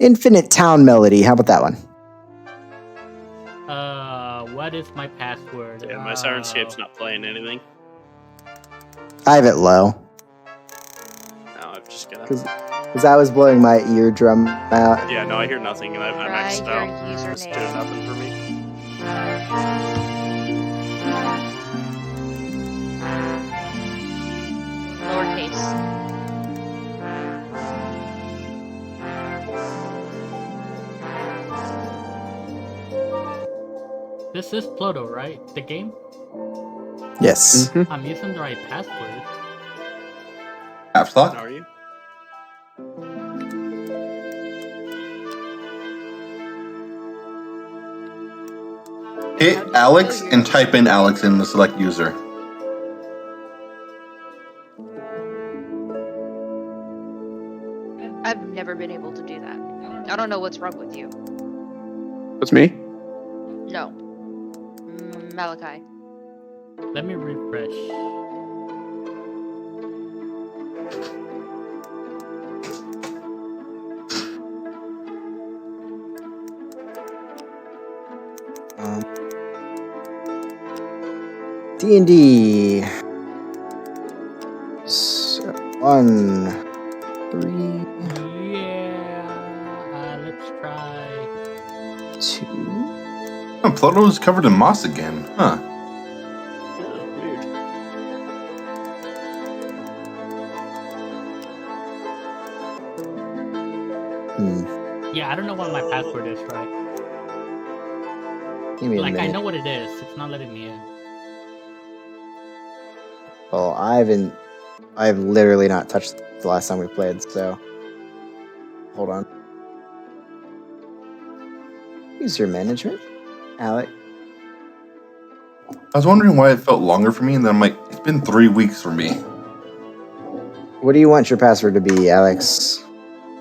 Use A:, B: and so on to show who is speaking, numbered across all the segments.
A: Infinite Town Melody. How about that one?
B: What is my password?
C: Yeah, my Sirenscape's not playing anything.
A: I have it low.
C: No, I've just got.
A: Because I was blowing my eardrum out.
C: Yeah, no, I hear nothing, and I'm maxed out. It's doing nothing for me.
D: Lowercase.
B: This is Ploto, right? The game?
A: Yes.
E: Mm-hmm.
B: I'm using the right password.
E: Caps lock?
C: How are you?
E: Hit Alex and type in Alex in the select user.
D: I've never been able to do that. I don't know what's wrong with you.
F: That's me?
D: No. Malachi.
B: Let me refresh.
A: D&D. 1, 3,
B: Yeah. Let's try.
A: 2.
E: Oh, Ploto is covered in moss again. Huh.
C: Weird.
B: Yeah, I don't know what my password is, right?
A: Give me a
B: Like,
A: minute.
B: I know what it is. It's not letting me in.
A: Well, I've literally not touched the last time we played, so hold on. User management, Alex.
E: I was wondering why it felt longer for me, and then I'm like, it's been 3 weeks for me.
A: What do you want your password to be, Alex?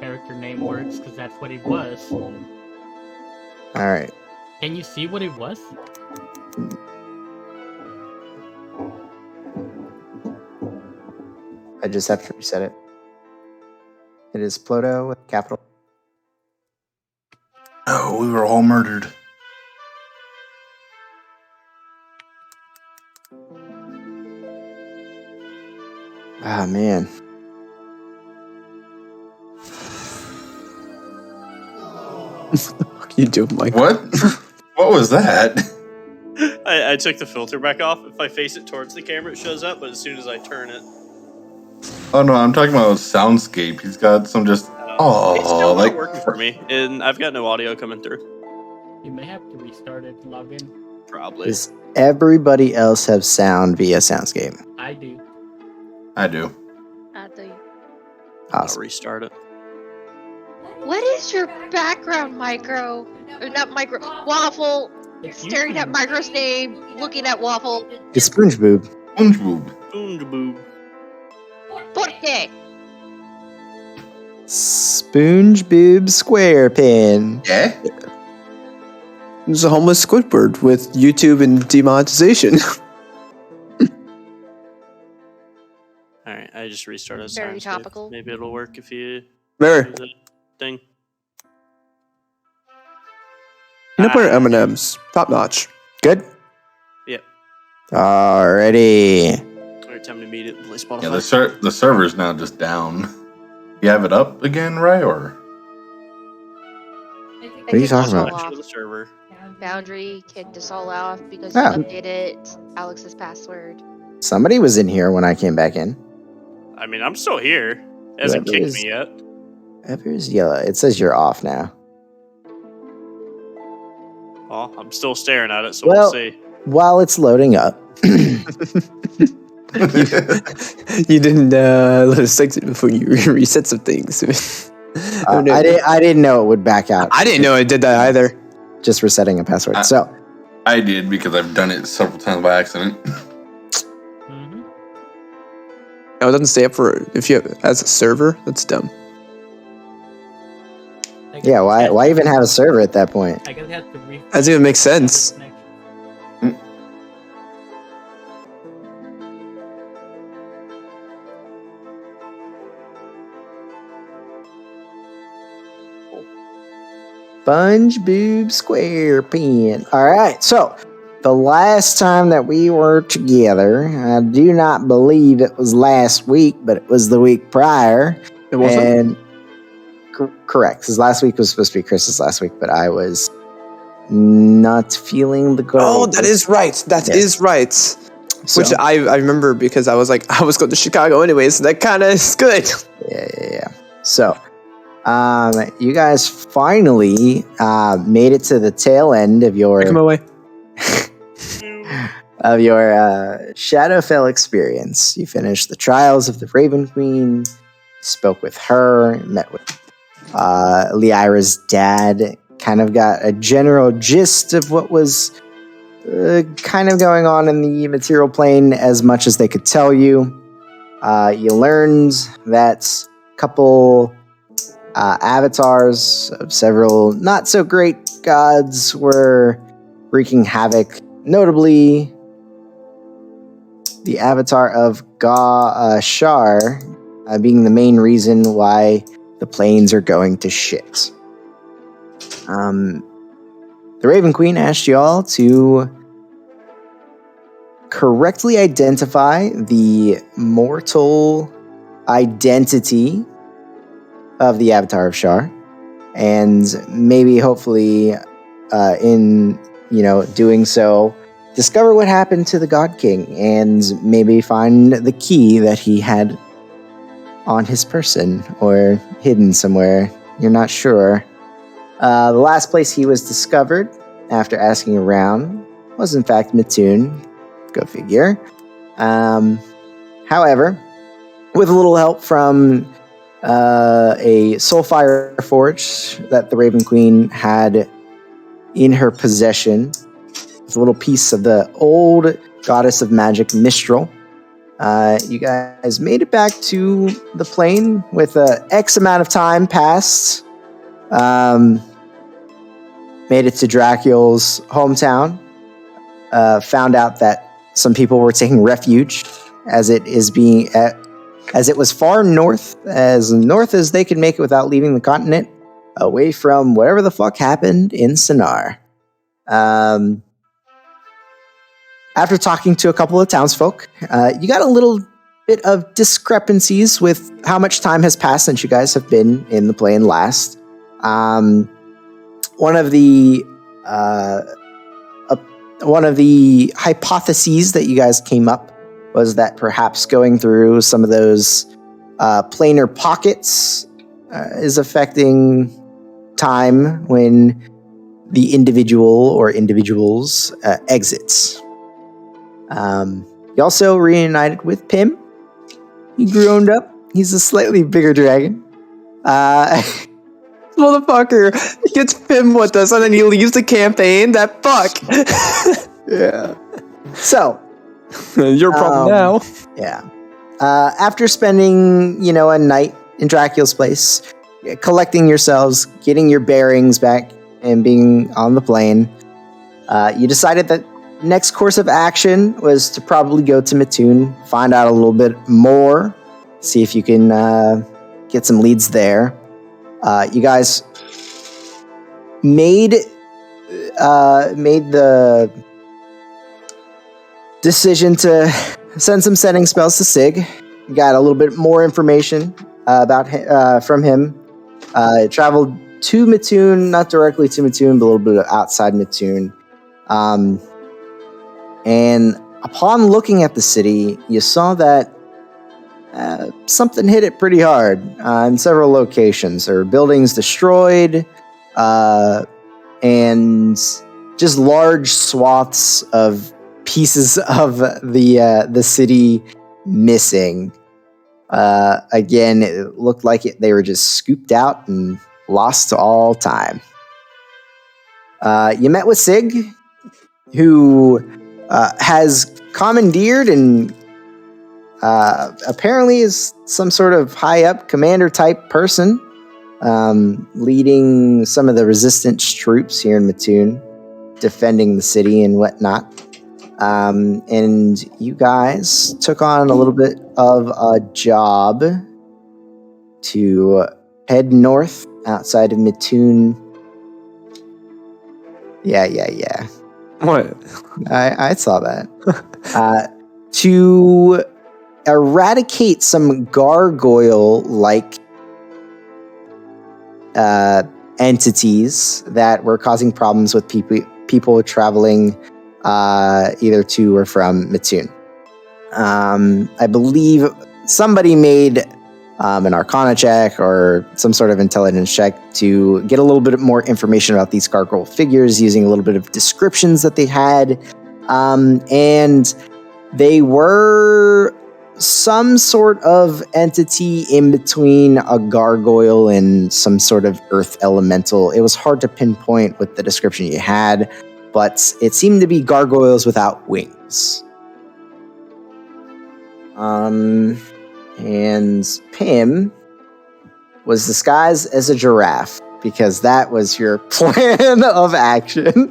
B: Character name works because that's what it was.
A: All right.
B: Can you see what it was?
A: I just have to reset it. It is Ploto with capital.
E: Oh, we were all murdered.
A: Ah, man.
F: What are you doing, Mike?
E: What? What was that?
C: I took the filter back off. If I face it towards the camera, it shows up, but as soon as I turn it...
E: Oh no, I'm talking about soundscape. He's got some just...
C: it's still
E: like...
C: not working for me, and I've got no audio coming through.
B: You may have to restart it, log in.
C: Probably.
A: Does everybody else have sound via Soundscape?
B: I do.
E: I do.
C: I'll
A: Awesome.
C: restart it.
D: What is your background, Micro? Or not Micro. Waffle.
B: It's
D: Staring at
B: YouTube.
D: Micro's name, looking at Waffle.
A: It's SpongeBob.
E: SpongeBob.
C: Boom.
D: ¿Por qué?
A: SpongeBob SquarePin.
E: Yeah?
F: It's a homeless Squidward with YouTube and demonetization.
C: Alright, I just restarted
D: Very
C: Sirenscape.
D: topical.
C: Maybe it'll work if you
F: Mary,
C: do that thing.
F: peanut butter M&M's, top notch.
A: Good?
C: Yep.
A: Alrighty.
C: Alright, time to meet it and play Spotify.
E: Yeah, the server's now just down. You have it up again, right? Or...
A: What are you talking about?
C: Switch to the server.
D: Boundary kicked us all off because
A: Ah.
D: you updated Alex's password.
A: Somebody was in here when I came back in.
C: I mean, I'm still here. It hasn't
A: Whoever
C: kicked
A: is-
C: me yet.
A: Ever's yellow. It says you're off now.
C: Well, I'm still staring at it, so
A: Well-
C: we'll see.
A: While it's loading up.
F: You didn't let us exit before you reset some things. Oh, no.
A: I didn't know it would back out.
F: I didn't know it did that either.
A: Just resetting a password. So
E: I did because I've done it several times by accident.
B: Mm-hmm.
F: No, it doesn't stay up for if you have as a server. That's dumb.
A: yeah, why even have a server at that point?
B: I guess it has to refresh.
F: Doesn't even make sense.
A: SpongeBob SquarePants. All right, so the last time that we were together, I do not believe it was last week, but it was the week prior.
F: It wasn't.
A: And correct, because last week was supposed to be Chris's last week, but I was not feeling the goal.
F: Oh, that is right. That is right.
A: So,
F: Which I remember because I was like, I was going to Chicago anyways. So that kind of is good.
A: yeah. So, you guys finally made it to the tail end of your
F: Take him away.
A: Shadowfell experience. You finished the trials of the Raven Queen, spoke with her, met with Lyra's dad, kind of got a general gist of what was kind of going on in the material plane as much as they could tell you. You learned that a couple avatars of several not so great gods were wreaking havoc, notably the avatar of Shar being the main reason why the planes are going to shit. The Raven Queen asked y'all to correctly identify the mortal identity of the avatar of Shar, and maybe hopefully in doing so, discover what happened to the God King and maybe find the key that he had on his person or hidden somewhere. You're not sure. The last place he was discovered after asking around was in fact Mattoon. Go figure. However, with a little help from a soulfire forge that the Raven Queen had in her possession, with a little piece of the old goddess of magic Mistral, you guys made it back to the plane with X amount of time passed. Made it to Dracul's hometown. Found out that some people were taking refuge, as it was far north as they could make it without leaving the continent, away from whatever the fuck happened in Sinar. After talking to a couple of townsfolk, you got a little bit of discrepancies with how much time has passed since you guys have been in the plane last. One of the hypotheses that you guys came up was that perhaps going through some of those planar pockets is affecting time when the individual or individuals exits. You also reunited with Pim. He grown up. He's a slightly bigger dragon.
F: Motherfucker gets Pim with us and then he leaves the campaign. That fuck.
A: Yeah. So,
F: your problem now.
A: Yeah. After spending, a night in Dracula's place, collecting yourselves, getting your bearings back, and being on the plane, you decided that next course of action was to probably go to Mattoon, find out a little bit more, see if you can get some leads there. You guys made the decision to send some setting spells to Sig. Got a little bit more information from him. Traveled to Mattoon, not directly to Mattoon, but a little bit outside Mattoon. And upon looking at the city, you saw that something hit it pretty hard in several locations. There were buildings destroyed, and just large swaths of pieces of the city missing. Again, it looked like they were just scooped out and lost to all time. You met with Sig, who has commandeered and apparently is some sort of high-up commander-type person, leading some of the resistance troops here in Mattoon, defending the city and whatnot. And you guys took on a little bit of a job to head north outside of Mattoon Yeah.
F: What?
A: I saw that. To eradicate some gargoyle-like entities that were causing problems with people traveling either to or from Mitsune. I believe somebody made an Arcana check or some sort of intelligence check to get a little bit more information about these gargoyle figures using a little bit of descriptions that they had. And they were some sort of entity in between a gargoyle and some sort of earth elemental. It was hard to pinpoint with the description you had, but it seemed to be gargoyles without wings. And Pim was disguised as a giraffe because that was your plan of action.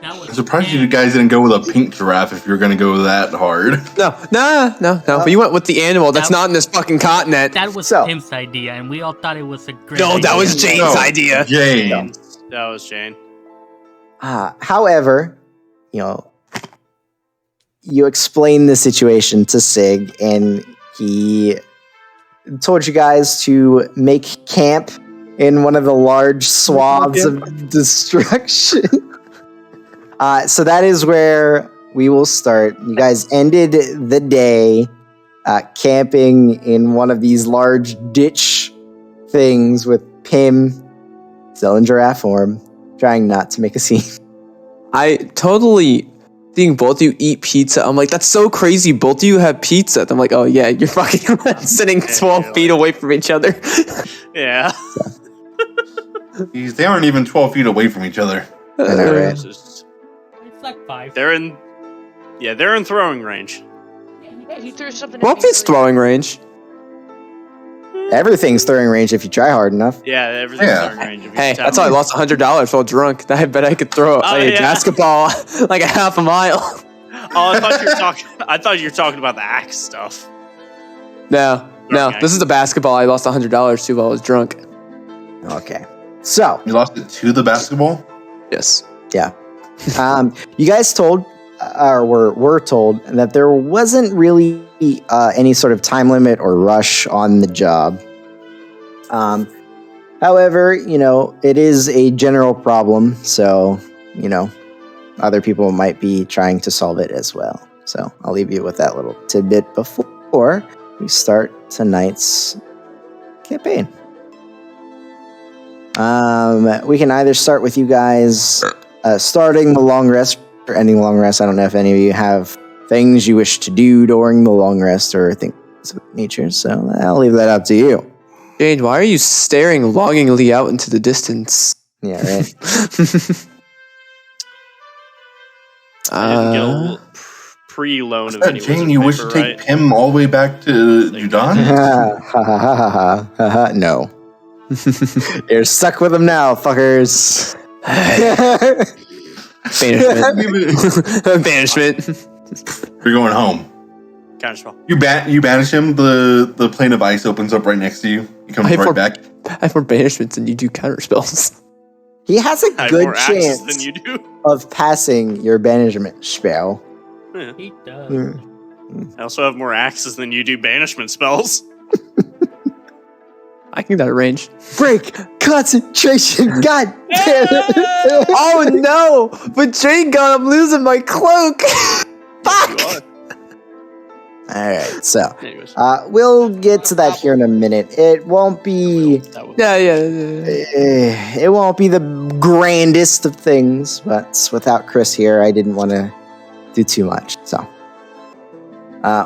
E: I'm surprised you guys didn't go with a pink giraffe if you were going to go that hard.
F: No. But you went with the animal that's not in this fucking continent.
B: That was
A: So-
B: Tim's idea, and we all thought it was a great
F: No,
B: idea.
F: that was Jane's
E: No,
F: idea.
E: Jane.
C: That was Jane.
A: However, you explained the situation to Sig, and he told you guys to make camp in one of the large swaths of destruction. So that is where we will start. You guys ended the day camping in one of these large ditch things with Pim still in giraffe form, trying not to make a scene.
F: I totally think both of you eat pizza. I'm like, that's so crazy. Both of you have pizza. I'm like, oh yeah, you're fucking sitting 12 feet away from each other.
C: Yeah.
E: Jeez, they aren't even 12 feet away from each other.
A: I know, right?
C: It's just-
B: It's like 5.
C: they're in throwing range.
D: He threw something.
F: Well,
D: at
F: if
D: me
F: it's
D: earlier.
F: throwing range.
A: Everything's throwing range if you try hard enough.
C: Yeah, everything's
E: Yeah.
C: throwing range. If you
F: Hey,
C: tap
F: that's how I
C: them.
F: lost $100 while drunk. I bet I could throw a
C: yeah.
F: basketball like a half a mile.
C: Oh, I thought you were talking about the axe stuff.
F: No,
C: Okay.
F: this is the basketball I lost $100 to while I was drunk.
A: Okay. So,
E: You lost it to the basketball?
F: Yes.
A: you guys told, or were told, that there wasn't really any sort of time limit or rush on the job. However, it is a general problem, so, other people might be trying to solve it as well. So I'll leave you with that little tidbit before we start tonight's campaign. We can either start with you guys starting the long rest or ending the long rest. I don't know if any of you have things you wish to do during the long rest or things of nature, so I'll leave that up to you.
F: Jane, why are you staring longingly out into the distance?
A: Yeah, right.
C: I didn't get a little pre-loan of any
E: Jane,
C: wizard
E: you wish to
C: paper,
E: take
C: right?
E: Pim all the way back to Judan?
A: No. You're stuck with him now, fuckers.
F: Banishment. Banishment.
E: You're going home.
C: Counterspell.
E: You banish him, the plane of ice opens up right next to you. He comes
F: I have
E: right
F: more-
E: back.
F: I have more banishments than you do counter spells.
A: He has a
C: I have
A: good
C: more axes
A: chance
C: than you do.
A: of passing your banishment spell.
B: He does.
C: I also have more axes than you do banishment spells.
F: I can get that range.
A: Break concentration. God damn it.
F: Oh no! But Jane got, I'm losing my cloak. Fuck!
C: You are.
A: All right, so
C: Anyways.
A: we'll get to that here in a minute. It won't be
C: That would-
F: Yeah.
A: it won't be the grandest of things, but without Chris here, I didn't want to do too much. So,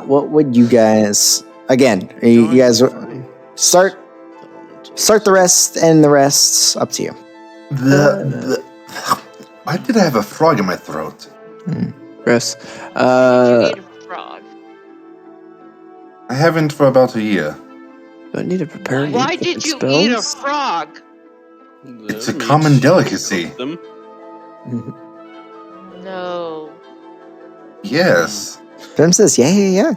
A: what would you guys again? You guys start the rest, and the rest's up to you.
E: Why did I have a frog in my throat?
F: Chris.
D: You ate a frog.
E: I haven't for about a year.
F: Do I need to prepare any
D: Why did you eat a
F: spells?
D: frog?
E: It's a common delicacy.
C: Them.
D: No.
E: Yes.
A: Pim says, yeah.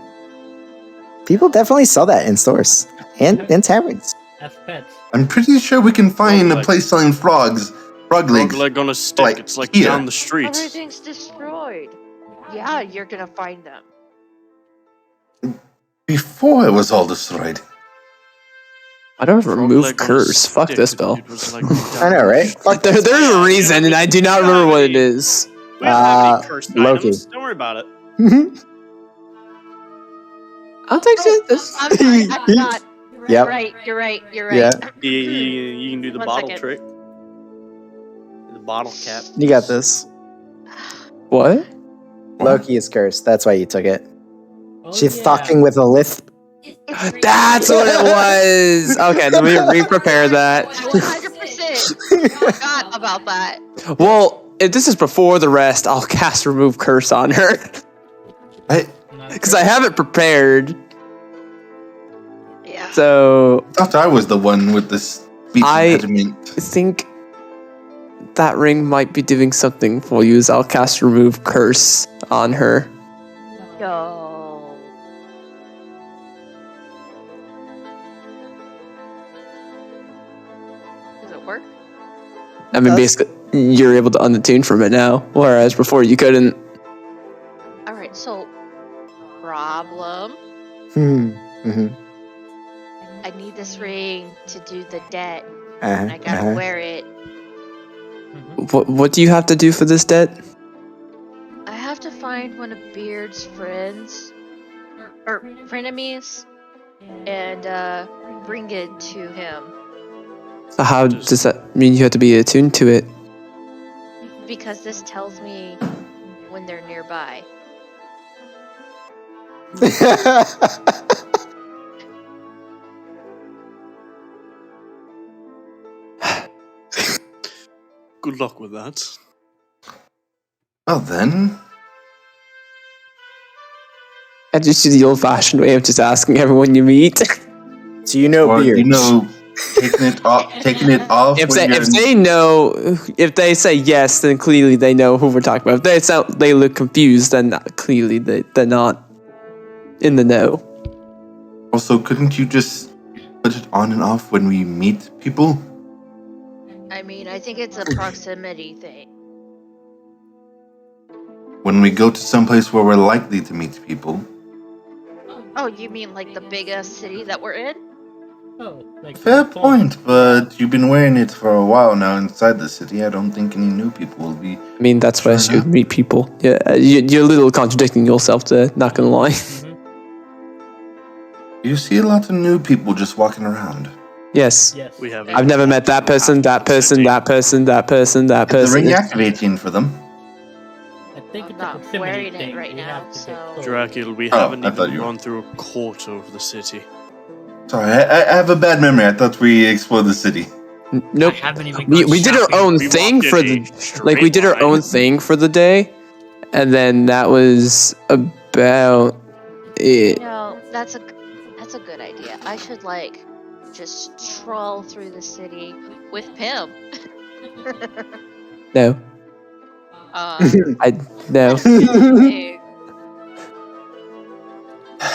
A: People definitely sell that in stores and in taverns.
B: As pets.
E: I'm pretty sure we can find a place selling frogs Frog
C: Frog
E: legs.
C: leg on a stick.
E: Like,
C: It's like
E: here.
C: down the street.
D: Everything's destroyed. Yeah, you're gonna find them.
E: Before it was all destroyed.
F: I don't
C: Frog
F: remove
C: leg on a
F: curse. Fuck
C: stick.
F: this spell.
C: It was like
A: I know, right? Fuck
F: There's a reason, and I do not remember what it is.
C: We don't have any cursed
A: Loki.
C: items. Don't worry about it.
F: I'll take this.
D: I'm sorry, I forgot.
A: Yep.
D: You're right.
A: Yeah.
C: You can do the
D: 1
C: bottle
D: second.
C: trick. The bottle cap.
A: You got this.
F: What?
A: Loki is cursed. That's why you took it.
B: Oh,
A: She's
B: yeah.
A: talking with a lisp.
F: That's what it was. Okay, let me re-prepare that.
D: I 100% forgot about that.
F: Well, if this is before the rest, I'll cast remove curse on her because I have it prepared.
D: Yeah.
F: So
E: I thought I was the one with this speech impediment.
F: I think that ring might be doing something for you. So I'll cast remove curse on her.
D: Yo. Does it work?
F: I mean, basically, you're able to unattune from it now, whereas before you couldn't.
D: Alright, so problem.
A: Mm-hmm.
D: I need this ring to do the debt. And I gotta wear it.
F: What do you have to do for this debt?
D: I have to find one of Beard's friends or frenemies and bring it to him.
F: How does that mean you have to be attuned to it?
D: Because this tells me when they're nearby.
C: Good luck with that.
E: Well then,
F: I just do the old-fashioned way of just asking everyone you meet.
A: Do you know
E: or
A: Beard?
E: you know, taking it off.
F: If
E: when you're
F: they know, if they say yes, then clearly they know who we're talking about. If they look confused, then clearly they're not in the know.
E: Also, couldn't you just put it on and off when we meet people?
D: I mean, I think it's a proximity thing.
E: When we go to someplace where we're likely to meet people?
D: Oh, you mean like the biggest city that we're in?
B: Oh, like
E: Fair point, but you've been wearing it for a while now inside the city. I don't think any new people will be.
F: I mean, that's why I should meet people. Yeah, you're a little contradicting yourself there, not gonna lie.
E: You see a lot of new people just walking around.
F: Yes.
B: Yes.
C: We have.
F: I've never met that person, that person, that person, that person, that
E: Is the
F: person.
E: ring activating for them?
B: I think
D: I'm
B: it's a
D: not
B: proximity
D: wearing it
B: thing.
D: right
B: We
D: now,
B: have to
D: so-
B: get close.
C: Dracula, we
E: Oh,
C: haven't
E: I thought
C: even
E: you-
C: gone through a quarter of the city.
E: Sorry, I have a bad memory. I thought we explored the city.
F: Nope.
B: I haven't even
F: We
B: gone
F: did our
B: shopping.
F: own
C: We
F: thing
C: walked
F: for
C: in
F: the
C: a straight
F: like we did our
C: line.
F: own thing for the day, and then that was about it.
D: No, that's a good idea. I should like just troll through the city with Pim.
F: No, no.
D: Hey. Yeah,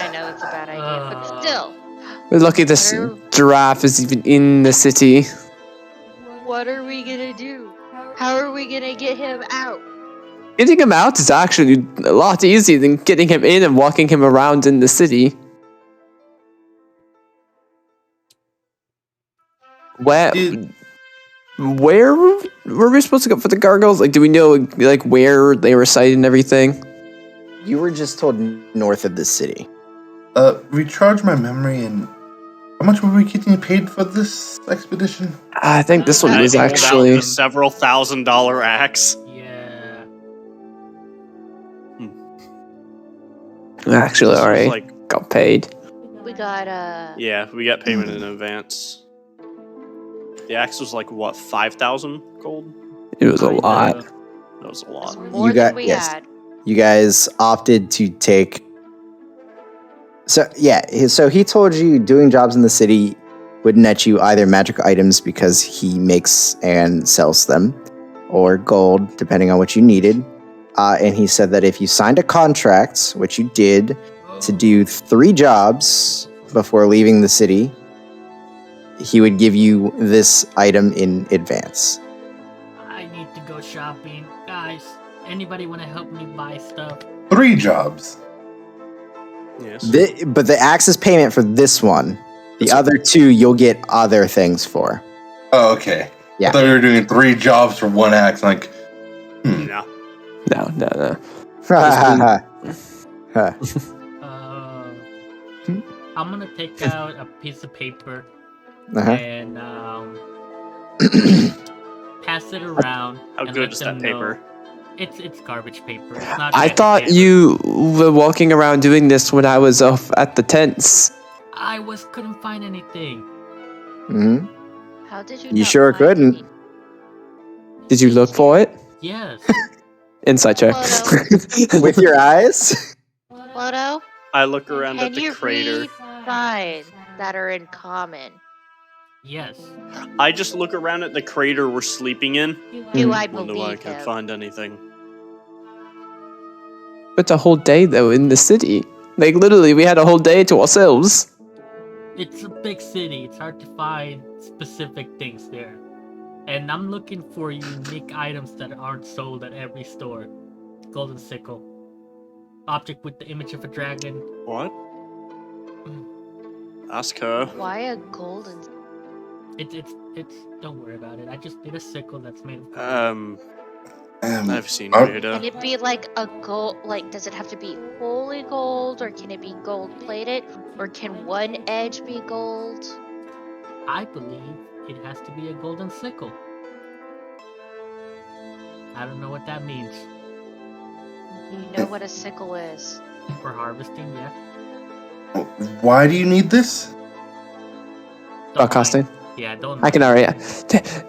D: I know it's a bad idea, but still,
F: We're lucky this
D: Hello?
F: giraffe is even in the city.
D: what are we gonna do? How are we gonna get him out?
F: Getting him out is actually a lot easier than getting him in and walking him around in the city. Where were we supposed to go for the gargoyles? Like, do we know like where they reside and everything?
A: You were just told north of the city.
E: Recharge my memory and how much were we getting paid for this expedition?
F: I think this one
C: I
F: was
C: pulled out
F: actually.
C: the several $1,000 axe.
B: Yeah.
F: Actually,
C: This was
F: alright.
C: like,
F: Got paid.
D: We got
C: yeah, we got payment in advance. The axe was like what, 5,000 gold?
F: It was a lot.
C: That was a
D: that's
C: lot.
D: more
A: got-
D: than we
A: yes.
D: had.
A: You guys opted to take. So he told you doing jobs in the city would net you either magic items because he makes and sells them, or gold depending on what you needed. And he said that if you signed a contract, which you did, to do 3 jobs before leaving the city, he would give you this item in advance.
B: shopping. Guys, anybody want to help me buy stuff?
E: 3 jobs.
C: Yes.
A: But the axe is payment for this one. The
C: That's
A: other 2 you'll get other things for.
E: Oh, okay.
A: Yeah.
E: I thought you were doing 3 jobs for 1 axe. Like,
C: No.
F: No.
A: Huh.
B: I'm gonna take out a piece of paper
A: Uh-huh.
B: and pass it around.
C: How
B: and
C: good
B: let
C: is
B: them
C: that paper?
B: know. It's garbage paper. It's not
F: I
B: magic
F: thought
B: paper.
F: you were walking around doing this when I was off at the tents.
B: I couldn't find anything.
A: Hmm.
D: How did you?
A: You
D: not
A: sure
D: find
A: couldn't.
D: any?
F: Did you look for it?
B: Yes.
F: Inside check.
A: With your eyes?
D: Ploto,
C: I look around
D: can
C: at the
D: you
C: crater.
D: read signs that are in common?
B: Yes.
C: I just look around at the crater we're sleeping in.
D: Do I
C: Wonder
D: believe
C: why I can't
D: him?
C: find anything.
F: It's a whole day though in the city. Like literally, we had a whole day to ourselves.
B: It's a big city. It's hard to find specific things there. And I'm looking for unique items that aren't sold at every store. Golden sickle. Object with the image of a dragon.
C: What? Ask her.
D: Why a golden?
B: It's don't worry about it. I just did a sickle that's made of gold.
C: I've seen
E: Oh.
C: weirder.
D: Can it be like a gold? Like, does it have to be wholly gold, or can it be gold plated, or can one edge be gold?
B: I believe it has to be a golden sickle. I don't know what that means.
D: You know what a sickle is.
B: For harvesting, yeah.
E: why do you need this?
B: Don't
F: About casting.
B: mind. Yeah, don't.
F: I can already.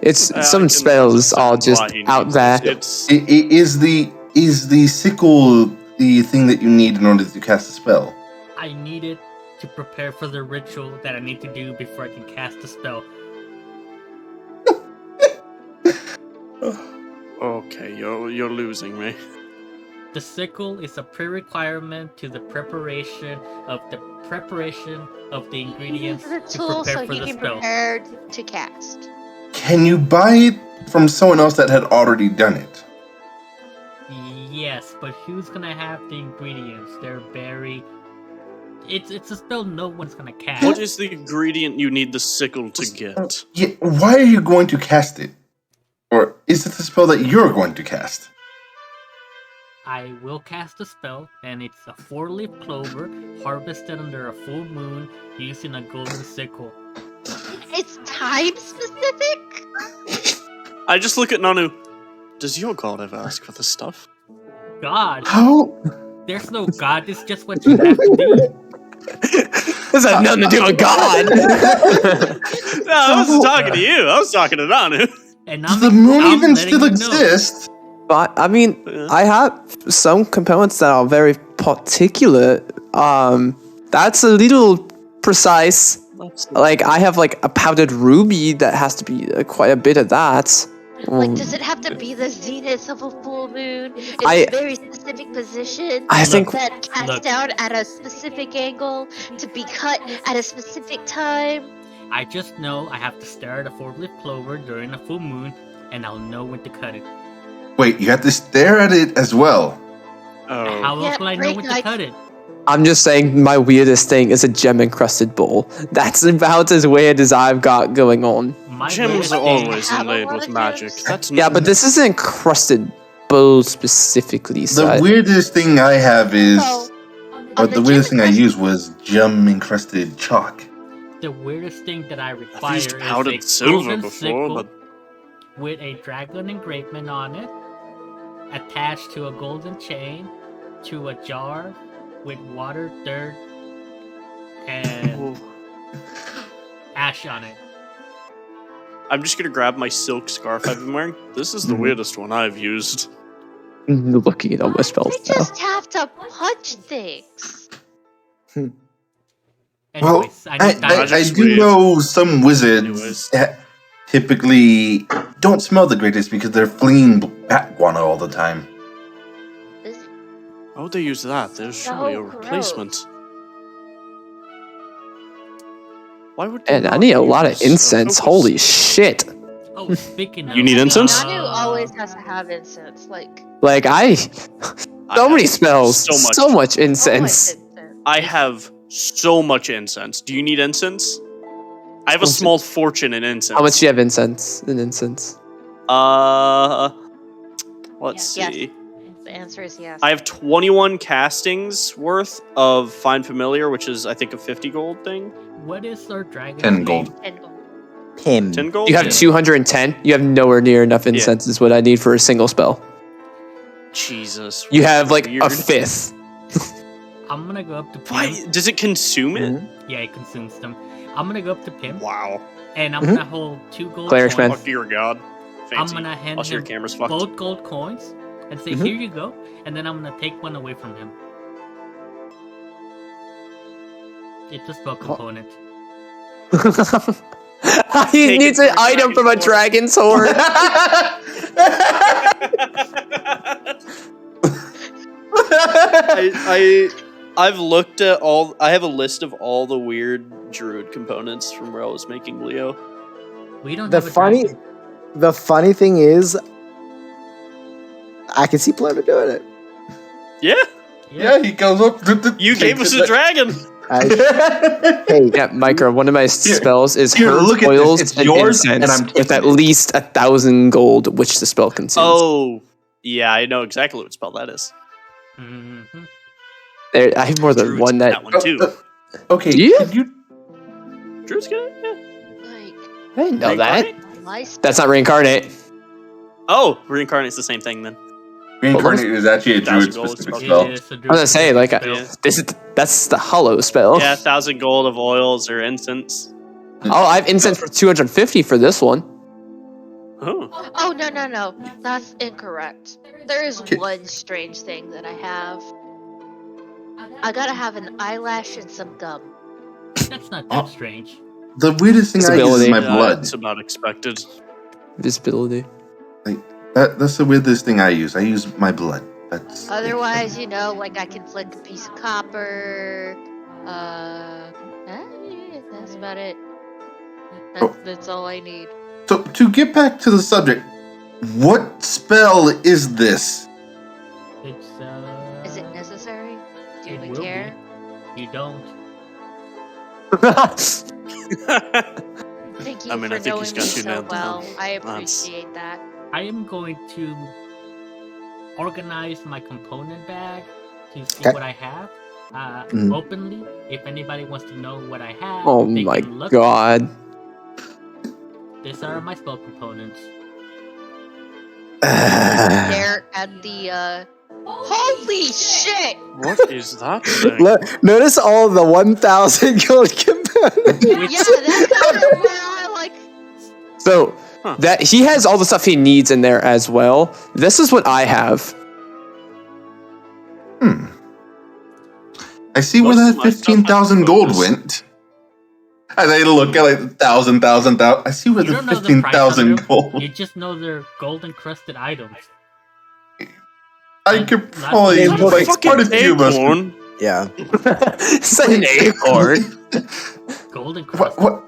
F: It's
C: I
F: some
C: can
F: spells are
C: understand
F: just
C: why he
F: out
C: needs
F: there.
C: this.
E: Is the sickle the thing that you need in order to cast a spell?
B: I need it to prepare for the ritual that I need to do before I can cast the spell.
C: Okay, you're losing me.
B: The sickle is a pre-requirement to the preparation of the ingredients
D: The
B: to
D: tool
B: prepare
D: so
B: for
D: he
B: the
D: can
B: spell.
D: prepare to cast.
E: Can you buy it from someone else that had already done it?
B: Yes, but who's gonna have the ingredients? They're very. It's a spell no one's gonna cast.
C: What is the ingredient you need the sickle to get?
E: Yeah, why are you going to cast it? Or is it the spell that you're going to cast?
B: I will cast a spell, and it's a 4-leaf clover harvested under a full moon using a golden sickle.
D: It's time specific.
C: I just look at Nanu. Does your god ever ask for this stuff?
B: God,
E: How?
B: there's no God. It's just what you have to do.
F: This has nothing to do with God.
C: No, I wasn't talking to you. I was talking to Nanu.
B: And
E: Does the moon even still exist?
F: But I mean,
C: Yeah.
F: I have some components that are very particular. That's a little precise. Like I have like a powdered ruby that has to be quite a bit of that.
D: Like, does it have to be the zenith of a full moon? It's
F: I-
D: a very specific position.
F: I think-
D: that cast down at a specific angle to be cut at a specific time.
B: I just know I have to stare at a 4-leaf clover during a full moon, and I'll know when to cut it.
E: Wait, you have to stare at it as well.
C: Oh.
B: How else
D: Yeah,
B: will I know
D: break
B: when to
D: like-
B: cut it?
F: I'm just saying my weirdest thing is a gem encrusted bowl. That's about as weird as I've got going on.
B: My
C: Gems
B: weirdest
C: are
B: thing-
C: always
D: have a
C: inlaid
D: lot
C: with
D: of
C: magic.
D: gems.
C: That's
F: Yeah, but this is an encrusted bowl specifically. So
E: The weirdest thing I have is,
D: So,
E: or the weirdest thing I used was gem encrusted chalk.
B: The weirdest thing that I require
C: I've used
B: is
C: powdered
B: a
C: silver
B: golden
C: before,
B: sickle
C: but
B: with a dragon engravement on it, attached to a golden chain, to a jar with water, dirt, and ash on it.
C: I'm just gonna grab my silk scarf I've been wearing. This is the weirdest one I've used.
F: looking at all my spells
D: I
F: now.
D: just have to punch things.
B: Anyways, I need diamonds.
E: I do
C: weird.
E: know some wizards
C: Anyways.
E: that typically don't smell the greatest because they're flinging bat guano all the time.
D: This-
C: How would they use that? There's surely a
D: gross.
C: replacement. Why would?
F: And
C: they
F: I
C: not
F: need a lot of
C: use
F: incense.
C: focus?
F: Holy shit!
B: Oh, speaking of,
C: You need incense?
D: Nanu always has to have incense. Like
F: So many
C: have
F: spells,
C: so much.
F: so much
D: so much
F: incense.
D: incense.
C: I have so much incense. Do you need incense? I have a small fortune in incense.
F: How much do you have in incense?
C: Let's see.
D: The answer is yes.
C: I have 21 castings worth of Find Familiar, which is, I think, a 50 gold thing.
B: what is our dragon?
E: 10 gold.
D: 10 gold.
A: Pim.
C: 10 gold?
F: You have 210. You have nowhere near enough incense. Is what I need for a single spell.
C: Jesus.
F: You have like
C: weird.
F: a fifth.
B: I'm gonna go up to Pim.
C: Why? Does it consume it?
B: Yeah, it consumes them. I'm gonna go up to Pim,
C: Wow.
B: and I'm gonna hold 2 gold
F: Cleric
B: coins.
F: man.
C: Oh, dear God. Fancy.
B: I'm gonna hand
C: Also, your
B: him
C: camera's fucked.
B: both gold coins and say, "Here you go," and then I'm gonna take one away from him. It's a spell component.
F: He
C: Take
F: needs
C: it
F: an
C: for a
F: item from a
C: dragon
F: dragon's horde.
C: I've looked at all. I have a list of all the weird druid components from where I was making Leo.
B: We don't
A: The
B: have a
A: funny,
B: dragon.
A: the funny thing is, I can see Ploto doing it.
C: Yeah,
E: Yeah, he goes up.
C: you gave us a dragon.
A: Hey,
F: Yeah, Micro. One of my spells is
E: here,
F: herbs,
E: look at this.
F: oils,
E: It's
F: and
E: yours,
F: incense
E: and I'm
F: with at
E: taking it.
F: least 1,000 gold, which the spell consumes.
C: Oh, yeah, I know exactly what spell that is.
B: Mhm.
F: I have more than
C: Druid's
F: one
C: got
F: that.
C: one too.
E: Okay,
F: Do you?
E: could you?
C: Druid's got it. Yeah.
D: Like,
F: I didn't know that.
D: my spell.
F: That's not reincarnate.
C: Oh, reincarnate's the same thing then.
E: Reincarnate is actually a druid
C: 1,000 gold
E: specific
C: spell.
E: spell.
B: It is a
F: I was gonna say, like,
B: spell.
C: Yeah.
F: that's the hollow spell.
C: Yeah, 1,000 gold of oils or incense.
F: Oh, I have incense for 250 for this one.
C: Oh,
D: Oh, no. That's incorrect. There is
E: Okay.
D: one strange thing that I have. I gotta have an eyelash and some gum.
B: That's not that strange.
E: The weirdest thing I use is
F: Visibility.
E: my
C: yeah,
E: blood.
C: it's about expected.
F: Visibility.
E: That's the weirdest thing I use. I use my blood. That's
D: Otherwise, like I can flick a piece of copper. That's about it. That's all I need.
E: So to get back to the subject, what spell is this?
B: It's
D: Is it necessary? Do
B: It
D: we
B: will
D: care?
B: You don't.
D: Thank you
C: I mean,
D: for
C: I think
D: knowing
C: he's
D: me
C: got you
D: so
C: nailed
D: well.
C: down.
D: I
C: That's-
D: appreciate that.
B: I am going to organize my component bag to see
A: Okay.
B: what I have
A: Mhm.
B: openly. If anybody wants to know what I have,
F: Oh
B: they
F: my
B: can look.
F: god.
B: These are my spell components.
D: Stare at the Holy shit!
C: What is that thing?
A: Notice all the 1,000 gold components.
D: Yeah, that's kind of where I like.
F: So
C: Huh.
F: that he has all the stuff he needs in there as well. This is what I have.
E: I see where
C: Most
E: that
C: of my stuff
E: 15,000
C: has
E: gold
C: focus.
E: went. As I look at like 1,000. I see where
B: You
E: the
B: don't know the price
E: 15,000
B: of them.
E: gold.
B: You just know they're gold encrusted items.
E: I could
B: Not-
E: probably
A: Is that a
E: like
C: Fucking
E: quite a few of us.
C: acorn.
A: Yeah.
F: Such an acorn.
B: Gold encrusted.
E: What?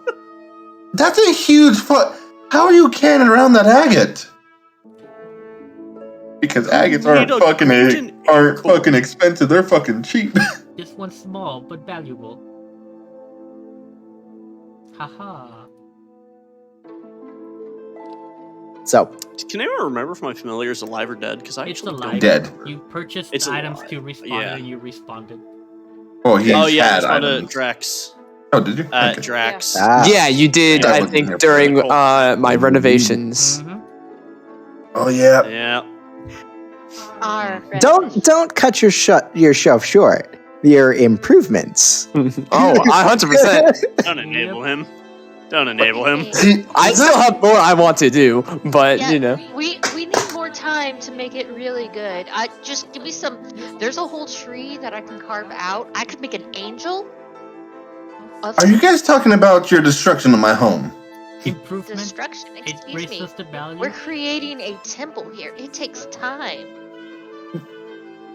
E: That's a huge How are you carrying around that agate? Because agates aren't
C: Need a golden acorn.
E: fucking expensive. They're fucking cheap.
B: This one's small but valuable. Haha.
A: So,
C: Can anyone remember if my familiar is alive or dead? Because I
B: It's
C: actually
B: alive.
C: don't
E: Dead.
C: remember.
B: You purchased
C: It's
B: items
C: alive.
B: to respawn
C: Yeah.
B: and you respawned.
E: Oh, he's
C: Oh yeah,
E: had
C: it's not a
E: items.
C: Drax.
E: Oh, did you?
C: At
E: Okay.
C: Drax.
F: Yeah, you did.
E: That
F: I
E: wasn't
F: think
E: here.
F: during
C: Cool.
F: my renovations.
B: Mm-hmm.
E: Oh yeah.
C: Yeah.
D: Our
A: don't cut your shelf short. Your improvements.
F: Oh, 100%.
C: Don't enable him. Don't enable him.
F: I still have more I want to do, but
D: Yeah,
F: you know.
D: we need more time to make it really good. I just give me some. There's a whole tree that I can carve out. I could make an angel. Of
E: Are you guys talking about your destruction of my home?
B: Improvement.
D: destruction?
B: It
D: Excuse me.
B: raises the value.
D: We're creating a temple here. It takes time.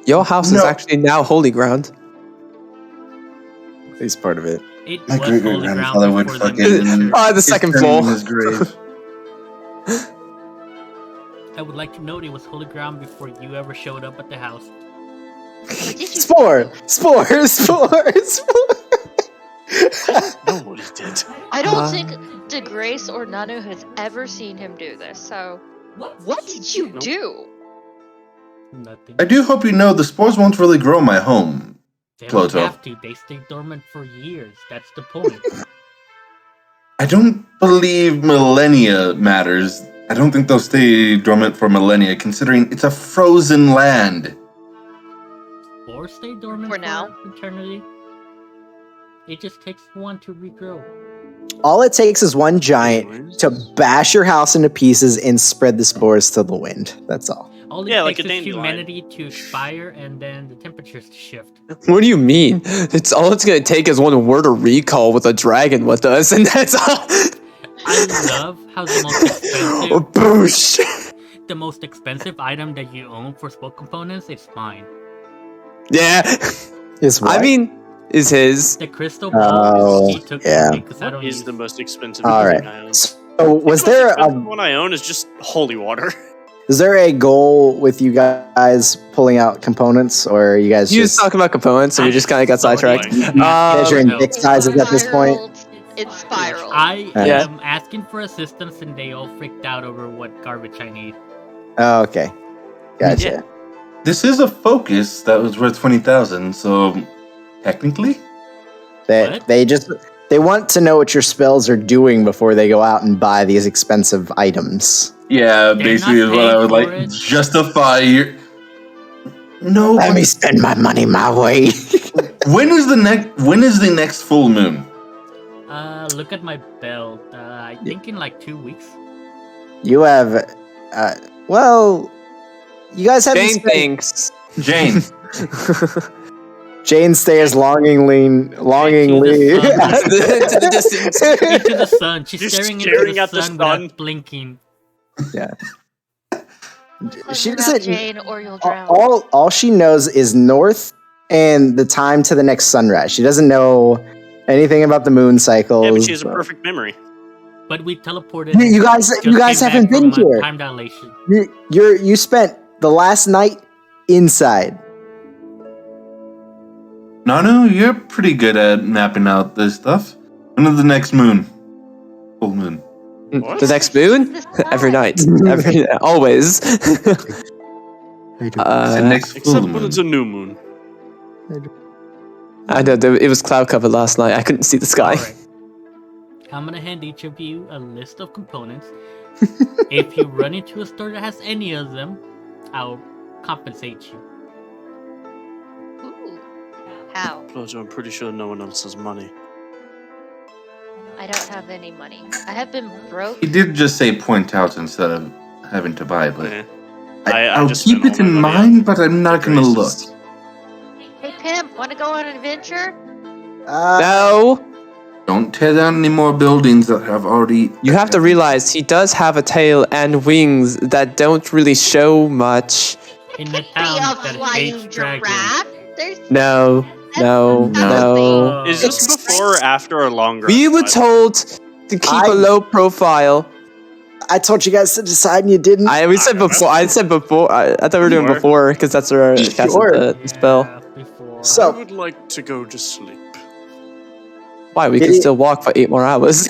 F: Your house is
E: No.
F: actually now holy ground.
A: At least part of it.
B: It
E: My
B: was
E: great
B: holy
E: grandfather
B: ground
E: would
B: before they
E: fucking.
B: made the church.
F: The second
E: He's turning
F: floor.
E: in his grave.
B: I would like to note it was holy ground before you ever showed up at the house.
A: Spore!
C: No, what he did.
D: I don't think DeGrace or Nanu has ever seen him do this, so what did you do?
B: Nothing.
E: I do hope you know the spores won't really grow in my home.
B: They don't
E: Ploto.
B: have to. They stay dormant for years. That's the point.
E: I don't believe millennia matters. I don't think they'll stay dormant for millennia, considering it's a frozen land.
B: Or stay dormant
D: For now.
B: eternity. It just takes one to regrow.
A: All it takes is one giant to bash your house into pieces and spread the spores to the wind. That's all.
B: All it
C: Yeah,
B: takes
C: like a
B: is
C: dandelion.
B: humanity to expire and then the temperatures to shift.
F: What do you mean? It's all it's gonna take is one word of recall with a dragon with us, and that's all.
B: I love how the most expensive,
F: Boosh.
B: the most expensive item that you own for spell components is mine.
F: Yeah.
A: Is what?
F: I mean, is his.
B: The crystal ball
A: Oh,
B: he took
A: yeah.
B: from me because I don't
C: Is
B: use
C: the most expensive
A: All
C: thing
A: right.
C: I own.
A: So was
C: The
A: there
C: most
A: a
C: expensive one I own is just holy water.
A: is there a goal with you guys pulling out components, or are you guys
F: He was
A: just
F: talking about components, so we just kind of got sidetracked.
A: measuring
B: no.
A: dick sizes at this point?
D: It spiraled.
B: I
F: Yeah.
B: am asking for assistance and they all freaked out over what garbage I need.
A: Oh, okay, gotcha.
E: This is a focus that was worth 20,000, so technically,
B: What?
A: They want to know what your spells are doing before they go out and buy these expensive items.
E: yeah,
B: They're
E: basically
B: not
E: is what I would
B: paying for
E: like
B: it.
E: justify your. No,
A: Let
E: but
A: me spend my money my way.
E: when is the next full moon?
B: Look at my belt. I think in like 2 weeks.
A: You have, well, you guys have
F: Jane thinks.
E: Jane,
A: Jane stares longingly.
B: To the
F: distance.
B: Into the sun. She's
C: Just
B: staring
C: staring
B: into
C: at
B: the
C: the
B: sun
C: sun.
B: without blinking.
D: Close
A: She
D: your mouth,
A: doesn't.
D: Jane, or you'll drown.
A: All she knows is north and the time to the next sunrise. She doesn't know anything about the moon cycles.
C: Yeah, but she has a perfect memory.
B: But we teleported.
A: You guys
B: just
A: haven't
B: came back
A: been
B: from,
A: here.
B: Time dilation.
A: You spent the last night inside.
E: Nanu, you're pretty good at mapping out this stuff. When is the next moon? Full moon.
C: What?
F: The next moon? Every night. Always.
E: The next
C: Except
E: full
C: when
E: moon.
C: it's a new moon.
F: I know, it was cloud cover last night. I couldn't see the sky.
B: Alright. I'm gonna hand each of you a list of components. If you run into a store that has any of them, I'll compensate you.
D: Ooh. How?
C: Ploto, I'm pretty sure no one else has money.
D: I don't have any money. I have been broke.
E: He did just say point out instead of having to buy, but
C: Eh.
E: I'll
C: just
E: keep
C: spent
E: it
C: all
E: in
C: my money
E: mind, but I'm not gonna look.
C: Racist.
D: Hey, Pimp, want to go on an adventure?
F: No.
E: Don't tear down any more buildings that have already.
F: You have to realize he does have a tail and wings that don't really show much.
B: In the
D: Be
B: town
D: a
B: that
D: flying
B: hates dragons.
D: giraffe. There's
F: No. No.
C: Is this before or after or longer?
F: We were told to keep a low profile.
A: I told you guys to decide, and you didn't.
F: We said before. I thought we were doing
C: Sure.
F: before because that's where I casted
A: Sure.
F: the spell.
B: Yeah, before.
C: I
A: So
C: would like to go to sleep.
F: Why? We can still walk for 8 more hours.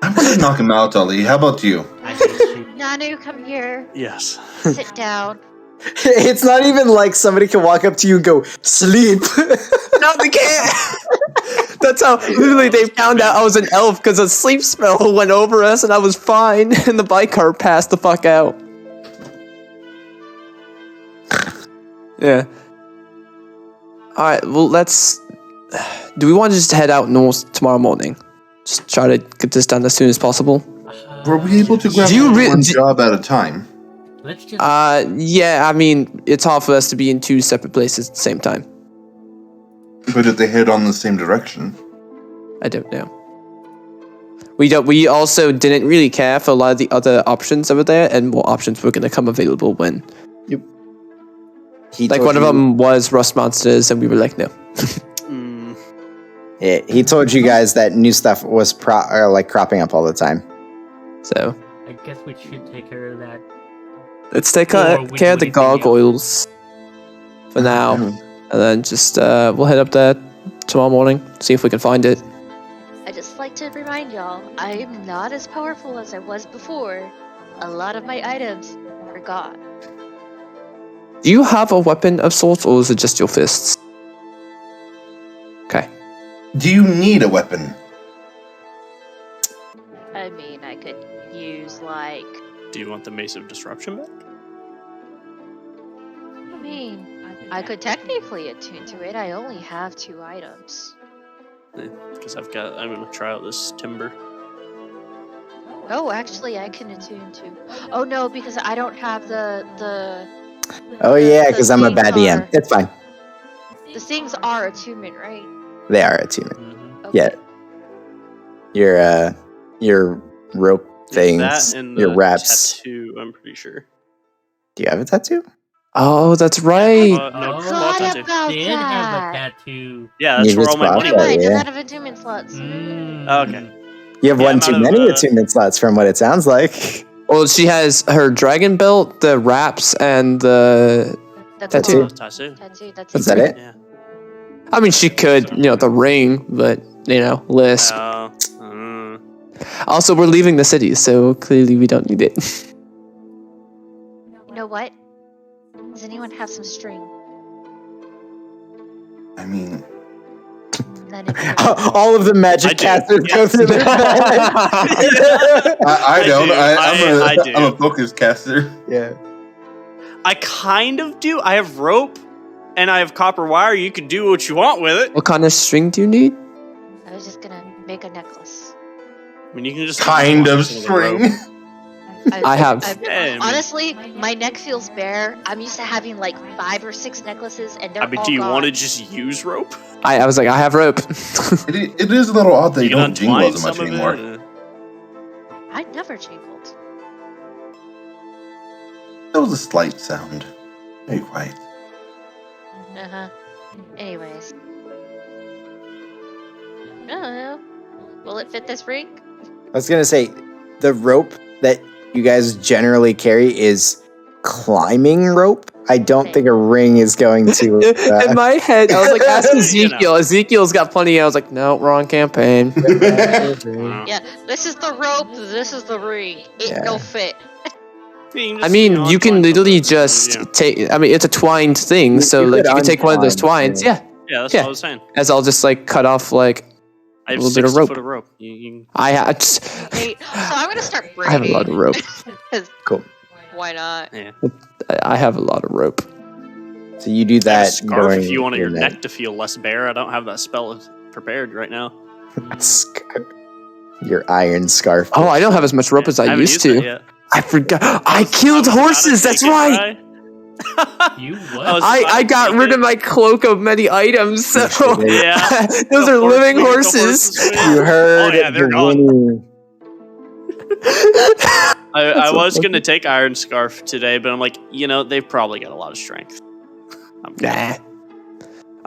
E: I'm gonna knock him out, Ali. How about you?
B: I hate you.
D: Nanu, come here.
C: Yes.
D: Sit down.
A: it's not even like somebody can walk up to you and go sleep.
F: No, they can't. That's how literally they found out I was an elf because a sleep spell went over us and I was fine, and the bike cart passed the fuck out. Yeah. All right. Well, let's. Do we want to just head out north tomorrow morning? Just try to get this done as soon as possible.
E: Were we able to grab
F: Do you
E: one
F: do-
E: job at a time?
B: Let's just.
F: Yeah. I mean, it's hard for us to be in 2 separate places at the same time.
E: But if they head on the same direction,
F: I don't know. We also didn't really care for a lot of the other options over there, and what options were going to come available when.
A: He
F: Like
A: told
F: one of
A: you-
F: them was rust monsters, and we were like, no.
C: Mm,
A: Yeah, he told you guys that new stuff was cropping up all the time.
F: So
B: I guess we should take care of that.
F: Let's take
B: Or we
F: care of
B: do
F: the
B: anything else.
F: gargoyles for now,
E: Mhm.
F: and then just we'll head up there tomorrow morning, see if we can find it.
D: I just like to remind y'all, I am not as powerful as I was before. A lot of my items are gone.
F: Do you have a weapon of sorts, or is it just your fists? Okay.
E: Do you need a weapon?
D: I mean, I could use, like...
C: Do you want the Mace of Disruption back?
D: I mean, I could technically attune to it. I only have 2 items.
C: Because I'm gonna try out this timber.
D: Oh, actually, I can attune to... Oh, no, because I don't have the
A: Oh yeah,
D: the
A: because I'm a
D: things
A: bad DM.
D: are-
A: It's fine.
D: The things are attunement, right?
A: They are attunement.
B: Mhm.
D: Okay.
A: Yeah. Your rope things,
C: That and
A: your
C: the
A: wraps.
C: tattoo, I'm pretty sure.
A: Do you have a tattoo?
F: Oh, that's right.
C: No,
B: Oh,
C: squat
D: Forgot
C: tattoo.
D: about
B: Did have a
D: that.
B: tattoo.
C: Yeah, that's
A: You
C: where
A: just
C: all my
A: bought
C: money
A: that,
D: Never
C: went.
D: mind, I'm
A: yeah.
D: out of attunement slots.
C: Okay.
A: You have
C: Yeah,
A: one
C: I'm
A: too
C: out of,
A: many attunement slots from what it sounds like.
F: Well, she has her dragon belt, the wraps, and the.
D: That's
A: Tattoo.
D: all.
C: Tattoo.
D: Tattoo, that's
A: Is
D: it.
A: that it?
C: Yeah.
F: I mean, she could, the ring, but Lisp. Also, we're leaving the city, so clearly we don't need it.
D: You know what? Does anyone have some string?
E: I mean,
D: None of you.
A: All of the magic
C: I do,
A: casters
C: yeah.
A: go through the
E: I don't.
C: do. I do.
E: I'm a focus caster.
A: Yeah.
C: I kind of do. I have rope and I have copper wire. You can do what you want with it.
F: What kind of string do you need?
D: I was just gonna make a necklace.
C: I mean, you can just
E: Kind of
C: use the rope.
E: string.
F: I have.
C: Yeah, I mean-
D: honestly, my neck feels bare. I'm used to having like 5 or 6 necklaces, and they're
C: I mean,
D: all
C: do you
D: gone.
C: want to just use rope?
F: I was like, I have rope.
E: It is a little odd that you
C: can
E: don't jingle
C: untwine
E: as much
C: some of
E: anymore.
C: it,
D: I never jingled.
E: That was a slight sound. Very quiet.
D: Uh huh. Anyways. I don't know. Will it fit this ring?
A: I was gonna say, the rope that you guys generally carry is climbing rope. I don't think a ring is going to.
F: In my head, I was like, ask
C: You
F: Ezekiel.
C: know.
F: Ezekiel's got plenty. I was like, no, wrong campaign.
D: Yeah, this is the rope, this is the ring. It
A: Yeah.
D: no fit.
F: I mean, you can literally just take. I mean, it's a twined thing, so
A: You
F: like
A: could
F: you can take one of those
A: untwine,
F: twines.
A: yeah.
F: Yeah,
C: Yeah, that's
F: Yeah.
C: what I was saying.
F: as I'll just like cut off like
C: I have
F: A little bit of
C: 60
F: rope.
C: foot of rope. You
F: I just.
D: Hey, so I'm gonna start
F: I have a lot of
D: braiding.
F: rope.
D: 'Cause
A: Cool.
D: why not?
C: yeah.
F: I have a lot of rope.
A: So you do
C: I have a
A: that
C: scarf
A: during
C: if you want your
A: night.
C: neck to feel less bare. I don't have that spell prepared right now.
A: Your iron scarf.
F: Oh, I don't have as much rope as I
C: haven't
F: used
C: used that
F: to.
C: yet.
F: I forgot. I killed
C: was about to
F: horses. That's
C: take it,
F: right.
B: You what?
C: I was-
F: I got
C: take
F: rid
C: it.
F: of my cloak of many items. So
C: Yeah.
F: those
C: The
F: are
C: horse
F: living
C: we got the
F: horses.
C: horses with.
A: You heard
C: Oh, yeah, they're
A: the
C: gone.
A: whinny.
C: I
F: so
C: was
F: funny.
C: gonna take Iron Scarf today, but I'm like, they've probably got a lot of strength. I'm good.
F: Nah.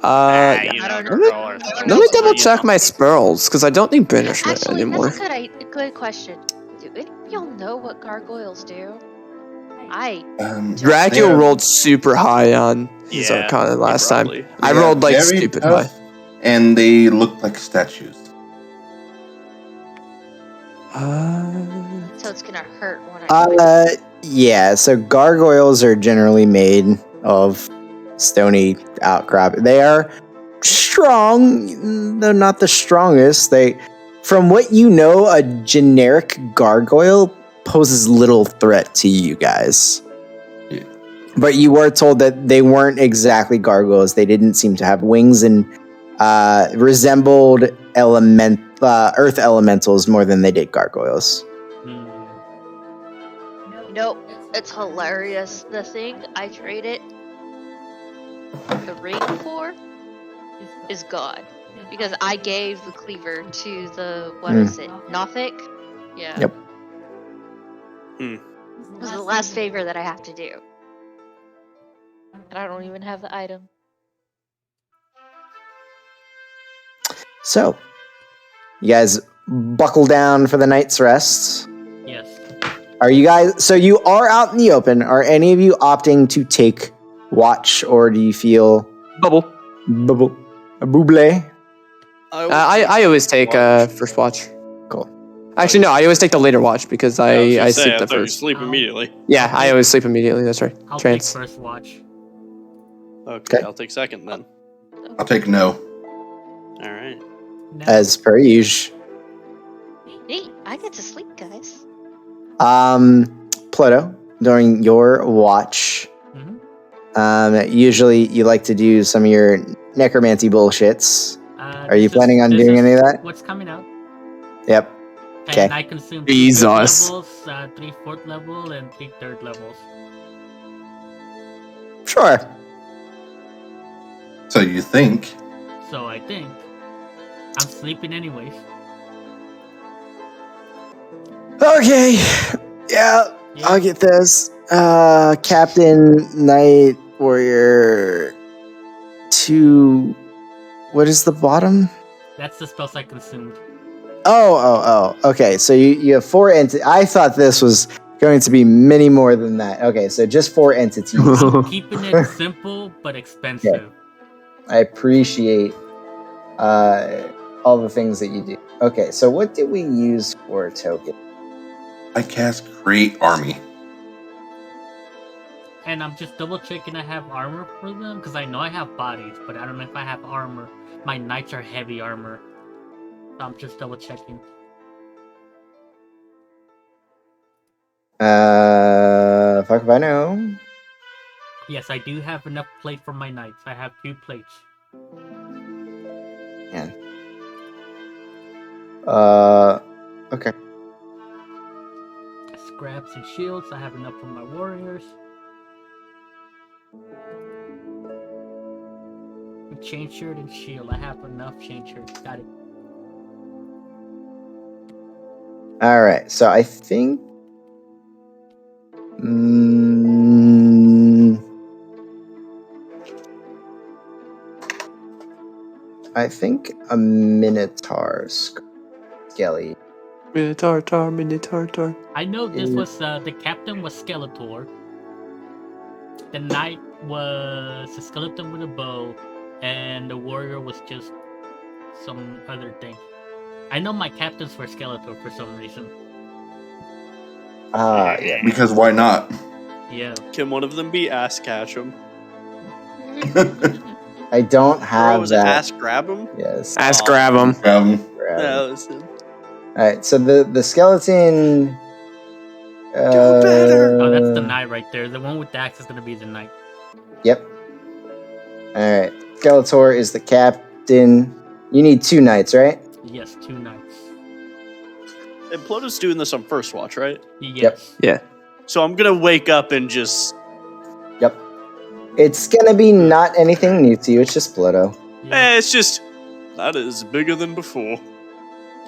C: Ah,
F: Yeah.
D: I don't
C: they're
D: know.
C: all-
D: I don't
F: Let
D: know.
F: me double check my spells because I don't need banishment
D: Actually,
F: anymore.
D: that's a good question. Do any of y'all know what gargoyles do?
F: Dracula
E: they're
F: rolled super high on his
C: Yeah,
F: Arcana last time.
C: probably.
F: I
E: They are
F: rolled like
E: very
F: stupid
E: tough,
F: high.
E: and they look like statues.
D: So it's gonna hurt when I.
A: Yeah. So gargoyles are generally made of stony outcrop. They are strong. They're not the strongest. From what you know, a generic gargoyle poses little threat to you guys.
E: Yeah.
A: But you were told that they weren't exactly gargoyles. They didn't seem to have wings and resembled earth elementals more than they did gargoyles.
D: Nope, it's hilarious. The thing I traded the ring for is gone. Because I gave the cleaver to the, what is it, Nothic? Yeah.
A: Yep.
D: This is the last favor that I have to do. And I don't even have the item.
A: So, you guys buckle down for the night's rest.
B: Yes.
A: Are you guys? So you are out in the open. Are any of you opting to take watch, or do you feel
F: Bubble.
A: buble?
F: I always take first watch.
A: Cool.
F: Actually, no, I always take the later watch because I sleep the
C: I thought you
F: first.
C: sleep
B: Oh.
C: immediately.
F: Yeah, I always sleep immediately. That's right.
B: I'll
F: Trance.
B: take first watch.
C: Okay,
A: Okay.
C: I'll take second then.
E: I'll take no.
C: All right.
B: No.
A: As per usual.
D: Neat. I get to sleep, guys.
A: Ploto, during your watch, usually you like to do some of your necromancy bullshits. Are you planning on doing any of that?
B: What's coming out?
A: Yep. Okay.
B: And I consume 2
F: Jesus.
B: levels, 3 4th level, and 3 3rd levels.
A: Sure.
E: So you think?
B: So I think I'm sleeping anyways.
A: Okay. Yeah, I'll get this. Captain, Knight, Warrior, 2. What is the bottom?
B: That's the spells I consumed.
A: Oh. Okay, so you have 4 entities. I thought this was going to be many more than that. Okay, so just 4 entities.
B: I'm keeping it simple but expensive.
A: I appreciate all the things that you do. Okay, so what did we use for a token?
E: I cast Great Army.
B: And I'm just double checking I have armor for them because I know I have bodies, but I don't know if I have armor. My knights are heavy armor. So I'm just double checking.
A: Fuck if I know.
B: Yes, I do have enough plate for my knights. I have 2 plates.
A: Yeah. Okay.
B: Scraps and shields. I have enough for my warriors. Chain shirt and shield. I have enough chain shirt. Got it.
A: All right. So I think. I think a Minotaur Skelly.
F: Minotaur.
B: I know this was the captain was Skeletor. The knight was a skeleton with a bow, and the warrior was just some other thing. I know my captains were Skeletor for some reason.
A: Yeah.
E: Because why not?
B: Yeah.
C: Can one of them be Ass Catch'em?
A: I don't
C: Or
A: have
C: was it
A: that.
C: Ass Grab 'em?
A: Yes.
F: Ask grab him.
C: That was him.
A: All right. So the skeleton.
C: Do better.
B: Oh, that's the knight right there. The one with the axe is gonna be the knight.
A: Yep. All right. Skeletor is the captain. You need 2 knights, right?
B: Yes, 2 knights.
C: And Ploto's doing this on first watch, right?
B: Yes.
F: Yeah.
C: So I'm gonna wake up and just
A: Yep. It's gonna be not anything new to you. It's just Pluto.
C: it's just that is bigger than before.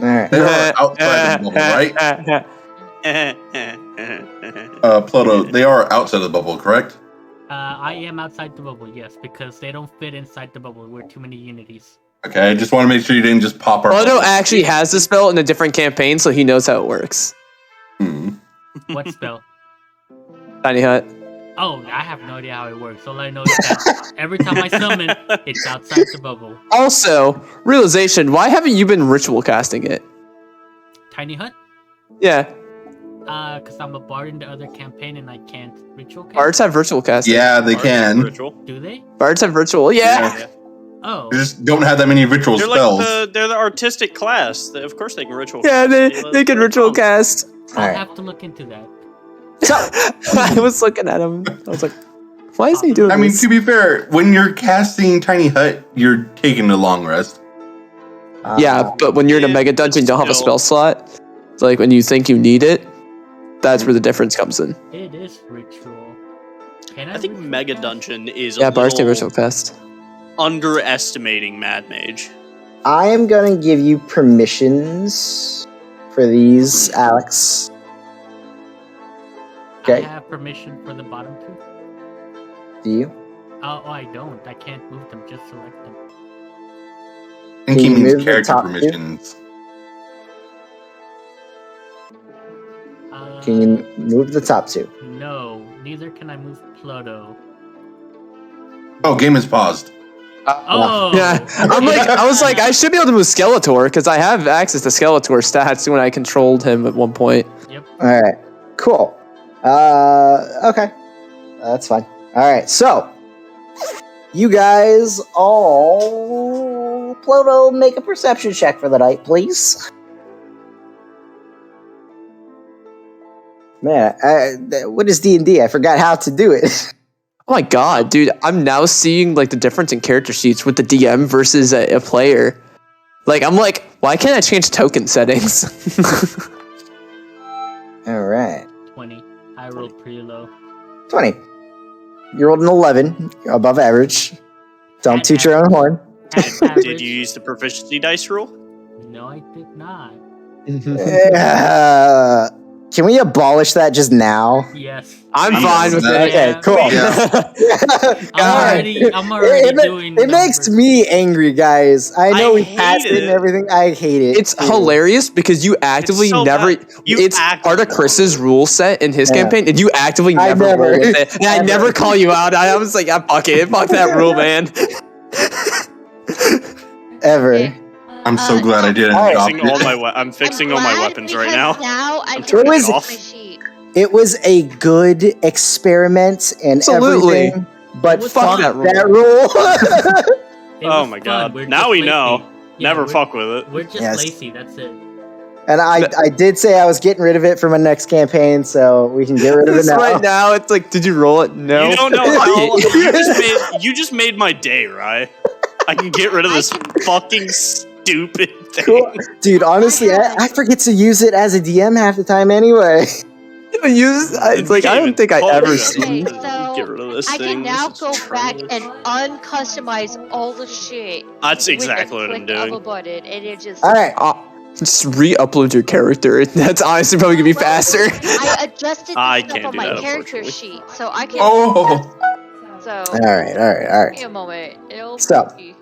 A: All right.
E: They are outside the bubble, right? Pluto, they are outside the bubble, correct?
B: I am outside the bubble, yes, because they don't fit inside the bubble. We're too many unities.
E: Okay, I just want to make sure you didn't just pop our
F: Ploto
E: bubble.
F: actually has the spell in a different campaign, so he knows how it works.
B: What spell?
F: Tiny Hut.
B: Oh, I have no idea how it works. All I know is that every time I summon, it's outside the bubble.
F: Also, realization, why haven't you been ritual casting it?
B: Tiny Hut?
F: Yeah.
B: Because I'm a bard in the other campaign and I can't ritual cast.
F: Bards have virtual casting.
E: Yeah, they can.
C: Ritual.
B: Do they?
F: Bards have virtual, yeah.
B: Oh.
E: They just don't have that many ritual
C: They're
E: spells.
C: like they're the artistic class. Of course they can ritual.
F: Yeah,
C: cast.
F: they can ritual cast.
B: I'll
A: Alright.
B: have to look into that.
F: I was looking at him. I was like, why is he doing
E: I mean,
F: this?
E: to be fair, when you're casting Tiny Hut, you're taking a long rest.
F: Yeah, but when you're in a
C: Yeah,
F: mega dungeon, you don't have a
C: still.
F: spell slot. It's like when you think you need it, that's where the difference comes in.
B: It is ritual. Can I
C: I think
B: ritual
C: Mega
B: cast?
C: Dungeon is
F: Yeah,
C: a
F: Bards can
C: little
F: ritual cast.
C: underestimating Mad Mage.
A: I am gonna give you permissions for these, Alex.
B: I
A: Okay.
B: have permission for the bottom 2.
A: Do you?
B: Oh, I don't. I can't move them. Just select them.
E: I think
A: Can
E: he
A: you
E: means
A: move the
E: character
A: top two?
E: permissions.
A: Can you move the top two?
B: No, neither can I move Ploto.
E: Oh, game is paused.
B: Oh,
F: Yeah, I was like, I should be able to move Skeletor because I have access to Skeletor stats when I controlled him at one point.
B: Yep.
A: All right, cool. Okay, that's fine. All right, so you guys all, Ploto, make a perception check for the night, please. Man, what is D&D? I forgot how to do it.
F: Oh my god, dude! I'm now seeing like the difference in character sheets with the DM versus a player. Like, I'm like, why can't I change token settings?
A: All right,
B: 20. I rolled pretty low.
A: 20. You rolled an 11, above average. Don't
B: At
A: toot your own
B: average.
A: horn.
B: At average.
C: Did you use the proficiency dice rule?
B: No, I did not.
A: Can we abolish that just now?
B: Yes.
F: I'm
E: Please.
F: fine with it.
A: Okay, cool.
E: Yeah.
B: I'm already doing.
A: It makes
B: numbers.
A: me angry, guys. I know
C: I
A: we passed
C: hate
A: it and
C: it.
A: everything. I hate it.
F: It's
A: too.
F: hilarious because you actively
C: so
F: never.
C: bad. You
F: It's
C: actively
F: part of Chris's
C: wrong.
F: rule set in his
A: Yeah.
F: campaign, and you actively
A: I
F: never
A: never-
F: roll with it. And I
A: never.
F: never call you out. I was like, yeah, fuck it, fuck that rule, man.
A: Ever.
D: Okay.
E: I'm so glad I didn't
A: Alright.
E: adopt
C: Fixing all
E: it.
C: my I'm fixing all my
D: glad
C: weapons right
D: because
C: now.
D: Now I
C: I'm
D: can
C: turning
A: it
D: fix
C: off.
D: my sheet.
A: It was a good experiment and
F: Absolutely.
A: everything, but
B: It was
A: fuck
B: fun.
A: that rule.
B: It
C: Oh
B: was
C: my
B: fun.
C: god.
B: We're
C: Now
B: just
C: we
B: lazy.
C: know.
B: Yeah,
C: Never
B: we're-
C: fuck with it.
B: We're just
A: Yes.
B: lazy. That's it.
A: And I did say I was getting rid of it for my next campaign, so we can get rid of it
F: This
A: now.
F: right now, it's like, did you roll it? No.
C: You don't know
F: Fuck
C: how
F: it.
C: you just made my day, right? I can get rid of this fucking stupid thing.
A: Cool. Dude, honestly, I forget to use it as a DM half the time anyway.
F: It's like, I don't think I ever
D: Okay,
F: seen.
D: so
C: Get rid of this
D: I
C: thing.
D: can now
C: This
D: go
C: is
D: back
C: trash.
D: and uncustomize all the shit.
C: That's
D: with
C: exactly
D: a
C: what I'm
D: click of a
C: doing.
D: button, and it just.
A: All right.
F: Just re-upload your character. That's honestly probably gonna be faster.
D: I adjusted the
C: I
D: stuff
C: can't
D: on
C: do
D: my
C: that,
D: character
C: unfortunately.
D: sheet, so I can.
E: Oh,
D: So
A: All right.
D: give me a moment. It'll
A: So-
D: be-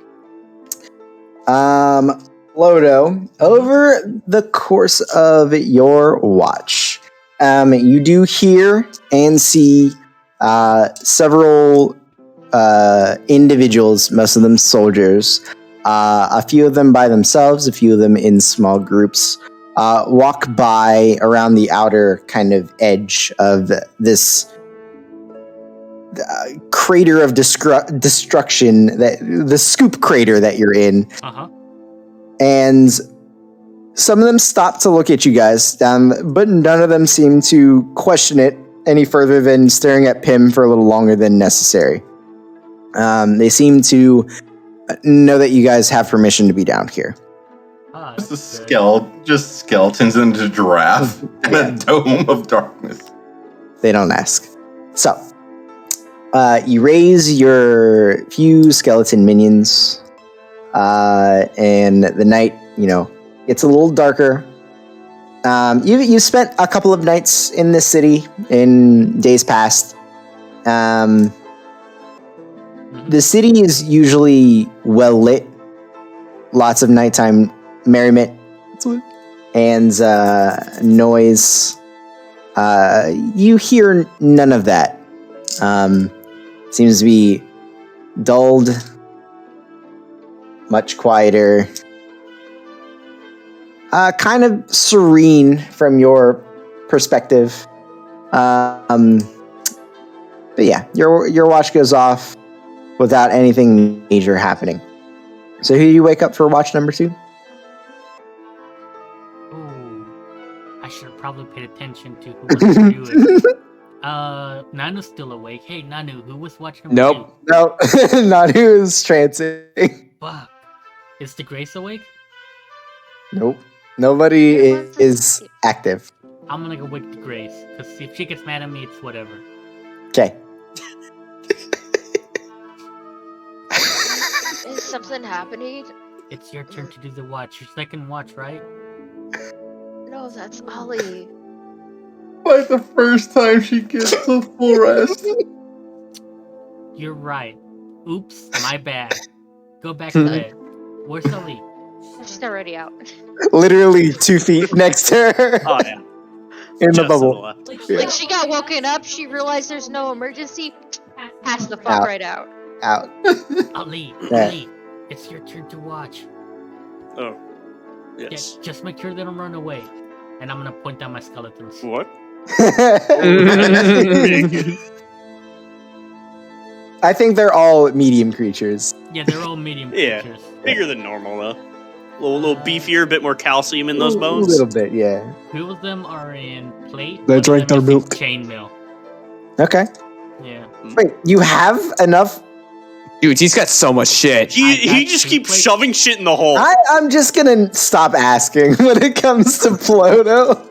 A: Lodo, over the course of your watch, you do hear and see several individuals, most of them soldiers, a few of them by themselves, a few of them in small groups, walk by around the outer kind of edge of this crater of destruction, that the scoop crater that you're in.
B: Uh-huh.
A: And some of them stop to look at you guys, but none of them seem to question it any further than staring at Pim for a little longer than necessary. They seem to know that you guys have permission to be down here.
B: Ah,
E: just a
B: that's good.
E: just skeletons and a giraffe in
A: Yeah.
E: a dome of darkness.
A: They don't ask. So, you raise your few skeleton minions, and the night, gets a little darker. You spent a couple of nights in this city in days past. The city is usually well lit, lots of nighttime merriment and noise. You hear none of that. Seems to be dulled, much quieter, kind of serene from your perspective. But yeah, your watch goes off without anything major happening. So who do you wake up for watch number 2?
B: Ooh, I should have probably paid attention to who was doing it. Nanu's still awake. Hey, Nanu, who was watching?
F: Nope.
A: No, not who is trancing.
B: Fuck. Is the Grace awake?
A: Nope. Nobody
D: Everyone's
A: is
D: asleep.
A: active.
B: I'm gonna go wake the Grace, because if she gets mad at me, it's whatever.
A: Okay.
D: Is something happening?
B: It's your turn to do the watch. Your second watch, right?
D: No, that's Ollie.
E: Like the first time she gets a full rest.
B: You're right. Oops, my bad. Go back to bed. Where's Ali?
D: She's already out.
A: Literally 2 feet next to her.
C: Oh yeah.
A: In the
C: Just
A: bubble.
C: to left.
D: Like she got woken up, she realized there's no emergency, passed the fuck
A: Out.
D: right out.
A: Out.
B: Ali,
A: Yeah.
B: Ali, it's your turn to watch.
C: Oh.
B: Yeah,
C: Yes.
B: just make sure they don't run away. And I'm gonna point out my skeletons.
C: What?
A: I think they're all medium creatures.
B: Yeah, they're all medium
C: Yeah.
B: creatures.
C: Bigger than normal, though. A little beefier, a bit more calcium in those
A: A
C: bones.
A: little bit, yeah.
B: Two of them are in plate.
F: They
B: one of
F: drank
B: them
F: their
B: is in
F: milk.
B: Chainmail.
A: Okay.
B: Yeah.
A: Wait, you have enough?
F: Dude, he's got so much shit.
C: He
B: I got
C: just
B: two
C: keeps
B: plates.
C: shoving shit in the hole.
A: I'm just gonna stop asking when it comes to Ploto.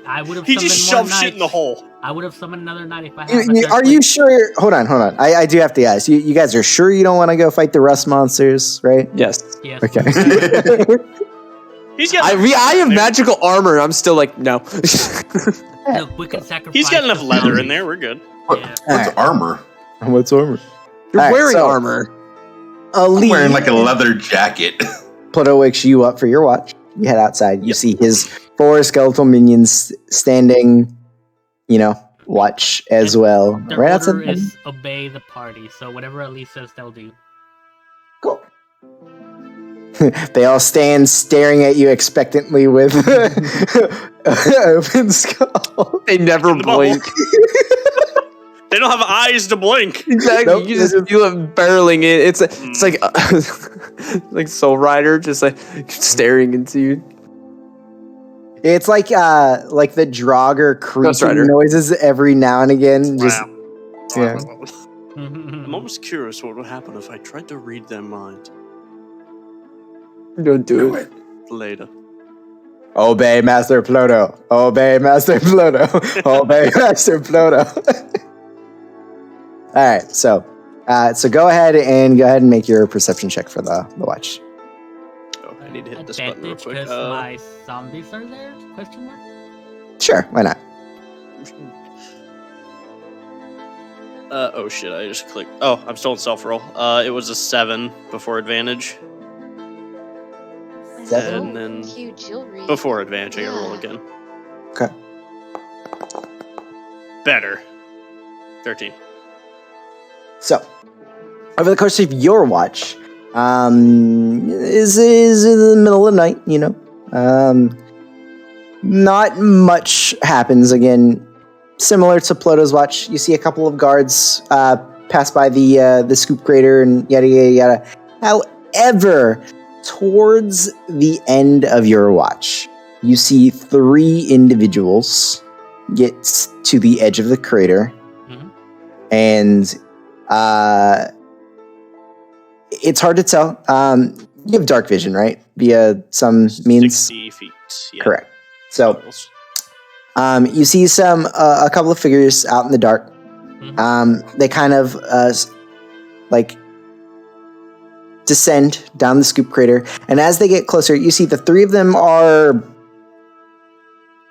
B: I would have
C: He
B: summoned
C: just
B: more
C: shoved shit in the
B: knights.
C: hole.
B: I would have summoned another knight if I had a third
A: Are you
B: plate.
A: sure? Hold on. I do have to ask. You guys are sure you don't want to go fight the rust monsters, right?
F: Yes.
B: Yes.
A: Okay.
C: He's got.
F: I have magical armor. I'm still like, no.
B: Look, we can sacrifice.
C: He's got enough
B: the
C: leather in
B: zombies.
C: there. We're good.
B: Yeah.
E: What's armor?
A: What's armor?
F: You're
A: Alright,
F: wearing
A: so-
F: armor.
E: I'm wearing like a leather jacket.
A: Ploto wakes you up for your watch. You head outside. You see his 4 skeletal minions standing, watch as well.
B: Their
A: Right
B: order
A: outside.
B: is obey the party, so whatever Ali says, they'll do.
A: Cool. They all stand staring at you expectantly with open skull.
F: They never
C: In the bubble.
F: blink.
C: They don't have eyes to blink.
F: Exactly.
A: Nope,
F: You just feel it barreling in. It's like like Soul Rider, just like staring into you.
A: It's like the Draugr
F: Ghost
A: creaking
F: Rider.
A: noises every now and again. Just yeah.
C: I'm almost curious what would happen if I tried to read their mind
F: Don't do it.
C: later.
A: Obey Master Ploto. Obey Master Ploto. Obey Master Ploto. All right, so go ahead and make your perception check for the watch.
C: Oh, I need to hit this button real
B: Advantage
C: quick.
B: because my zombies are there? Question mark?
A: Sure, why not?
C: Oh shit! I just clicked. Oh, I'm still in self roll. It was a 7 before advantage.
A: 7?
C: And then
D: Cute jewelry.
C: before advantage, I gotta roll
D: Yeah.
C: again.
A: Okay.
C: Better. 13.
A: So, over the course of your watch, is in the middle of the night, not much happens. Again, similar to Ploto's watch, you see a couple of guards pass by the scoop crater and yada yada yada. However, towards the end of your watch, you see 3 individuals get to the edge of the crater,
B: Mhm.
A: and it's hard to tell. You have dark vision, right? Via some means.
C: 60 feet. Yeah.
A: Correct. So you see a couple of figures out in the dark.
B: Mhm.
A: They kind of descend down the scoop crater, and as they get closer, you see the 3 of them are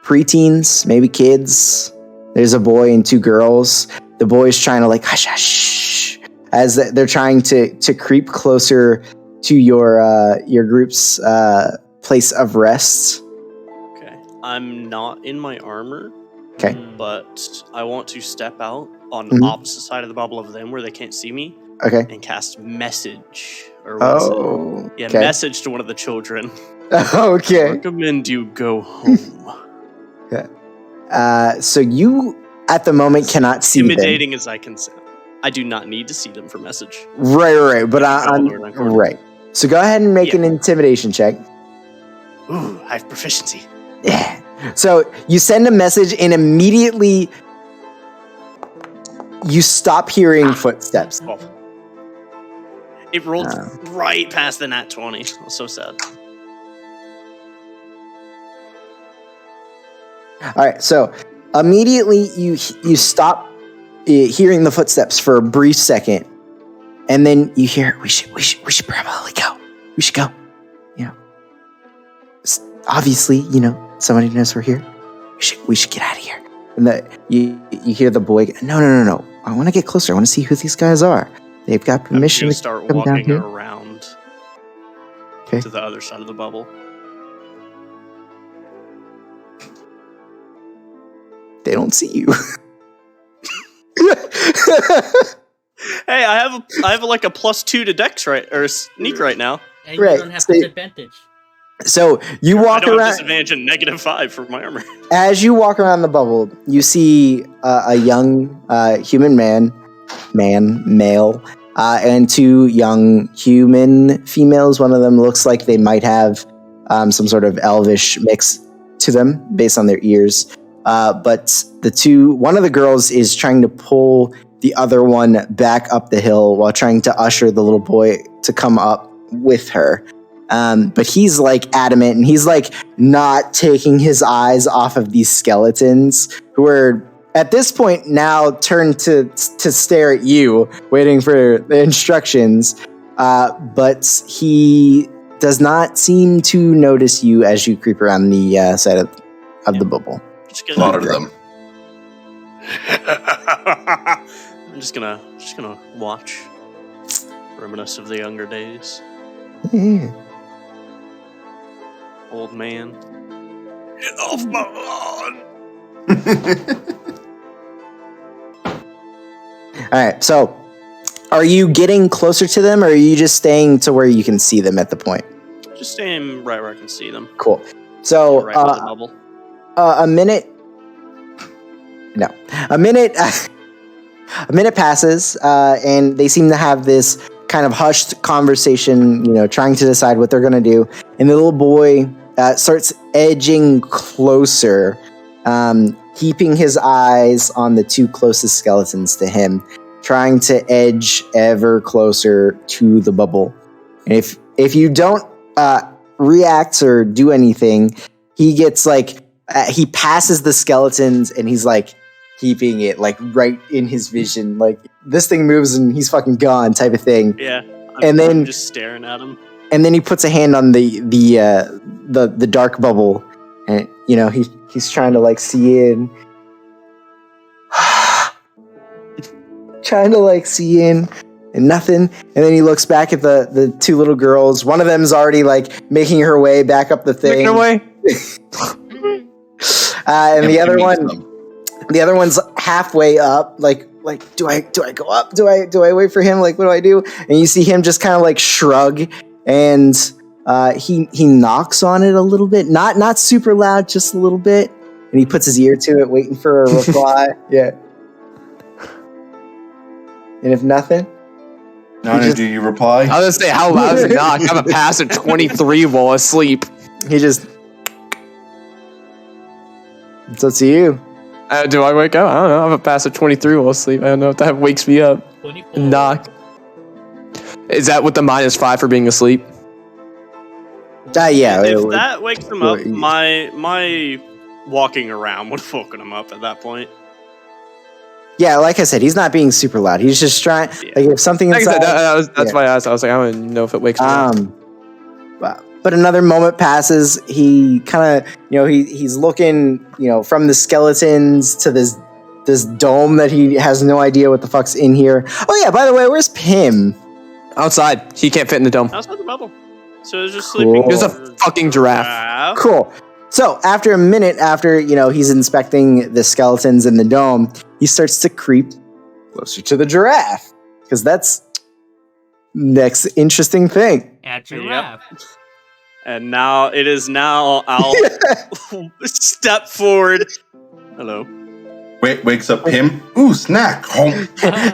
A: preteens, maybe kids. There's a boy and 2 girls. The boy's trying to hush, hush, as they're trying to creep closer to your group's place of rest.
C: Okay. I'm not in my armor,
A: Okay.
C: but I want to step out on
A: Mhm.
C: the opposite side of the bubble of them where they can't see me
A: Okay.
C: and cast message. Or what is it?
A: Oh.
C: Yeah,
A: okay.
C: message to one of the children.
A: Okay.
C: Recommend you go home.
A: So you, at the moment, cannot see them.
C: Intimidating as I can say. I do not need to see them for message.
A: Right. But
C: Control the recording.
A: right. So go ahead and make
C: Yeah.
A: an intimidation check.
C: Ooh, I have proficiency.
A: Yeah. So you send a message, and immediately you stop hearing footsteps.
C: Oh. It rolled
A: Oh.
C: right past the nat 20. I was so sad.
A: All right. So immediately you stop hearing the footsteps for a brief second, and then you hear, we should probably go. We should go. Obviously, somebody knows we're here. We should get out of here. And you hear the boy, no. I want to get closer. I want to see who these guys are. They've got
C: I'm
A: permission
C: gonna
A: to
C: start
A: come down
C: walking
A: here.
C: around
A: Okay.
C: to the other side of the bubble.
A: they don't see you.
C: Hey, I have like a +2 to Dex or sneak right now.
B: And you
A: Right,
B: don't have
A: so-
B: disadvantage.
A: So you
C: I
A: walk
C: don't have
A: around.
C: disadvantage and -5 for my armor.
A: As you walk around the bubble, you see a young human male, and two young human females. One of them looks like they might have some sort of elvish mix to them based on their ears. But one of the girls is trying to pull the other one back up the hill while trying to usher the little boy to come up with her. But he's like adamant, and he's like not taking his eyes off of these skeletons who are at this point now turned to stare at you, waiting for the instructions. But he does not seem to notice you as you creep around the side of the bubble.
C: Just gonna,
E: Slaughter them.
C: I'm just gonna watch. Reminisce of the younger days.
A: Yeah.
C: Old man. Get off my lawn!
A: All right, so are you getting closer to them, or are you just staying to where you can see them at the point?
C: Just staying right where I can see them.
A: Cool. So
C: Right by the bubble.
A: a minute passes, and they seem to have this kind of hushed conversation, trying to decide what they're going to do. And the little boy starts edging closer, keeping his eyes on the two closest skeletons to him, trying to edge ever closer to the bubble. And if you don't react or do anything, he gets he passes the skeletons, and he's like keeping it like right in his vision, like this thing moves and he's fucking gone type of thing.
C: Yeah.
A: And then
C: I'm just staring at him.
A: and then he puts a hand on the dark bubble, and he's trying to like see in, trying to like see in, and nothing. And then he looks back at the two little girls. One of them's already like making her way back up the thing.
F: Making her way.
A: And the other
E: Empty
A: one.
E: them.
A: The other one's halfway up, like do I go up? Do I wait for him? Like, what do I do? And you see him just kind of like shrug, and he knocks on it a little bit, not super loud, just a little bit, and he puts his ear to it, waiting for a reply. Yeah. And if nothing,
E: Nana, do you reply?
F: I was gonna say, how loud is it knock? I have a pass at 23 while asleep.
A: he just. It's up to you.
F: Do I wake up? I don't know. I have a pass at 23 while asleep. I don't know if that wakes me up.
B: 24.
F: Knock. Is that with the -5 for being asleep?
A: Yeah.
C: If that wakes him up,
A: Well,
C: my walking around would have woken him up at that point.
A: Yeah, like I said, he's not being super loud. He's just trying.
C: Yeah.
A: Like if something
F: Like I
A: inside.
F: said, that's why I asked. I was like, I don't know if it wakes me up.
A: But another moment passes. He kind of, he's looking, from the skeletons to this dome that he has no idea what the fuck's in here. Oh yeah, by the way, where's Pim?
F: Outside. He can't fit in the dome.
C: Outside the bubble. So it's just
A: Cool.
C: sleeping.
F: There's a fucking giraffe.
A: Cool. So after a minute, after he's inspecting the skeletons in the dome, he starts to creep closer to the giraffe, because that's next interesting thing.
B: At giraffe.
C: And now I'll step forward. Hello.
E: Wakes up him. Ooh, snack.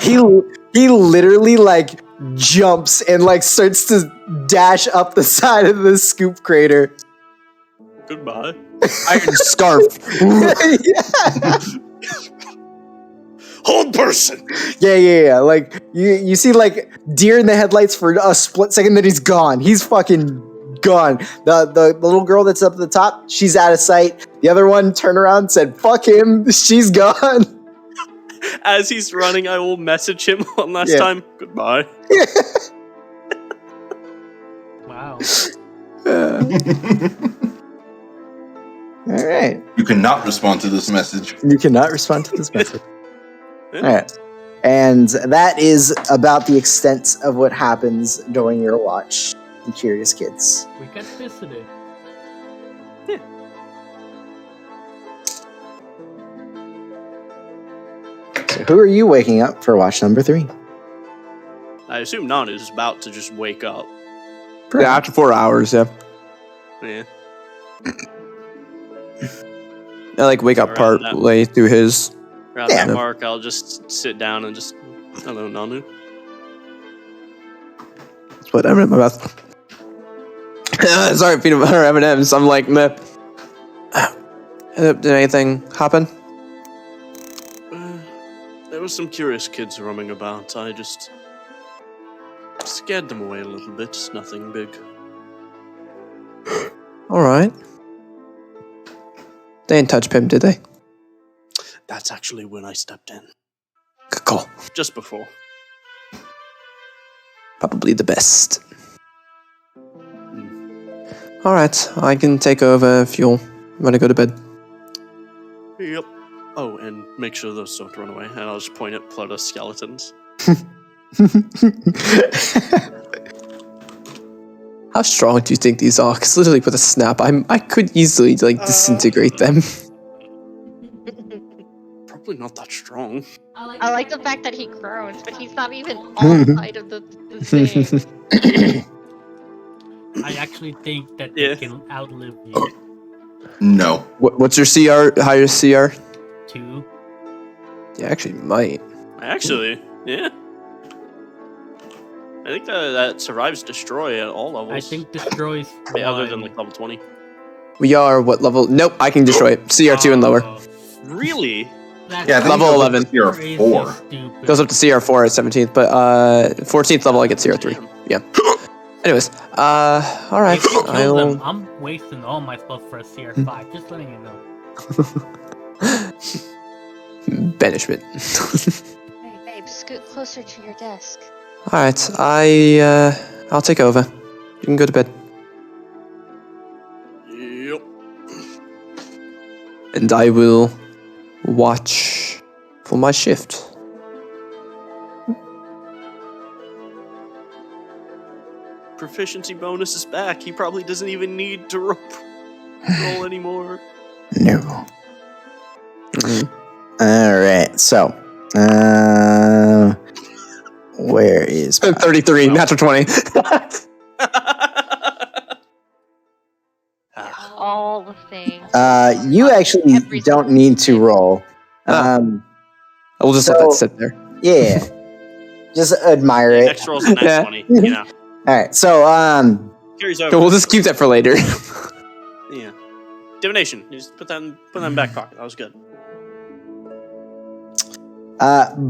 A: he literally like jumps and like starts to dash up the side of the scoop crater.
C: Goodbye.
F: Iron scarf.
A: Yeah.
C: Hold person.
A: Yeah. Like you see like deer in the headlights for a split second, then he's gone. He's fucking gone. The little girl that's up at the top, she's out of sight. The other one turned around and said, "Fuck him." She's gone.
C: As he's running, I will message him one last
A: Yeah.
C: time. Goodbye.
B: Wow.
A: All right.
E: You cannot respond to this message.
A: You cannot respond to this message.
C: Yeah.
A: All right. And that is about the extent of what happens during your watch, you curious kids.
B: We got visited.
A: So who are you waking up for watch number 3?
C: I assume Nanu is about to just wake up.
F: Yeah, after 4 hours, yeah.
C: Yeah.
F: I like wake up
C: Around
F: part
C: that.
F: way through his.
C: Around
A: Yeah.
C: that mark, I'll just sit down and just, hello, Nanu.
F: Whatever in my mouth. Sorry, peanut butter M&Ms. I'm like, meh. Did anything happen?
C: There were some curious kids roaming about. I just scared them away a little bit. Nothing big.
F: All right. They didn't touch Pim, did they?
C: That's actually when I stepped in.
F: Good call.
C: Just before.
F: Probably the best. All right, I can take over if you'll want to go to bed.
C: Yep. Oh, and make sure those don't run away. And I'll just point at Ploto's skeletons.
F: How strong do you think these are? Because literally with a snap, I could easily disintegrate them.
C: Probably not that strong.
D: I like the fact that he groans, but he's not even on the height of the thing.
B: I actually think that
C: Yeah.
B: they can outlive you.
E: No.
F: What's your CR? Highest CR?
B: 2.
F: Yeah, actually might.
C: Actually, yeah. I think that survives destroy at all levels.
B: I think destroys
C: Yeah, other than
B: one.
C: like level 20.
F: We are what level? Nope, I can destroy it. CR2 and lower.
B: Oh,
C: Really?
B: that's
E: Yeah, I think
F: Level
E: it goes up to
F: 11.
E: CR
B: crazy
E: 4.
B: stupid.
F: Goes up to CR4 at 17th, but 14th level I get CR3.
C: Damn.
F: Yeah. Anyways, all right.
B: If you kill them,
F: I'll.
B: I'm wasting all my spells for a CR5. Just letting you know.
F: Banishment.
D: Hey, babe, scoot closer to your desk.
F: All right, I'll take over. You can go to bed,
C: Yep.
F: and I will watch for my shift.
C: Proficiency bonus is back. He probably doesn't even need to roll anymore.
A: No.
F: Mhm.
A: All right. So, where is
F: 33, natural 20.
D: All the things.
A: you actually
D: Every
A: don't
D: single
A: need to
D: thing.
A: roll.
F: Ah.
A: Um,
F: We'll just let
A: So-
F: that sit there.
A: yeah. Just admire
C: Yeah,
A: it.
C: next roll's a nat
F: Yeah.
C: 20. You know.
A: All right. So,
C: Carries over.
F: We'll just keep that for later.
C: Yeah. Divination. You just put that in the back pocket. That was good.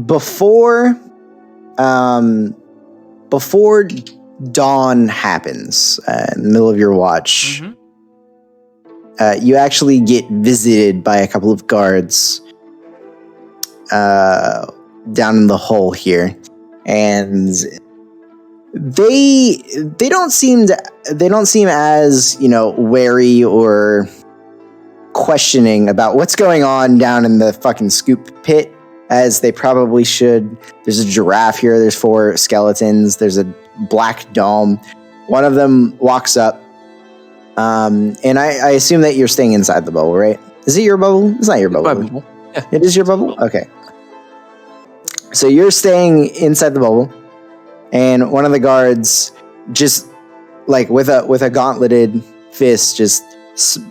A: before dawn happens, in the middle of your watch,
B: Mhm.
A: you actually get visited by a couple of guards down in the hole here, and they don't seem as wary or questioning about what's going on down in the fucking scoop pit as they probably should. There's a giraffe here. There's 4 skeletons. There's a black dome. One of them walks up, and I assume that you're staying inside the bubble, right? Is it your bubble? It's not your
F: My
A: bubble.
F: bubble.
A: It is your bubble? Okay. So you're staying inside the bubble, and one of the guards just like with a gauntleted fist just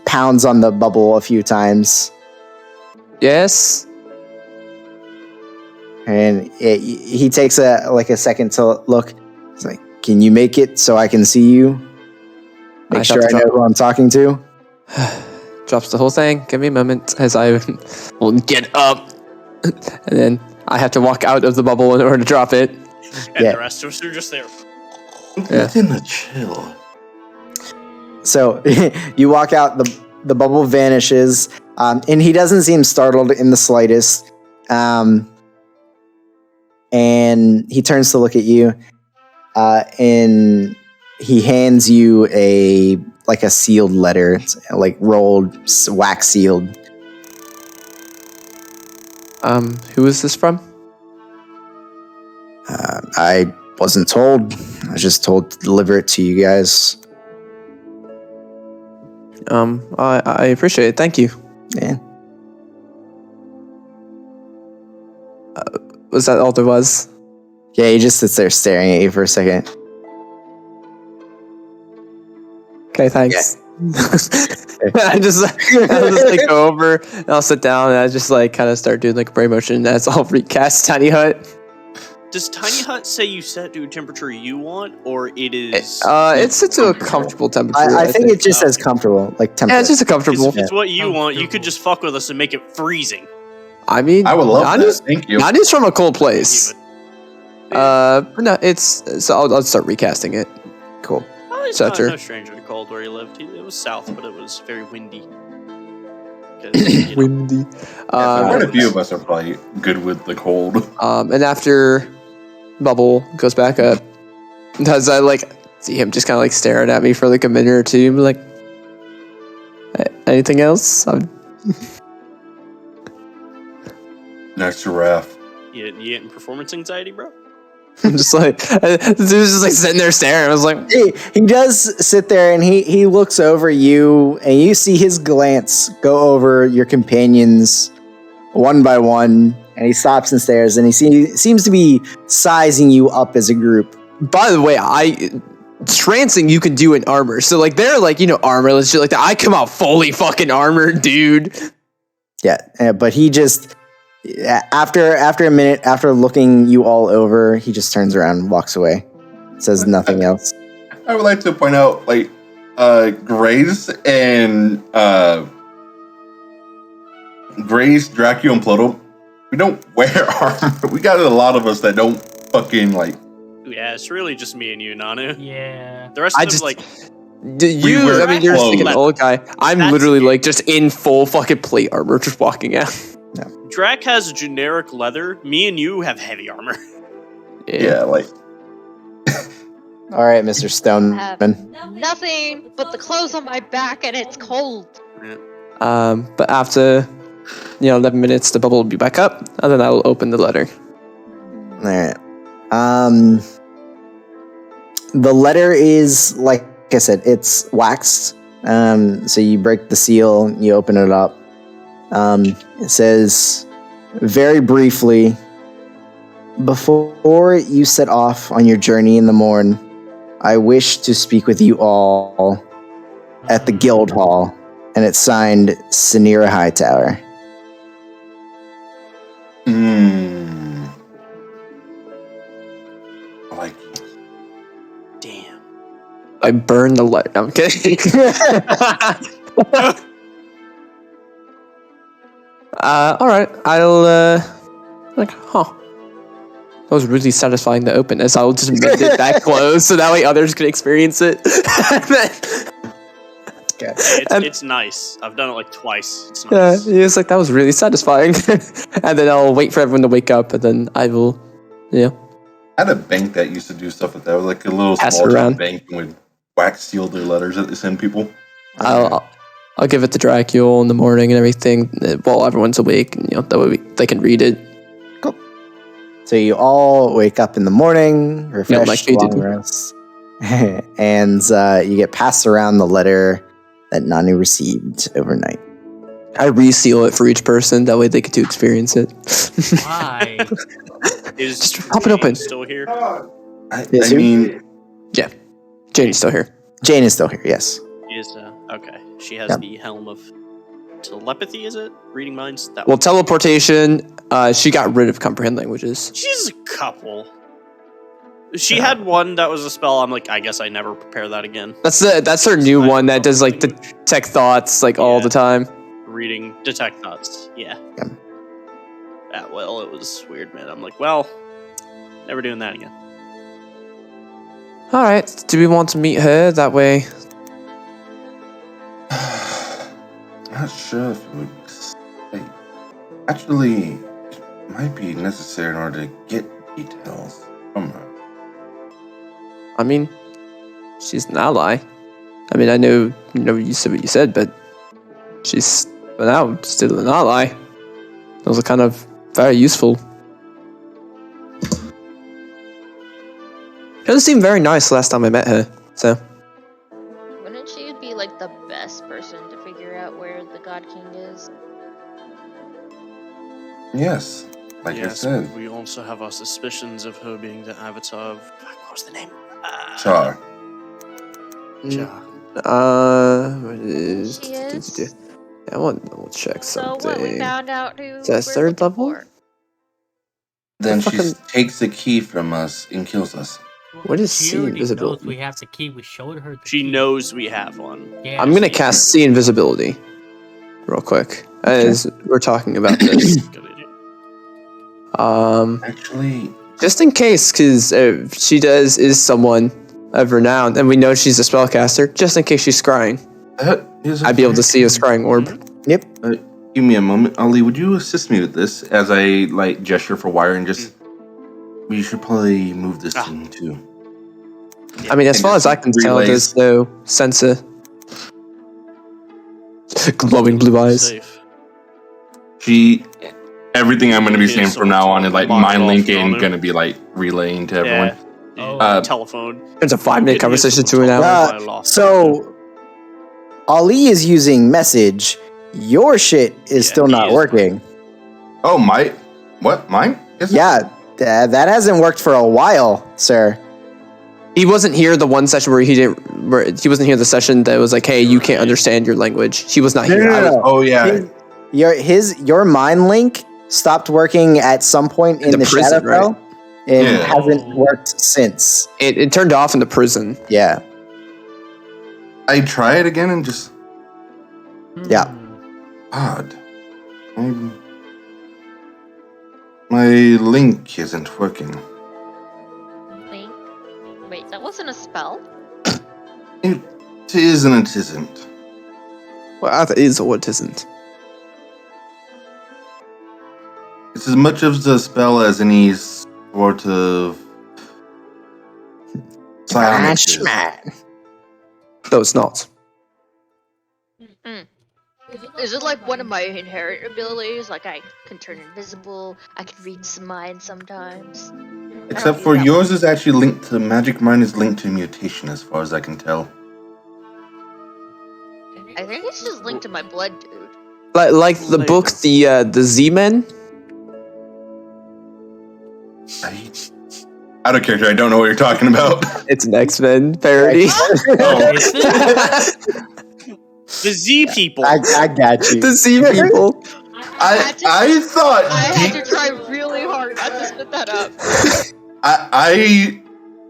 A: pounds on the bubble a few times,
F: Yes.
A: and he takes a second to look. He's like, "Can you make it so I can see you?
F: I
A: Make
F: have
A: sure
F: to
A: I know
F: drop-
A: who I'm talking to."
F: Drops the whole thing. Give me a moment as I will get up. And then I have to walk out of the bubble in order to drop it.
C: And
A: Yeah.
C: the rest of us are just there.
F: Yeah.
E: Get in the chill.
A: So you walk out, the bubble vanishes, and he doesn't seem startled in the slightest. And he turns to look at you, and he hands you a sealed letter, it's like rolled, wax sealed.
F: Who is this from?
A: I wasn't told. I was just told to deliver it to you guys.
F: I appreciate it. Thank you.
A: Yeah.
F: Was that all there was?
A: Yeah, he just sits there staring at you for a second.
F: Okay, thanks. I'll just like go over and I'll sit down and I just like kind of start doing like a brain motion as I'll recast Tiny Hut.
C: Does Tiny Hut say you set to a temperature you want, or it is?
F: It's set to a comfortable temperature.
A: I think it just says comfortable, like temperature.
F: Yeah, it's just a comfortable.
C: If it's what you want, you could just fuck with us and make it freezing.
F: I mean,
E: I would love that. Thank you.
F: Nani's from a cold place.
C: But
F: But no, so I'll start recasting it.
A: Cool.
C: well, he's
F: Such
C: not
F: a-
C: no stranger to cold where he lived. It was south, but it was very windy. 'Cause, you know,
F: Windy.
E: Quite a few of us are probably good with the cold.
F: And after Bubble goes back up, does I like see him just kind of like staring at me for like a minute or two, and be like, anything else?
E: Next giraffe.
C: you getting performance anxiety, bro?
F: I'm just like, the dude's just like sitting there staring. I was like,
A: He does sit there and he looks over you and you see his glance go over your companions one by one, and he stops and stares and he seems to be sizing you up as a group.
F: by the way, trancing you can do in armor. So like they're like, armorless shit like that. I come out fully fucking armored, dude.
A: Yeah, but he just after a minute, after looking you all over, he just turns around and walks away. Says nothing else.
E: I would like to point out, like, Grace and Grace, Dracu, and Ploto, we don't wear armor. We got a lot of us that don't fucking like.
C: Yeah, it's really just me and you, Nanu.
B: Yeah.
C: The rest
F: I
C: of them,
F: just-
C: like,
E: wear
F: I mean, you're just like an
C: clothes.
F: old guy. I'm
C: That's
F: literally
C: it.
F: like just in full fucking plate armor, just walking out.
C: Drac has generic leather. Me and you have heavy armor.
E: Yeah, like.
A: All right, Mr. Stoneman.
D: Nothing but the clothes on my back, and it's cold.
F: But after 11 minutes, the bubble will be back up, and then I will open the letter.
A: All right. The letter is, like I said, it's waxed. So you break the seal, you open it up. It says, very briefly, before you set off on your journey in the morn, I wish to speak with you all at the Guild Hall. And it's signed Sanira Hightower.
E: I like it.
C: Damn.
F: I burned the letter. No, I'm kidding. All right. I'll That was really satisfying to open as I'll just make it that close so that way others can experience it.
C: It's nice. I've done it like twice. It's
F: Yeah,
C: nice.
F: it's like that was really satisfying. And then I'll wait for everyone to wake up, and then I will,
E: I had a bank that used to do stuff like that. It was like a little
F: Pass it
E: small
F: around.
E: bank and would wax seal their letters that they send people.
F: I'll give it to Dracula in the morning and everything while everyone's awake, and that way they can read it.
A: So you all wake up in the morning, refreshed,
F: like we
A: long
F: did.
A: rest, and you get passed around the letter that Nanu received overnight.
F: I reseal it for each person, that way they get to experience it.
B: Why?
C: Is
F: Just pop it open.
C: Still here?
E: I
A: Yes, sir.
E: mean,
F: Jane's still here.
A: Jane is still here, yes.
C: She is okay. She has
A: Yep.
C: the helm of telepathy. Is it reading minds? That
F: Well,
C: one.
F: teleportation, she got rid of comprehend languages.
C: She's a couple. She had one that was a spell. I'm like, I guess I never prepare that again.
F: That's her new one that does like detect thoughts like all the time.
C: Reading detect thoughts. Yeah.
A: Yep.
C: Yeah. Well, it was weird, man. I'm like, well, never doing that again.
F: All right, do we want to meet her that way?
E: not sure if it would stay. Actually, it might be necessary in order to get details from her.
F: I mean, she's an ally. I mean, I know, you said what you said, but she's, for now, still an ally. Those are kind of very useful. She doesn't seem very nice last time I met her, so.
D: Wouldn't she be like the best person to figure out where the God King is?
E: Yes, Like I
C: yes,
E: said,
C: we also have our suspicions of her being the avatar of. What was the name?
E: Char.
C: Jar.
F: What is?
D: She is.
F: I want to double check
D: So
F: something.
D: what? We found out who
F: Is that
D: we're
F: third
D: looking
F: level?
D: for.
E: Then
F: The
E: she
F: fucking-
E: takes the key from us and kills us.
F: What is
B: She
F: see
B: already knows
F: invisibility?
B: we have the key. We showed her the
C: She
B: key.
C: knows we have one.
B: Yeah,
F: I'm gonna
B: she-
F: cast see invisibility, real quick, as we're talking about this.
C: Good idea.
E: Actually,
F: Just in case, because she is someone of renown, and we know she's a spellcaster. Just in case she's scrying,
E: that is a
F: I'd be able to see a
E: very-
F: scrying orb.
A: Yep.
E: Give me a moment. Ali, would you assist me with this as I gesture for wire and just... We should probably move this thing too.
F: I mean, as
E: And
F: far as
E: just
F: I can tell,
E: relays.
F: there's no sensor. Glowing blue eyes.
C: Safe.
E: Everything I'm going to be
C: Okay,
E: saying
C: so
E: from now on is
C: lock
E: mind
C: it off,
E: link
C: Your
E: and
C: Honor.
E: going to be relaying to everyone.
C: Yeah. Telephone.
F: It's a 5-minute
C: Get
F: conversation
C: this
F: to an
C: from
F: hour.
C: I lost
A: So Ali is using message. Your shit is
C: Yeah,
A: still
C: he
A: not
C: is
A: working.
E: Oh, what? Mine? Is it?
A: Yeah, that hasn't worked for a while, sir.
F: He wasn't here the one session where he wasn't here the session that was like, hey, you can't understand your language. He was not here. I was,
E: Oh, yeah.
A: Your mind link stopped working at some point in
F: the
A: the
F: prison,
A: Shadowfell, and
E: Yeah.
A: hasn't worked since.
F: it turned off in the prison.
A: Yeah.
E: I try it again and just...
A: Yeah.
E: Odd. My link isn't working.
D: Link. Wait, that wasn't a spell.
E: It is and it isn't.
F: Well, either is or it isn't.
E: It's as much of the spell as any sort of... psionics is.
F: No, it's not.
D: Is it like one of my inherent abilities? Like I can turn invisible, I can read some minds sometimes.
E: Except for yours is actually linked to... Magic Mine is linked to mutation as far as I can tell.
D: I think it's just linked to my blood, dude.
F: Like the
C: There you
F: book,
C: go.
F: the Z-Men.
E: Out of character, I don't know what you're talking about.
F: It's an X-Men parody.
E: Oh.
B: Is it?
C: The Z people.
A: I got you.
F: The Z people.
E: I thought...
D: I had to try really hard not to spit that up.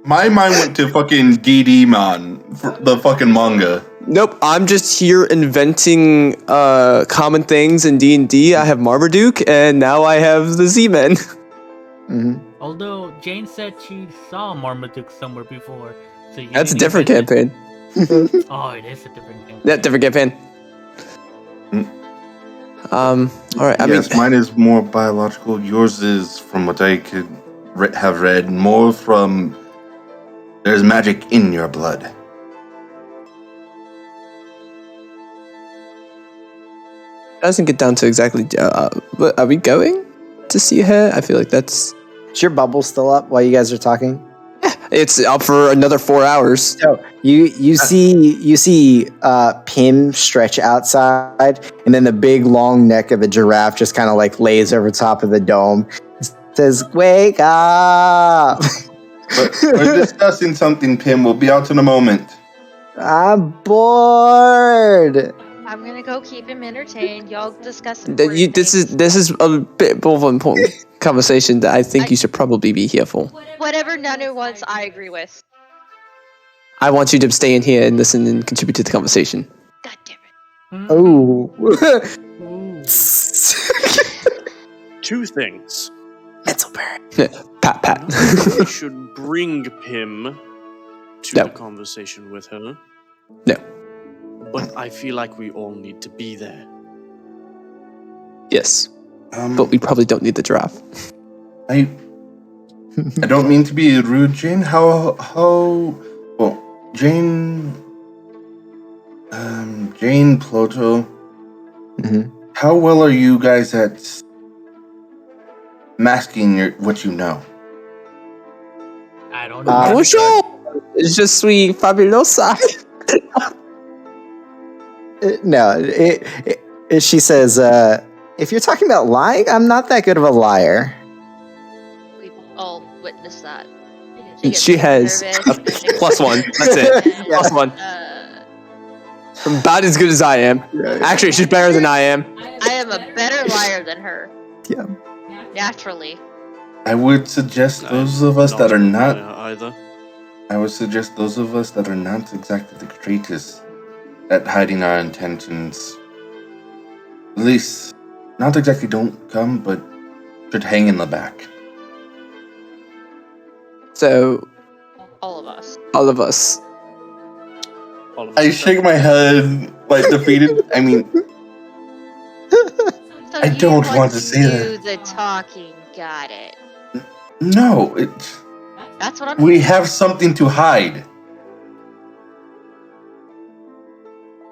E: My mind went to fucking DD Man, the fucking manga.
F: Nope, I'm just here inventing common things in D&D. I have Marmaduke, and now I have the Z-Men.
A: Mhm.
B: Although Jane said she saw Marmaduke somewhere before. So you
F: That's a
B: didn't
F: different
B: invent
F: campaign.
B: it. Oh, it is a different campaign.
F: Yeah, different campaign. All right. I
E: Yes,
F: mean,
E: mine is more biological. Yours is, from what I could have read, more from... There's magic in your blood.
F: it doesn't get down to exactly. But are we going to see her? I feel like that's.
A: Is your bubble still up while you guys are talking?
F: It's up for another 4 hours.
A: So you see Pim stretch outside, and then the big long neck of a giraffe just kind of lays over top of the dome. It says, "Wake up!"
E: But we're discussing something, Pim. We'll be out in a moment.
A: I'm bored.
D: I'm gonna go keep him entertained. Y'all discuss
F: This
D: important
F: is
D: things.
F: a bit of an important conversation that I think you should probably be here for.
D: Whatever Nanu wants, I agree with.
F: I want you to stay in here and listen and contribute to the conversation.
D: God damn it.
A: Oh.
B: Ooh.
C: Two things.
A: Mental burn.
F: Pat, pat.
C: We should bring Pim to
F: No.
C: the conversation with her.
F: No.
C: But I feel like we all need to be there.
F: Yes, but we probably don't need the giraffe.
E: I don't mean to be rude, Jane. Well, Jane Ploto.
A: Mhm.
E: How well are you guys at masking what you know?
B: I don't know.
F: Bonjour! Je suis fabulosa.
A: No, she says, if you're talking about lying, I'm not that good of a liar.
D: witness that. gets
F: She has
D: nervous,
F: a +1. That's it.
A: Yeah.
F: +1. About as good as I am. Actually, she's better than I am.
D: I am a better liar than her.
A: Yeah.
D: Naturally.
E: I would suggest those of us that are not.
C: either.
E: I would suggest those of us that are not exactly the greatest at hiding our intentions. At least, not exactly don't come, but should hang in the back.
F: So,
D: All of us.
F: all of us.
C: All of
E: I
C: us
E: shake my head like defeated. I mean,
D: So
E: I
D: you
E: don't want to say
D: do
E: that.
D: the talking. Got it.
E: No,
D: That's what I'm
E: we
D: hearing.
E: have something to hide.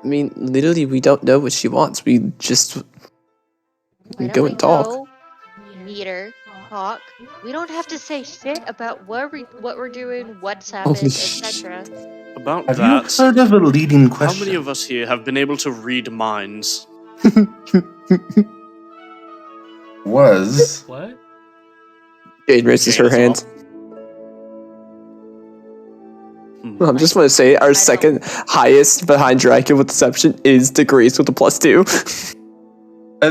F: I mean, literally, we don't know what she wants. We just
D: Why
F: go
D: don't
F: and talk.
D: go, meet her, talk. We don't have to say shit about what we're doing, what's happened,
F: Holy shit.
D: etc.
C: About
E: Have
C: that,
E: you heard of a leading
C: how
E: question?
C: many of us here have been able to read minds?
E: Was
B: What?
F: Jade raises
C: Jane
F: her
C: as well.
F: hand.
C: Hmm.
F: I'm just want to say our
D: don't-
F: second highest behind Dracula with deception is Degrees with a +2.
E: I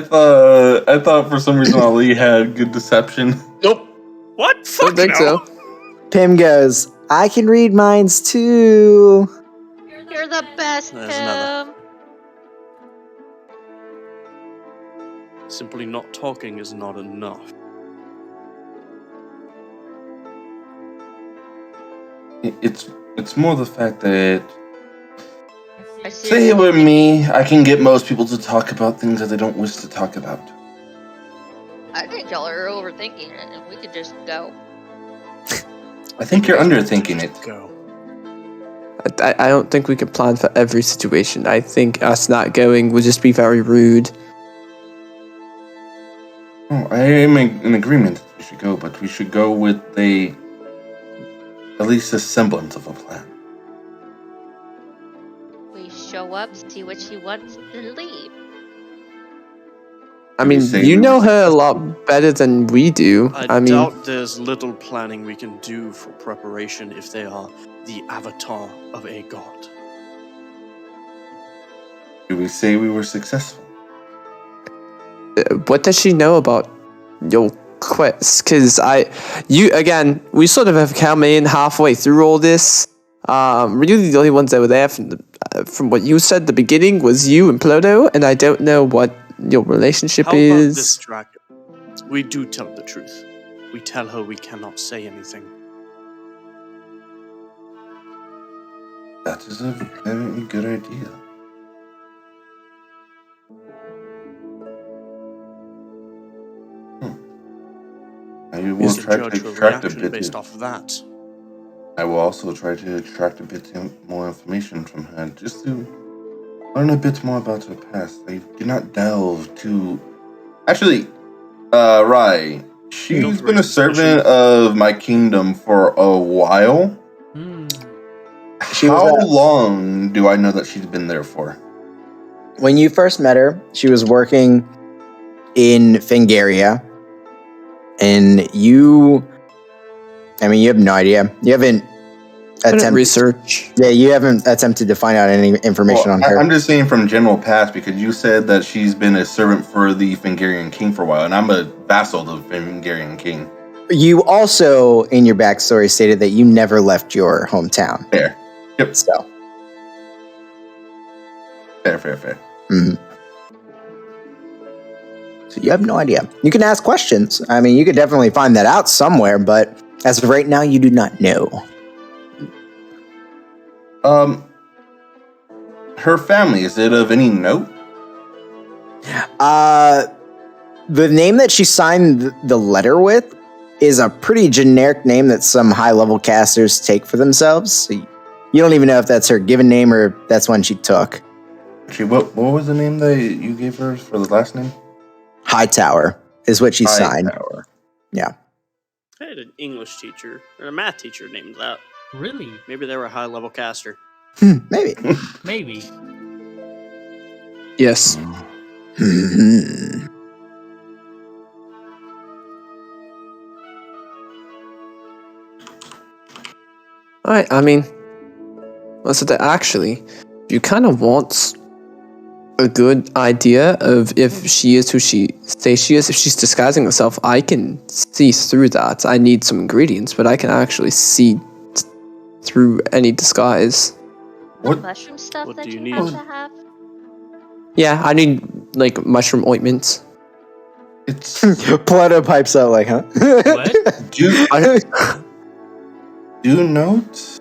E: thought for some reason Ali had good deception.
F: Nope.
C: What?
F: Don't
C: Fuck
F: think
C: no.
F: so.
A: Pim goes, I can read minds too.
D: You're the best,
C: There's another.
D: Pim.
C: Simply not talking is not enough.
E: It's more the fact that
D: I
E: say it with me, I can get most people to talk about things that they don't wish to talk about.
D: I think y'all are overthinking it, and we could just go.
E: I think you're underthinking it.
C: Go.
F: I don't think we can plan for every situation. I think us not going would just be very rude.
E: Oh, I am in agreement that we should go, but we should go with at least a semblance of a plan.
D: We show up, see what she wants, and leave.
F: I
E: You
F: mean,
E: say
F: you
E: we
F: know
E: were
F: her a lot better than we do.
C: I
F: I mean,
C: doubt there's little planning we can do for preparation if they are the avatar of a god.
E: Do we say we were successful?
F: what does she know about your quest? Because we sort of have come in halfway through all this. Really, the only ones that were there from what you said at the beginning was you and Ploto, and I don't know what your relationship
C: How about
F: is.
C: this, Dracula? We do tell the truth. We tell her we cannot say anything.
E: That is a very good idea. I will
C: We can
E: try to
C: judge her
E: extract a
C: reaction
E: bit.
C: based off of that.
E: I will also try to extract a bit more information from her, just to learn a bit more about her past. I did not delve too. Actually, Rai, she's
C: Don't
E: been a
C: raise suspicion.
E: servant of my kingdom for a while.
B: Hmm.
A: She was
E: How
A: a-
E: long do I know that she's been there for?
A: When you first met her, she was working in Fingaria. And you have no idea. You haven't attempted
F: research.
A: Yeah, you haven't attempted to find out any information
E: Well,
A: on her.
E: I'm just saying from general past, because you said that she's been a servant for the Fingarian king for a while, and I'm a vassal of the Fingarian king.
A: You also, in your backstory, stated that you never left your hometown.
E: Fair. Yep.
A: So,
E: Fair.
A: mhm. So you have no idea. You can ask questions. I mean, you could definitely find that out somewhere, but as of right now, you do not know.
E: Her family, is it of any note?
A: The name that she signed the letter with is a pretty generic name that some high-level casters take for themselves. So you don't even know if that's her given name or if that's one she took.
E: Actually, what was the name that you gave her for the last name?
A: Hightower is what she signed.
E: Hightower.
A: Yeah.
C: I had an English teacher, or a math teacher named that.
B: Really?
C: Maybe they were a high-level caster.
A: Maybe.
B: Maybe.
F: Yes. Alright, I mean, so that actually, you kind of want a good idea of if she is who she says she is. If she's disguising herself, I can see through that. I need some ingredients, but I can actually see through any disguise.
D: The
E: What-
D: mushroom stuff
C: what
D: that
C: do you
D: you
C: need?
D: have to have?
F: Yeah, I need like mushroom ointments.
E: It's
A: Ploto pipes out like, huh?
B: What?
E: do note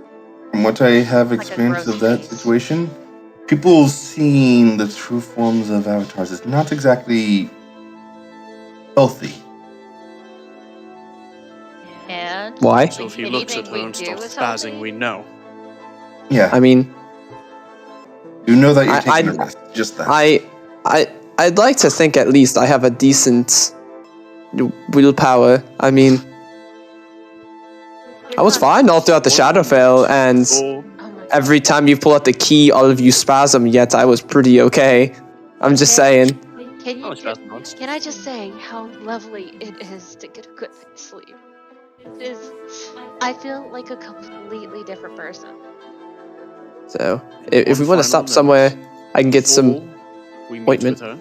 E: from what I have
D: Like a
E: experienced
D: gross
E: of that
D: face.
E: situation, people seeing the true forms of avatars is not exactly healthy.
D: And
F: Why?
C: So if he looks at
D: anything
C: her
D: we
C: and
D: do
C: starts
D: is
C: spazzing,
D: healthy?
C: we know.
E: Yeah,
F: I mean,
E: you know that you're
F: I-
E: taking
F: I-
E: a risk. Just that.
F: I'd like to think at least I have a decent willpower. I mean, I was fine all throughout the Shadowfell, and
C: Oh,
D: Oh my god.
F: every time you pull out the key, all of you spasm. Yet I was pretty okay. I'm just
D: Okay.
F: saying.
D: Can you
C: oh, it's fast once.
D: can I just say how lovely it is to get a good night's sleep? It is. I feel like a completely different person.
F: So if we
C: One
F: want to
C: final
F: stop somewhere,
C: note.
F: I can get some.
C: Before we meet
F: ointment.
C: with her,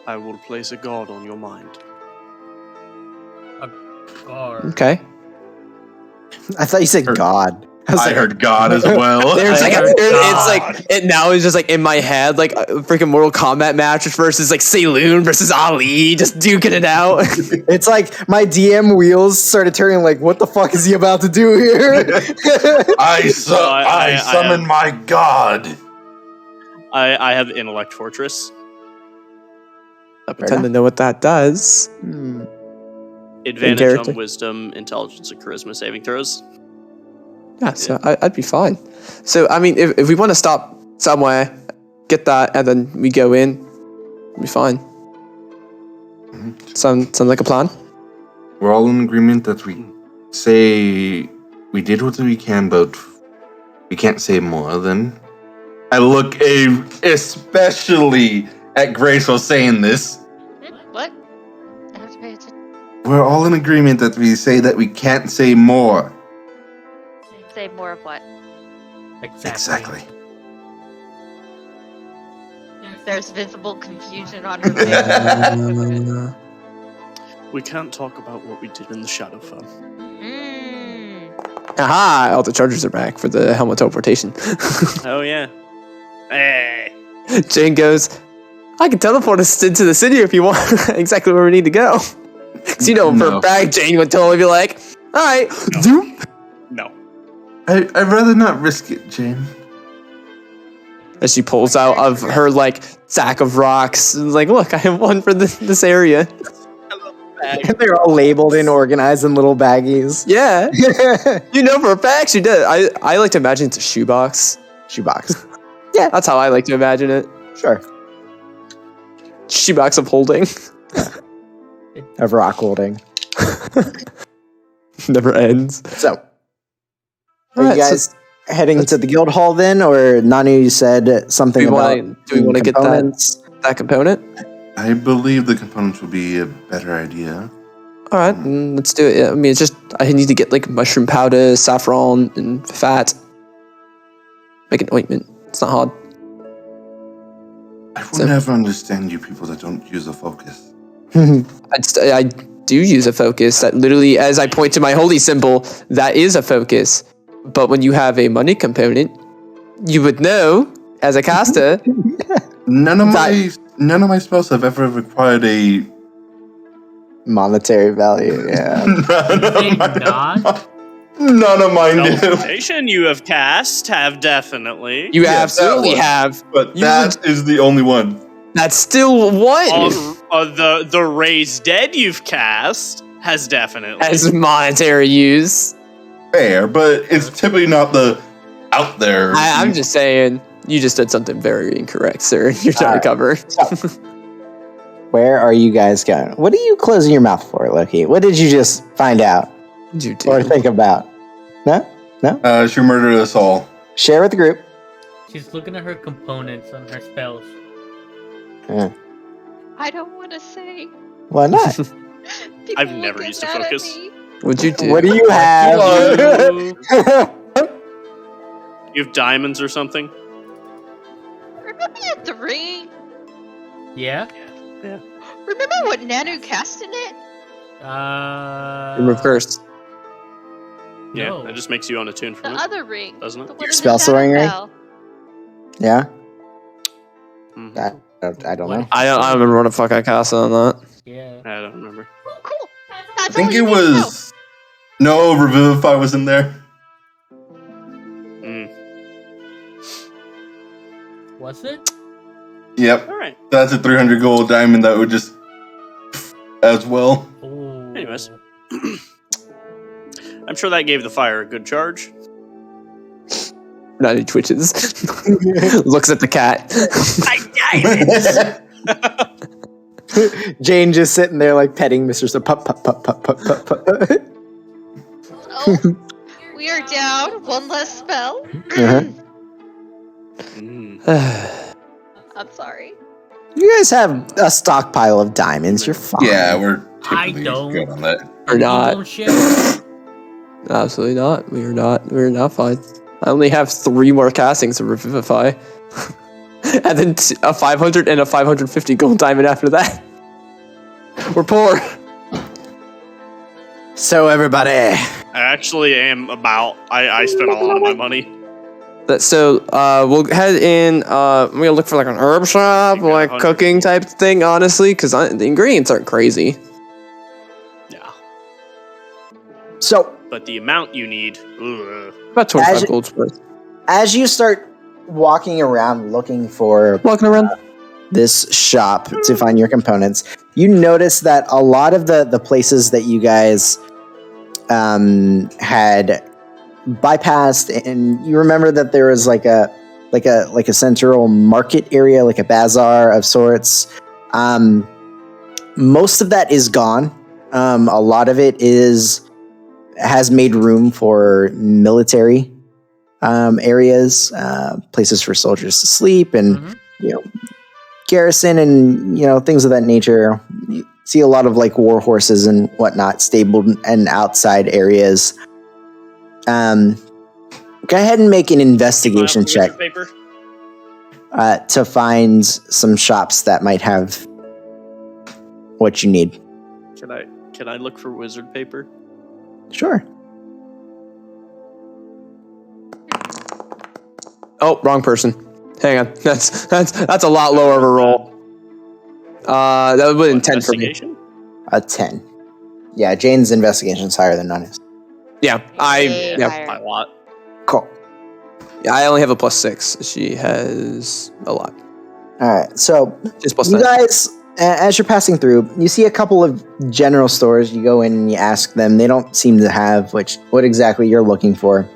C: I will place a guard on your mind.
B: Gar.
F: Okay.
A: I thought you said God. I was
E: I
A: like,
E: heard God as well.
F: There's like
B: heard
F: it's
B: God.
F: like it now is just like in my head like a freaking Mortal Kombat match versus like Saloon versus Ali just duking it out.
A: It's like my DM wheels started turning. Like, what the fuck is he about to do here?
E: I
C: I
E: summon
C: have-
E: my God.
C: I have Intellect Fortress.
F: I pretend to know what that does.
A: Hmm.
C: Advantage
F: character.
C: on Wisdom, Intelligence, and Charisma saving throws.
F: Yeah, so I'd be fine. So I mean, if we want to stop somewhere, get that, and then we go in, we'll be fine. Sound like a plan?
E: We're all in agreement that we say we did what we can, but we can't say more than. I look especially at Grace while saying this.
D: What? I have to pay attention.
E: We're all in agreement that we say that we can't say more.
D: Say more of what?
E: Exactly.
D: There's visible confusion on her face.
C: We can't talk about what we did in the Shadowfell.
F: Aha! All the chargers are back for the helmet teleportation.
C: Oh yeah. Hey.
F: Jane goes, I can teleport us into the city if you want. Exactly where we need to go. Because you know, for
E: No.
F: a fact, Jane would totally be like, alright, doop.
C: No.
E: I'd rather not risk it, Jane.
F: As she pulls out of her like sack of rocks, and is like, look, I have one for this area.
A: They're all labeled and organized in little baggies.
F: Yeah, you know for a fact she did. I like to imagine it's a shoebox.
A: Shoebox.
F: Yeah, that's how I like to imagine it.
A: Sure.
F: Shoebox of holding.
A: Of rock holding.
F: Never ends.
A: So, are
F: Alright,
A: you
F: so
A: guys heading to the guild hall then, or Nanu said something
F: Do we
A: about?
F: wanna get that?
A: components?
F: That component.
E: I believe the components would be a better idea.
F: All right, let's do it. Yeah, I mean, it's just I need to get like mushroom powder, saffron, and fat. Make an ointment. It's not hard.
E: I will
F: So-
E: never understand you people that don't use a focus.
F: I do use a focus. That literally, as I point to my holy symbol, that is a focus. But when you have a money component, you would know as a caster.
E: None of my spells have ever required a
A: Monetary value, yeah.
B: Say not.
E: None of mine do.
C: Teleportation you have cast have definitely.
F: You
E: Yeah,
F: absolutely
E: that one.
F: have.
E: But
F: You
E: that is the only one.
F: That's still one.
C: The raised dead you've cast has definitely.
F: As monetary use.
E: Fair, but it's typically not the out there.
F: I'm just saying, you just did something very incorrect, sir. You're trying to cover.
A: Where are you guys going? What are you closing your mouth for, Loki? What did you just find out
F: You
A: or
F: do.
A: think about? No?
E: She murdered us all.
A: Share with the group.
B: She's looking at her components on her spells.
D: I don't want to say.
A: Why not?
D: People
C: I've
D: will
C: never
D: get
C: used a
D: mad at
C: focus.
D: me.
F: What'd you do?
A: What do you have?
C: You have diamonds or something?
D: Remember at the ring?
B: Yeah.
D: Remember what Nanu cast in it?
F: In reverse.
C: Yeah,
B: No.
C: that just makes you unattune
D: The
C: from it,
D: other ring.
C: doesn't
D: The
C: it?
D: one in
A: Spell
D: the shadow
A: soaring ring?
D: bell.
A: Yeah,
C: Mhm.
A: I don't
B: What?
A: know.
F: I don't remember what the fuck I cast on that.
B: Yeah.
C: I don't remember.
D: Oh, cool.
E: I
D: That's
E: think
D: all
E: it
D: you need to know.
E: was. No, Revivify was in there.
C: Mm.
B: Was it?
E: Yep.
C: All right.
E: That's a 300 gold diamond that would just. As well.
B: Oh.
C: Anyways. I'm sure that gave the fire a good charge.
F: Nani twitches. Looks at the cat.
A: Jane just sitting there like petting Mr. So pup pup pup pup pup pup pup.
D: Oh, we are down one less spell.
A: Uh-huh.
C: Mm.
D: I'm sorry.
A: You guys have a stockpile of diamonds. You're fine.
E: Yeah, we're
B: I
E: typically
B: don't.
E: good on that.
F: Or
B: You
F: not.
B: don't share?
F: Absolutely not. We are not. We are not fine. I only have 3 more castings of Revivify. And then a 500 and a 550 gold diamond after that. We're poor.
A: So everybody,
C: I actually am about. I spent a lot of my money.
F: So we'll head in. We're gonna look for like an herb shop,
C: You got
F: like
C: 100.
F: cooking type thing. Honestly, because the ingredients aren't crazy.
C: Yeah.
A: so
C: But the amount you need. Ugh.
F: About 25
A: As-
F: gold's worth.
A: as you start walking around looking for
F: Walking around.
A: this shop to find your components, you notice that a lot of the places that you guys had bypassed, and you remember that there was like a central market area, like a bazaar of sorts. Most of that is gone. A lot of it has made room for military areas, places for soldiers to sleep, and
B: Mhm.
A: garrison, and things of that nature. You see a lot of like war horses and whatnot stabled in outside areas. Go ahead and make an investigation check
C: Paper.
A: to find some shops that might have what you need.
C: Can I look for wizard paper?
A: Sure.
F: Oh, wrong person. Hang on. That's a lot lower of a roll. That would have been
C: What,
F: 10 for me.
C: investigation?
A: A 10. Yeah, Jane's investigation is higher than Nana's.
F: Yeah,
D: Way
F: yeah,
D: higher.
C: By a lot.
A: Cool.
F: I only have a +6. She has a lot.
A: All right. So
F: Just plus
A: you
F: 9.
A: guys, as you're passing through, you see a couple of general stores. You go in and you ask them. They don't seem to have what exactly you're looking for.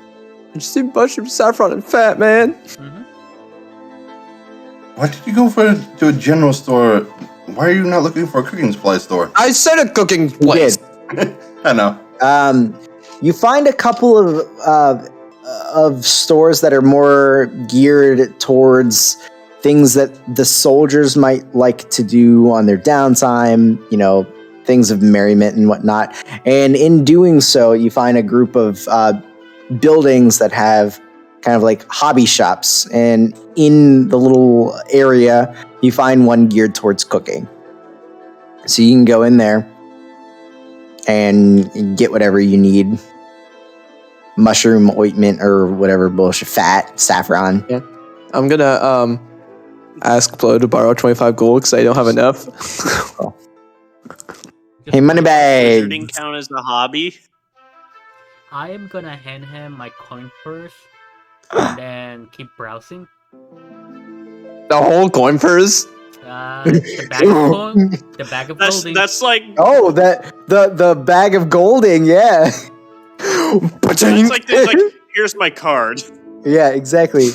F: I just see mushroom, saffron, and fat, man.
B: Mhm.
E: Why did you go to a general store? Why are you not looking for a cooking supply store?
F: I said a cooking
A: You
F: place.
A: did.
E: I know.
A: You find a couple of stores that are more geared towards things that the soldiers might like to do on their downtime, things of merriment and whatnot. And in doing so, you find a group of buildings that have kind of like hobby shops. And in the little area, you find one geared towards cooking. So you can go in there and get whatever you need. Mushroom ointment or whatever bullshit, fat, saffron.
F: I'm gonna ask Ploto to borrow 25 gold because I don't have enough.
A: Hey, Moneybag.
C: Wizarding count as a hobby?
B: I am gonna hand him my coin purse and then keep browsing.
F: The whole coin purse?
B: The bag of coin, the bag of golding.
C: That's like
A: Oh, the bag of golding, yeah.
C: that's like here's my card.
A: Yeah, exactly.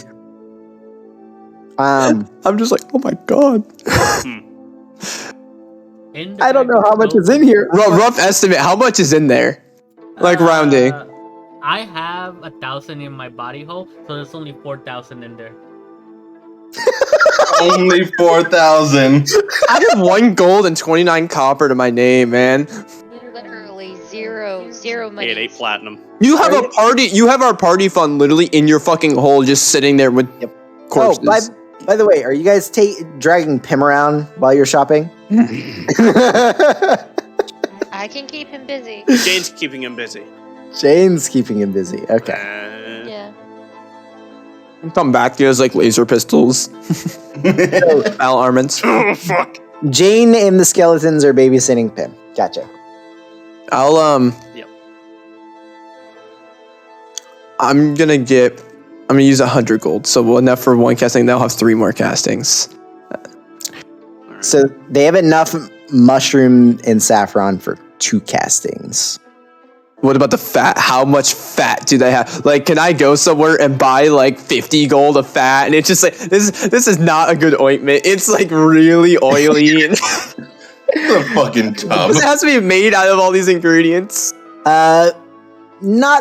F: I'm just like, oh my god.
B: In the
A: I don't
B: bag
A: know
B: of
A: how much is
B: golding-
A: in here.
F: Rough estimate, how much is in there? Like rounding.
B: I have 1,000 in my body hole, so there's only 4,000 in there.
E: Only 4,000.
F: I have 1 gold and 29 copper to my name, man.
D: Literally 0 Zero money.
C: He had 8 platinum.
F: You have a party. You have our party fund literally in your fucking hole, just sitting there with corpses.
A: Oh, by the way, are you guys dragging Pim around while you're shopping?
D: I can keep him busy.
C: Jane's keeping him busy.
A: Jane's keeping him busy. Okay.
D: Yeah.
F: Come back. He has like laser pistols, battle armaments.
C: Oh, fuck.
A: Jane and the skeletons are babysitting Pim. Gotcha.
F: I'll
C: Yep.
F: I'm gonna use 100 gold, so enough for 1 casting. They'll have 3 more castings.
A: So they have enough mushroom and saffron for 2 castings.
F: What about the fat? How much fat do they have? Like, can I go somewhere and buy like 50 gold of fat? And it's just like this is not a good ointment. It's like really oily and
E: The fucking tub.
F: it has to be made out of all these ingredients.
A: Not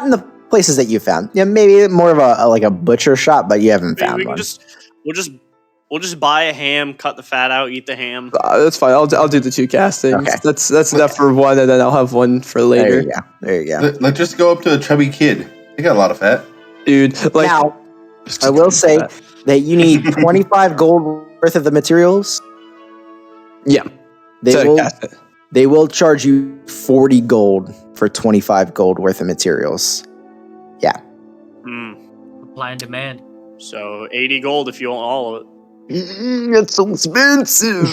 A: in the places that you found. Yeah, maybe more of a butcher shop, but you haven't found
C: We can
A: one.
C: we'll just buy a ham, cut the fat out, eat the ham.
F: That's fine. I'll do the 2 castings.
A: Okay.
F: That's enough for 1, and then I'll have 1 for
A: There
F: later.
A: you go. There you go.
E: Let's just go up to a chubby kid. He got a lot of fat.
F: Dude, like
A: Now, I will say that you need 25 gold worth of the materials.
F: yeah.
A: They
F: to
A: will
F: cast it.
A: they will charge you 40 gold for 25 gold worth of materials.
C: Hmm.
B: Supply and demand.
C: So 80 gold if you want all of it.
F: It's so expensive.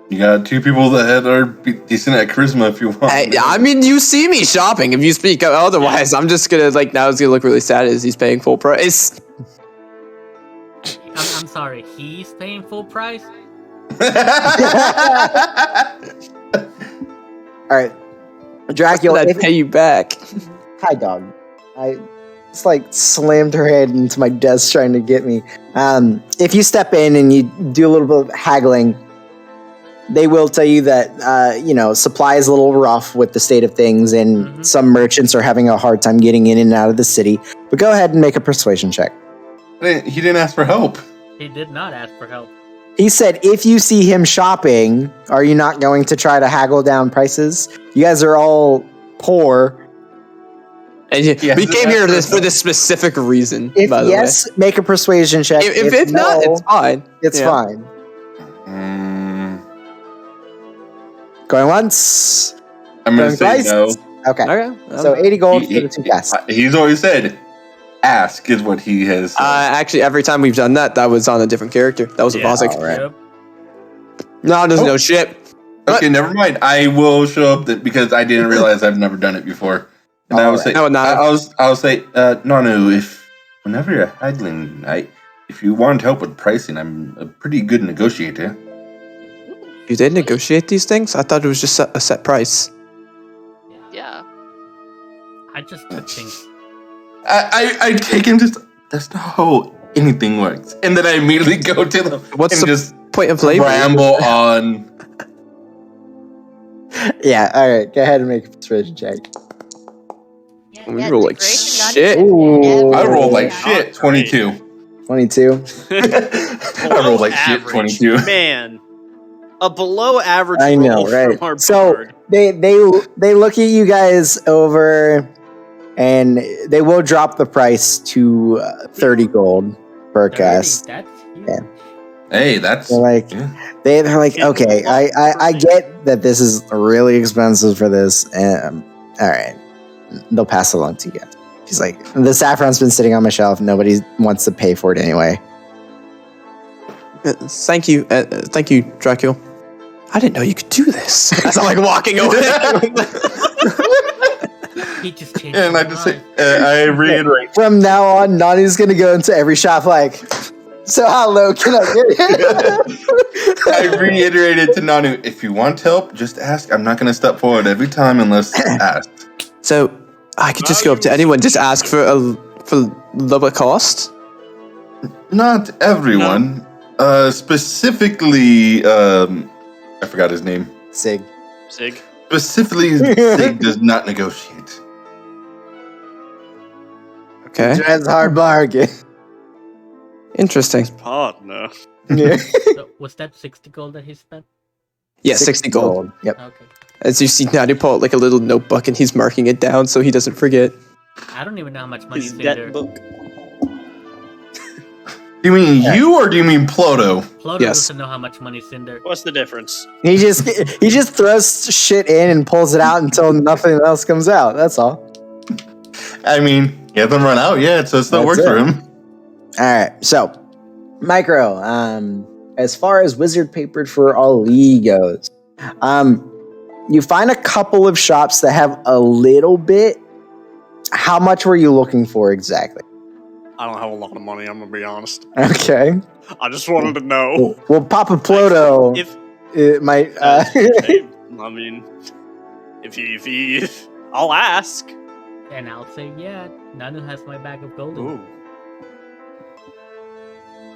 E: You got 2 people that are decent at charisma if you want.
F: I mean, you see me shopping. If you speak up otherwise, I'm just gonna now it's gonna look really sad as he's paying full price.
B: I'm sorry, he's paying full price?
A: All right, Dracula.
F: I'd pay you back.
A: Hi, dog. I just slammed her head into my desk trying to get me. If you step in and you do a little bit of haggling, they will tell you that supply is a little rough with the state of things, and some merchants are having a hard time getting in and out of the city. But go ahead and make a persuasion check.
E: He didn't ask for help.
B: He did not ask for help.
A: He said, if you see him shopping, are you not going to try to haggle down prices? You guys are all poor.
F: And we came here for this specific reason.
A: If
F: by the
A: yes, make a persuasion check.
F: way. If not,
A: no,
F: it's fine.
A: It's
F: Yeah.
A: fine. Going once.
E: I'm going to
A: Going
E: say
A: twice?
E: no.
A: Okay.
F: Okay.
A: So 80 gold for the 2 casts.
E: He's always said, ask is what he has said.
F: Actually, every time we've done that, that was on a different character. That was a Bosik.
A: All right.
B: Yep.
F: No, it doesn't know shit.
E: Okay, never mind. I will show up because I didn't realize I've never done it before. And I will say,
F: No, not-
E: I'll say, Nanu, whenever you're haggling, if you want help with pricing, I'm a pretty good negotiator.
F: You did negotiate these things? I thought it was just a set price.
D: Yeah.
B: I just took things.
E: I take him that's not how anything works. And then I immediately go to them
F: What's
E: and
F: the
E: just
F: point of labor?
E: ramble on.
A: Yeah, all right. Go ahead and make a persuasion check.
F: We
D: Yeah,
F: roll like
D: degradation, not
F: shit.
D: even
A: Ooh.
E: I
D: never
E: rolled like
D: did
E: shit, 22.
A: 22.
E: I rolled like shit,
C: Average.
E: 22.
C: Man, a below average
A: I know,
C: roll
A: right?
C: from our
A: So
C: bard.
A: they look at you guys over, and they will drop the price to 30 gold per
B: 30,
A: cast.
B: that's huge.
A: Yeah.
E: Hey, that's
A: They're like,
E: yeah.
A: they're like,
C: Yeah.
A: okay, I get that this is really expensive for this. All right, they'll pass it along to you guys. She's like, the saffron's been sitting on my shelf. Nobody wants to pay for it anyway.
F: Thank you, Dracula. I didn't know you could do this. As I'm like walking away.
B: He just changed
E: And I
B: his
E: just say,
B: mind.
E: I reiterate.
A: From now on, Nani's gonna go into every shop like, so how low can I get it?
E: I reiterated to Nanu, if you want help, just ask. I'm not going to step forward every time unless asked.
F: So I could just go up to anyone, just ask for lower cost.
E: Not everyone. Specifically, I forgot his name.
A: Sig.
C: Sig.
E: Specifically, Sig does not negotiate.
F: Okay,
A: That's hard bargain.
F: interesting.
A: Yeah.
B: So, was that 60 gold that he spent?
F: Yeah, 60 gold.
A: Yep.
B: Okay.
F: As you see Natty pull out like a little notebook and he's marking it down so he doesn't forget.
B: I don't even know how much money's
C: His
B: in
C: debt
B: there.
C: book.
E: Do you mean you or do you mean Ploto?
B: Ploto
F: Yes.
B: doesn't know how much money's in there.
C: What's the difference?
A: He just throws shit in and pulls it out until nothing else comes out. That's all.
E: I mean, he hasn't run out yet, so it still
A: That's
E: works for
A: it.
E: him.
A: All right. So, Micro, as far as wizard paper for Ali goes, you find a couple of shops that have a little bit. How much were you looking for exactly?
C: I don't have a lot of money, I'm gonna be honest.
A: Okay.
C: I just wanted to know.
A: Well, Papa Ploto,
C: If
A: it might.
C: I mean, if he I'll ask.
B: And I'll say, yeah, Nanu has my bag of gold.
C: Ooh.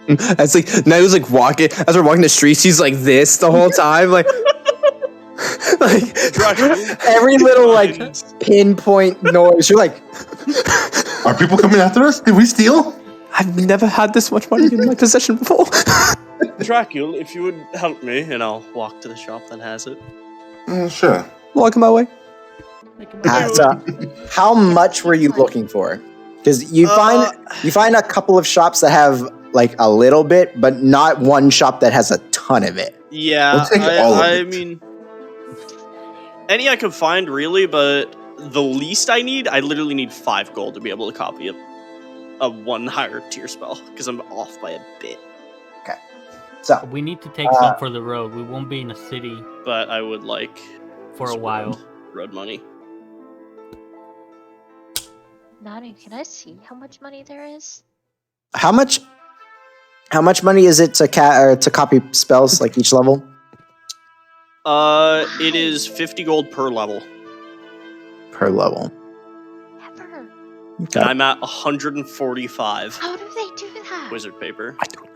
F: It's like Nanu's like walking as we're walking the streets, he's like this the whole time, like
A: Every little like pinpoint noise, you're like,
E: Are people coming after us? Did we steal?
F: I've never had this much money in my possession before.
C: Dracula, if you would help me, and I'll walk to the shop that has it.
E: Sure.
F: Walking my way.
A: so how much were you looking for? Because you find a couple of shops that have like a little bit, but not one shop that has a ton of it.
C: Yeah,
E: We'll take all of
C: I
E: it.
C: mean, any I could find really, but the least I need, I literally need 5 gold to be able to copy a 1 higher tier spell because I'm off by a bit.
A: So
B: We need to take some for the road. We won't be in a city
C: But I would like
B: for a while.
C: road money.
D: Nanu, can I see how much money there is?
A: how much money is it to copy spells like each level?
C: It is 50 gold per level.
A: Per level.
D: Never.
A: Okay.
C: And I'm at 145
D: How do they do that?
C: wizard paper.
F: I don't know.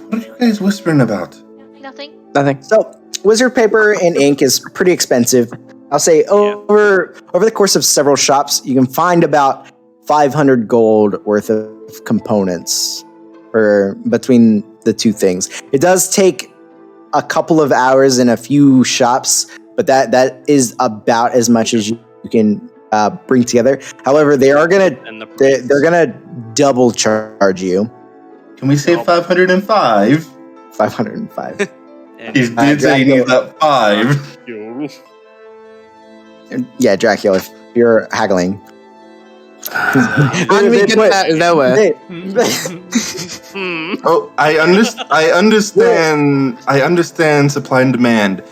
E: What are you guys whispering about?
D: Nothing.
F: Nothing.
A: So, wizard paper and ink is pretty expensive. I'll say over the course of several shops, you can find about 500 gold worth of components for between the two things. It does take a couple of hours in a few shops, but that is about as much as you can bring together. However, they are gonna
C: And the
A: they're gonna double charge you
E: Can we say 505?
A: 505.
C: and
E: He did say he needs that 5.
C: you.
A: Yeah, Dracula, if you're haggling.
F: And we get that lower.
E: Oh, I understand supply and demand,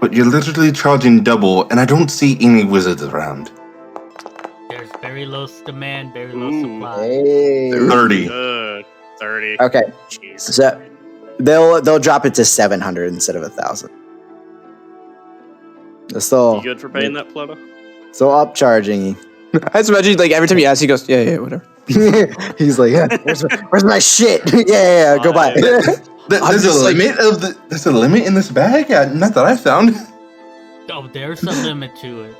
E: but you're literally charging double, and I don't see any wizards around.
B: There's very low demand, very low
C: Ooh.
B: supply.
A: Hey.
E: 30.
C: Good. 30.
A: Okay,
C: Jeez.
A: so they'll drop it to 700 instead of 1,000. They're
C: You
A: still
C: good for paying that, Ploto?
A: still upcharging.
F: I just imagine like every time you ask, he goes, yeah, whatever.
A: He's like, yeah, where's my shit? yeah, go buy it.
E: There's a
F: just like-
E: limit there's a limit in this bag? Not that I found.
B: Oh, there's a limit to it.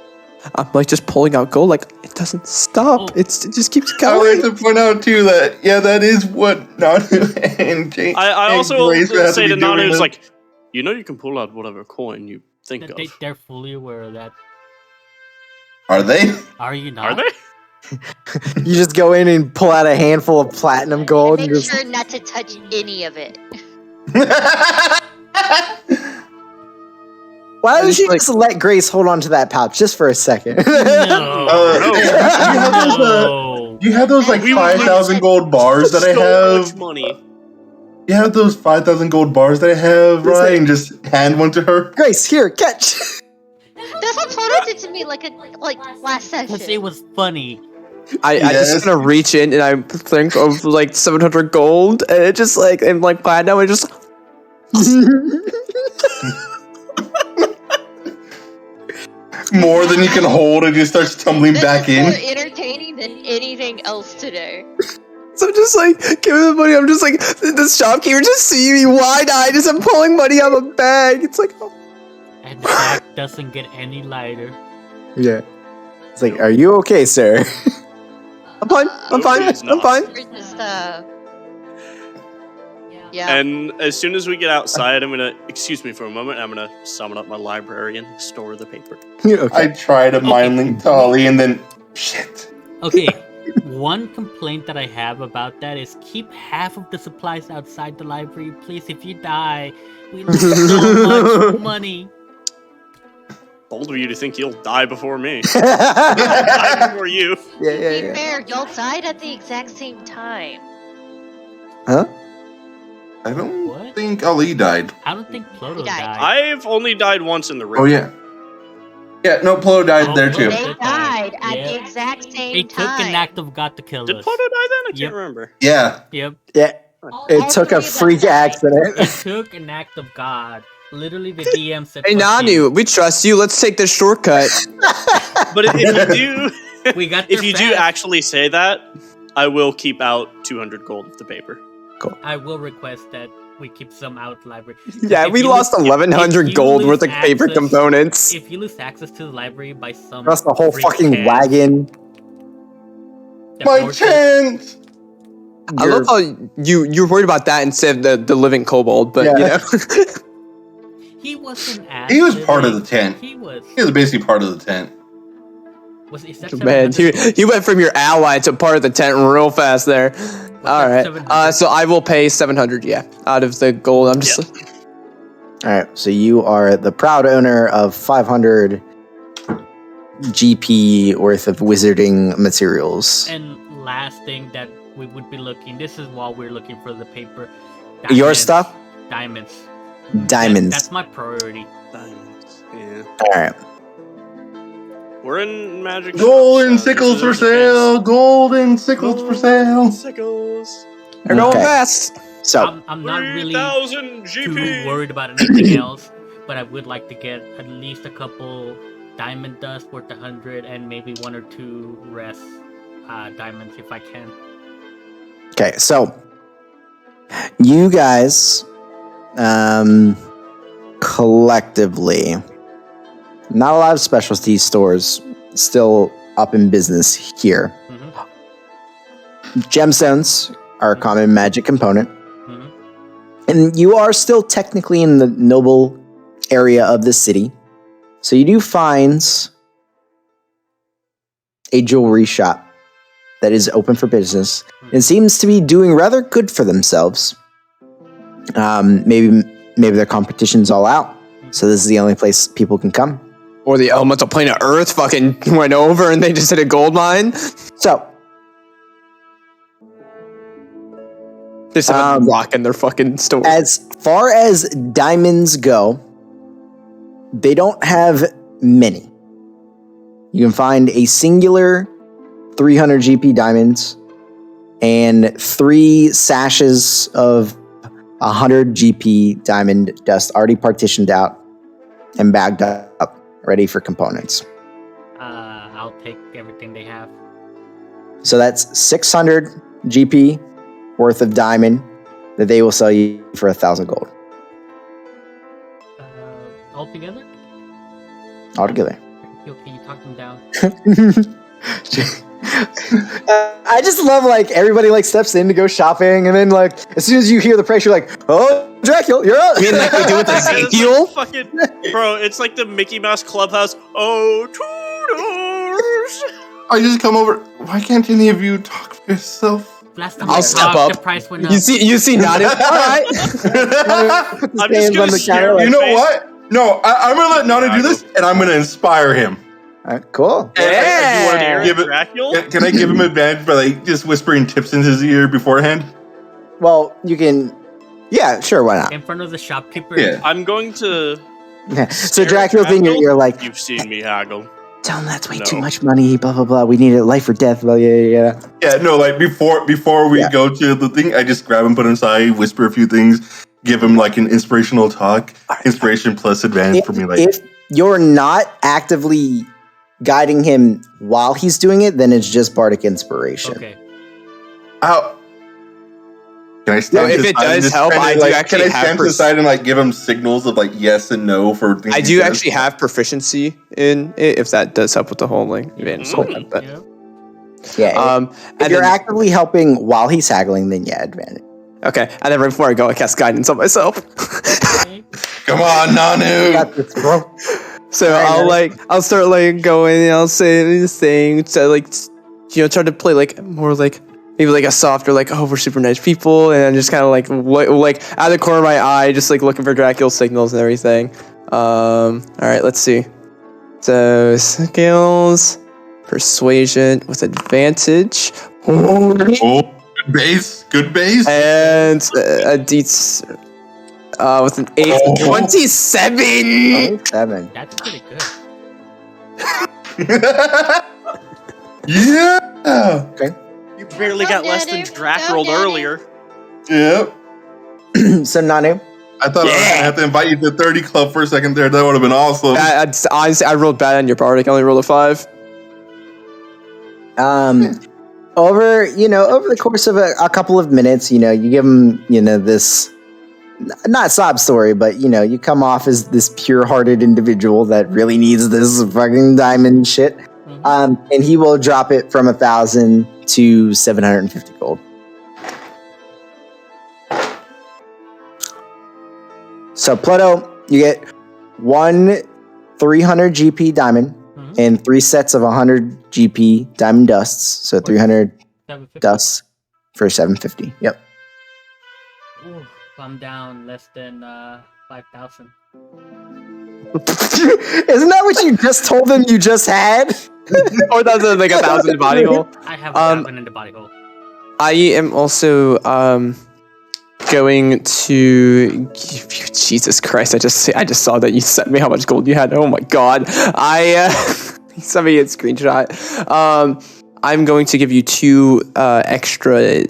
F: I'm like just pulling out gold, like it doesn't stop.
B: Oh.
F: It just keeps
E: I would
F: going.
E: like to point out too that that is what Nanu and Jane.
C: I also
E: Grace
C: will
E: have
C: say to
E: be doing
C: Nanu, it's
E: this.
C: like, you know you can pull out whatever coin you think of.
B: They're fully aware of that.
E: Are they?
B: Are you not?
C: Are they?
A: You just go in and pull out a handful of platinum gold.
D: Make
A: And just,
D: sure not to touch any of it.
A: why don't you
F: like-
A: just let Grace hold on to that pouch just for a second?
B: No. No.
E: You have those like
C: We would
E: 5,000 gold bars that I
C: So much
E: have.
C: money.
E: You have those 5,000 gold bars that I have, right? And just hand one to her.
A: Grace, here, catch.
D: That's what Ploto did to me like last session.
B: Because it was funny.
F: I
E: Yes.
F: just gonna reach in and I think of like 700 gold and it just like and like platinum and just
E: More than you can hold, and just starts tumbling
D: This
E: back
D: is
E: in.
D: more entertaining than anything else today.
F: so I'm just like give me the money. I'm just like the shopkeeper just see me wide eyed as I'm pulling money out of a bag. It's like oh.
B: And the bag doesn't get any lighter.
A: Yeah. It's like, are you okay, sir?
F: I'm fine. I'm fine.
C: it's
F: I'm
C: not.
F: fine.
D: We're just Yeah.
C: And as soon as we get outside, I'm gonna excuse me for a moment. I'm gonna summon up my library and store the paper.
A: Okay.
E: I try to mind link Tolly and then shit.
B: Okay, one complaint that I have about that is keep half of the supplies outside the library, please. If you die, we lose so much money.
C: Bold of you to think you'll die before me. I'll die before you.
A: Yeah,
D: To
A: yeah,
D: be
A: yeah.
D: fair, y'all died at the exact same time.
A: Huh?
E: I don't
B: What?
E: think Ali died.
B: I don't think Ploto
D: He died.
B: died.
C: I've only died once in the river.
E: Oh yeah. Yeah, no, Plo died
B: Oh,
E: there
B: Plo
E: too.
D: They
B: did
D: died at
B: Yeah.
D: the exact same
B: It took
D: time.
B: an act of God to kill
C: Did
B: us.
C: Ploto die then? I
B: Yep.
C: can't remember.
E: Yeah.
B: Yep.
A: Yeah. It took
D: three
A: a
D: of us
A: freak
D: died.
A: accident.
B: It took an act of God. Literally, the DM said,
F: Hey,
B: "Fuck
F: Nanu, we trust you. Let's take this shortcut.
C: But if you do,
B: you." We got there
C: if you do
B: fast.
C: actually say that, I will keep out 200 gold of the paper.
B: I will request that we keep some out of the library.
F: Yeah,
B: If
F: we
B: you
F: lost
B: lose- if
F: 1,100
B: you
F: gold
B: lose
F: worth of paper
B: access-
F: components.
B: If you lose access to the library by some
A: That's the whole
B: freak
A: fucking
B: chance,
A: wagon.
B: yeah,
E: My
B: or just-
E: chance!
F: I love how you're worried about that instead of the living kobold, but
A: Yeah.
F: you know.
B: He wasn't as
E: He was part of
B: living.
E: the tent.
B: He was.
E: He was basically part of the tent.
B: Is that
F: Man,
B: 700?
F: you went from your ally to part of the tent real fast there. All
B: that
F: right.
B: 700?
F: So I will pay 700. Yeah, out of the gold. I'm just.
A: All right, so you are the proud owner of 500 GP worth of wizarding materials.
B: And last thing that we would be looking. This is while we're looking for the paper.
A: Your stuff?
B: Diamonds.
A: Diamonds.
B: That's my priority.
C: Diamonds. Yeah.
A: All right.
C: We're in magic.
E: Golden
C: shops, so
E: sickles for
C: there's a
E: sale! Golden sickles for
C: Golden
E: sale!
C: Sickles.
F: They're going
A: Okay.
F: fast.
A: So,
B: I'm not really
C: 3,000
B: too
C: GP.
B: worried about anything else, but I would like to get at least a couple diamond dust worth 100 and maybe one or two rest diamonds if I can.
A: okay, so you guys collectively, not a lot of specialty stores still up in business here. Gemstones are a common magic component.
B: Mhm.
A: And you are still technically in the noble area of the city. So you do find a jewelry shop that is open for business. It seems to be doing rather good for themselves. Maybe their competition's all out. So this is the only place people can come.
F: Or the elemental plane of Earth fucking went over and they just hit a gold mine.
A: So
F: They just have a rock in their fucking store.
A: as far as diamonds go, they don't have many. You can find a singular 300 GP diamonds and 3 sashes of 100 GP diamond dust already partitioned out and bagged up, ready for components.
B: I'll take everything they have.
A: So that's 600 GP worth of diamond that they will sell you for 1,000 gold
B: Altogether?
A: altogether.
B: Yo, can you talk them down?
A: I just love like everybody like steps in to go shopping, and then like as soon as you hear the price, you're like, "Oh, Dracula, you're up."
F: I mean, like we do with
C: It's like
F: Ezekiel.
C: fucking, bro, it's like the Mickey Mouse Clubhouse. Oh, Toodles.
E: I just come over. Why can't any of you talk for yourself?
B: Last time
F: I'll
B: I
F: step
B: talked,
F: up.
B: the price went up.
F: You see, Nanu. All right.
C: I'm
A: Hands
C: just gonna
A: on the
C: stare
A: counter,
C: at
A: like-
E: You know
C: face.
E: what? No, I'm gonna let Nana do this, and I'm gonna inspire him.
A: All right, cool.
F: Yeah.
E: Give it-
C: Dracula?
E: Can I give him advantage by like just whispering tips in his ear beforehand?
A: Well, you can. Yeah, sure. Why not?
B: In front of the shopkeeper.
E: Yeah.
C: I'm going to.
A: So
C: stare at
A: Dracula's in your
C: Dracula.
A: ear, like,
C: You've seen me haggle.
A: tell him that's way
C: No.
A: too much money. Blah blah blah. We need it life or death. Blah, yeah.
E: Yeah, no, like before we
A: Yeah.
E: go to the thing, I just grab him, put him aside, whisper a few things, give him like an inspirational talk, inspiration plus advantage for me. Like,
A: If you're not actively guiding him while he's doing it, then it's just bardic inspiration.
B: Okay.
E: how can I stand?
F: No, if
E: to
F: it
E: the side and
F: does
E: just
F: help,
E: kinda,
F: I do
E: like,
F: actually
E: can I
F: have
E: stand to the side and like give him signals of like yes and no for things.
F: I
E: he
F: do
E: says?
F: actually have proficiency in it, if that does help with the whole like advantage. stuff like that.
B: Yeah.
A: Yeah.
F: Um,
A: if
F: and
A: you're
F: then-
A: actively helping while he's haggling, then yeah, advantage.
F: Okay, and then right before I go, I cast guidance on myself.
B: Okay.
E: Come on, Nanu.
A: Got this, bro.
F: So
A: Alright,
F: I'll start like going and I'll say this thing to like, try to play like more like maybe like a softer like, oh, we're super nice people, and I'm just kind of like out of the corner of my eye, just like looking for Dracula signals and everything. All right, let's see. So skills, persuasion with advantage.
E: Oh, good base. Good base.
F: And a deets with an 8,
E: Oh.
F: 27.
A: 27.
B: That's pretty good.
E: Yeah.
C: You barely got less than
D: Daddy.
C: Drac
D: Go,
C: rolled
D: Daddy.
C: earlier.
E: Yep.
A: So Nanu,
E: I thought I was gonna have to invite you to the 30 club for a second there. That would have been awesome.
F: Honestly, I rolled bad on your part. I can only roll a 5.
A: over the course of a couple of minutes, you give him, this not sob story, but you come off as this pure-hearted individual that really needs this fucking diamond shit. And he will drop it from 1,000 to 750 gold. So Ploto, you get one 300 GP diamond and 3 sets of 100 GP diamond dusts. So 300
B: 750.
A: dusts for 750. Yep.
B: Ooh, I'm down less than 5,000.
A: Isn't that what you just told them you just had?
F: Or that's like 1,000 body hole.
B: I have 1,000 in the body hole.
F: I am also going to give you, Jesus Christ! I just saw that you sent me how much gold you had. Oh my God! You sent me a screenshot. I'm going to give you 2 extra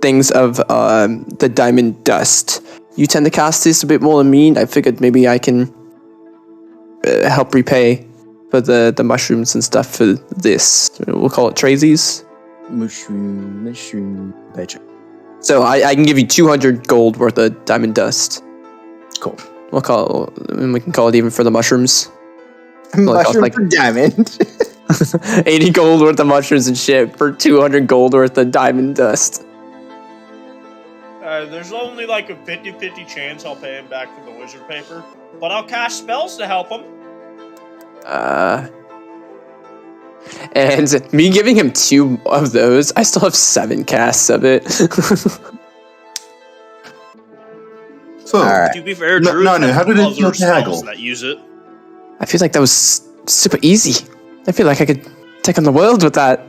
F: things of the diamond dust. You tend to cast this a bit more than me. I figured maybe I can help repay for the mushrooms and stuff for this. We'll call it Trazies.
A: Mushroom, betcha.
F: So I can give you 200 gold worth of diamond dust.
A: Cool.
F: We can call it even for the mushrooms.
A: Mushroom
F: like-
A: for diamond.
F: 80 gold worth of mushrooms and shit for 200 gold worth of diamond dust.
C: There's only like a 50-50 chance I'll pay him back for the wizard paper, but I'll cast spells to help him.
F: And me giving him 2 of those, I still have 7 casts of it.
E: So,
A: All right.
C: To be fair,
E: No,
C: Drew
E: no, how did it
C: other
E: feel to
C: spells
E: haggle?
C: that use it.
F: I feel like that was super easy. I feel like I could take on the world with that.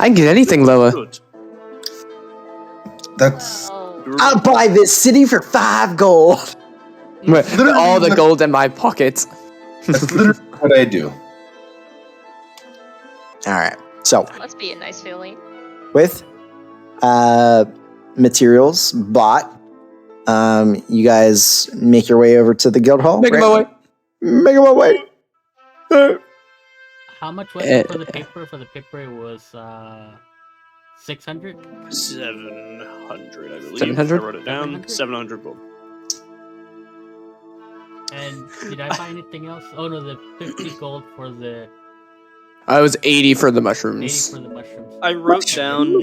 F: I can get anything lower.
C: Good.
E: that's
D: Oh.
A: I'll buy this city for 5 gold.
F: With all the gold in my pockets.
E: literally what I do.
A: All right. So
D: Must be a nice feeling.
A: with materials bought, you guys make your way over to the guild hall.
F: Making my way.
A: Making my way.
B: How much was it for the paper? For the paper, it was 600.
C: 700, I believe.
F: 700?
C: I wrote it down. 700 gold.
B: And did I buy anything else? Oh no, the 50 gold for the
F: I was 80 for the
B: 80
F: mushrooms.
B: for the mushrooms.
C: I wrote down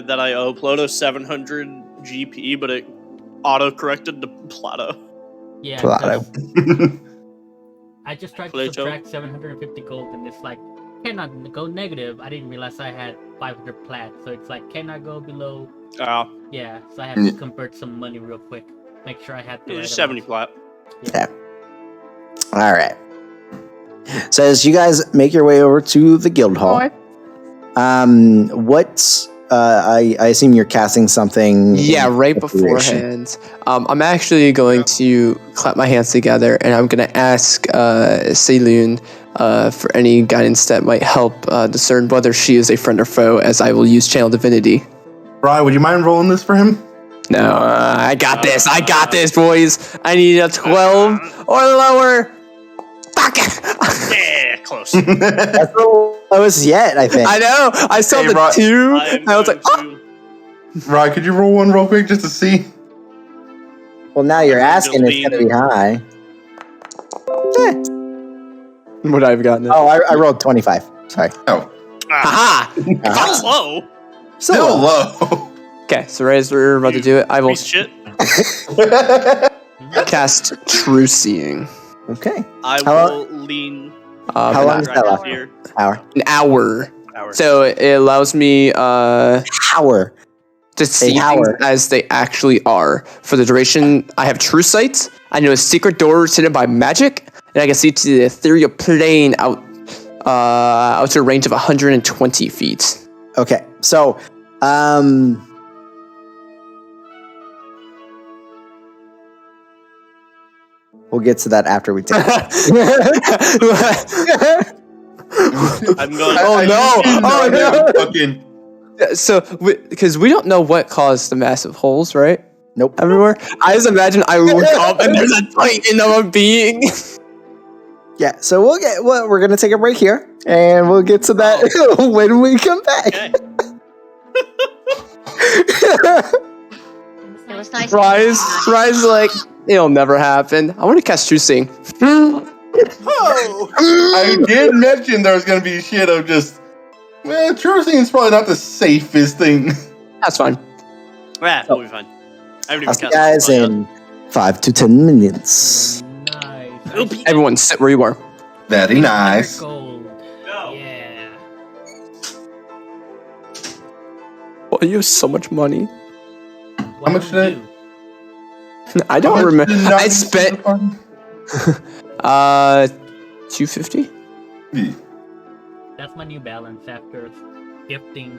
C: that I owe Ploto 700 GP, but it auto-corrected to Plato.
B: Yeah,
A: Plato.
B: 'cause I just tried to
C: Plato.
B: subtract 750 gold, and it's like cannot go negative. I didn't realize I had 500 plat, so it's like cannot go below. Yeah, so I had to convert some money real quick. Make sure I had the right
C: 70
B: amount.
C: plat.
A: All right. So as you guys make your way over to the guild hall, what? I assume you're casting something.
F: Yeah,
A: in
F: right
A: preparation.
F: beforehand. I'm actually going to clap my hands together and I'm going to ask Saloon for any guidance that might help discern whether she is a friend or foe, as I will use Channel Divinity.
E: Ryan, would you mind rolling this for him?
F: No, I got this. I got this, boys. I need a 12 or lower. Fuck it.
C: Yeah, close.
A: That's the lowest yet, I think.
F: I know. I saw
E: Hey,
F: the
E: Rod,
F: 2.
C: I am
F: I was like,
C: going to...
E: Ryan, could you roll one real quick just to see?
A: Well, now you're
C: I'm going
A: asking,
C: to
A: it's going to be high.
F: would I have gotten it?
A: Oh, I rolled 25. Sorry.
E: Oh,
F: Haha.
C: That's low.
E: still low.
F: Okay, so right as we're about to do it, I will
C: Piece of shit.
F: cast True Seeing.
A: Okay.
C: I
A: How
C: will lean.
A: How long is that last?
C: Here.
A: Hour.
F: An hour.
C: Hour.
F: So it allows me
A: Hour.
F: to see things
A: hour.
F: as they actually are. For the duration, I have True Sight. I know a secret door hidden by magic, and I can see to the ethereal plane out to a range of 120 feet.
A: Okay. So, we'll get to that after we take
C: I'm going.
F: Oh, no. Oh, no.
E: Fucking.
F: So, because we don't know what caused the massive holes, right?
A: Nope.
F: Everywhere. I just imagine I look up and there's a titan of a being.
A: Yeah, so we're gonna take a break here, and we'll get to that when we come back.
C: Okay.
D: It was nice.
F: Rise, like, it'll never happen. I want to cast True Seeing.
E: I did mention there was gonna be shit of just. Well, True Seeing is probably not the safest thing.
F: That's fine.
C: Yeah, we'll be fine. I haven't
A: I'll
C: even
A: see you guys
C: cast
A: in 5 to 10 minutes.
B: Nice.
F: Everyone sit where you are.
E: Very nice.
B: Gold.
C: No.
B: Yeah.
F: Well, you have so much money.
B: What
E: much
B: do we
E: did
B: do?
F: I don't
E: How much
F: remember.
E: did
F: I
E: Nani
F: spent
E: spend?
F: 250.
B: That's my new balance after gifting.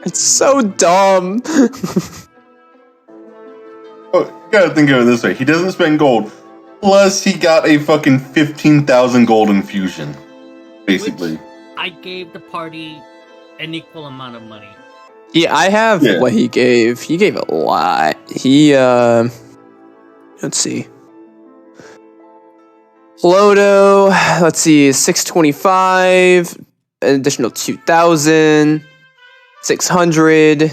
F: It's so dumb.
E: Oh, you gotta think of it this way. He doesn't spend gold. Plus, he got a fucking 15,000 gold infusion. Basically.
B: I gave the party an equal amount of money.
F: Yeah, I have
E: Yeah.
F: what he gave. He gave a lot. He let's see. Ploto, let's see, 625, an additional 2,000, 600.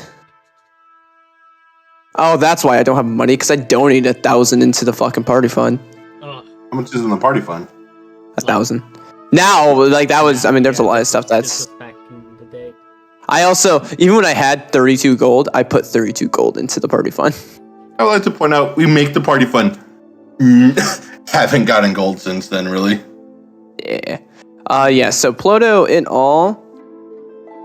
F: Oh, that's why I don't have money, because I donated 1,000 into the fucking party fund.
B: Ugh.
E: How much is in the party fund?
F: 1,000. Now, like, that was, I mean, there's a lot of stuff
B: This
F: that's...
B: was back in the day.
F: I also, even when I had 32 gold, I put 32 gold into the party fund.
E: I would like to point out, we make the party fund. Haven't gotten gold since then, really.
F: Yeah. Yeah, so Ploto in all,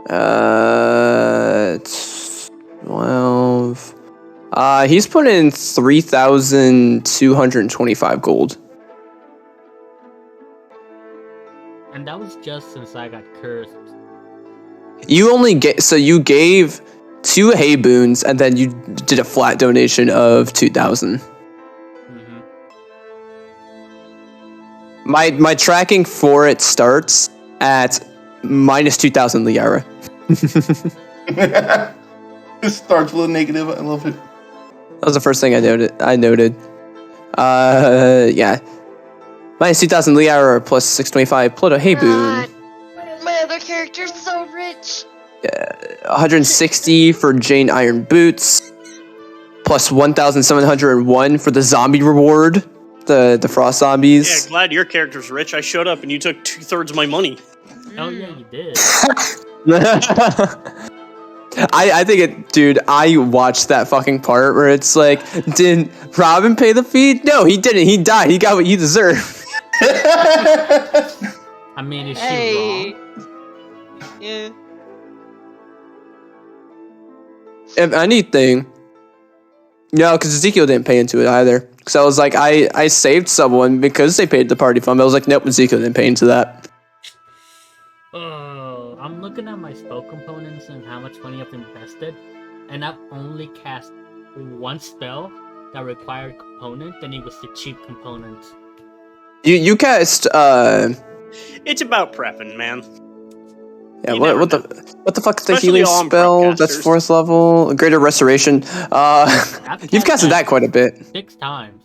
F: 12. He's put in 3,225 gold.
B: And that was just since I got cursed.
F: You only get, so you gave 2 hay boons, and then you did a flat donation of 2,000.
B: Mm-hmm.
F: My tracking for it starts at minus 2,000 Liara.
E: It starts with a negative. I love it.
F: That was the first thing I noted. Yeah. Minus 2,000 Liara plus 625 Ploto hay boon.
D: God, my other character's so rich.
F: 160 for Jane Iron Boots. Plus 1,701 for the zombie reward. The frost
C: Yeah,
F: zombies.
C: glad your character's rich. I showed up and you took 2/3 of my money.
B: Oh yeah, you did.
F: I think it, dude, I watched that fucking part where it's like, did Robin pay the fee? No, he didn't. He died. He got what he deserved.
B: I mean, is she
D: Hey.
B: wrong?
D: Yeah.
F: If anything, no, because Ezekiel didn't pay into it either. So I was like, I saved someone because they paid the party fund. I was like, nope, Ezekiel didn't pay into that.
B: Oh, I'm looking at my spell components and how much money I've invested, and I've only cast one spell that required component, and it was the cheap component.
F: You cast
C: It's about prepping, man.
F: yeah,
C: You
F: what
C: never
F: the fuck is the
C: Especially
F: healing
C: on
F: spell?
C: prep
F: That's
C: casters.
F: 4th level. Greater restoration. You've casted that quite a bit.
B: 6 times.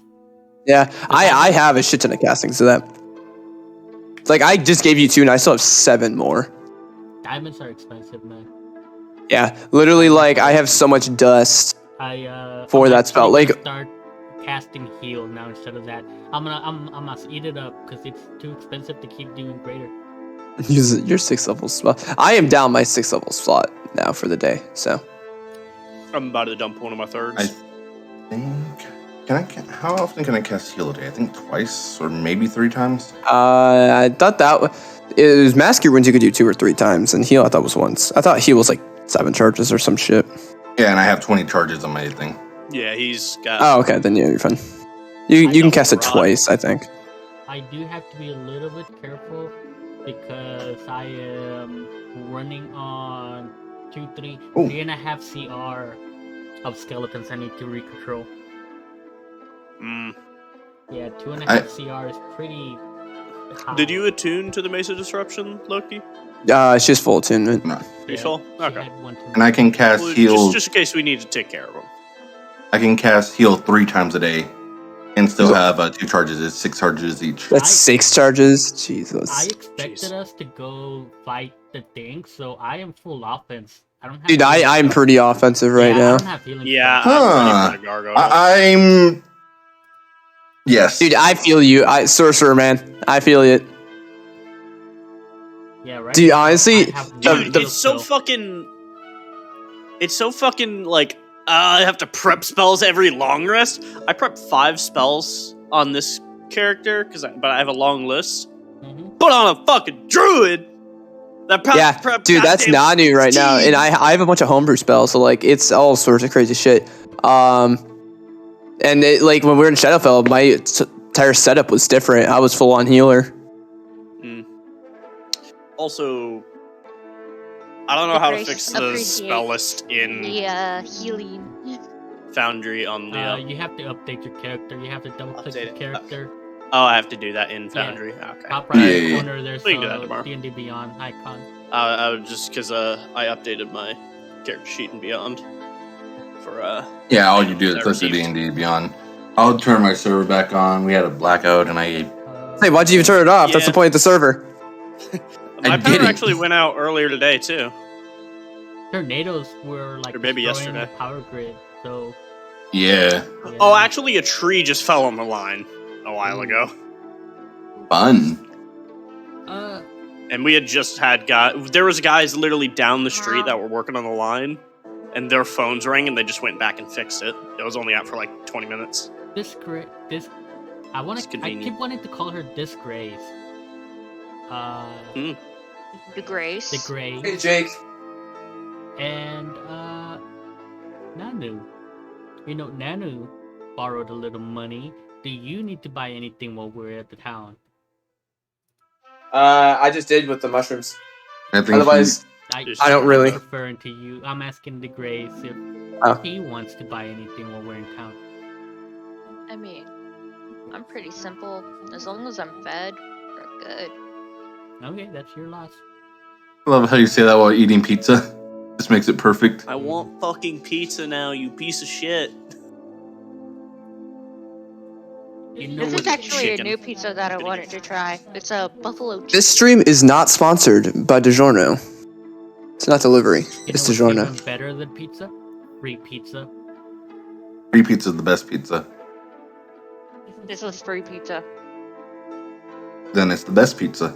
F: Yeah, I have a shit ton of castings of that. Like, I just gave you 2 and I still have 7 more.
B: Diamonds are expensive, man.
F: Yeah, literally, like, I have so much dust.
B: For
F: that spell, like-
B: start casting heal now instead of that. I'm gonna eat it up because it's too expensive to keep doing greater.
F: Use your 6th level slot. I am down my 6th level slot now for the day, so.
C: I'm about to dump one of my thirds.
E: I think. How often can I cast heal a day? I think twice or maybe 3 times.
F: I thought it was mass cure wounds you could do 2 or 3 times, and heal I thought was once. I thought heal was like 7 charges or some shit.
E: Yeah, and I have 20 charges on my thing.
C: Yeah, he's got.
F: Oh, okay, then yeah, you're fine. You can cast it twice, I think.
B: I do have to be a little bit careful because I am running on 2-3,
E: Ooh.
B: 3.5 CR of skeletons I need to recontrol. Yeah, 2.5 CR is pretty high.
C: Did you attune to the Mesa Disruption, Loki?
F: It's just full attunement.
E: No.
C: You full?
B: she
C: Okay.
B: had one too
E: And I can cast
C: Well,
E: heal.
C: just in case we need to take care of them.
E: I can cast heal 3 times a day, and still have 2 charges. It's 6 charges each.
F: That's 6 charges? Jesus.
B: I expected us to go fight the thing, so I am full offense. I don't have.
F: Dude, I'm pretty offensive right
B: I
F: now.
B: don't have healing.
C: Yeah,
B: spells.
C: I'm
E: Huh.
C: ready for the gargoyle.
E: I'm. Yes.
F: Dude, I feel you. Sorcerer, man. I feel it.
B: Yeah, right.
F: Dude,
B: now,
F: honestly,
B: I have
C: Dude,
B: one
C: it's so
B: spell.
C: fucking. It's so fucking like I have to prep spells every long rest. I prep 5 spells on this character but I have a long list.
B: Mhm.
C: Put on a fucking druid. That prep
F: Dude, that's
C: goddamn
F: Nanu right now,
C: steam.
F: and I have a bunch of homebrew spells, so like it's all sorts of crazy shit. And it, like when we were in Shadowfell, my entire setup was different. I was full on healer.
C: Also, I don't know how to
D: Appreci-
C: fix the
D: appreciate
C: spell list in
D: The healing.
C: Foundry on the.
B: You have to update your character. You have to double click
C: Update
B: your
C: it.
B: character.
C: Oh, I have to do that in Foundry. Okay.
B: Top right
E: Yeah.
B: corner, there's
C: We can do that
B: a
C: tomorrow.
B: D&D Beyond icon.
C: I was just because I updated my character sheet and Beyond for
E: Yeah, all you do is
C: I
E: click the
C: received.
E: D&D Beyond. I'll turn my server back on. We had a blackout, and I.
F: Hey, why'd you even turn it off? That's the
C: Yeah.
F: point of the server.
C: My power
E: didn't.
C: actually went out earlier today too.
B: Tornadoes were like
C: Or maybe
B: destroying
C: yesterday.
B: the power grid, so
E: Yeah.
B: yeah.
C: Oh, actually, a tree just fell on the line a while ago,
E: Fun.
C: and we had just had there was guys literally down the street that were working on the line, and their phones rang, and they just went back and fixed it. It was only out for like 20 minutes.
B: this
C: It's
B: I
C: convenient.
B: keep wanting to call her Disgrace.
D: The Grace.
B: The Grace
F: Jake.
B: and Nanu. You know, Nanu borrowed a little money. Do you need to buy anything while we're at the town?
F: I just did with the mushrooms.
E: I think
F: Otherwise, I don't
B: I'm
F: really.
B: referring to you. I'm asking the Grace if
F: Oh.
B: he wants to buy anything while we're in town.
D: I mean, I'm pretty simple. As long as I'm fed, we're good.
B: Okay, that's your loss.
E: I love how you say that while eating pizza. This makes it perfect.
C: I want fucking pizza now, you piece of shit.
B: You know
D: This
B: what?
D: is actually
C: chicken.
D: a new pizza that I wanted to try. It's a buffalo cheese.
F: This stream is not sponsored by DiGiorno. It's not delivery.
B: You
F: It's
B: know what's
F: DiGiorno.
B: even better than pizza? Free pizza.
E: Free pizza is the best pizza.
D: This was free pizza.
E: Then it's the best pizza.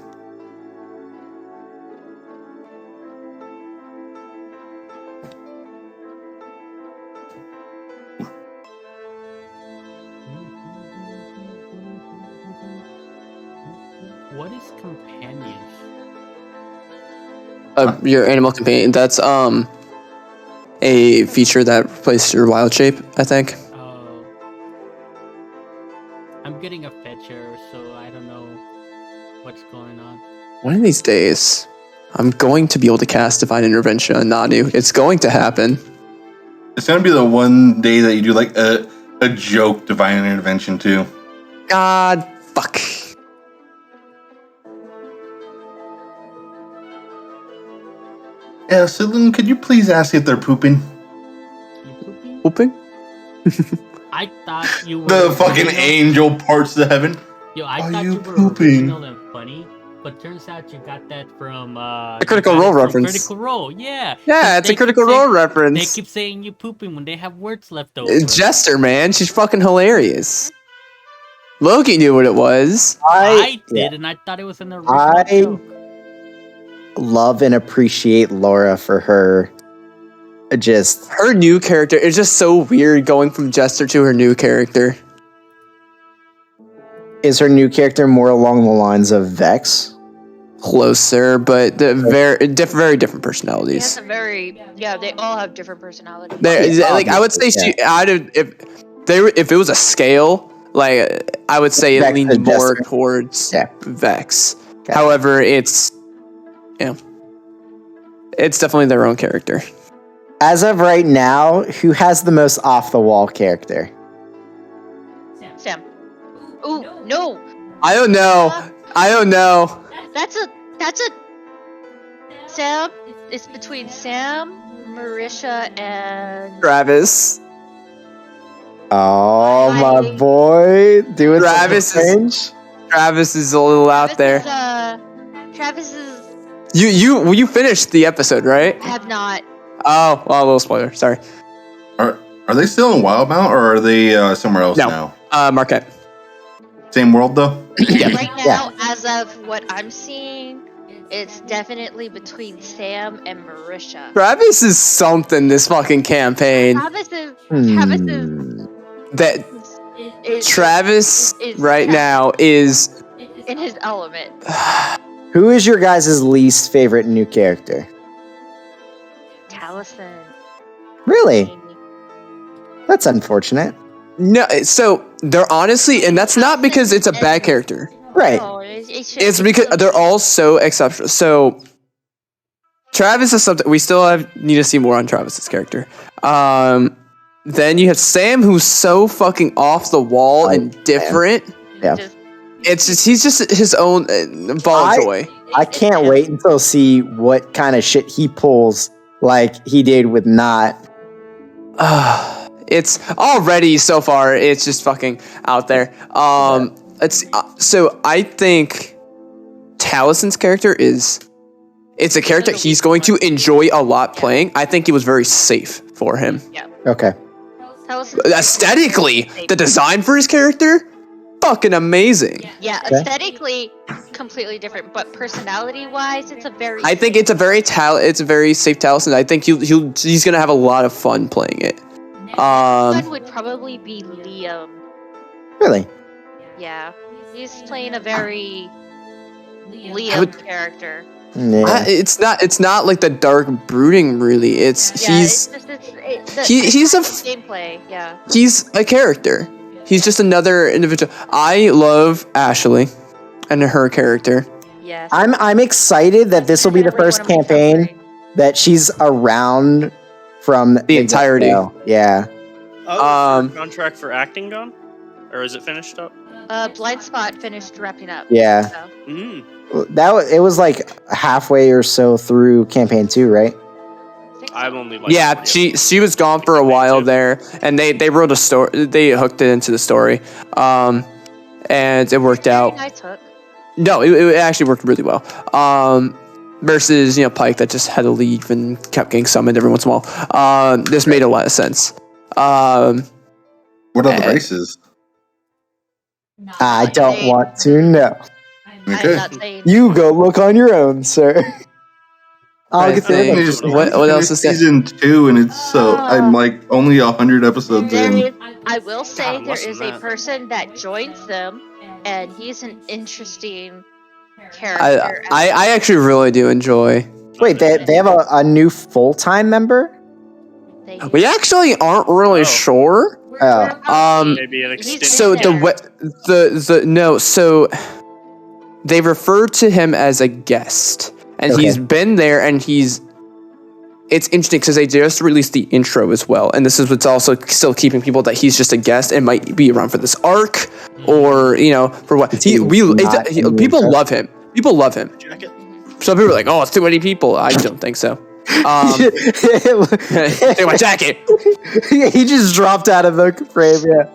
B: What is companions?
F: Your animal companion. That's a feature that replaced your wild shape, I think.
B: Oh. I'm getting a fetcher, so I don't know what's going on.
F: One of these days, I'm going to be able to cast Divine Intervention on Nanu. It's going to happen.
E: It's gonna be the one day that you do like a joke divine intervention too.
F: God, fuck.
E: Yeah, Sidlin, could you please ask if they're pooping?
B: You pooping?
F: Whooping?
B: I thought you were
E: The fucking
B: original-
E: angel parts of heaven.
B: Yo, I
E: Are
B: thought
E: you
B: you were
E: pooping?
B: original and funny, but turns out you got that from
F: A Critical Role reference.
B: Critical Role, yeah.
F: Yeah, it's
B: They
F: a Critical
B: keep saying-
F: Role
B: They
F: reference.
B: keep saying you pooping when they have words left over.
F: Jester, man. She's fucking hilarious. Loki knew what it was.
B: I did, and I thought it was an original
A: I-
B: joke.
A: Love and appreciate Laura for her just
F: Her new character is just so weird going from Jester to her new character.
A: is her new character more along the lines of Vex?
F: Closer, but very different
D: He has
F: personalities.
D: a very they all have different personalities.
F: Like I would say,
A: obviously,
F: she out of if it was a scale, like I would say it
A: Vex
F: leans
A: is
F: more
A: Jester.
F: towards
A: Yeah.
F: Vex.
A: Okay.
F: However, it's definitely their own character.
A: As of right now, who has the most off the wall character?
D: Sam. Ooh, no.
F: I don't know.
D: That's a Sam. It's between Sam, Marisha, and
F: Travis.
A: Oh, my boy. Doing
F: Travis
A: something
F: is-
A: strange?
F: Travis is a little out there.
D: Travis is
F: You finished the episode, right?
D: have not.
F: Oh, well, a little spoiler. Sorry.
E: Are they still in Wildmount or are they somewhere else
F: No.
E: now?
F: Marquette.
E: Same world though.
D: Right now,
A: Yeah.
D: as of what I'm seeing, it's definitely between Sam and Marisha.
F: Travis is something this fucking campaign.
D: Travis is
F: That
D: is
F: Travis
D: is-
F: right
D: yeah.
F: now is
D: in his element.
A: Who is your guys' least favorite new character?
D: Taliesin.
A: Really? That's unfortunate.
F: no. So they're honestly, and that's not because it's a bad character.
A: Right.
D: No, it's
F: It's because they're all so exceptional. So Travis is something we still need to see more on Travis's character. Then you have Sam, who's so fucking off the wall and different.
A: Yeah.
F: It's just he's just his own ball of joy.
A: I can't wait until see what kind of shit he pulls like he did with Not.
F: It's already so far. It's just fucking out there. So I think Talison's character it's a character he's going to enjoy a lot playing. I think it was very safe for him.
A: Okay.
F: Aesthetically, the design for his character, fucking amazing.
D: Yeah, aesthetically, completely different, but personality-wise, it's a very.
F: I think it's a very safe Taliesin. I think he's gonna have a lot of fun playing it.
D: One would probably be Liam.
A: Really?
D: Yeah, he's playing a very Liam character.
A: Yeah.
F: It's not like the dark brooding. Really, he's
D: gameplay. Yeah.
F: He's a character. He's just another individual. I love Ashley and her character.
D: Yes.
A: I'm excited that this will be the first campaign that she's around from
F: The entirety.
A: get-go. Yeah.
C: Oh, is her contract for acting gone? Or is it finished up?
D: Blind Spot finished wrapping up.
A: Yeah.
D: So.
C: Mm.
A: It was like halfway or so through campaign 2, right?
C: I'm only like
F: Yeah, she was gone for a while there, and they wrote a story. They hooked it into the story, and it worked out.
D: Nice hook.
F: No, it actually worked really well. Versus Pike that just had to leave and kept getting summoned every once in a while. This made a lot of sense.
E: What are the races?
A: I don't want to know.
D: I'm
E: Okay.
D: not saying.
A: You go look on your own, sir. I'll
F: Right,
A: get
F: thank
A: there.
F: you. What else is there?
E: Season 2, and it's I'm like only 100 episodes
D: There
E: in.
D: is, I will say
C: God,
D: there
C: less
D: is
C: than
D: a
C: that.
D: person that joins them, and he's an interesting character.
F: I actually really do enjoy.
A: Wait, they have a new full-time member?
F: We actually aren't really sure.
C: Maybe an extended.
F: So so they refer to him as a guest, and
A: Okay.
F: he's been there, and it's interesting because they just released the intro as well, and this is what's also still keeping people that he's just a guest and might be around for this arc, or for what people love him. People love him.
C: Jacket.
F: Some people are like, oh, it's too many people. I don't think so. Take my jacket.
A: He just dropped out of the frame, yeah.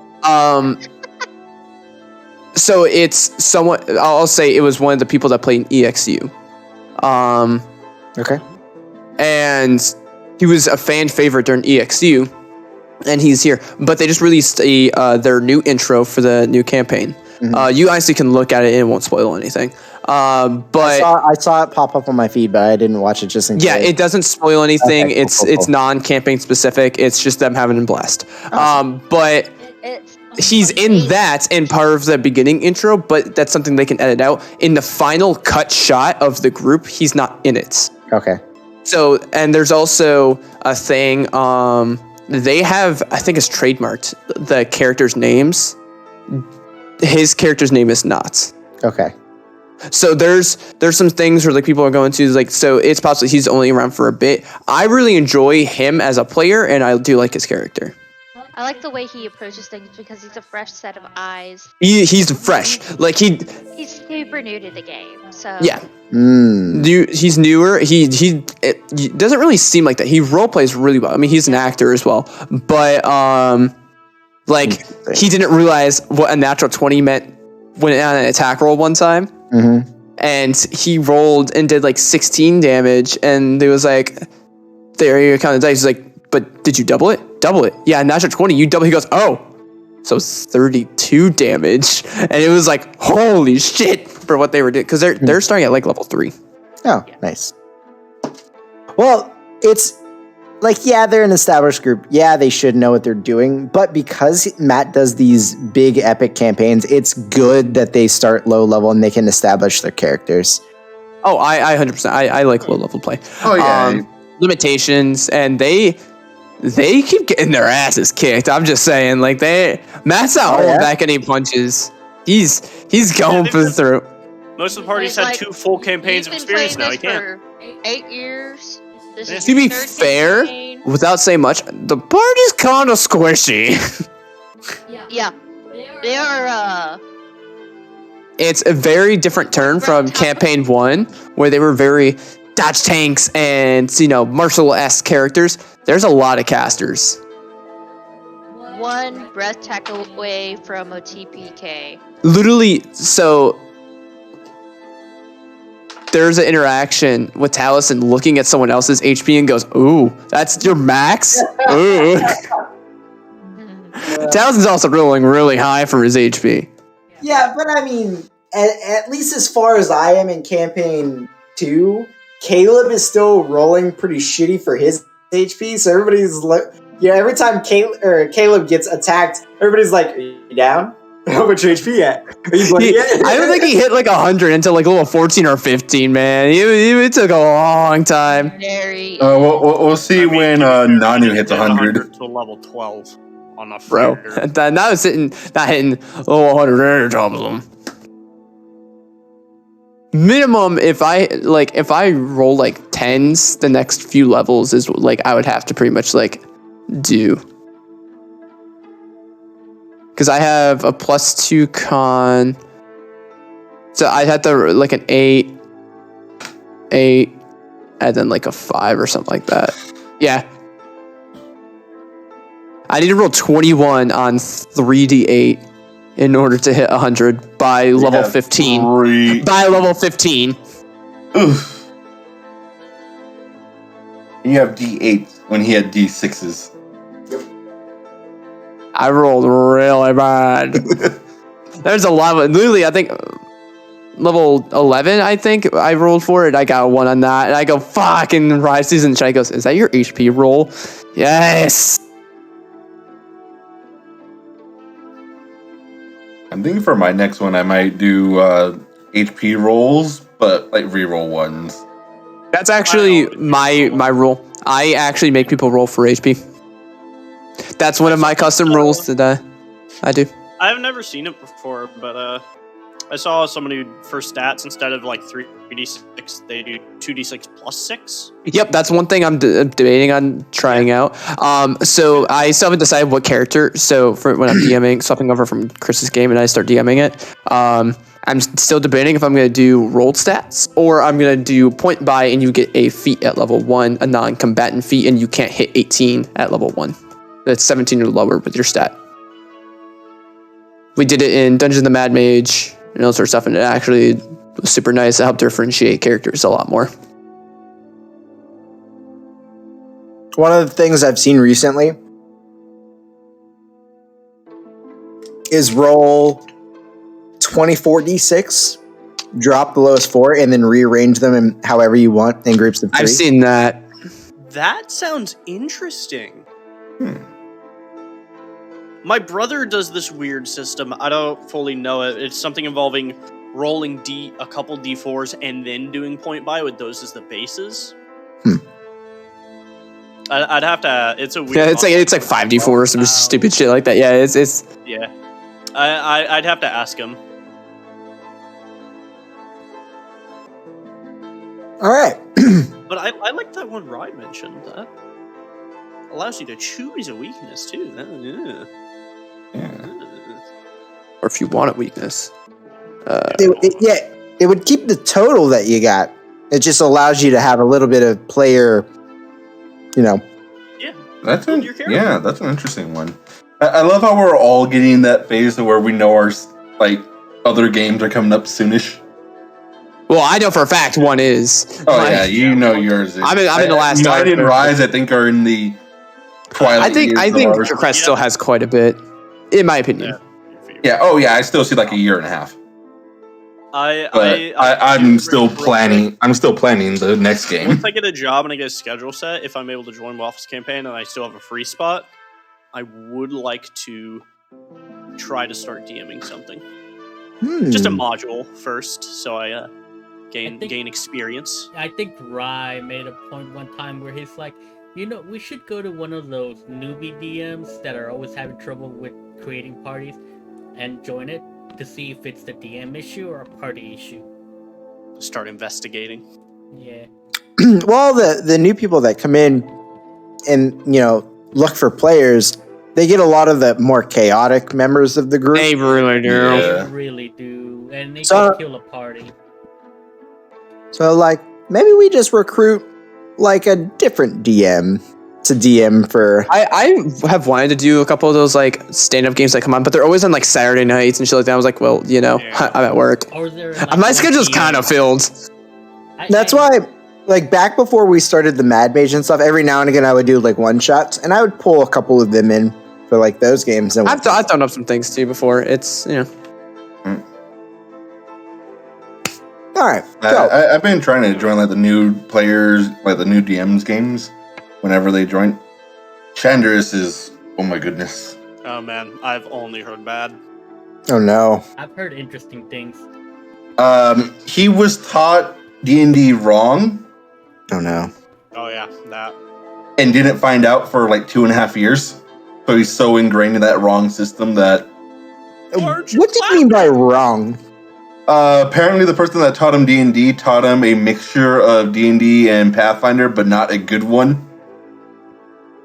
F: So it's somewhat. I'll say it was one of the people that played in EXU.
A: Okay.
F: And he was a fan favorite during EXU, and he's here. But they just released their new intro for the new campaign.
A: Mhm.
F: You actually can look at it; and it won't spoil anything. But
A: I saw it pop up on my feed, but I didn't watch it just in case.
F: yeah, it doesn't spoil anything.
A: Okay, cool,
F: It's
A: cool.
F: non-campaign specific. It's just them having a blast.
A: Awesome.
F: But
D: It's
F: he's in that in part of the beginning intro, but that's something they can edit out. In the final cut shot of the group, he's not in it.
A: Okay.
F: So, and there's also a thing, they have, I think it's trademarked, the characters' names. His character's name is not.
A: Okay.
F: So there's some things where like people are going to like, so it's possible he's only around for a bit. I really enjoy him as a player, and I do like his character.
D: I like the way he approaches things because he's a fresh set of eyes.
F: He's fresh. Like
D: He's super new to the game, so
F: yeah.
A: Mm.
F: He's newer. He doesn't really seem like that. He role plays really well. I mean, he's an actor as well, but like he didn't realize what a natural 20 meant when on an attack roll one time, and he rolled and did like 16 damage, and it was like, there you count the dice. He's like, but did you double it? Double it. Yeah, natural 20. You double. He goes, oh. So it's 32 damage, and it was like, holy shit for what they were doing, because they're starting at like level 3.
A: Oh, nice. Well, it's like, yeah, they're an established group. Yeah, they should know what they're doing. But because Matt does these big epic campaigns, it's good that they start low level and they can establish their characters.
F: Oh, I 100%. I like low level play.
E: Oh yeah.
F: Limitations, and they keep getting their asses kicked. I'm just saying, like Matt's not holding back any punches. He's going through.
C: Most of the parties had 2 full campaigns of experience now. He can't.
D: For 8 years. This is
F: To be
D: his third
F: fair,
D: campaign.
F: without saying much, the party's kind of squishy.
D: Yeah, they are.
F: It's a very different turn from campaign 1, where they were very dodge tanks and martial-esque characters. There's a lot of casters.
D: One breath attack away from a TPK.
F: Literally, so there's an interaction with Taliesin looking at someone else's HP and goes, ooh, that's your max? Ooh. Talison's also rolling really high for his HP.
A: Yeah, but I mean, at least as far as I am in campaign 2, Caleb is still rolling pretty shitty for his HP, so everybody's like, every time Caleb gets attacked, everybody's like, are you down? How much HP at? He's like,
F: I don't think he hit like 100 until like level 14 or 15, man. It took a long time.
D: Very.
E: We'll see when Nanu hits 100
C: to level 12 on a
F: Bro, now it's not hitting level 100 times them. Minimum, if I roll like 10s, the next few levels is like I would have to pretty much like do. Because I have a +2 con. So I had to like an 8, and then like a 5 or something like that. Yeah. I need to roll 21 on 3d8 in order to hit 100 by level 15. By level 15.
E: Oof. You have D8s when he had D6s.
F: I rolled really bad. There's a lot of literally, I think level 11, I think I rolled for it. I got a 1 on that, and I go fucking Rise Season. Shai goes, is that your HP roll? Yes.
E: I'm thinking for my next one, I might do HP rolls, but like reroll ones.
F: That's actually my rule. I actually make people roll for HP. That's one of my custom rules that I do.
C: I've never seen it before, but I saw somebody for stats instead of like 3d6, they do 2d6 plus 6.
F: Yep, that's one thing I'm debating on trying out. So I still haven't decided what character. So for when I'm DMing, swapping over from Chris's game and I start DMing it, I'm still debating if I'm going to do rolled stats or I'm going to do point buy and you get a feat at level 1, a non-combatant feat, and you can't hit 18 at level 1. That's 17 or lower with your stat. We did it in Dungeons of the Mad Mage and all sorts of stuff, and it actually was super nice. It helped differentiate characters a lot more.
A: One of the things I've seen recently is roll 24d6 drop the lowest 4 and then rearrange them in however you want in groups of 3.
F: I've seen that.
C: That sounds interesting. My brother does this weird system. I don't fully know it. It's something involving rolling a couple d4s and then doing point buy with those as the bases. I'd have to. It's a weird.
F: Yeah, it's like 5d4 or some stupid shit like that. Yeah, it's.
C: Yeah, I'd have to ask him.
A: All right.
C: But I like that one Rye mentioned. That allows you to choose a weakness too.
F: Or if you want a weakness.
A: It would keep the total that you got. It just allows you to have a little bit of player,
C: Yeah,
E: That's an interesting one. I love how we're all getting that phase of where we know our other games are coming up soonish.
F: Well, I know for a fact one is.
E: You know yours is.
F: I'm in the last.
E: United and Rise, I think, are in the twilight.
F: I think Crest still has quite a bit, in my opinion.
E: Yeah. Oh yeah. I still see like a year and a half. I'm still planning. I'm still planning the next game.
C: Once I get a job and I get a schedule set, if I'm able to join Waffles campaign and I still have a free spot, I would like to try to start DMing something. Just a module first, so I gain experience.
B: I think Rye made a point one time where he's like, we should go to one of those newbie DMs that are always having trouble with creating parties and join it to see if it's the DM issue or a party issue.
C: Start investigating.
B: Yeah.
A: Well, the new people that come in and look for players, they get a lot of the more chaotic members of the group.
F: They really do.
E: Yeah.
B: They really do, and they can kill a party.
A: So, maybe we just recruit a different DM to DM for.
F: I have wanted to do a couple of those stand-up games that come on, but they're always on Saturday nights and shit like that. I was like, well, I'm at work.
B: Or is there,
F: My schedule's kind of filled.
A: That's why, back before we started the Mad Mage and stuff, every now and again I would do one shots, and I would pull a couple of them in for those games. And
F: I've done up some things too before. It's
A: All right.
E: I've been trying to join the new players, the new DMs games. Whenever they join, Chandris is oh my goodness.
C: Oh man, I've only heard bad.
A: Oh no.
B: I've heard interesting things.
E: He was taught D&D wrong.
A: Oh no.
C: Oh yeah, that.
E: And didn't find out for 2.5 years. So he's so ingrained in that wrong system that.
A: What do you mean by wrong?
E: Apparently, the person that taught him D&D taught him a mixture of D&D and Pathfinder, but not a good one.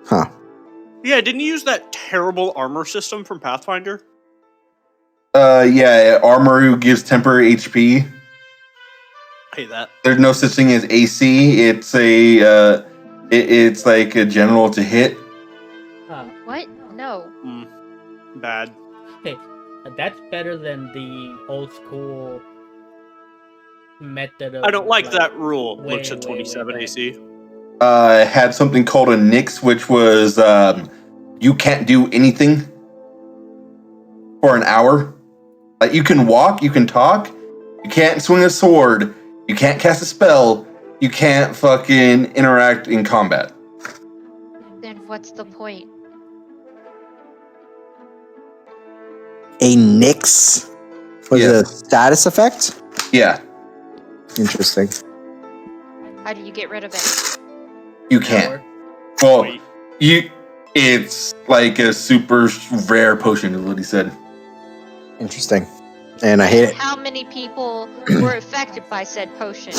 A: Huh.
C: Yeah, didn't you use that terrible armor system from Pathfinder?
E: Yeah, armor gives temporary HP.
C: I hate that.
E: There's no such thing as AC. It's it's like a general to hit.
D: What? No.
C: Bad.
B: Okay, that's better than the old school method of.
C: I don't like that rule.
B: way,
C: Looks at 27
B: way
C: AC.
E: Had something called a Nix, which was you can't do anything for an hour. You can walk, you can talk, you can't swing a sword, you can't cast a spell, you can't fucking interact in combat.
D: Then what's the point?
A: A Nix was
E: Yeah.
A: a status effect?
E: Yeah,
A: Interesting.
D: How do you get rid of it?
E: you can't. Well,
C: Wait.
E: it's like a super rare potion, is what he said.
A: Interesting. And I hate it.
D: How many people were affected by said potion?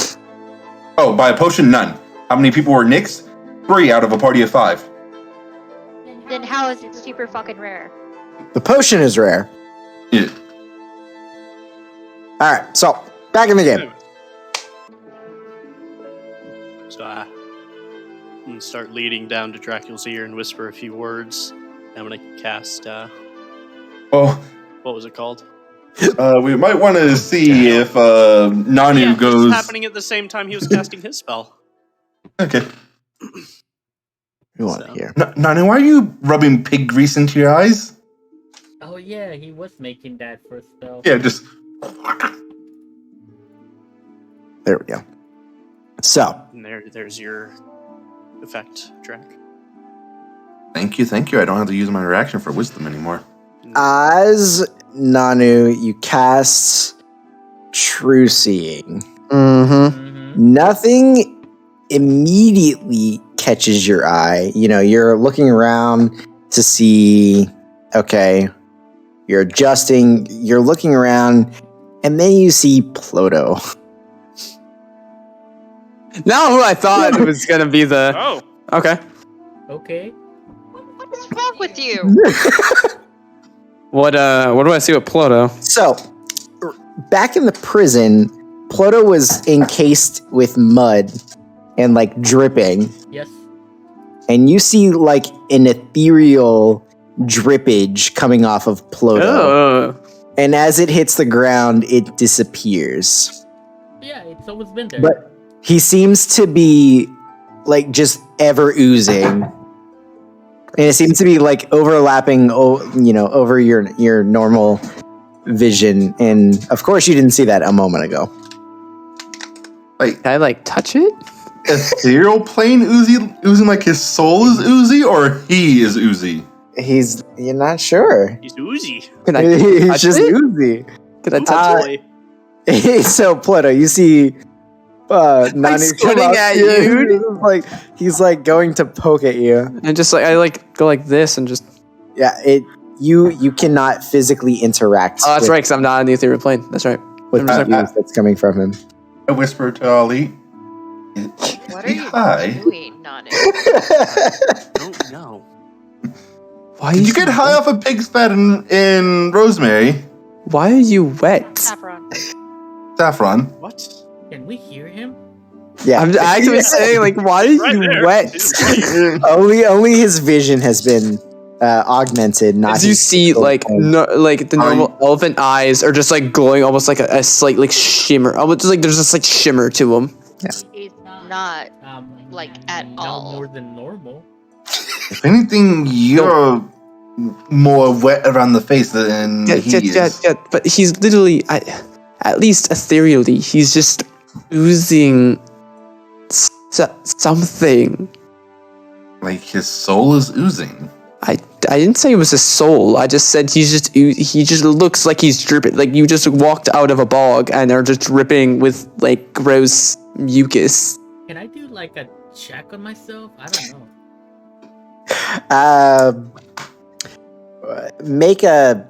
E: Oh, by a potion, none. How many people were Nix? 3 out of a party of 5.
D: Then how is it super fucking rare?
A: The potion is rare.
E: Yeah.
A: All right, so back in the game.
C: So I'm gonna start leading down to Dracula's ear and whisper a few words. I'm gonna cast.
E: Well,
C: What was it called?
E: we might want to see if Nanu
C: Yeah,
E: goes.
C: it's happening at the same time he was casting his spell.
E: Okay.
A: We want to
C: So.
A: hear.
E: Nanu, why are you rubbing pig grease into your eyes?
B: Oh yeah, he was making that for a spell.
E: Yeah, just.
A: There we go. So,
C: And there's your effect, Drac.
E: Thank you. I don't have to use my reaction for wisdom anymore.
A: as Nanu, you cast True Seeing.
F: Mm-hmm.
A: Nothing immediately catches your eye. You know, you're looking around to see, okay, you're adjusting, you're looking around, and then you see Ploto.
F: Not who I thought it was gonna be the.
C: Oh,
F: Okay.
B: Okay.
D: What is wrong with you?
F: What do I see with Ploto?
A: So, back in the prison, Ploto was encased with mud and like dripping.
B: Yes.
A: And you see like an ethereal drippage coming off of Ploto.
F: Oh.
A: And as it hits the ground, it disappears.
B: Yeah, it's always been there.
A: But he seems to be like just ever oozing. And it seems to be like overlapping, over your normal vision. And of course, you didn't see that a moment ago.
E: Like,
F: Can I like touch it?
E: ethereal plane oozing like his soul is oozy, or he is oozy?
A: You're not sure.
C: he's oozy.
F: Can I
A: He's
F: touch
A: just
F: it?
A: oozy.
F: Can I touch it?
C: Boy.
A: So Pluto, you see Nanu
F: squinting
A: come up
F: at
A: to
F: you.
A: he's like going to poke at you.
F: And just like I like go like this and just.
A: Yeah, you cannot physically interact.
F: Oh, that's right, because I'm not on the ethereal plane. That's right.
A: With the
F: I'm
A: ooze that's coming from him.
E: I whisper to Ali.
D: What are you
E: Hi.
D: doing, Nanu?
C: Don't know.
F: Why
E: Did you get high off a pig's fat in Rosemary?
F: Why are you wet?
D: Saffron.
E: Saffron.
C: What?
B: Can we hear him?
A: Yeah,
F: I'm actually saying like, why are
C: Right
F: you
C: there.
F: wet?
C: Dude,
A: only his vision has been augmented. Not
F: As you
A: his
F: see,
A: physical
F: like
A: form.
F: like the normal elephant eyes are just like glowing, almost like a slight like shimmer. Almost like there's just like shimmer to them.
D: It's not like at
B: no
D: all.
B: more than normal.
E: If anything, you're more wet around the face than he is.
F: Yeah. But he's literally, at least ethereally, he's just oozing something.
E: Like his soul is oozing.
F: I didn't say it was his soul. I just said he just looks like he's dripping. Like you just walked out of a bog and are just dripping with like gross mucus.
B: Can I do like a check on myself? I don't know.
A: Make a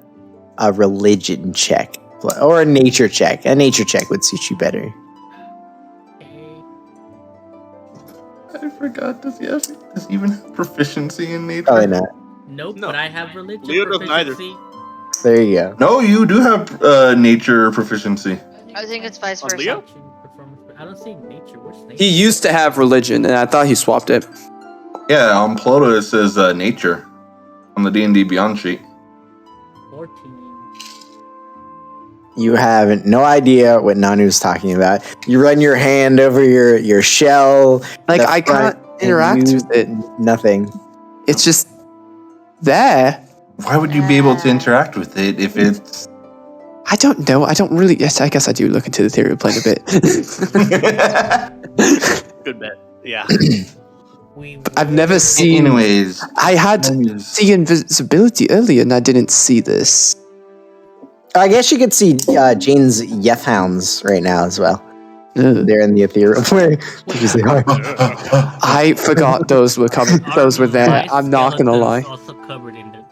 A: religion check or a nature check. A nature check would suit you better.
B: Okay.
E: I forgot. Does he even have proficiency in nature?
A: Probably not.
B: Nope,
C: No.
B: but I have religion
C: Leo doesn't either.
B: proficiency.
A: There you go.
E: No, you do have nature proficiency.
D: I think it's vice
C: On
D: versa.
C: Leo?
B: Performance, but I don't see nature. Where's nature?
F: He used to have religion, and I thought he swapped it.
E: Yeah, on Ploto it says nature on the D&D Beyond sheet.
B: 14.
A: You have no idea what Nanu's talking about. You run your hand over your shell.
F: Like
A: the
F: I
A: front,
F: can't
A: and
F: interact
A: you-
F: with it.
A: Nothing.
F: It's just there.
E: Why would you be able to interact with it if it's...
F: I don't know. I don't really. Yes, I guess I do look into the ethereal plane a bit.
C: Good bet. Yeah.
F: I've never seen.
E: Anyways.
F: I had the invisibility earlier, and I didn't see this.
A: I guess you could see Jane's Yeth hounds right now as well.
F: Ugh.
A: They're in the ethereal plane. Because they are.
F: I forgot those were coming. Those were there.
B: My
F: I'm not gonna lie.
B: skeleton's also covered in it.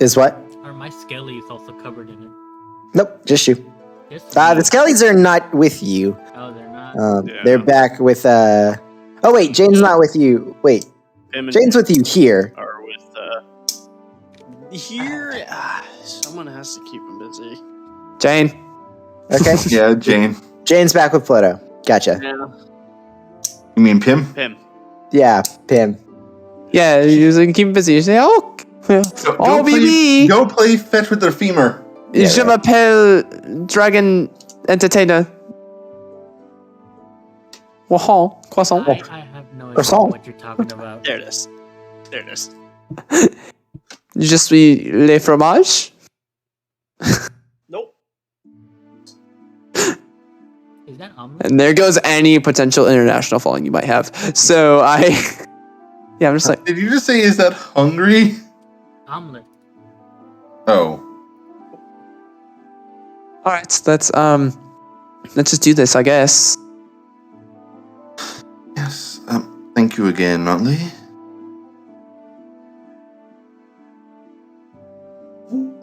A: Is what?
B: Or my skelly is also covered in it.
A: Nope, just you.
B: Yes.
A: The Skellies are not with you.
B: Oh, they're not.
C: Yeah.
A: They're back with. Oh wait, Jane's not with you. Wait,
C: Him and
A: Jane's with you here.
C: are with here. Someone has to keep him busy.
F: Jane.
A: Okay,
E: Yeah, Jane.
A: Jane's back with Pluto. Gotcha.
C: Yeah.
E: You mean Pim?
C: Him.
A: Yeah, Pim.
F: Yeah, you was like, keep him busy. You say, oh, oh, baby.
E: Go play fetch with their femur.
F: Je m'appelle Dragon Entertainer. Wahon, croissant.
B: I have no idea
A: Croissant.
B: what you're talking about.
C: There it is. There it is.
F: Je suis le fromage.
C: Nope.
B: Is that omelet?
F: And there goes any potential international falling you might have. So I'm just like,
E: Did you just say, is that hungry?
B: Omelet.
E: Oh.
F: all right, let's just do this, I guess.
E: Yes. Thank you again, Nutley.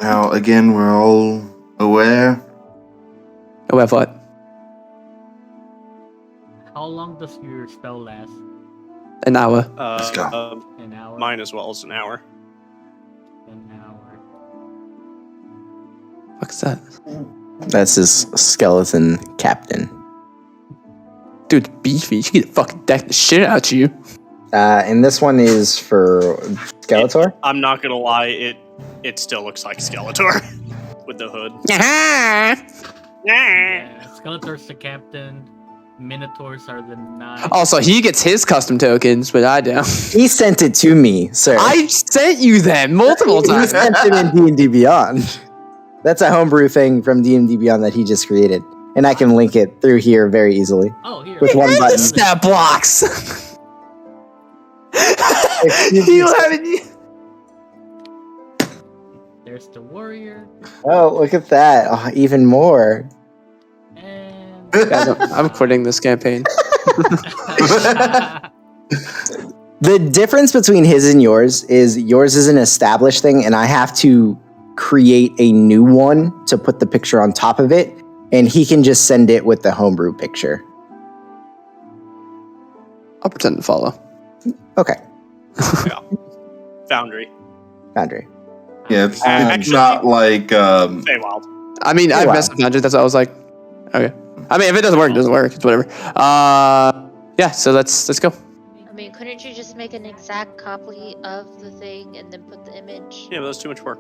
E: Now, again, we're all aware.
F: Oh, have what?
B: How long does your spell last?
F: An hour.
E: Let's go.
B: An hour?
C: Mine as well is an hour.
B: An hour.
F: What's that?
A: That's his skeleton captain.
F: Dude, beefy. She could fucking deck the shit out of you.
A: And this one is for Skeletor.
C: I'm not gonna lie, it still looks like Skeletor with the hood.
B: Yeah, Skeletor's the captain. Minotaurs are the knights.
F: Also, he gets his custom tokens, but I don't.
A: He sent it to me, sir.
F: I sent you them multiple
A: He
F: times.
A: sent it in D&D Beyond. That's a homebrew thing from D&D Beyond that he just created. And I can link it through here very easily.
B: Oh, here.
A: With one button.
F: Stat blocks.
A: Excuse
F: You
A: me.
F: haven't.
B: There's the warrior.
A: Oh, look at that. Oh, even more.
B: And...
F: Guys, I'm quitting this campaign.
A: The difference between his and yours is an established thing, and I have to create a new one to put the picture on top of it, and he can just send it with the homebrew picture.
F: I'll pretend to follow.
A: Okay,
C: Yeah. Foundry.
A: Foundry.
E: Yeah, it's
C: Actually-
E: not like
C: Feywild.
F: I mean,
A: Oh,
F: I've
A: wow.
F: messed with Magic. That's why I was like, okay. I mean, if it doesn't work, it doesn't work. It's whatever. Yeah. So let's go.
D: I mean, couldn't you just make an exact copy of the thing and then put the image?
C: Yeah, but that's too much work.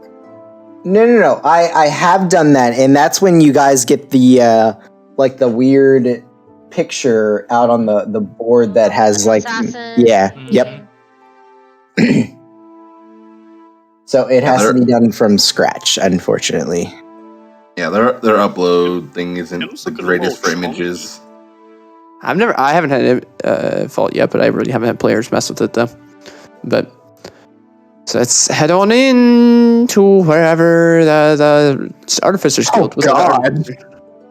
A: No. I have done that, and that's when you guys get the like the weird picture out on the board that has like
D: Assassin.
A: yeah,
B: Mhm.
A: yep. So it has to be done from scratch, unfortunately.
E: yeah, their upload thing isn't
C: It looks
E: the
C: like a
E: greatest for
C: little
E: images.
F: I haven't had a fault yet, but I really haven't had players mess with it though. But so let's head on in to wherever the Artificer's Guild was.
A: God.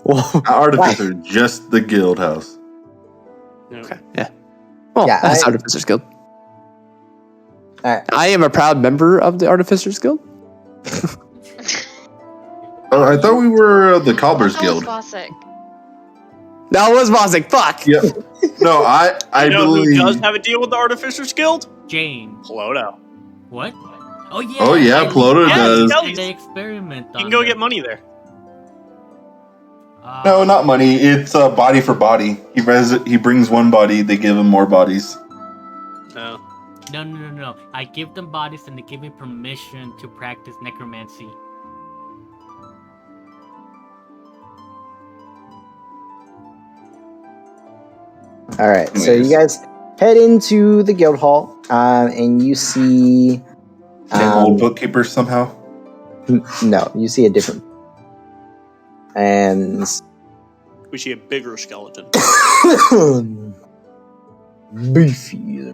E: Not Artificer, just the guild house.
F: Okay, yeah. Well,
A: Yeah,
F: that's
A: I-
F: Artificer's Guild.
A: Alright.
F: I am a proud member of the Artificer's Guild.
E: Oh, I thought we were the Cobbler's
D: That was
E: Guild.
D: Bosik.
F: That was Bosik. Fuck.
E: Yep. No, I
C: You know
E: believe.
C: who does have a deal with the Artificer's Guild?
B: Jane.
C: Ploto.
B: What? Oh yeah.
E: Oh, yeah,
B: I-
E: Ploto
C: Yeah,
E: does.
B: And they experiment on
C: You can go
B: them.
C: get money there.
E: No, not money. It's body for body. He brings one body. They give him more bodies.
C: No.
B: No. I give them bodies and they give me permission to practice necromancy.
A: All right, so
E: Anyways.
A: you guys head into the guild hall, and you see.
E: An old bookkeeper somehow.
A: No, you see a different. And
C: We see a bigger skeleton.
A: beefy.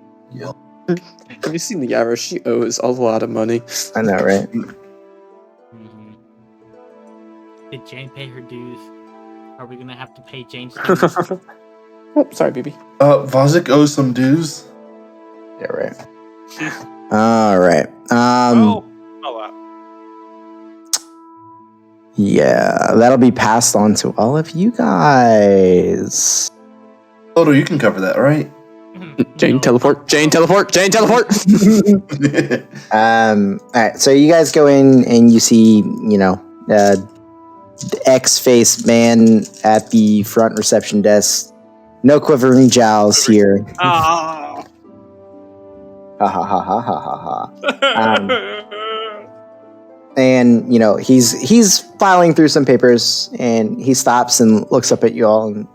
F: Have you seen the Yara? She owes a lot of money.
A: I know, right?
B: Mhm. Did Jane pay her dues? Are we gonna have to pay Jane's dues?
F: Oh, sorry, baby.
E: Vozik owes some dues.
A: Yeah, right. All right.
C: Oh, that.
A: Yeah, that'll be passed on to all of you guys.
E: Ploto, you can cover that, right?
F: Jane,
B: No.
F: teleport. Jane, teleport. Jane, teleport.
A: All right, so you guys go in and you see, the X-face man at the front reception desk. No quivering jowls here.
C: Ah.
A: Ha ha ha ha ha ha ha. And he's filing through some papers, and he stops and looks up at you all. And,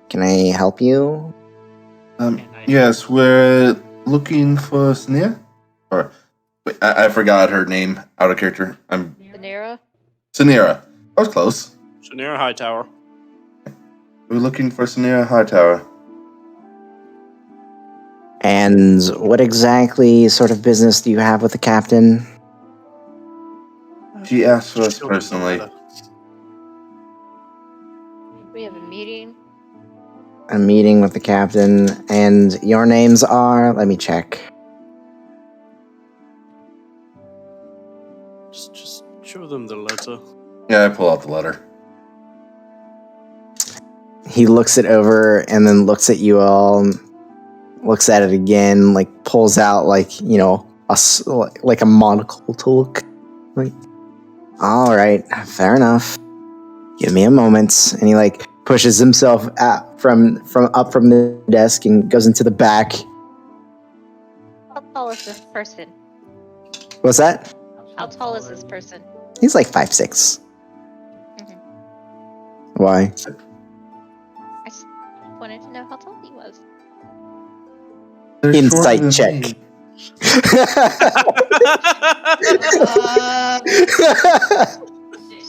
A: can I help you?
E: Yes, we're looking for Sneer. Or wait, I forgot her name. Out of character.
D: Panera?
E: Sanera. I was close.
C: So near Hightower.
E: We're looking for Sanira Hightower.
A: And what exactly sort of business do you have with the captain?
E: She asked for us
C: Still don't know
E: personally.
C: how to-
D: We have a meeting.
A: A meeting with the captain, and your names are? Let me check.
C: Just show them the letter.
E: Yeah, I pull out the letter.
A: He looks it over and then looks at you all, looks at it again, like pulls out like, you know, like a monocle to look. Like, all right, fair enough. Give me a moment. And he like pushes himself out from the desk and goes into the back.
D: How tall is this person?
A: What's that?
D: How tall is this person?
A: He's like 5'6".
D: Mhm.
A: Why?
D: I just wanted to know how tall he was.
E: They're
A: Insight
E: shorter than
A: check.
E: me.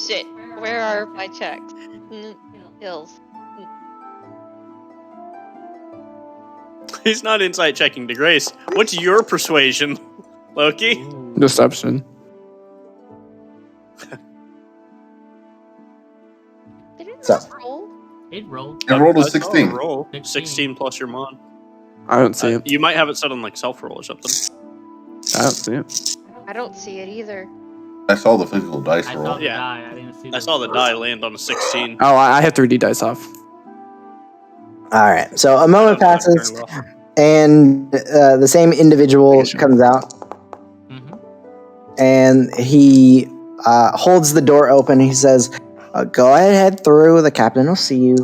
D: Shit. Where are my checks? Hills.
C: He's not insight checking to Grace. What's your persuasion, Loki?
B: Ooh.
F: Deception.
D: Did it
A: So-
D: not roll?
B: It rolled.
E: I rolled a
C: I saw
E: 16.
C: roll.
B: 16.
C: 16 plus your mod.
F: I don't see it.
C: You might have it set on like self roll or something.
F: I don't see it.
D: I don't see it either.
E: I saw the physical dice
B: I
E: roll.
B: saw the
C: Yeah.
B: die. I didn't see.
C: I saw the die land on a 16.
F: Oh, I have 3D dice off.
A: All right. So a moment
C: I don't know, I
A: passes,
C: turned it off.
A: and the same individual
F: Sure.
A: comes out,
B: Mm-hmm.
A: and he holds the door open. He says, "Go ahead, head through. The captain will see you."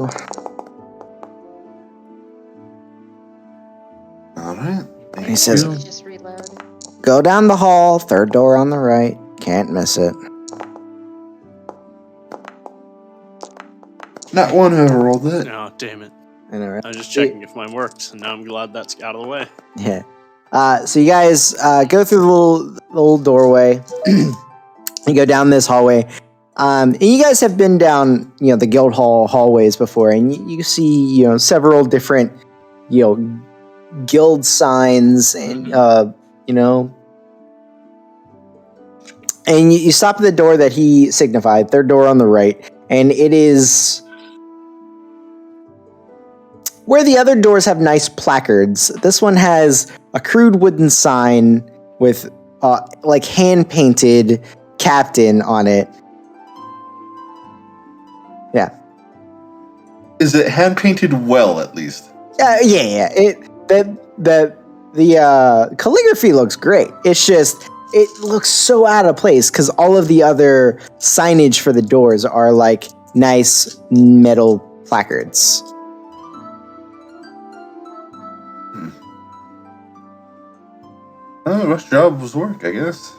E: All right.
A: He says,
D: Let's just reload.
A: "Go down the hall, third door on the right. Can't miss it."
E: Not one whoever rolled that.
C: Oh, damn it.
A: I know, right?
C: I was just checking if mine worked, and now I'm glad that's out of the way.
A: Yeah. So you guys go through the little doorway. You go down this hallway. And you guys have been down, you know, the guild hall hallways before, and you see, you know, several different, you know, guild signs, and you know, and you stop at the door that he signified, third door on the right, and it is where the other doors have nice placards. This one has a crude wooden sign with like hand painted captain on it. Yeah.
E: Is it hand painted well, at least?
A: Yeah. The calligraphy looks great. It's just it looks so out of place because all of the other signage for the doors are like nice metal placards.
E: Oh, rush job was work, I guess.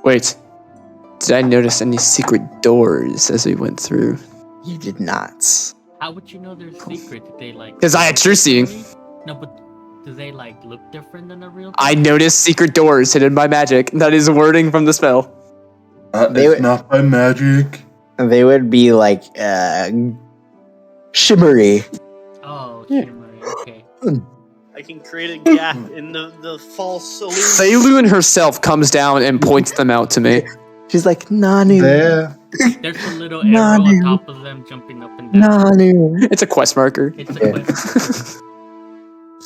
F: Wait. Did I notice any secret doors as we went through?
A: You did not.
B: How would you know they're secret? Did they like?
F: 'Cause I had true seeing.
B: No, but do they like look different than a real?
F: I
B: thing?
F: noticed secret doors hidden by magic. That is wording from the spell.
A: They
E: It's
A: would-
E: not by magic.
A: They would be like shimmery.
B: Oh,
F: Yeah.
B: shimmery. Okay.
C: I can create a gap in the false illusion.
F: Thaylun herself comes down and points them out to me.
A: She's like, Nanu,
E: There.
B: There's a little arrow on top of them jumping up and down.
A: Nanu.
F: It's a quest marker.
B: It's a
A: Yeah.
B: quest.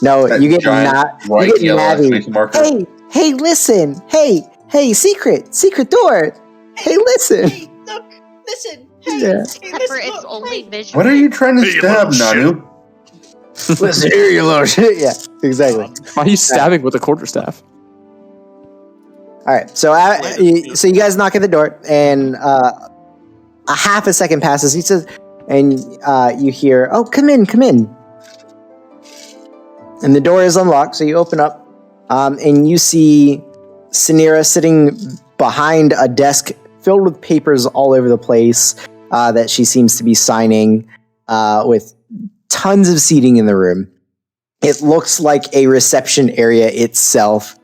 A: No,
E: That
A: you get
E: giant
A: not.
E: white,
A: You get
E: yellow
A: Navi.
E: exclamation marker.
A: Hey, listen. Hey, secret door. Hey, listen.
C: Hey, look, listen.
A: Yeah.
D: Except for it's only visual.
E: What are you trying to
C: Hey, you
E: stab,
C: little shit.
E: Nanu?
A: Listen here, you little shit. Yeah, exactly.
F: Why are you stabbing with a quarterstaff?
A: All right, so so you guys knock at the door, and a half a second passes. He says, and you hear, "Oh, come in." And the door is unlocked, so you open up, and you see Sanira sitting behind a desk filled with papers all over the place that she seems to be signing, with tons of seating in the room. It looks like a reception area itself.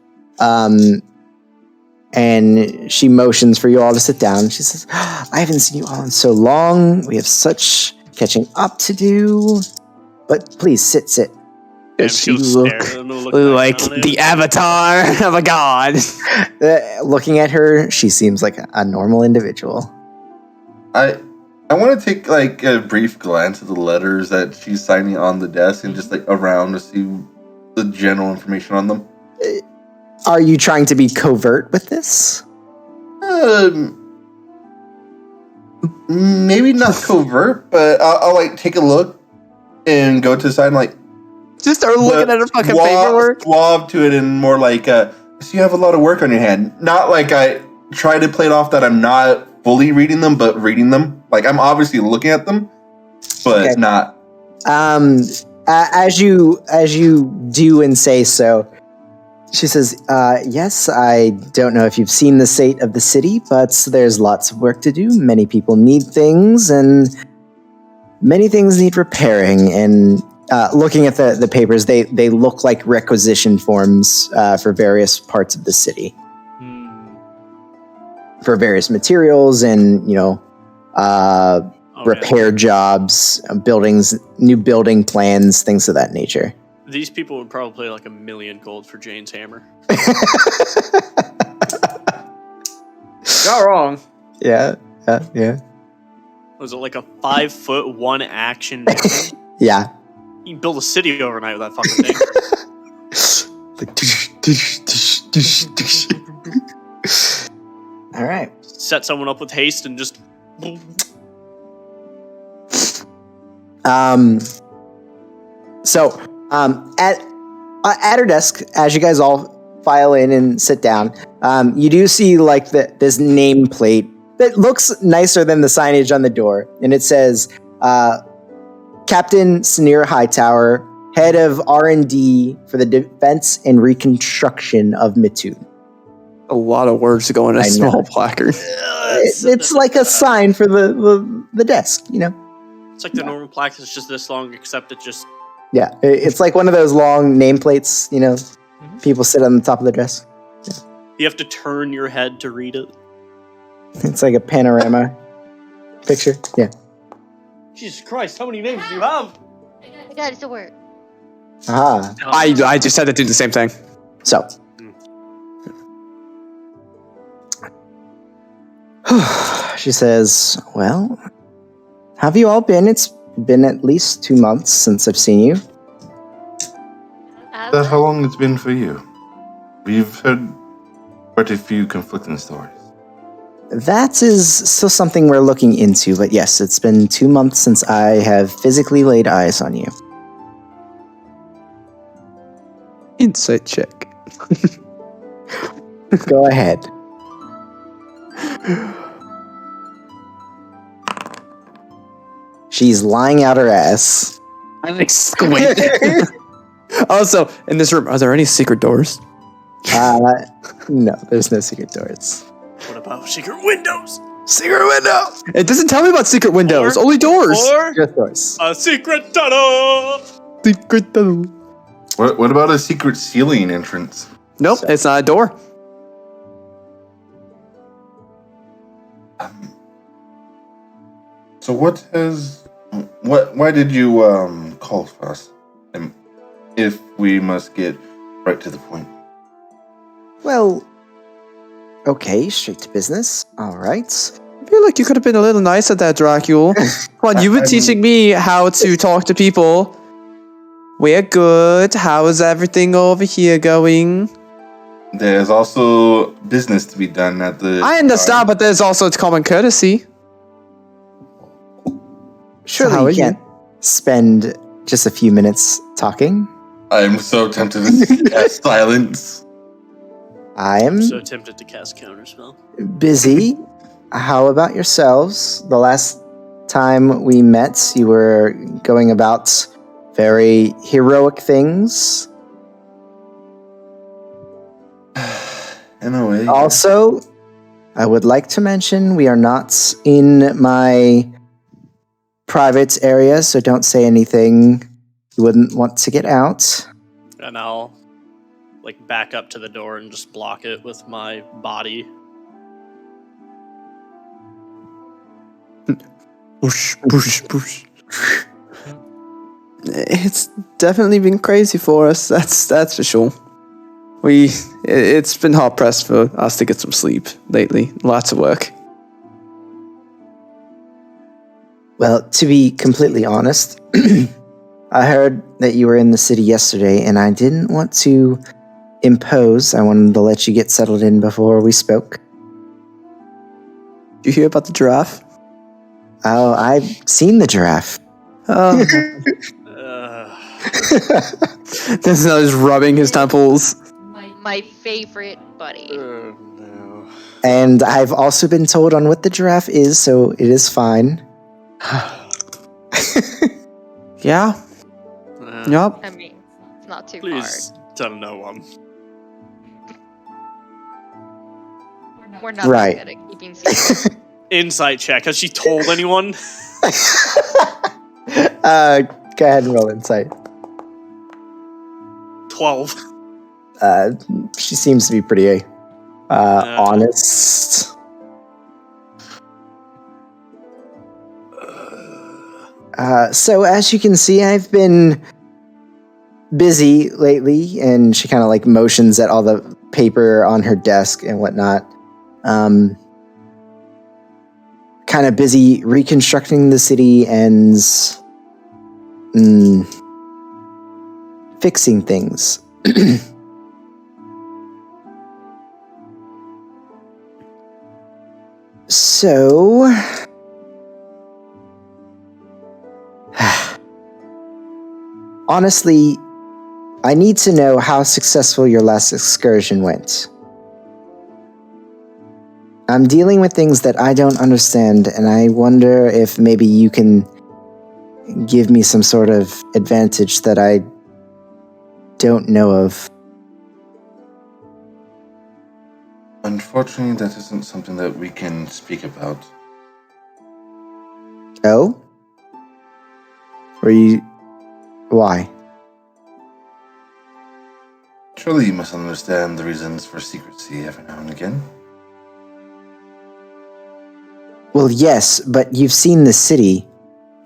A: And she motions for you all to sit down. She says, I haven't seen you all in so long. We have such catching up to do. But please, sit.
F: Does she look like the avatar of a god?
A: Looking at her, she seems like a normal individual.
E: I want to take like a brief glance at the letters that she's signing on the desk and just like around to see the general information on them.
A: Are you trying to be covert with this?
E: Maybe not covert, but I'll like take a look and go to the side and like
F: just start looking at her fucking paperwork.
E: Swab to it and more like, so you have a lot of work on your hand. Not like I try to play it off that I'm not fully reading them, but reading them. Like I'm obviously looking at them, but not.
A: As you do and say so, she says, yes, I don't know if you've seen the state of the city, but there's lots of work to do. Many people need things, and many things need repairing. And looking at the papers, they look like requisition forms for various parts of the city. For various materials and, repair jobs, buildings, new building plans, things of that nature.
C: These people would probably pay like $1 million gold for Jane's hammer.
F: Not wrong.
A: Yeah.
C: Was it like a 5'1" action?
A: Yeah.
C: You can build a city overnight with that fucking
A: thing. All right.
C: Set someone up with haste and just.
A: So, at her desk, as you guys all file in and sit down, you do see like this nameplate that looks nicer than the signage on the door, and it says, "Captain Sinir Hightower, head of R&D for the defense and reconstruction of Mitun."
F: A lot of words to go in a small placard.
A: It's like a sign for the desk,
C: It's like the normal plaque is just this long, except it just.
A: Yeah, it's like one of those long nameplates, people sit on the top of the desk. Yeah.
C: You have to turn your head to read it.
A: It's like a panorama picture. Yeah.
C: Jesus Christ, how many names do you have?
D: I got it to work.
A: Ah.
F: I just had to do the same thing.
A: So. She says, well, have you all been? It's been at least 2 months since I've seen you.
E: How long it's been for you? We've heard quite a few conflicting stories.
A: That is still something we're looking into, but yes, it's been 2 months since I have physically laid eyes on you.
F: Insight check.
A: Go ahead. She's lying out her ass.
F: I like squint. Also, in this room, are there any secret doors?
A: No, there's no secret doors.
C: What about secret windows?
A: Secret window!
F: It doesn't tell me about secret windows. Only doors.
C: Or
A: Just doors.
C: a secret tunnel.
F: Secret tunnel.
E: What about a secret ceiling entrance?
F: Nope, it's not a door.
E: So why did you call for us? And if we must get right to the point.
A: Well, okay, straight to business. All right.
F: I feel like you could have been a little nicer there, Dracula. Come on, you've been teaching me how to talk to people. We're good. How is everything over here going?
E: There's also business to be done at the...
F: I understand, but there's also common courtesy.
A: Surely you can't spend just a few minutes talking.
E: I'm so tempted to cast silence.
A: I'm
C: so tempted to cast counterspell.
A: Busy. How about yourselves? The last time we met, you were going about very heroic things.
E: In a way.
A: Also, I would like to mention we are not in my private area, so don't say anything you wouldn't want to get out.
C: And I'll like back up to the door and just block it with my body.
F: Whoosh, whoosh, whoosh. It's definitely been crazy for us. That's for sure. It's been hard pressed for us to get some sleep lately. Lots of work.
A: Well, to be completely honest, I heard that you were in the city yesterday, and I didn't want to impose. I wanted to let you get settled in before we spoke.
F: Did you hear about the giraffe?
A: Oh, I've seen the giraffe.
F: Oh. This is rubbing his temples.
D: My favorite buddy.
C: No.
A: And I've also been told on what the giraffe is, so it is fine.
F: Yeah. Yup.
D: I mean, it's not too
C: Please tell no one.
D: hard. We're not
A: Right.
D: good at keeping secrets.
C: Insight check. Has she told anyone?
A: Go ahead and roll insight.
C: 12.
A: She seems to be pretty honest. So as you can see, I've been busy lately, and she kind of like motions at all the paper on her desk and whatnot. Kind of busy reconstructing the city and fixing things. So, honestly, I need to know how successful your last excursion went. I'm dealing with things that I don't understand, and I wonder if maybe you can give me some sort of advantage that I don't know of.
E: Unfortunately, that isn't something that we can speak about.
A: Oh? Why?
E: Surely you must understand the reasons for secrecy every now and again.
A: Well, yes, but you've seen the city.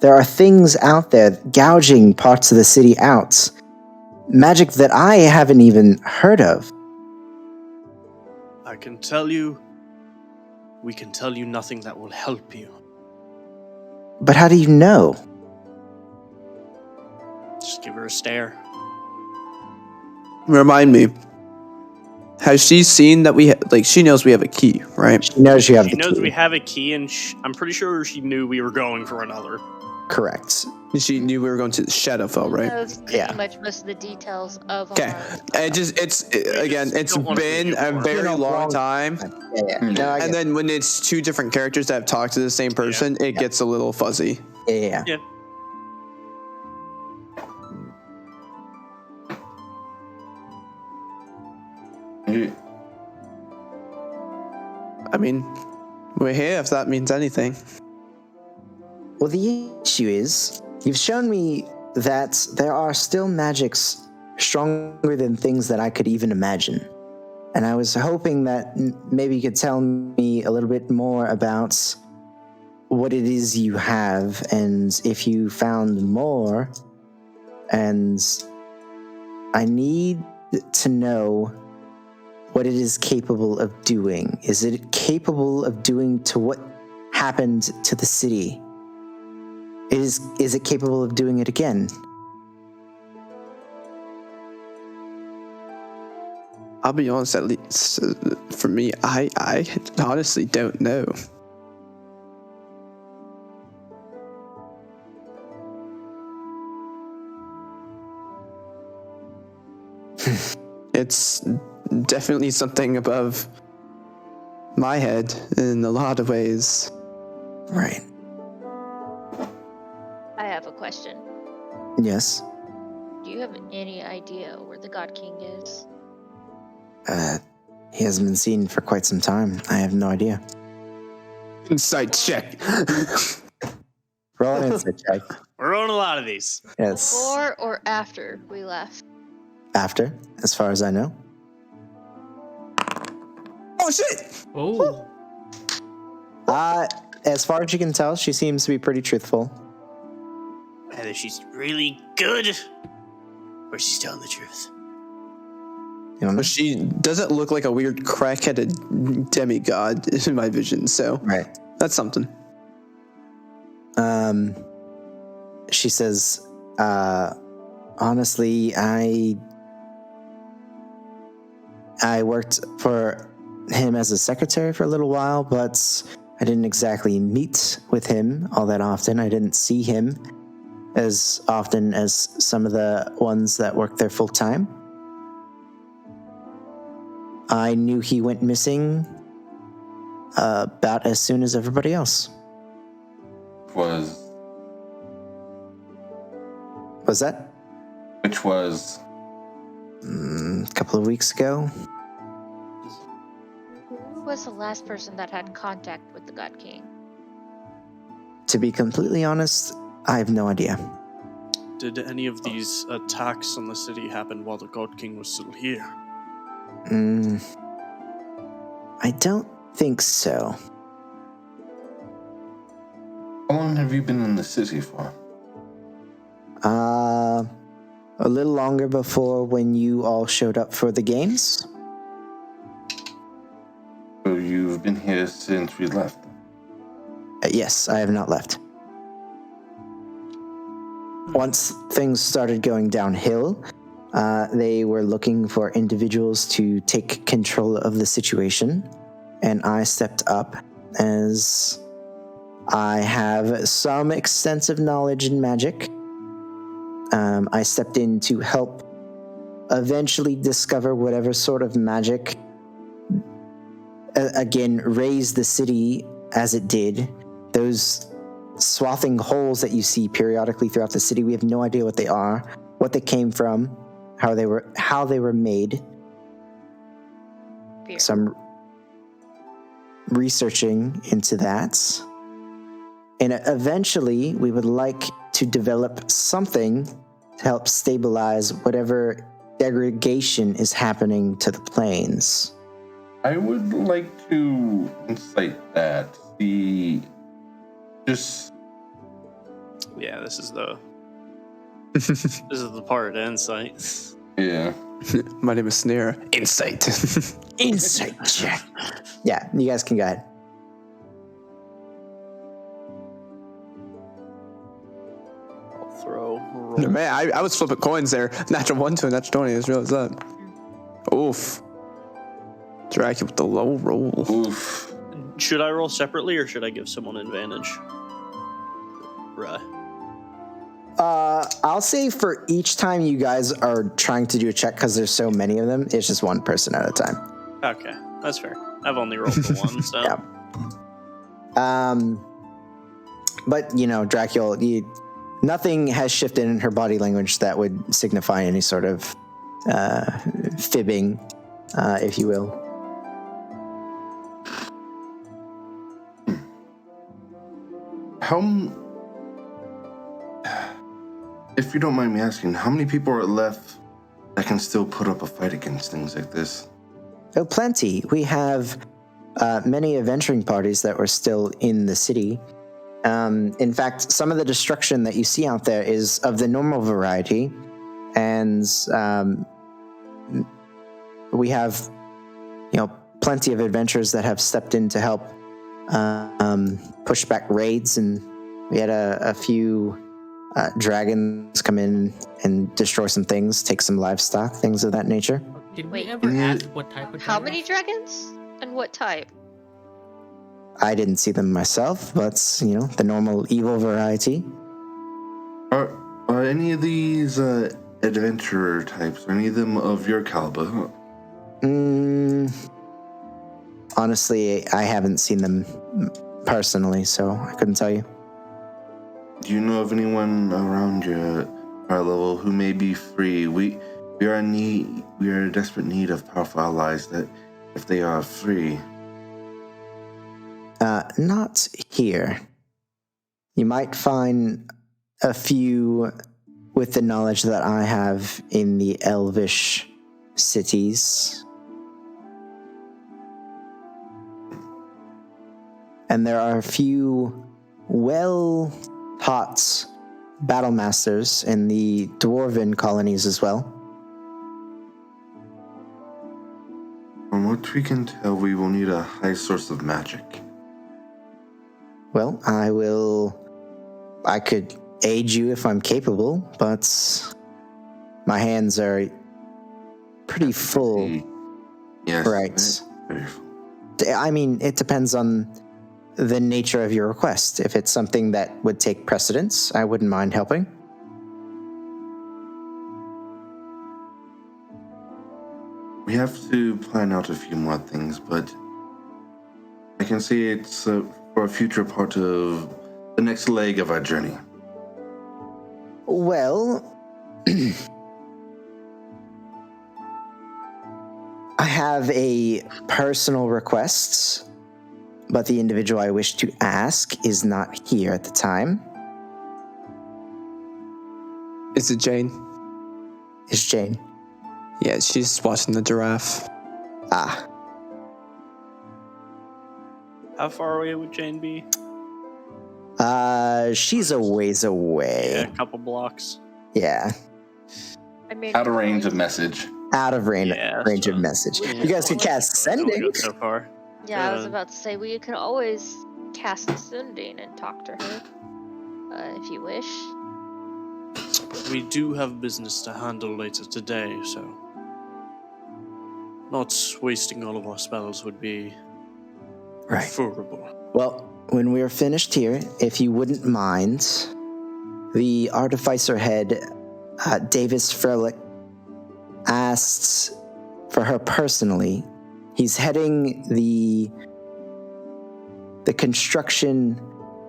A: There are things out there gouging parts of the city out. Magic that I haven't even heard of.
C: I can tell you. We can tell you nothing that will help you.
A: But how do you know?
C: Just give her a stare.
F: Remind me. Has she seen that she knows we have a key, right?
A: She knows you have
C: She
A: the
C: knows
A: key.
C: we have a key, and I'm pretty sure she knew we were going for another.
A: Correct.
F: She knew we were going to Shadowfell, right?
D: Knows pretty
A: Yeah.
D: much most of the details of
F: Okay.
D: our...
F: It's
C: don't want to
F: been
C: be
F: a
C: more.
F: very
A: Been a
F: long
A: long
F: time.
A: Yeah. No, I
F: And
A: get
F: then when it's two different characters that have talked to the same person, it gets a little fuzzy.
A: Yeah.
C: Yeah.
E: You-
F: I mean, we're here if that means anything.
A: Well, the issue is, you've shown me that there are still magics stronger than things that I could even imagine. And I was hoping that maybe you could tell me a little bit more about what it is you have, and if you found more. And I need to know what it is capable of doing. Is it capable of doing to what happened to the city? Is it capable of doing it again?
F: I'll be honest, at least for me, I honestly don't know. It's definitely something above my head in a lot of ways.
A: Right.
D: I have a question.
A: Yes.
D: Do you have any idea where the God King is?
A: He hasn't been seen for quite some time. I have no idea.
F: Insight check.
A: Roll an insight check.
C: We're on a lot of these.
A: Yes.
D: Before or after we left?
A: After, as far as I know.
F: Oh shit!
B: Oh.
A: As far as you can tell, she seems to be pretty truthful.
C: Either she's really good, or she's telling the truth.
A: You don't know?
F: But she doesn't look like a weird crack-headed demigod in my vision, so
A: Right.
F: that's something.
A: She says, honestly, I worked for him as a secretary for a little while, but I didn't exactly meet with him all that often. I didn't see him as often as some of the ones that work there full time. I knew he went missing about as soon as everybody else. Was that?
E: Which was
A: A couple of weeks ago.
D: Who was the last person that had contact with the God King?
A: To be completely honest, I have no idea.
C: Did any of these attacks on the city happen while the God King was still here?
A: I don't think so.
E: How long have you been in the city for?
A: A little longer before when you all showed up for the games.
E: So you've been here since we left.
A: Yes, I have not left. Once things started going downhill, they were looking for individuals to take control of the situation, and I stepped up as I have some extensive knowledge in magic. I stepped in to help eventually discover whatever sort of magic, again, raised the city as it did. Those swathing holes that you see periodically throughout the city, we have no idea what they are, what they came from, how they were made.
D: Fear.
A: Some researching into that. And eventually, we would like to develop something to help stabilize whatever degradation is happening to the planes.
E: I would like to incite that.
C: Yeah, this is the part of insight.
E: Yeah.
F: My name is Snare. Insight.
A: Insight check. Yeah, you guys can go ahead.
C: I'll throw a roll.
F: No, man, I was flipping coins there. Natural 1 to a natural 20. I just realized that. Oof. Dracula with the low roll.
E: Oof.
C: Should I roll separately, or should I give someone advantage? Right.
A: I'll say for each time you guys are trying to do a check, because there's so many of them, it's just one person at a time.
C: Okay, that's fair. I've only rolled the one, so.
A: Yeah. But, Dracula, nothing has shifted in her body language that would signify any sort of fibbing, if you will.
E: If you don't mind me asking, how many people are left that can still put up a fight against things like this?
A: Oh, plenty. We have many adventuring parties that were still in the city. In fact, some of the destruction that you see out there is of the normal variety, and we have, plenty of adventurers that have stepped in to help push back raids, and we had a few dragons come in and destroy some things, take some livestock, things of that nature.
B: Did we
D: Wait.
B: ever ask what type of
D: How
B: dragons?
D: many dragons? And what type?
A: I didn't see them myself, but, the normal evil variety.
E: Are any of these adventurer types, are any of them of your caliber?
A: Honestly, I haven't seen them personally, so I couldn't tell you.
E: Do you know of anyone around our level who may be free? We are in desperate need of powerful allies that, if they are free.
A: Not here. You might find a few with the knowledge that I have in the elvish cities. and there are a few well-taught battle masters in the dwarven colonies as well.
E: From what we can tell, we will need a high source of magic.
A: Well, I could aid you if I'm capable, but my hands are pretty full.
E: Yes.
A: Right.
E: Very full.
A: I mean, it depends on the nature of your request. If it's something that would take precedence, I wouldn't mind helping.
E: We have to plan out a few more things, but I can see it's for a future part of the next leg of our journey.
A: Well, I have a personal request, but the individual I wish to ask is not here at the time.
F: Is it Jane?
A: It's Jane.
F: Yeah, she's watching the giraffe.
A: Ah,
C: How far away would Jane be?
A: she's a ways
C: Yeah,
A: away.
C: a couple blocks.
A: Yeah,
D: I mean,
E: Out of range of message.
A: out of range,
C: Yeah,
A: range of
C: so-
A: message.
C: Yeah.
A: You guys could cast
C: I can only
A: sending.
C: go so far.
D: Yeah, I was
C: Good.
D: about to say we could always cast Sending and talk to her, if you wish.
C: We do have business to handle later today, so not wasting all of our spells would be
A: Right.
C: preferable.
A: Well, when we're finished here, if you wouldn't mind, the artificer head, Davis Frelick, asked for her personally. He's heading the construction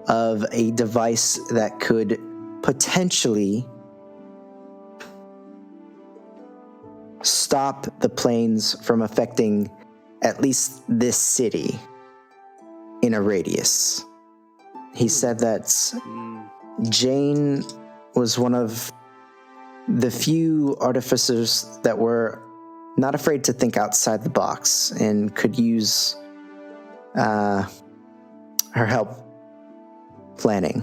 A: of a device that could potentially stop the planes from affecting at least this city in a radius. He said that Jane was one of the few artificers that were not afraid to think outside the box and could use her help planning.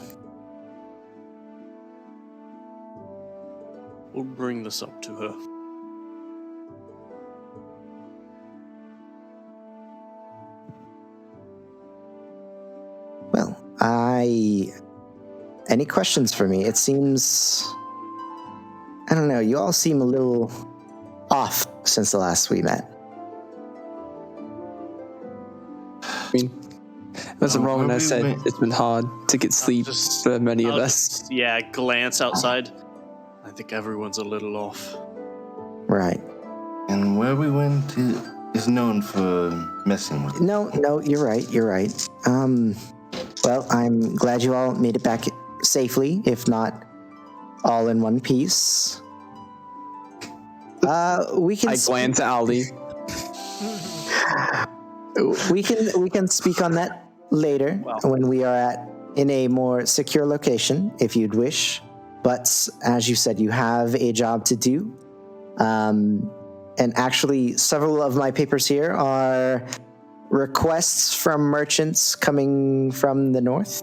C: We'll bring this up to her.
A: Well, any questions for me? It seems, I don't know, you all seem a little off since the last we met.
F: I mean, as a Roman, I said it's been hard to get sleep for many of
C: I'll
F: us.
C: just, glance outside. I think everyone's a little off.
A: Right.
E: And where we went is known for messing with.
A: No, you're right. Well, I'm glad you all made it back safely, if not all in one piece. We can.
F: I glance at Ali.
A: We can speak on that later when we are in a more secure location, if you'd wish. But as you said, you have a job to do. And actually, several of my papers here are requests from merchants coming from the north.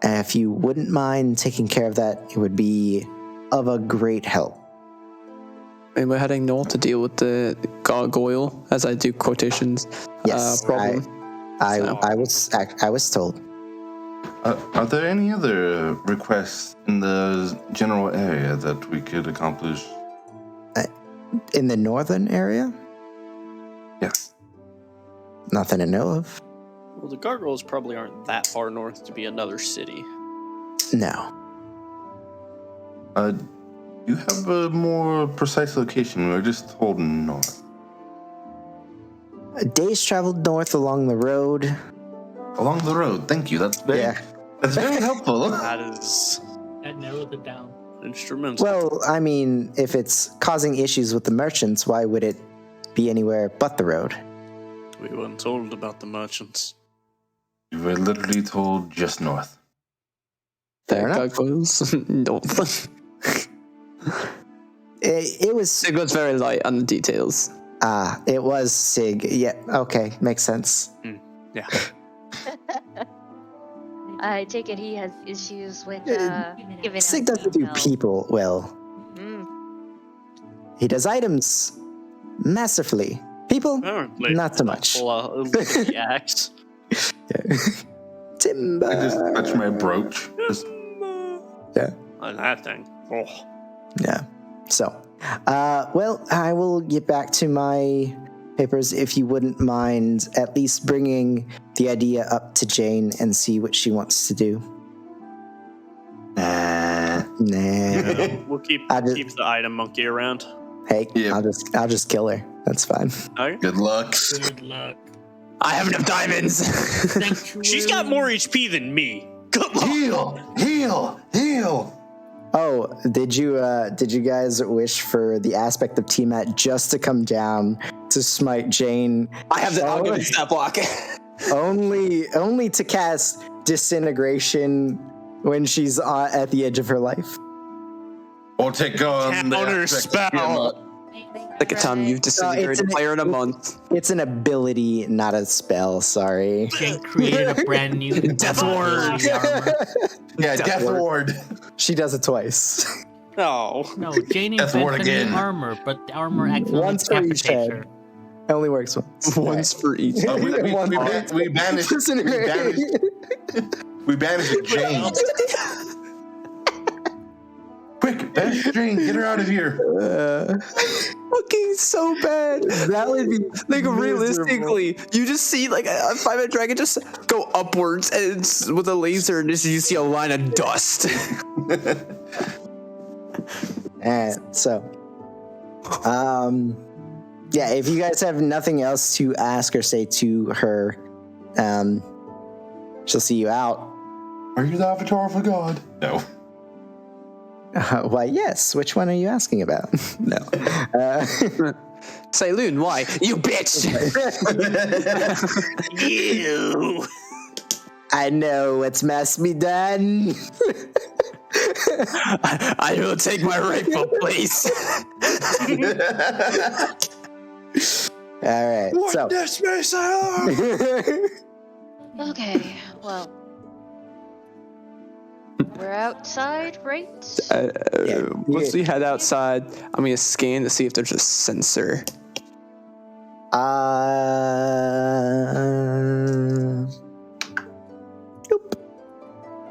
A: If you wouldn't mind taking care of that, it would be of a great help.
F: And we're heading north to deal with the gargoyle, as I do quotations.
A: Yes,
F: problem.
A: I was told.
E: Are there any other requests in the general area that we could accomplish?
A: In the northern area?
E: Yes.
A: Nothing to know of.
C: Well, the gargoyles probably aren't that far north to be another city.
A: No.
E: You have a more precise location. We're just told north.
A: A day's traveled north along the road.
E: Along the road. Thank you. That's very helpful.
B: That narrowed it down.
C: Instrumental.
A: Well, I mean, if it's causing issues with the merchants, why would it be anywhere but the road?
C: We weren't told about the merchants.
E: We were literally told just north.
A: Fair enough.
F: Gargoyles north.
A: It was.
F: It was very light on the details.
A: It was Sig. Yeah, okay, makes sense.
C: Yeah.
D: I take it he has issues with giving
A: Sig
D: out
A: doesn't do
D: details.
A: people well.
D: Mm.
A: He does items masterfully. People,
C: Apparently,
A: not so much.
C: Pull out the axe.
A: Timber.
E: I just touch my brooch. Just,
A: Yeah.
C: On that thing. Oh.
A: Yeah. So, well, I will get back to my papers if you wouldn't mind at least bringing the idea up to Jane and see what she wants to do. Nah.
C: We'll keep the item monkey around.
A: Hey,
E: Yep.
A: I'll just kill her. That's fine.
C: Okay.
E: good luck.
B: Good luck.
F: I have enough diamonds.
B: Sanctuary.
C: She's got more HP than me. Good luck.
E: Heal.
A: Oh, did you guys wish for the aspect of Tiamat just to come down to smite Jane?
F: I have the. I'll give you stat block.
A: only to cast disintegration when she's at the edge of her life.
E: Or take on the
C: Counter
E: aspect
C: spell.
E: Tiamat.
F: Like a time you've disintegrated a player in a month.
A: It's an ability, not a spell. Sorry.
B: Jane created a brand new
F: Death Ward.
B: ability armor.
E: Yeah, Death Ward.
A: She does it twice.
C: No.
B: No, Jane
E: Death Ward
B: invents a
E: again.
B: new armor, but the armor accidentally
A: Once for each
B: decapitates
A: head.
B: her.
A: Only works once.
F: Once for each.
E: We banished Jane. Quick, banish Jane. Get her out of here.
F: Fucking so bad.
A: That would be
F: Like realistically, you just see like a 5-headed dragon just go upwards and it's with a laser, and just you see a line of dust.
A: And so, yeah, if you guys have nothing else to ask or say to her, she'll see you out.
E: Are you the avatar of a god? No.
A: Why, yes. Which one are you asking about? No.
F: Say, Loon, why? You bitch!
C: You.
A: I know what's must be done.
F: I will take my rightful place.
A: All right. So,
D: Okay, well. We're outside, right?
F: Once we head outside, I'm gonna scan to see if there's a sensor.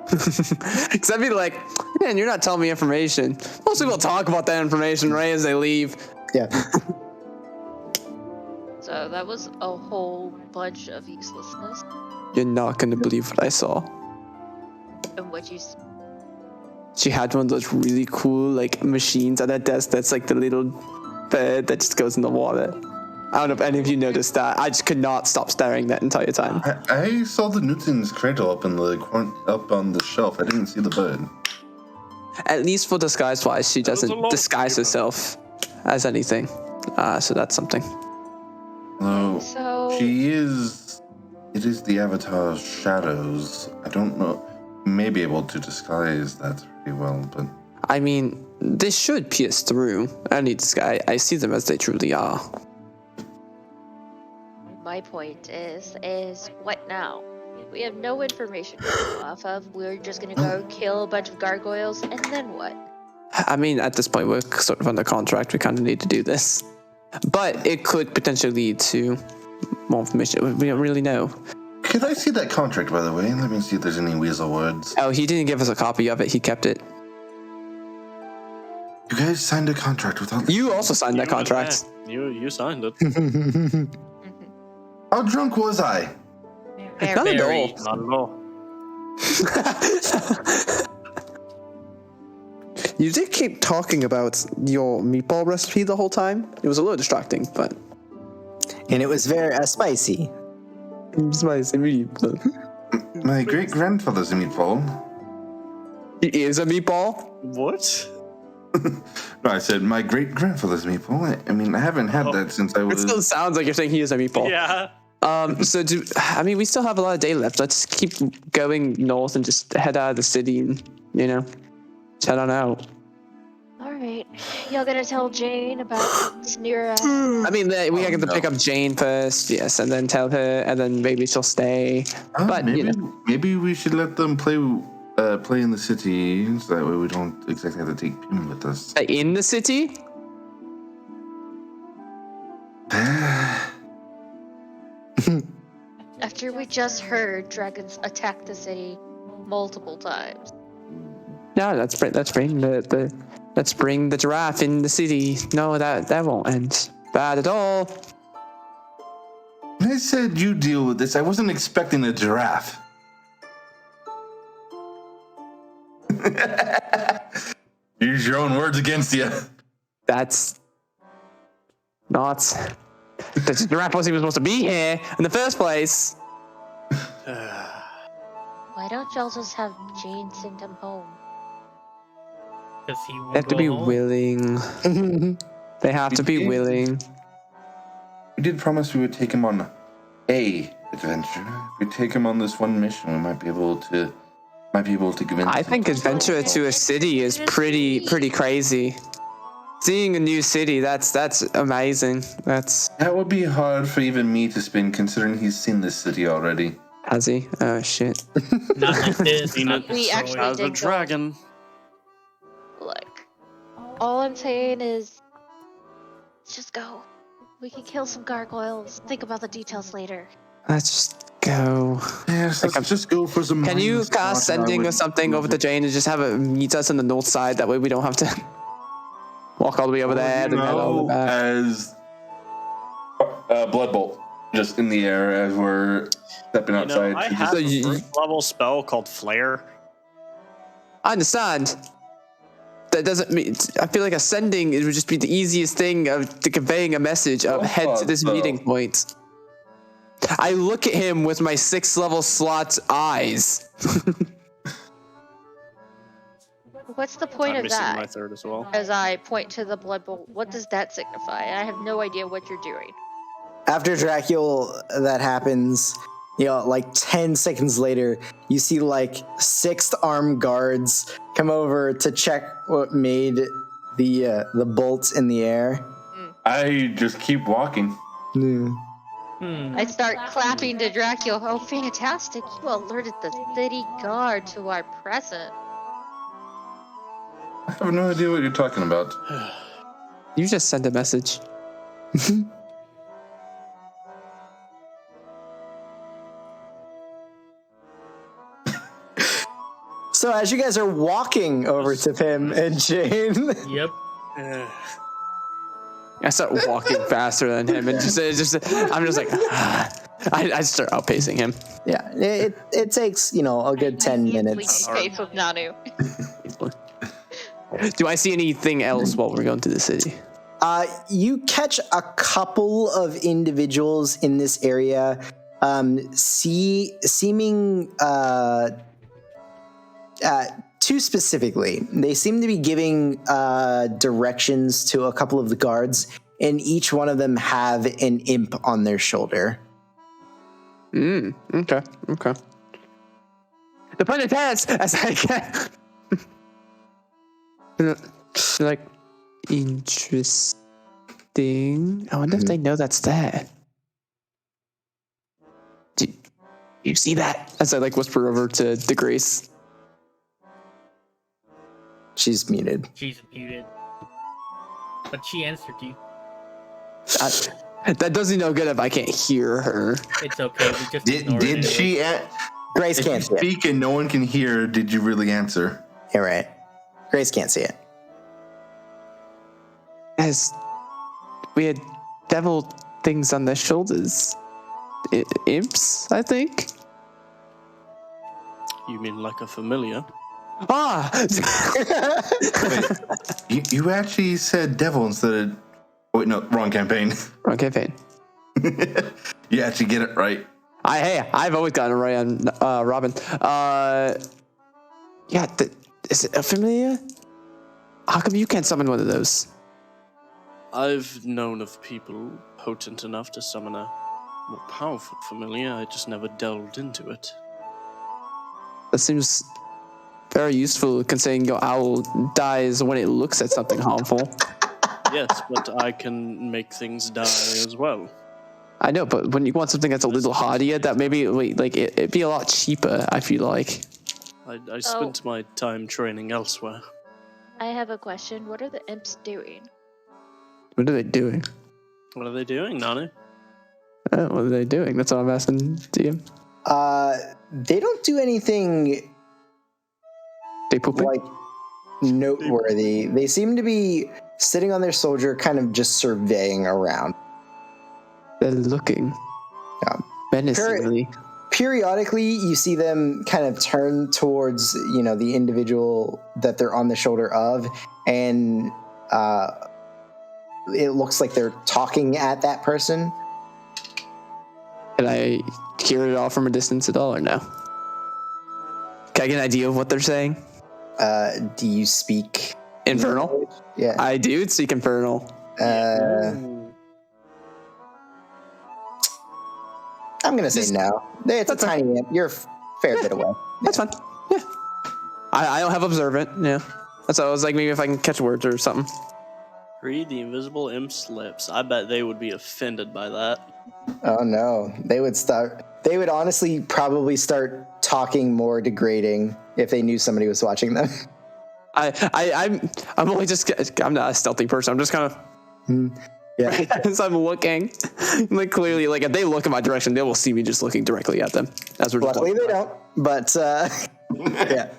F: Because I'd be like, man, you're not telling me information. Most people talk about that information right as they leave.
A: yeah.
D: So that was a whole bunch of uselessness.
F: You're not gonna believe what I saw.
D: And what you
F: She had one of those really cool like machines at her desk that's like the little bird that just goes in the water. I don't know if any of you noticed that. I just could not stop staring that entire time.
E: I saw the Newton's cradle up on the shelf. I didn't see the bird.
F: At least for disguise wise, she
C: was a
F: doesn't
C: lot
F: disguise
C: cheaper.
F: herself as anything. So that's something.
E: Though
D: So
E: she is. It is the avatar's shadows. I don't know. May be able to disguise that pretty well, but
F: I mean, they should pierce through any disguise. I see them as they truly are.
D: my point is what now? We have no information to go off of. We're just gonna go kill a bunch of gargoyles, and then what?
F: I mean, at this point, we're sort of under contract. We kind of need to do this. But it could potentially lead to more information. We don't really know.
E: could I see that contract, by the way? Let me see if there's any weasel words.
F: Oh, he didn't give us a copy of it. He kept it.
E: You guys signed a contract without.
F: You also signed that contract.
C: You signed it.
E: How drunk was I?
F: Not at all.
C: Not at all.
F: You did keep talking about your meatball recipe the whole time. It was a little distracting, but
A: And it was very spicy.
F: spicy meatball.
E: My great grandfather's a meatball.
F: He is a meatball.
C: What?
E: No, I said my great grandfather's meatball. I mean, I haven't had that since I
F: It
E: was.
F: still sounds like you're saying he is a meatball.
C: Yeah.
F: So we still have a lot of day left. Let's keep going north and just head out of the city and, just head on out.
D: All right. right. Y'all gonna tell Jane about what's near us?
F: I mean, we have to
E: no.
F: pick up Jane first, yes, and then tell her, and then maybe she'll stay. But
E: maybe we should let them play in the city, so that way we don't exactly have to take Pim with us.
F: In the city.
D: After we just heard dragons attack the city multiple times.
F: No, let's bring the giraffe in the city. No, that won't end bad at all.
E: I said you deal with this. I wasn't expecting a giraffe. Use your own words against you.
F: That's not. The giraffe wasn't even supposed to be here in the first place.
D: Why don't y'all just have Jane send him home?
B: Because he won't
F: They have to
B: go
F: be
B: home.
F: willing. They have to be willing.
E: We did promise we would take him on a adventure. If we take him on this one mission, we might be able to convince
F: I
E: him.
F: think adventure to a city is pretty crazy. Seeing a new city, that's amazing.
E: That would be hard for even me to spin, considering he's seen this city already.
F: Has he? Oh shit.
B: Not like this. Not
D: We
B: destroyed.
D: actually
C: As a
D: did go.
C: dragon.
D: Look, all I'm saying is, let's just go. We can kill some gargoyles. Think about the details later.
F: Let's just go.
E: Yes, let's just go for some.
F: Can you
E: mindless
F: cast
E: slaughter. I
F: sending or
E: would
F: something over to Jane and just have it meet us on the north side? That way we don't have to walk all the way over there.
E: You
F: Then head all the way back.
E: as Blood Bolt just in the air as we're stepping
C: You know,
E: outside.
C: I
E: to
C: have
E: just-
C: a first level spell called Flare.
F: I understand. That doesn't mean. I feel like ascending it would just be the easiest thing of to conveying a message of head to this meeting point. I look at him with my 6th level slot eyes.
D: What's the point
C: I'm
D: of
C: missing
D: that?
C: my third as well.
D: As I point to the blood bowl, what does that signify? I have no idea what you're doing.
A: After Dracula that happens, like 10 seconds later, you see like 6 armed guards come over to check what made the bolts in the air.
E: I just keep walking.
D: I start clapping to Dracula. Oh, fantastic! You alerted the city guard to our presence.
E: I have no idea what you're talking about.
F: You just sent a message.
A: So as you guys are walking over to Pim and Jane,
B: Yep.
F: I start walking faster than him, and I'm just like, I start outpacing him.
A: yeah, it takes a good 10 minutes.
D: Face with Nanu.
F: Do I see anything else while we're going to the city?
A: You catch a couple of individuals in this area, seeming two specifically. They seem to be giving directions to a couple of the guards, and each one of them have an imp on their shoulder.
F: Okay. The pun intends as I can. Like, interesting. I wonder if they know that's there. Do you see that? As I whisper over to Grace.
A: She's muted.
B: She's muted. But she answered you.
F: That does me no good if I can't hear her.
B: It's okay. We just ignored
E: Did
B: it
E: she?
A: Grace
E: If
A: can't
E: you
A: see it.
E: speak and no one can hear, did you really answer?
A: You're right. Grace can't see it.
F: Has weird devil things on their shoulders. Imps, I think.
C: You mean like a familiar?
F: Ah!
E: You actually said devil instead of. Oh, wait, no, wrong campaign.
F: Wrong campaign.
E: You actually get it right.
F: I've always gotten it right on Robin. Yeah, is it a familiar? How come you can't summon one of those?
C: I've known of people potent enough to summon a more powerful familiar. I just never delved into it.
F: That seems very useful considering your owl dies when it looks at something harmful.
C: Yes, but I can make things die as well.
F: I know, but when you want something that's a little hardier, that maybe it'd be a lot cheaper. I feel like.
C: I spent my time training elsewhere.
D: I have a question. What are the imps doing?
F: What are they doing?
C: What are they doing, Nanu?
F: What are they doing? That's what I'm asking to you.
A: They don't do anything
F: They pooping?
A: like noteworthy. They seem to be sitting on their soldier, kind of just surveying around.
F: They're looking.
A: Yeah.
F: Menacingly.
A: Periodically, you see them kind of turn towards, the individual that they're on the shoulder of, and it looks like they're talking at that person.
F: Can I hear it all from a distance at all, or no? Can I get an idea of what they're saying?
A: Do you speak
F: Infernal?
A: Yeah.
F: I do speak Infernal.
A: I'm going to say no. It's a tiny imp. You're a fair bit away.
F: That's fine. Yeah. I don't have Observant. Yeah. That's why I was like, maybe if I can catch words or something.
C: Read the invisible imp's lips. I bet they would be offended by that.
A: Oh, no. They would honestly probably start talking more degrading if they knew somebody was watching them.
F: I'm only just, I'm not a stealthy person. I'm just kind of...
A: Yeah.
F: As I'm looking, like clearly, like if they look in my direction, they will see me just looking directly at them. As we're
A: Luckily they don't, but yeah.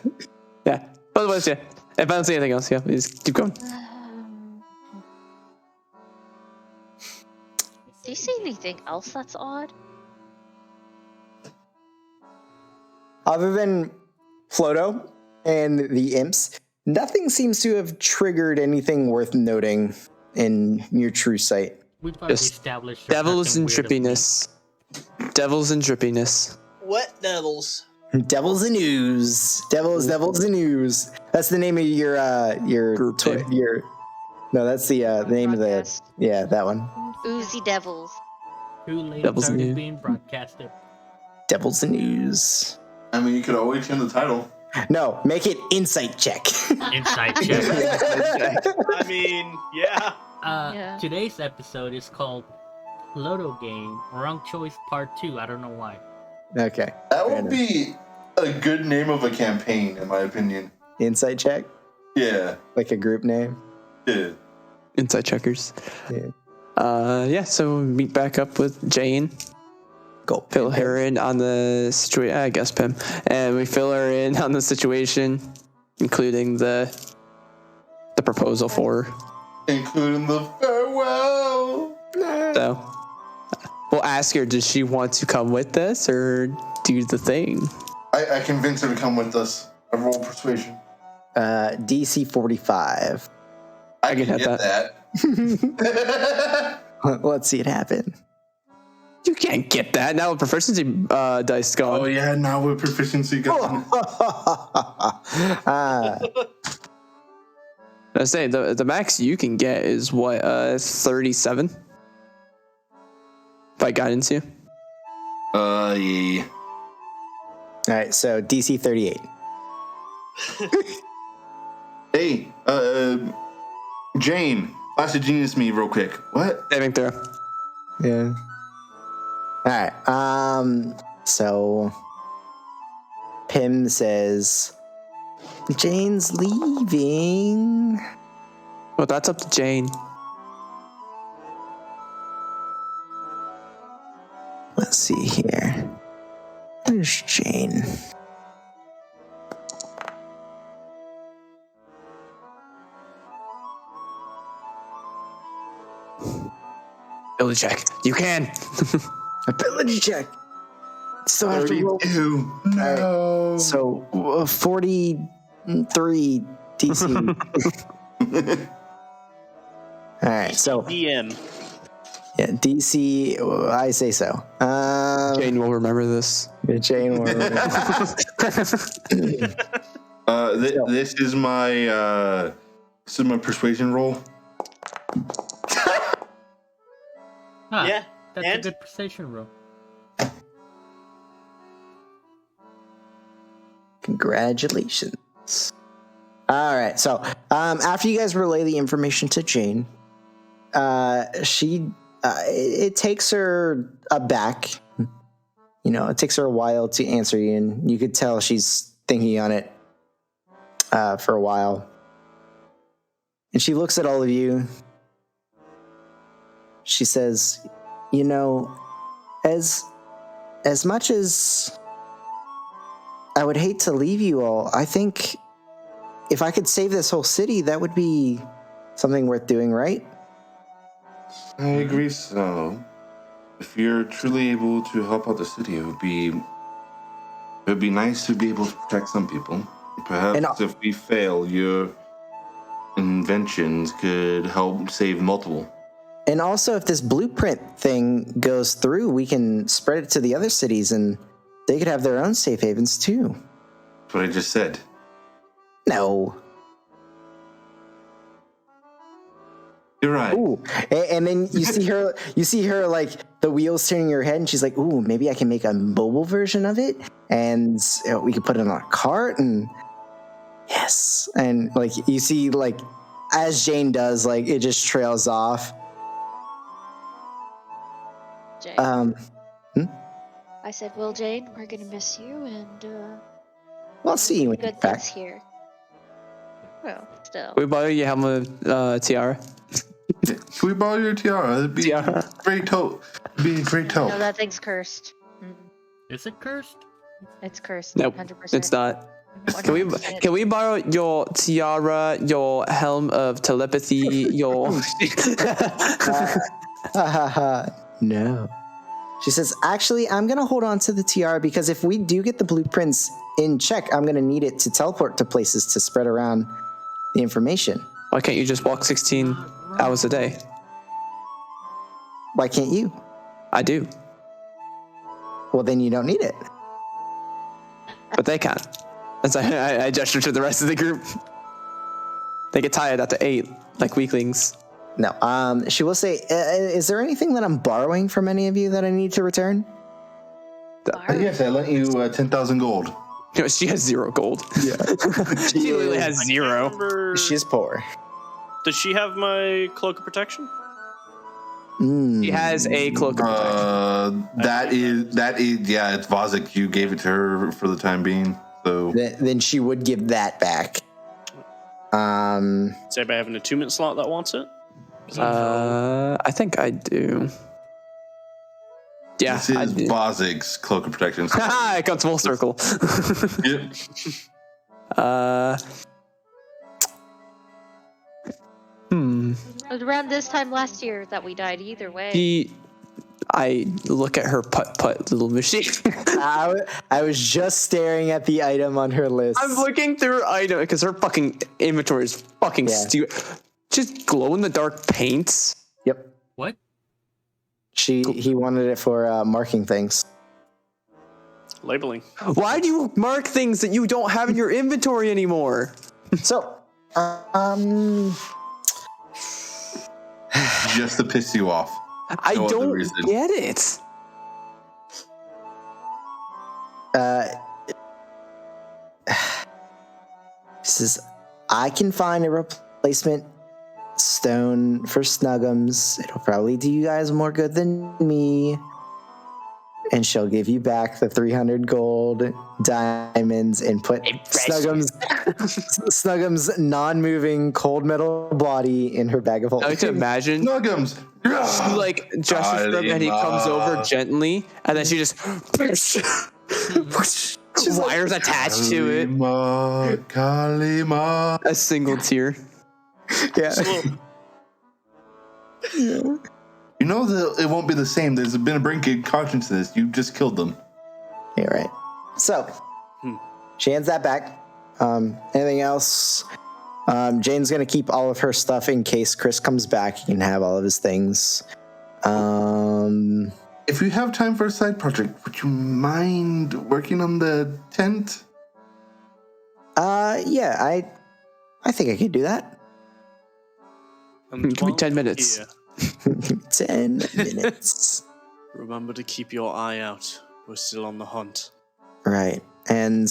F: Yeah. Otherwise, yeah. If I don't see anything else, yeah, please keep going.
D: Do you see anything else that's odd?
A: Other than Ploto and the imps, nothing seems to have triggered anything worth noting in your true sight.
B: We've already
F: Just
B: established
F: devils and
B: nothing weird of me.
F: drippiness. Devils and drippiness.
C: What devils?
A: Devils and Ooze. Devils and Ooze. That's the name of your
F: Group name.
A: No, that's the name of
D: Broadcast.
A: that one.
D: Oozy Devils.
B: Two ladies
F: Devils
B: already
F: new.
B: being broadcasted.
A: Devils and Ooze.
E: I mean, you could always change the title.
A: No, make it insight check.
B: Inside check.
C: I mean, yeah.
D: Yeah.
B: Today's episode is called Ploto Game Wrong Choice Part 2. I don't know why.
A: Okay.
E: That
A: fair
E: would
A: enough.
E: be a good name of a campaign, in my opinion.
A: Insight check,
E: Yeah.
A: like a group name.
E: Yeah.
F: Inside checkers.
A: Yeah.
F: Yeah, so we meet back up with Jane.
A: Go.
F: Fill her in on the situation, I guess, Pim. And we fill her in on the situation, including the proposal for her.
E: Including the farewell.
F: So we'll ask her, does she want to come with us or do the thing?
E: I convinced her to come with us. I roll persuasion.
A: DC 45.
E: I
F: can
E: can
F: hit
E: get that.
A: Let's see it happen.
F: You can't get that. Now with proficiency dice gone.
E: Oh yeah, now with proficiency gone.
F: I say the max you can get is what 37 by guidance you.
E: Yeah.
A: All right, so DC 38.
E: Hey, Jane, flash of genius me real quick. What?
F: Saving throw.
A: Yeah. All right. So Pim says Jane's leaving.
F: Well, that's up to Jane.
A: Let's see here. Where's Jane?
F: Ability check. You can.
A: Ability check. Still have to roll.
E: 32. No.
A: So 43 DC. All right, so
C: DM.
A: yeah, DC. I say so.
F: Jane will remember this.
A: Jane will remember.
E: This is my persuasion roll.
B: Huh,
C: Yeah,
B: that's
C: and?
B: a good precision roll.
A: Congratulations. All right. So after you guys relay the information to Jane, it takes her aback. You know, it takes her a while to answer you, and you could tell she's thinking on it for a while. And she looks at all of you. She says, you know, as much as I would hate to leave you all, I think if I could save this whole city, that would be something worth doing, right?
E: I agree so. If you're truly able to help out the city, it would be nice to be able to protect some people. Perhaps if we fail, your inventions could help save multiple.
A: And also, if this blueprint thing goes through, we can spread it to the other cities, and they could have their own safe havens too.
E: That's what I just said.
A: No.
E: You're right.
A: Ooh. And then you see her like the wheels turning in her head, and she's like, ooh, maybe I can make a mobile version of it, and we could put it on a cart, and yes. And like you see, like as Jane does, like it just trails off.
D: Jane. I said, well, Jane, we're gonna miss you, and
A: I'll see you when you
D: good
A: get back.
D: things here. Well, still.
F: We borrow your helmet, tiara.
E: Can we borrow your tiara? It'd be great help.
D: No, that thing's cursed.
B: Is it cursed?
D: It's cursed.
F: Nope,
D: 100%.
F: it's not.
D: 100%.
F: Can we borrow your tiara, your helm of telepathy, your...
A: No. She says, actually, I'm going to hold on to the tiara because if we do get the blueprints in check, I'm going to need it to teleport to places to spread around the information.
F: Why can't you just walk 16 hours a day?
A: Why can't you?
F: I do.
A: Well, then you don't need it.
F: But they can't. As I gesture to the rest of the group. They get tired after 8, like weaklings.
A: No. She will say, is there anything that I'm borrowing from any of you that I need to return?
E: Yes, I lent you 10,000 gold.
F: You know, she has 0 gold.
A: Yeah.
F: She literally has 0.
A: She's poor.
C: Does she have my cloak of protection?
F: She has a cloak of protection.
E: That is, yeah, it's Vazik. You gave it to her for the time being, so.
A: Then she would give that back.
C: Does anybody have an attunement slot that wants it?
F: I think I do. Yeah,
E: this is Vazik's cloak of protection.
F: Haha, it comes full circle.
E: Yep.
D: It was around this time last year that we died either way.
F: I look at her putt little machine.
A: I was just staring at the item on her list.
F: I'm looking through her item because her fucking inventory is fucking stupid. Just glow in the dark paints.
A: Yep.
B: What?
A: He wanted it for marking things.
C: Labeling.
F: Why do you mark things that you don't have in your inventory anymore?
A: So,
E: just to piss you off.
F: I don't get it.
A: Says, I can find a replacement stone for Snuggums. It'll probably do you guys more good than me. And she'll give you back the 300 gold diamonds and put Snuggums' non-moving cold metal body in her bag of holding.
F: I like to imagine
E: Snuggums.
F: She like gestures for him and he comes over gently and then she just wires attached to it.
E: Kalima.
F: A single tear.
A: Yeah.
E: You know that it won't be the same. There's been a break in consciousness. You just killed them.
A: Yeah, right. So, she hands that back. Anything else? Jane's going to keep all of her stuff in case Chris comes back. He can have all of his things.
E: If you have time for a side project, would you mind working on the tent?
A: Yeah, I think I could do that.
F: Give me 10 minutes.
C: Here.
A: 10 minutes.
C: Remember to keep your eye out. We're still on the hunt.
A: Right. And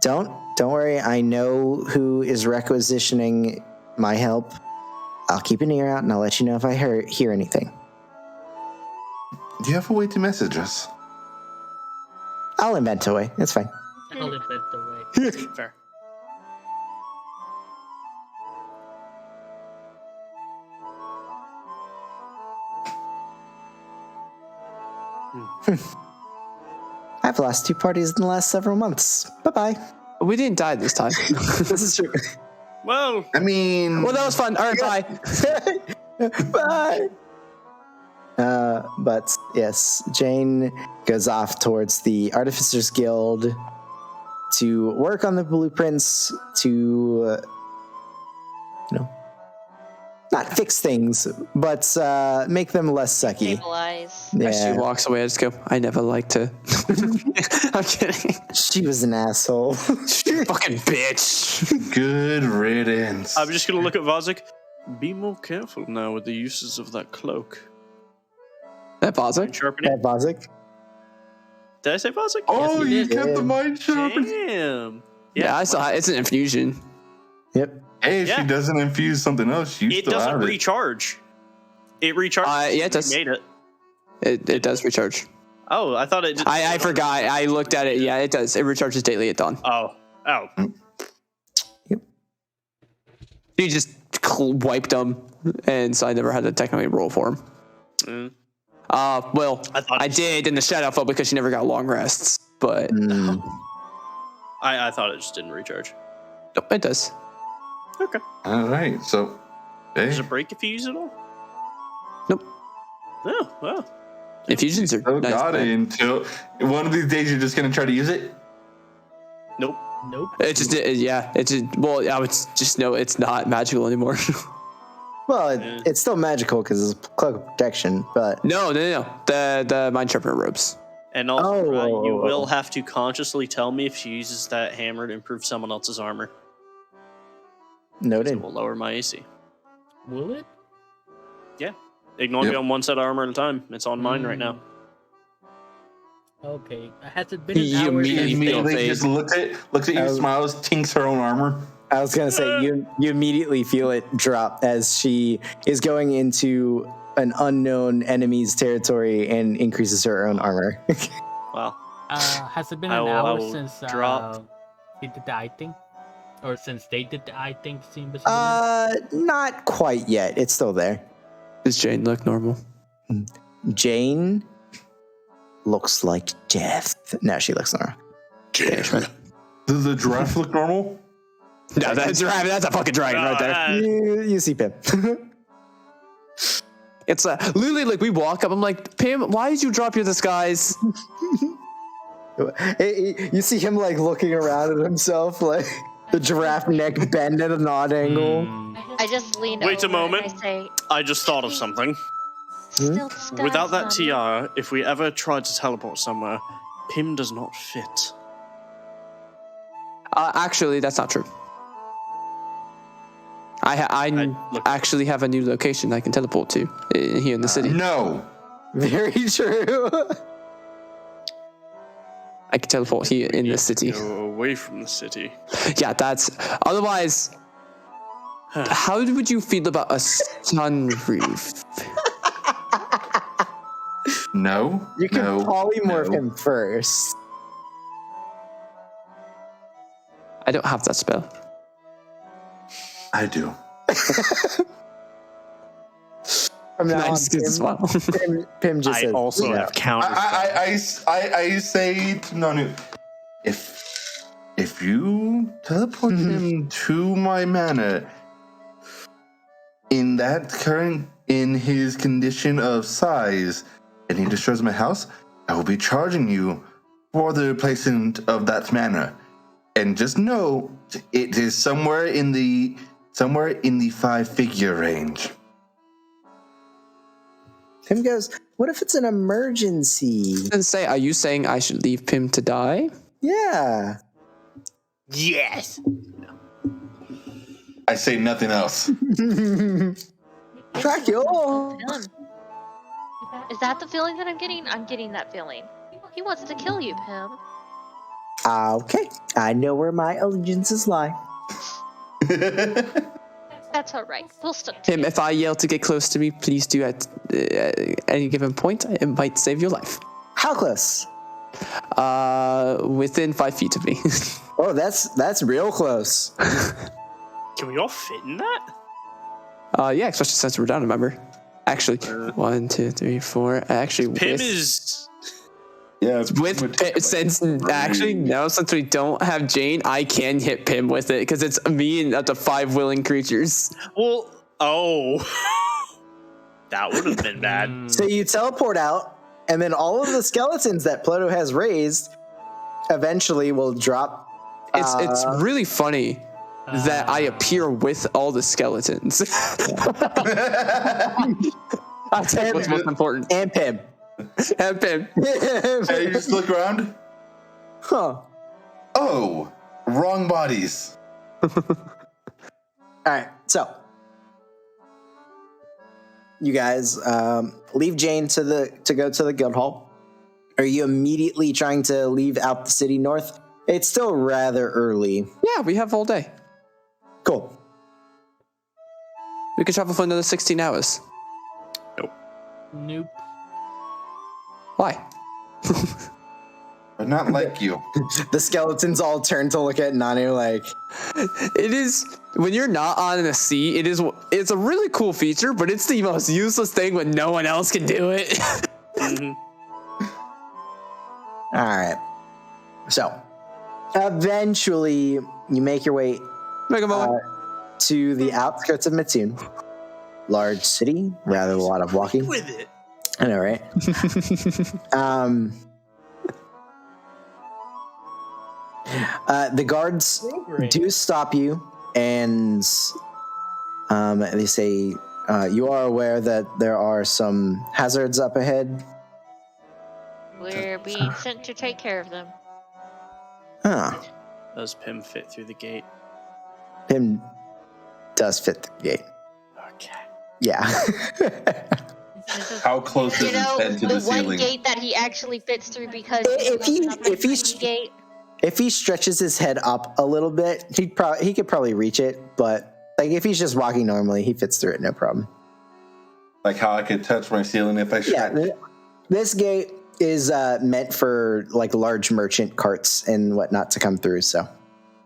A: Don't worry. I know who is requisitioning my help. I'll keep an ear out, and I'll let you know if I hear anything.
E: Do you have a way to message us?
A: I'll invent a way. It's fine.
B: I'll invent the way.
C: Fair.
A: I've lost 2 parties in the last several months. Bye-bye.
F: We didn't die this time.
A: This is true.
C: Well,
E: I mean,
F: Well, that was fun. All right, bye.
A: Bye. But yes, Jane goes off towards the Artificers Guild to work on the blueprints to, not fix things, but make them less sucky.
D: Stabilize.
F: As she
A: Yeah,
F: walks away, I just go, I never liked her. I'm kidding.
A: she was an asshole.
F: Fucking bitch.
E: good riddance.
C: I'm just gonna look at Vazik. Be more careful now with the uses of that cloak.
F: That Vazik?
C: Sharpening.
A: Yeah, Bozic.
C: Did I say Vazik?
E: Oh,
B: Yes, you
E: you
B: did.
E: kept the mind sharp.
C: Damn.
F: Yeah, I saw it. It's an infusion.
A: Yep.
E: Hey, if
C: Yeah.
E: she doesn't infuse something else, you
C: It
E: still
C: doesn't
E: have it.
C: recharge. It recharges.
F: Yeah, it does.
C: Made it.
F: It does recharge.
C: Oh, I thought it. Just,
F: I forgot. I looked at it. Yeah, it does. It recharges daily at dawn.
C: Oh.
F: You just wiped them, and so I never had to technically roll for him.
C: Mm.
F: Well,
C: I thought
F: I
C: it-
F: did in the Shadow Fall because she never got long rests, but
C: I thought it just didn't recharge.
F: nope, it does.
C: Okay.
E: All right, so
C: Does
E: hey,
C: it break if you use it all?
F: Nope.
C: Oh, well.
F: Infusions are
E: still
F: nice.
E: got it
F: man.
E: until one of these days you're just gonna try to use it.
C: Nope.
B: Nope.
F: It just, yeah, it just, well, I would just know it's not magical anymore.
A: Well,
C: Yeah.
A: it's still magical because it's cloak of protection, but
F: No. The Mind Sharpener robes.
C: And also,
A: Oh.
C: you will have to consciously tell me if she uses that hammer to improve someone else's armor. It
A: noted.
C: will lower my AC.
B: Will it?
C: Yeah. It can only be
E: Yep.
C: on one set of armor at a time. It's on mine right now.
B: Okay. Has it been an
F: You
B: hour?
F: immediately
B: since
F: feel
B: they-
E: Immediately just looks at you,
A: Oh.
E: smiles, tinks her own armor.
A: I was gonna say you immediately feel it drop as she is going into an unknown enemy's territory and increases her own armor.
C: Wow.
B: Has it been
C: I
B: an
C: will- I
B: hour
C: will
B: since
C: drop.
B: he did the eye thing? Or since they did the eye thing to see Invisible Man?
A: Not quite yet. It's still there.
F: Does Jane look normal?
A: Jane looks like death. No, she looks normal.
E: Does the giraffe look normal?
F: No, that's a fucking dragon right there.
A: You see Pip.
F: It's literally like we walk up. I'm like, Pam, why did you drop your disguise?
A: You see him like looking around at himself, like the giraffe neck bend at an odd angle.
D: I just lean
C: Wait a
D: over and
C: moment.
D: I say,
C: I just thought of something.
D: still disguised,
C: Without that
D: honey.
C: tiara, if we ever tried to teleport somewhere, Pim does not fit.
F: Actually, that's not true. I
C: look-
F: actually have a new location I can teleport to here in the city.
E: No.
A: Very true.
F: I can teleport here in the city.
C: Go away from the city.
F: Yeah, that's otherwise. How would you feel about a sunroof?
E: No.
A: You can
E: no,
A: polymorph
E: no.
A: him first.
F: I don't have that spell.
E: I do.
A: From now
F: I
A: on,
F: just get a smile.
A: Pim just
C: I
A: says,
C: also
A: "No."
C: have counter.
E: I say to Nanu, if you teleport him to my manor in his condition of size, and he destroys my house, I will be charging you for the replacement of that manor. And just know it is somewhere in the 5-figure range.
A: Pim goes, "What if it's an emergency?"
F: And say, are you saying I should leave Pim to die?
A: Yeah.
C: Yes.
E: I say nothing else.
A: Dracula.
D: Pim. Is that the feeling that I'm getting? I'm getting that feeling. He wants to kill you, Pim.
A: Okay, I know where my allegiances lie.
D: That's all right. We'll stick
F: Tim,
D: together.
F: if I yell to get close to me, please do at any given point. It might save your life.
A: How close?
F: Within 5 feet of me.
A: Oh, that's real close.
C: Can we all fit in that?
F: Yeah, especially since we're down a member. Actually, 1, 2, 3, 4. Actually,
C: Pim
F: with,
C: is.
E: Yeah.
F: since we don't have Jane, I can hit Pim with it because it's me and up to 5 willing creatures.
C: Well, that would have been bad.
A: So you teleport out, and then all of the skeletons that Ploto has raised eventually will drop.
F: It's really funny that I appear with all the skeletons. That's what's most important.
A: And Pim.
F: And Pim.
E: Hey, you just look around.
A: Huh.
E: Oh, wrong bodies.
A: All right, so you guys leave Jane to go to the guild hall. Are you immediately trying to leave out the city north? It's still rather early.
F: Yeah, we have all day.
A: Cool.
F: We could travel for another 16 hours.
B: Nope.
F: Why?
E: But not like you.
A: The skeletons all turn to look at Nanu like,
F: It is when you're not on the sea. It's a really cool feature, but it's the most useless thing when no one else can do it.
C: Mm-hmm.
A: all right. So eventually you make your way
F: Make a moment.
A: to the outskirts of Mattoon. Large city, rather a lot of walking.
C: With it.
A: I know, right? The guards do stop you, and they say, you are aware that there are some hazards up ahead.
D: We're being sent to take care of them.
A: Huh.
C: Does Pim fit through the gate?
A: Pim does fit the gate.
C: Okay.
A: Yeah.
D: This is,
E: How close is
D: you
E: his
D: know,
E: head to
D: the
E: the
D: one
E: ceiling?
D: gate that he actually fits through because
A: If he's-
D: gate.
A: If he stretches his head up a little bit, he could probably reach it, but like if he's just walking normally, he fits through it, no problem.
E: Like how I could touch my ceiling if I
A: Yeah,
E: stretch.
A: this gate is meant for like large merchant carts and whatnot to come through. So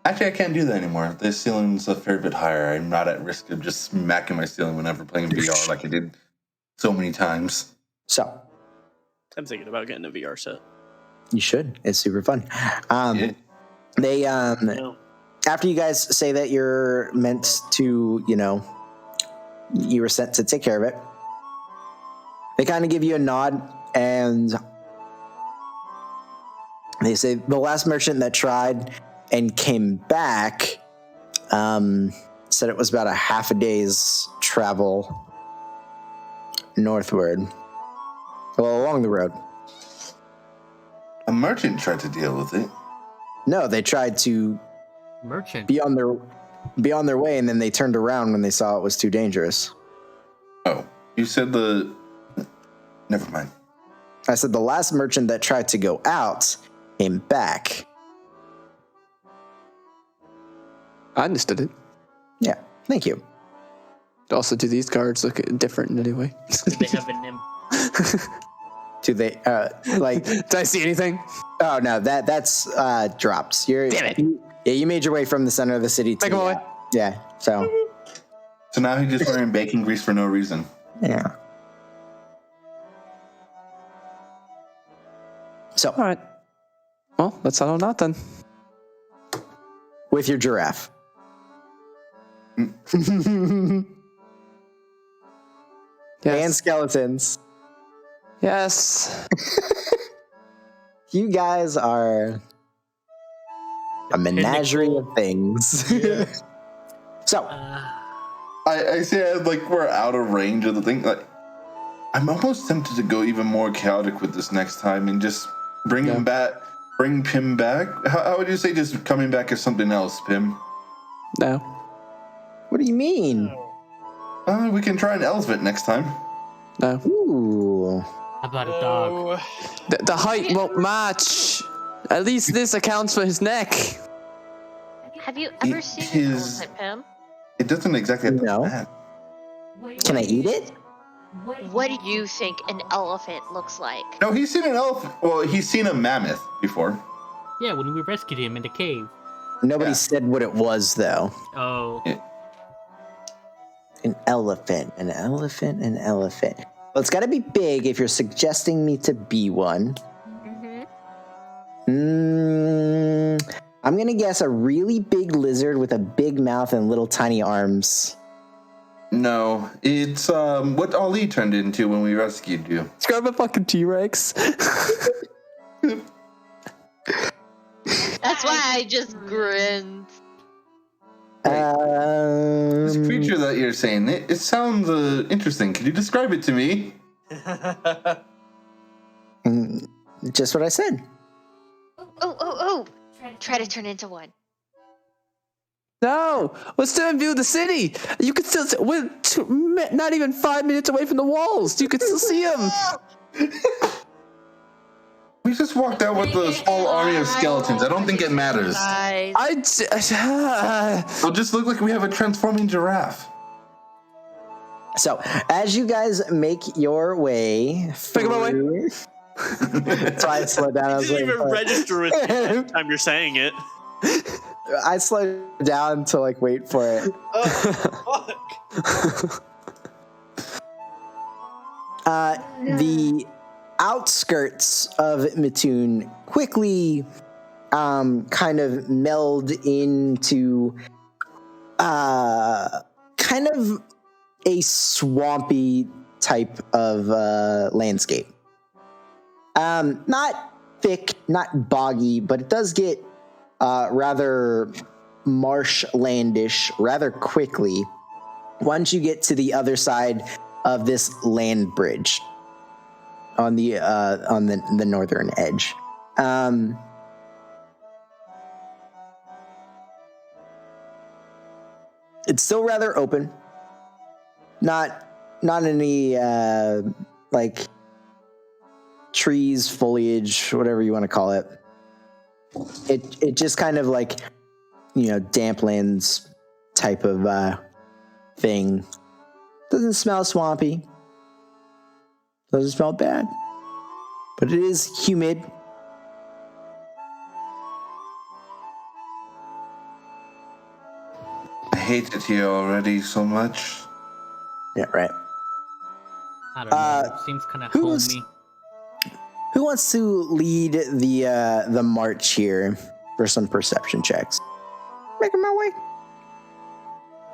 E: Actually, I can't do that anymore. The ceiling's a fair bit higher. I'm not at risk of just smacking my ceiling whenever playing VR like I did so many times.
C: I'm thinking about getting a VR set.
A: You should. It's super fun.
E: Yeah.
A: They
C: No.
A: after you guys say that you're meant to, you were sent to take care of it. They kind of give you a nod and they say the last merchant that tried and came back said it was about a half a day's travel northward. Well, along the road.
E: A merchant tried to deal with it.
A: No, they tried to
B: Merchant.
A: be on their way, and then they turned around when they saw it was too dangerous.
E: Oh, you said the... Never mind.
A: I said the last merchant that tried to go out came back.
F: I understood it.
A: Yeah, thank you.
F: Also, do these cards look different in any way?
B: They have an imp.
A: Do they like?
F: Did I see anything?
A: Oh no, that's dropped. You're
F: Damn it.
A: You made your way from the center of the city to
F: Make 'em away.
A: yeah. So
E: So now he's just wearing bacon grease for no reason.
A: yeah. So
F: All right. Well, let's settle on that then.
A: with your giraffe.
F: Yes.
A: And skeletons.
F: Yes.
A: You guys are a menagerie of things. So
E: I say like we're out of range of the thing. Like, I'm almost tempted to go even more chaotic with this next time and just bring him back, bring Pim back. How would you say just coming back as something else, Pim?
F: No.
A: what do you mean?
E: We can try an elephant next time.
F: No.
A: Ooh.
B: How about a dog?
F: The height won't match. At least this accounts for his neck.
D: Have you ever seen an elephant, Pim?
E: It doesn't exactly have
A: No.
E: that.
A: Can I eat it?
D: What do you think an elephant looks like?
E: No, he's seen an elephant. Well, he's seen a mammoth before.
B: Yeah, when we rescued him in the cave.
A: Nobody
E: Yeah.
A: said what it was, though.
B: Oh.
A: An elephant. An elephant. An elephant. Well, it's got to be big if you're suggesting me to be one. I'm going to guess a really big lizard with a big mouth and little tiny arms.
E: No, it's what Ali turned into when we rescued you.
F: Describe a fucking T-Rex.
D: That's why I just grinned.
E: This creature that you're saying, it sounds interesting. Could you describe it to me?
A: Just what I said.
D: Oh. Try to turn into one.
F: No, let's still view the city. You can still we're not even 5 minutes away from the walls. You can still see them.
E: We just walked out with a small army of skeletons. I don't think it matters. It'll just look like we have a transforming giraffe.
A: So, as you guys make your way
F: Make my way.
A: through... So I slowed down. I
C: I
A: was
C: didn't
A: waiting
C: even
A: for it.
C: register with you by the time you're saying it.
A: I slowed down to like wait for it.
C: Oh, fuck.
A: The outskirts of Mattoon quickly kind of meld into kind of a swampy type of landscape. Not thick, not boggy, but it does get rather marshlandish rather quickly once you get to the other side of this land bridge on the northern edge. It's still rather open. Not any like trees, foliage, whatever you want to call it. It just kind of like, damp lands type of thing. Doesn't smell swampy. Doesn't smell bad. But it is humid.
E: I hate it here already so much.
A: Yeah, right.
B: I don't know. It seems kind of homey.
A: Who wants to lead the march here for some perception checks? Making my way.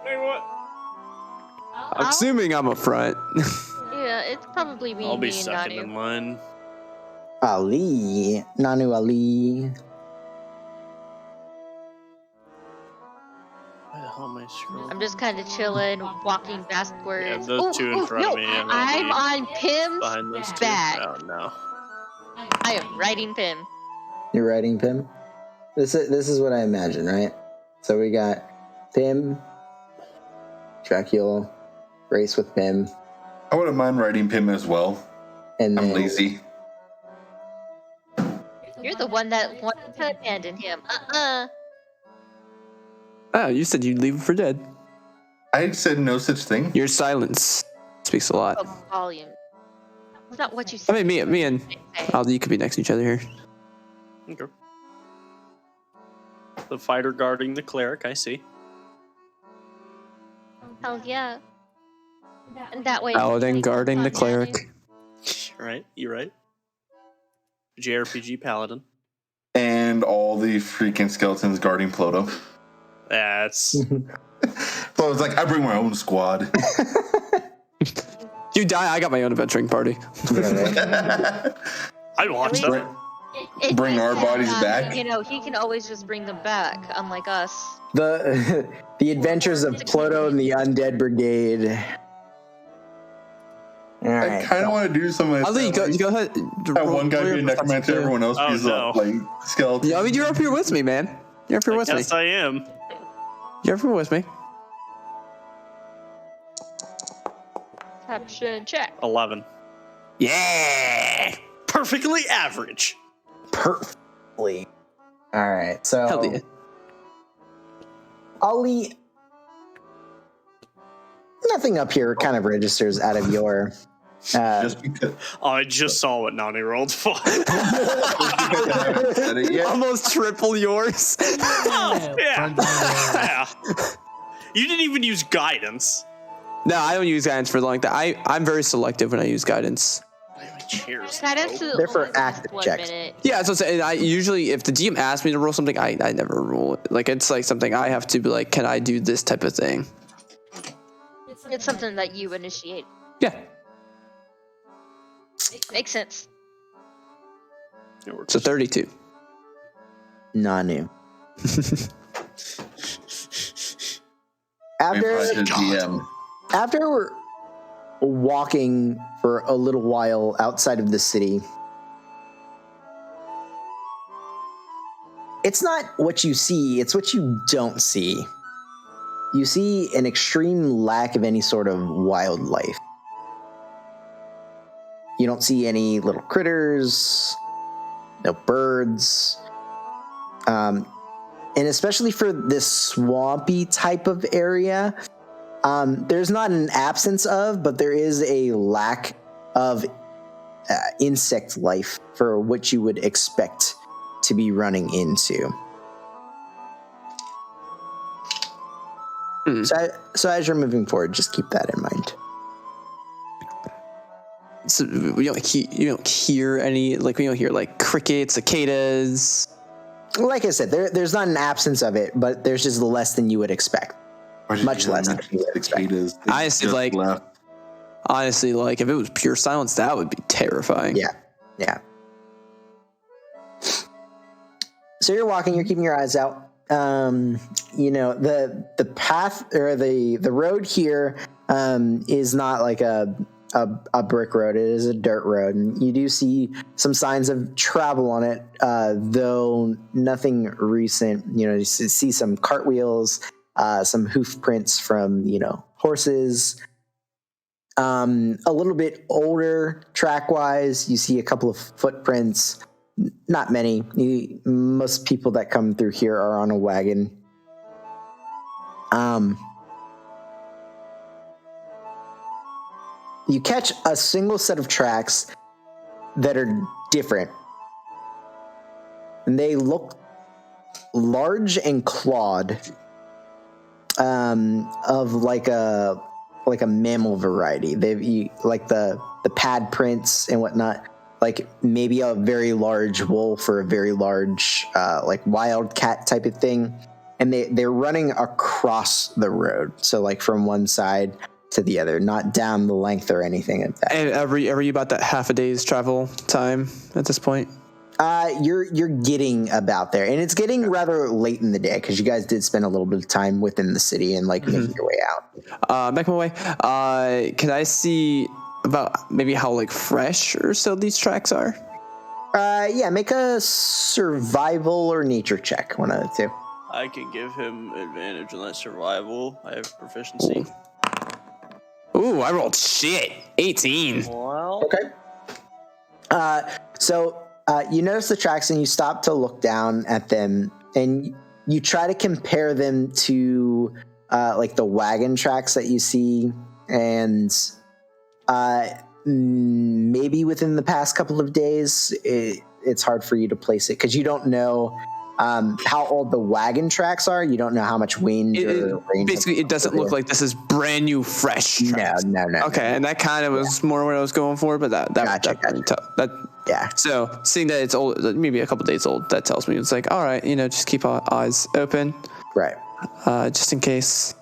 C: Hey, what?
F: I'm assuming I'm up front.
D: Yeah, it's probably me.
C: I'll be
D: me and
C: second
D: Nanu.
C: in line.
A: Ali. Nanu Ali.
C: Why the hell am I scrolling?
D: I'm just kind of chilling, walking backwards.
C: Yeah, those two in front of me, and I'll
D: I'm
C: be
D: on Pim's
C: behind those two.
D: back.
C: Oh no.
D: I am riding Pim.
A: You're riding Pim? This is what I imagine, right? So we got Pim, Dracula, race with Pim,
E: I wouldn't mind riding Pim as well.
A: and
E: I'm
A: then
E: lazy.
D: You're the one that wanted to abandon him.
F: Oh, you said you'd leave him for dead.
E: I said no such thing.
F: Your silence speaks a lot.
D: Oh, volume. That's not what you
F: I
D: said.
F: mean, me and Aldi could be next to each other here.
C: Okay. The fighter guarding the cleric, I see.
D: Hell yeah. And that way.
F: Paladin guarding the cleric.
C: Right, you're right. JRPG paladin.
E: And all the freaking skeletons guarding Ploto.
C: That's
E: Ploto's like, I bring my own squad.
F: You die, I got my own adventuring party.
C: I'd watch
D: At
C: that.
E: Bring our bodies back?
D: He can always just bring them back, unlike us.
A: the adventures of Ploto and the Undead Brigade. All
E: I
A: right.
E: kind of want to do something like
F: Aldi,
E: that.
F: you go ahead.
E: Have one guy be a necromancer, everyone else
C: Oh,
E: be
C: no.
E: like skeleton.
F: Yeah, I mean, you're up here with me, man. You're up here with me.
C: Yes, I am.
F: You're up here with me.
D: Perception check.
C: 11.
F: Yeah.
C: Perfectly average.
A: All right, so
F: Hell yeah.
A: Ollie, nothing up here kind of registers out of your.
E: Just because.
C: Oh, I just saw what Nani rolled for.
E: Just because I haven't said it yet.
F: Almost triple yours.
C: Yeah.
B: Burn down your-
C: Yeah. You didn't even use guidance.
F: No, I don't use guidance for long. I'm very selective when I use guidance.
C: Cheers.
D: Guidance
C: bro.
D: is
A: They're for
D: only lasts
A: active
D: 1
A: checks.
D: minute.
F: Yeah, so I usually, if the DM asks me to roll something, I never roll it. Like, it's like something I have to be like, can I do this type of thing?
D: It's something that you initiate.
F: Yeah.
D: Makes sense.
C: It works.
F: So 32.
A: Nanu.
E: DM.
A: After we're walking for a little while outside of the city, it's not what you see, it's what you don't see. You see an extreme lack of any sort of wildlife. You don't see any little critters, no birds. And especially for this swampy type of area, there's not an absence of, but there is a lack of insect life for what you would expect to be running into. So as you're moving forward, just keep that in mind.
F: So you don't hear any, like, we don't hear like crickets, cicadas.
A: Like I said, there's not an absence of it, but there's just less than you would expect. Much less than you would expect.
E: Cicadas. They
F: Honestly,
E: just
F: like-
E: left.
F: Honestly, like, if it was pure silence, that would be terrifying.
A: Yeah. So you're walking, you're keeping your eyes out. You know, the path or the road here is not like a brick road. It is a dirt road, and you do see some signs of travel on it, though nothing recent. You know, you see some cartwheels, some hoof prints from horses. A little bit older track wise, you see a couple of footprints. Not many. Most people that come through here are on a wagon. You catch a single set of tracks that are different. And they look large and clawed, of like a mammal variety. They've like the pad prints and whatnot. Like maybe a very large wolf or a very large like wildcat type of thing, and they're running across the road. So like from one side to the other, not down the length or anything like that.
F: And are you about that half a day's travel time at this point?
A: You're getting about there, and it's getting rather late in the day because you guys did spend a little bit of time within the city and like making your way out.
F: Back my way. Can I see about maybe how like fresh or so these tracks are?
A: Yeah, make a survival or nature check, one of the two.
C: I can give him advantage on that survival. I have proficiency.
F: Ooh, I rolled shit. 18.
C: Well,
A: Okay. So you notice the tracks and you stop to look down at them, and you try to compare them to like the wagon tracks that you see, and maybe within the past couple of days, it's hard for you to place it because you don't know how old the wagon tracks are. You don't know how much wind or rain.
F: Basically, it doesn't look like this is brand new, fresh tracks.
A: No.
F: Okay, and that kind of was more what I was going for, but that
A: Gotcha. Yeah.
F: So seeing that it's old, maybe a couple days old, that tells me it's like, all right, just keep our eyes open,
A: Right.
F: just in case.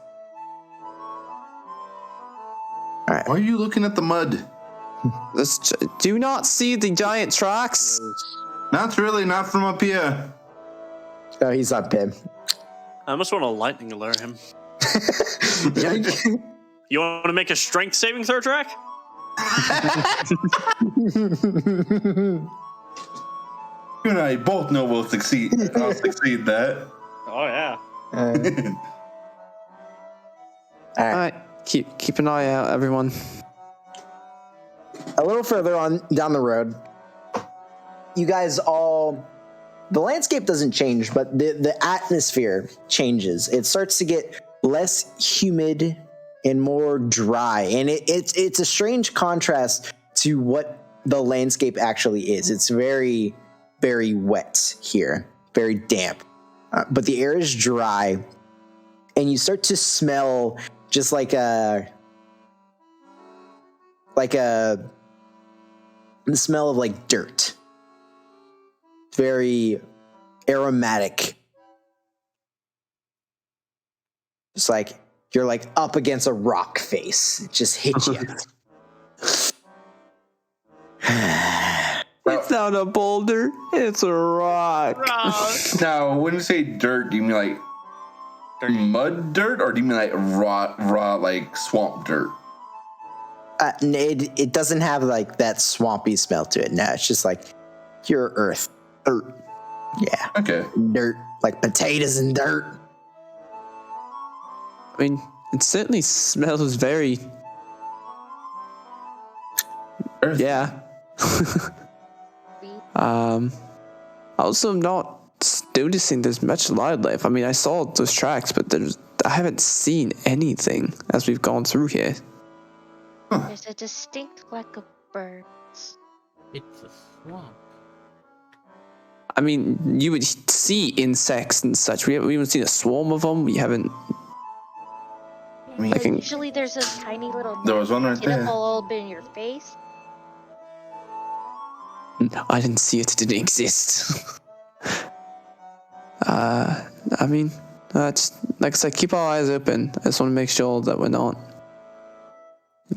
E: Why are you looking at the mud?
F: Do not see the giant tracks.
E: Not really, not from up here.
A: Oh, he's up him.
C: I almost want to lightning alert him. You want to make a strength saving throw track?
E: You and I both know we'll succeed. I'll succeed that.
C: Oh yeah.
A: All
F: All
A: right.
F: right, keep an eye out, everyone.
A: A little further on down the road, you guys all the landscape doesn't change, but the atmosphere changes. It starts to get less humid and more dry, and it's a strange contrast to what the landscape actually is. It's very, very wet here, very damp, but the air is dry, and you start to smell just like the smell of like dirt. Very aromatic. It's like you're like up against a rock face. It just hit you.
F: It's not a boulder, it's a rock.
E: Now, when you say dirt, do you mean like mud dirt, or do you mean like raw like swamp dirt?
A: It doesn't have like that swampy smell to it. No, it's just like pure earth. Dirt. Yeah.
E: Okay.
A: Dirt. Like potatoes and dirt.
F: I mean, it certainly smells very...
E: Earth.
F: Yeah. Also, I'm not noticing there's much wildlife. I mean, I saw those tracks, but I haven't seen anything as we've gone through here.
D: There's a distinct lack of birds.
B: It's a swamp.
F: I mean, you would see insects and such. We haven't seen a swarm of them. We haven't...
E: I mean,
D: But usually there's a tiny little
E: there was one right there.
D: tentacle up in your face.
F: No, I didn't see it. It didn't exist. I mean, just, like I said, keep our eyes open. I just want to make sure that we're not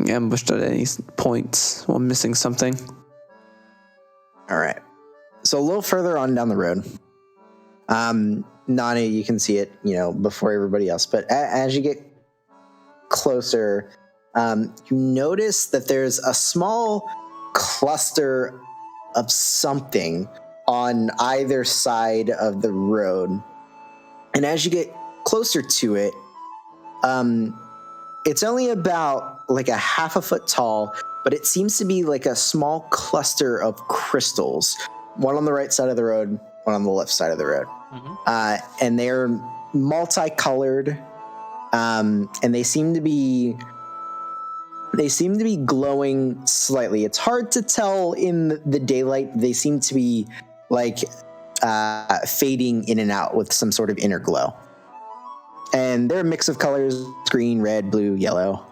F: ambushed at any points or missing something.
A: All right. So a little further on down the road, Nani, you can see it, before everybody else. But as you get closer, you notice that there's a small cluster of something on either side of the road. And as you get closer to it, it's only about like a half a foot tall, but it seems to be like a small cluster of crystals. One on the right side of the road, one on the left side of the road.
B: Mm-hmm.
A: And they're multicolored, and they seem to be glowing slightly. It's hard to tell in the daylight. They seem to be like fading in and out with some sort of inner glow. And they're a mix of colors: green, red, blue, yellow.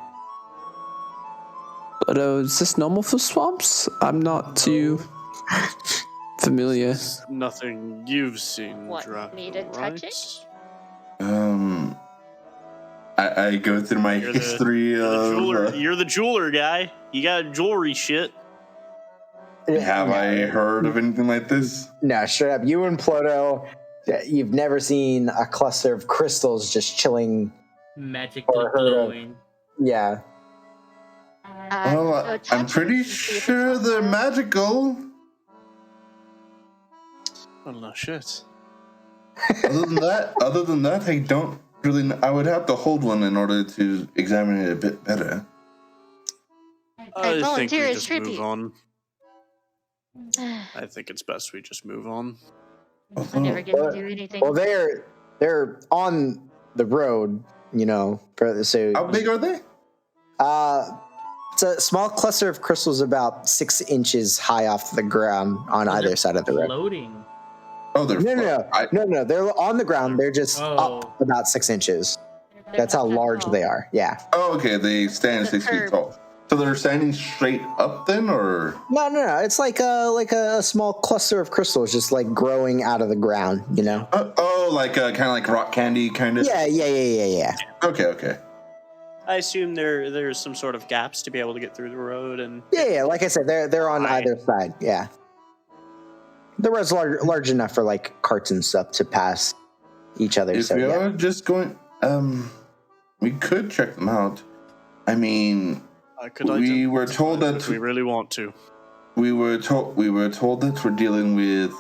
F: But is this normal for swamps? I'm not too familiar.
C: Nothing you've seen,
D: What,
C: Draco,
D: me to touch
C: right?
D: it?
E: I go through my history
C: You're the jeweler guy. You got jewelry shit.
E: Have I heard of anything like this?
A: No, straight up. You and Ploto, you've never seen a cluster of crystals just chilling.
B: Magically glowing.
A: Yeah.
E: Well, I'm pretty sure they're magical.
C: Oh no, shit.
E: Other than that, I don't really. I would have to hold one in order to examine it a bit better.
C: I think
D: volunteer
C: we
D: as
C: just
D: tribute.
C: move on. I think it's best we just move on.
D: I never get to do anything.
A: Well, they're on the road, so
E: How big are they?
A: it's a small cluster of crystals about 6 inches high off the ground on either side of the road.
B: Floating.
E: Oh, they're
A: No. They're on the ground. They're just
B: Oh.
A: up about 6 inches. That's how large they are. Yeah.
E: Oh, okay. They stand 6 feet tall. So they're standing straight up then, or?
A: No. It's like a small cluster of crystals just like growing out of the ground,
E: Like kind of like rock candy, kind of.
A: Yeah.
E: Okay.
C: I assume there's some sort of gaps to be able to get through the road, and
A: Yeah. Like I said, they're on either side. Yeah. The road's large enough for like carts and stuff to pass each other.
E: If we are just going, we could check them out. I mean, we were told that
C: if we really want to.
E: We were told that we're dealing with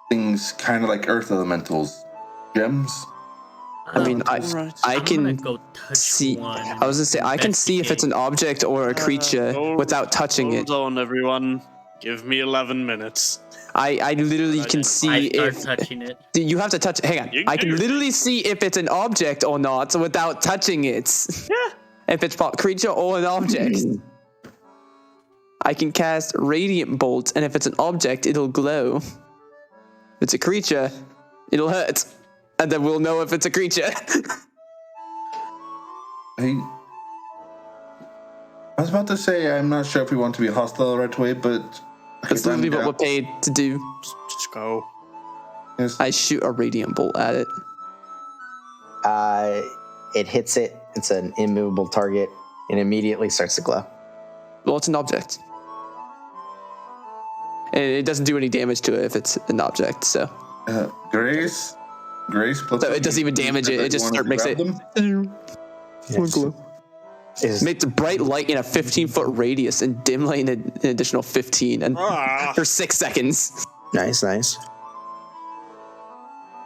E: things kind of like earth elementals, gems.
F: I mean, I
B: I'm
F: can
B: gonna go touch
F: see.
B: one.
F: I was gonna say I can see if it's an object or a creature without touching it.
C: Hold on, everyone. Give me 11 minutes.
F: I literally can see
B: I start
F: if
B: touching it.
F: you have to touch. Hang on,
C: You can
F: I
C: do
F: can
C: your
F: literally see if it's an object or not without touching it.
C: Yeah.
F: If it's a creature or an object, I can cast Radiant Bolt, and if it's an object, it'll glow. If it's a creature, it'll hurt, and then we'll know if it's a creature.
E: I was about to say I'm not sure if we want to be hostile right away, but
F: That's literally what we're paid to do.
C: Just go.
E: Yes.
F: I shoot a Radiant Bolt at it.
A: It hits it. It's an immovable target, and immediately starts to glow.
F: Well, it's an object. And it doesn't do any damage to it if it's an object, so.
E: Grace. Plus
F: So it doesn't even damage it, it just makes it. Makes a bright light in a 15-foot radius and dim light in an additional 15 and for 6 seconds.
A: Nice.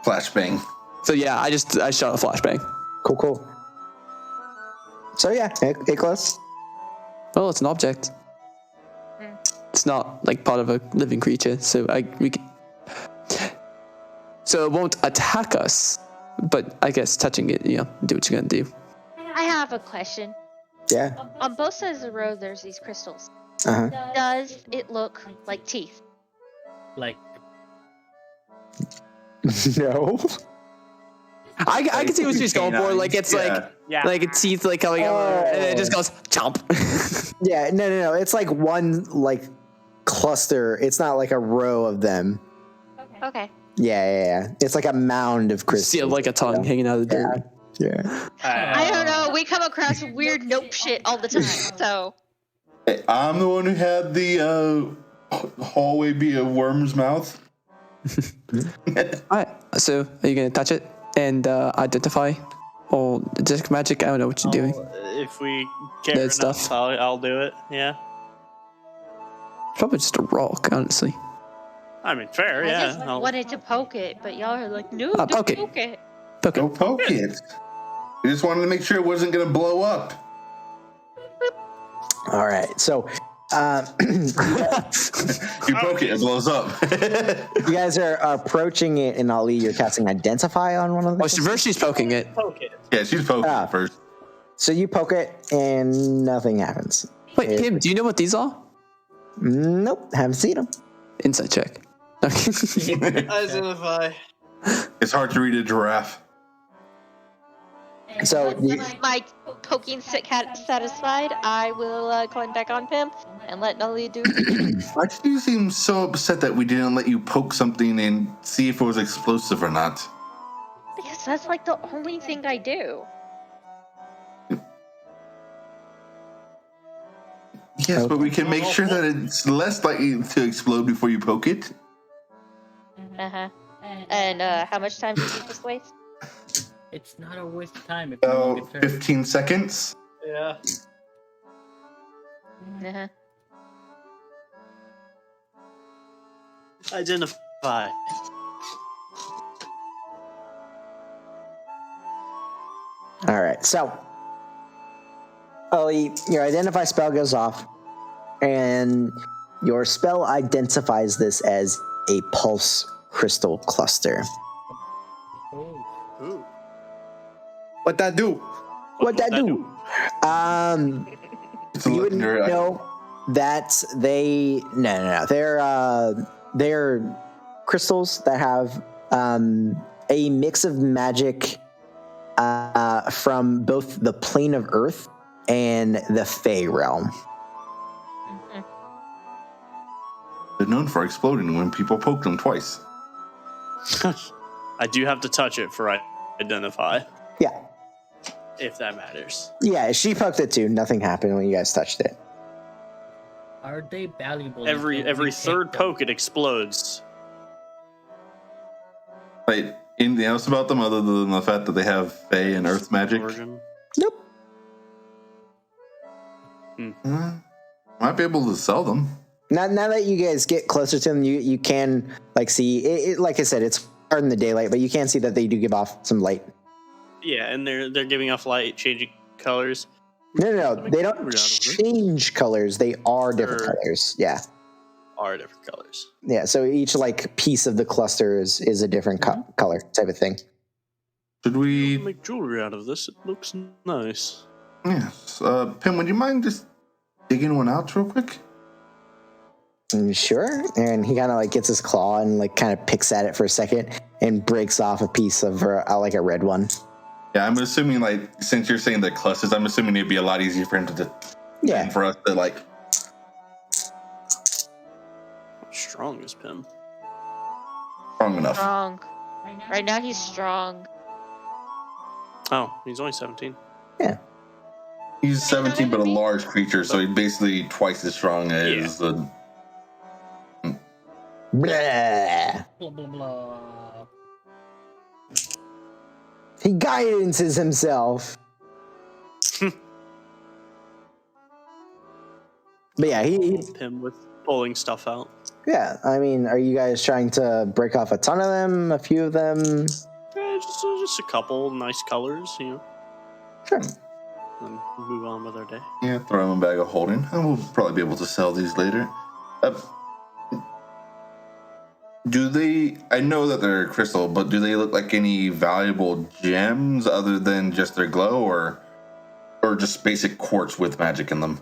E: Flashbang.
F: So yeah, I shot a flashbang.
A: Cool. So yeah, it glows.
F: Well, it's an object. It's not like part of a living creature, so so it won't attack us. But I guess touching it, do what you're gonna do.
D: I have a question.
A: Yeah.
D: On both sides of the road, there's these crystals.
A: Uh-huh.
D: Does it look like teeth?
B: Like,
A: No.
F: I can see what she's going for. Like it's
E: Yeah.
F: like a teeth like coming over, and it just goes chomp.
A: Yeah. No. It's like one like cluster. It's not like a row of them.
D: Okay.
A: Yeah. It's like a mound of crystals.
F: See it like a tongue hanging out of the dirt.
A: Yeah.
D: I don't know. We come across weird nope shit all the time. So
E: Hey, I'm the one who had the hallway be a worm's mouth.
F: Alright, so are you gonna touch it and identify or detect magic? I don't know what you're doing.
C: If we care
F: That
C: enough,
F: stuff.
C: I'll do it. Yeah.
F: Probably just a rock, honestly.
C: I mean, fair.
D: I
C: Yeah.
D: just wanted to poke it, but y'all are like, no, don't
F: poke it.
D: poke it.
F: Poke
E: Go
F: it.
E: poke it. We just wanted to make sure it wasn't going to blow up.
A: All right. So,
E: You poke it, it blows up.
A: you guys are approaching it, and Ali, you're casting Identify on one of the.
F: First she's poking it.
C: Poke it.
E: Yeah, she's poking
A: Ah.
E: it first.
A: So you poke it, and nothing happens.
F: Wait, Pim, do you know what these are?
A: Nope, haven't seen them.
F: Insight check.
C: Identify.
E: It's hard to read a giraffe.
A: So you,
D: My poking satisfied, I will climb back on Pim and let Nolly do it.
E: Why do you seem so upset that we didn't let you poke something and see if it was explosive or not?
D: Because that's like the only thing I do.
E: Yes, but we can make sure that it's less likely to explode before you poke it.
D: Uh-huh. And how much time do you think this waste?
B: it's not a waste of time if you
E: So,
B: look at her.
E: 15 seconds.
C: Yeah.
D: Uh-huh.
C: Identify.
A: all right. So, Ali, your Identify spell goes off, and your spell identifies this as a pulse crystal cluster.
B: Oh.
C: Ooh.
F: What that do?
A: What that do?
E: It's a
A: You wouldn't
E: legendary item.
A: know that they no. They're crystals that have a mix of magic from both the plane of Earth and the Fey realm.
E: They're known for exploding when people poke them twice.
C: I do have to touch it for identify,
A: Yeah,
C: if that matters.
A: yeah. She poked it too. Nothing happened when you guys touched it.
B: Are they valuable?
C: Every
B: until we take
C: third
B: them?
C: poke, it explodes.
E: Wait, anything else about them other than the fact that they have Fey and Earth magic?
C: Origin.
A: Nope.
E: Might be able to sell them.
A: Now that you guys get closer to them, you can like see it. Like I said, it's hard in the daylight, but you can see that they do give off some light.
C: Yeah, and they're giving off light, changing colors.
A: No, they don't
C: Reality.
A: change colors. They are different
C: Sure.
A: colors. Yeah.
C: are different colors.
A: Yeah, so each like piece of the cluster is a different color type of thing.
E: Should we
C: Make jewelry out of this? It looks nice.
E: Yes. Pim, would you mind just digging one out real quick?
A: Sure. And he kind of like gets his claw and like kind of picks at it for a second and breaks off a piece of like a red one.
E: Yeah, I'm assuming like since you're saying the clusters, I'm assuming it'd be a lot easier for him to
A: Yeah.
E: and for us to like.
C: How strong is Pim?
E: Strong enough.
D: Strong. Right now he's strong.
C: Oh, he's only 17.
A: Yeah.
E: He's 17, but a large creature, so he's basically twice as strong as the.
A: Blah.
B: Blah blah blah.
A: He guidances himself. But yeah, he
C: Pim with pulling stuff out.
A: yeah. I mean, are you guys trying to break off a ton of them? A few of them?
C: Yeah, just a couple nice colors, you know.
A: Sure.
C: And move on with our day.
E: Yeah, throw him in a bag of holding, and we'll probably be able to sell these later. Do they? I know that they're crystal, but do they look like any valuable gems other than just their glow, or just basic quartz with magic in them?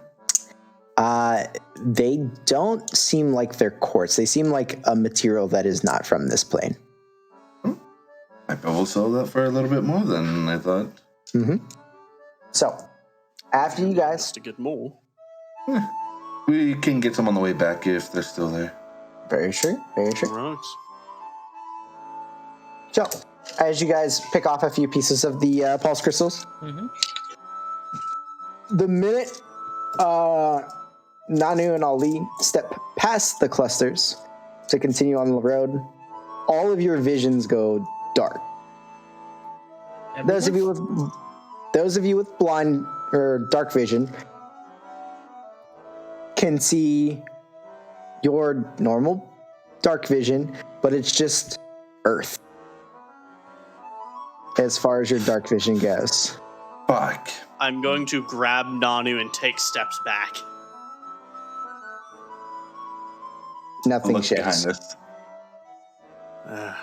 A: They don't seem like they're quartz. They seem like a material that is not from this plane.
E: I bet we'll sell that for a little bit more than I thought.
A: Mm-hmm. So, after you guys,
C: To get more.
E: We can get some on the way back if they're still there.
A: very sure.
C: Right.
A: So, as you guys pick off a few pieces of the pulse crystals, the minute Nanu and Ali step past the clusters to continue on the road, all of your visions go dark. Those of you with blind or dark vision can see your normal dark vision, but it's just Earth as far as your dark vision goes.
E: Fuck.
C: I'm going to grab Nanu and take steps back.
A: Nothing
E: Look behind
A: shifts.
E: us.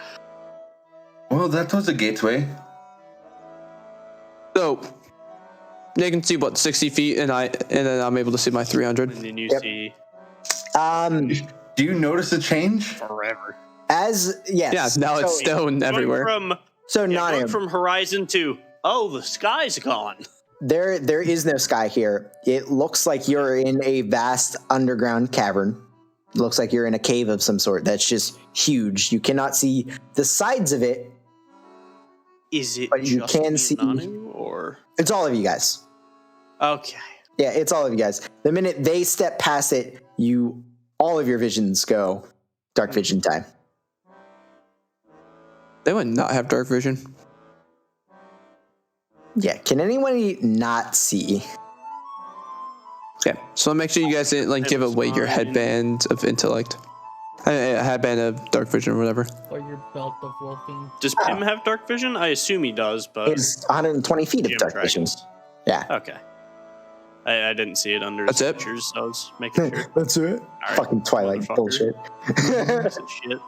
E: Well, that was a gateway.
F: So they can see what 60 feet, and then I'm able to see my 300.
C: And then you
A: Yep.
C: see
E: Do you notice a change?
C: forever.
A: As yes,
F: Yeah, now it's stone everywhere.
C: Going
A: Nanu,
C: from horizon to, oh, the sky's gone.
A: there is no sky here. It looks like you're in a vast underground cavern. It looks like you're in a cave of some sort that's just huge. You cannot see the sides of it.
C: Is it
A: But you
C: just
A: can
C: me and
A: see-
C: Nanu, or?
A: It's all of you guys.
C: Okay.
A: Yeah, it's all of you guys. The minute they step past it, all of your visions go dark vision time.
F: They would not have dark vision.
A: Yeah, can anybody not see?
F: Yeah, so make sure you guys didn't like give away your headband of intellect. A headband of dark vision or whatever.
B: Or your belt of wolfing.
C: Does Pim have dark vision? I assume he does, but
A: It's 120 feet of
C: Gym
A: dark vision.
C: dragons.
A: Yeah.
C: Okay. I didn't see it under
F: That's
C: his
F: it?
C: pictures, so I was making sure.
A: That's it.
C: right,
A: Fucking Twilight
C: motherfucker.
A: bullshit.
C: Piece of shit.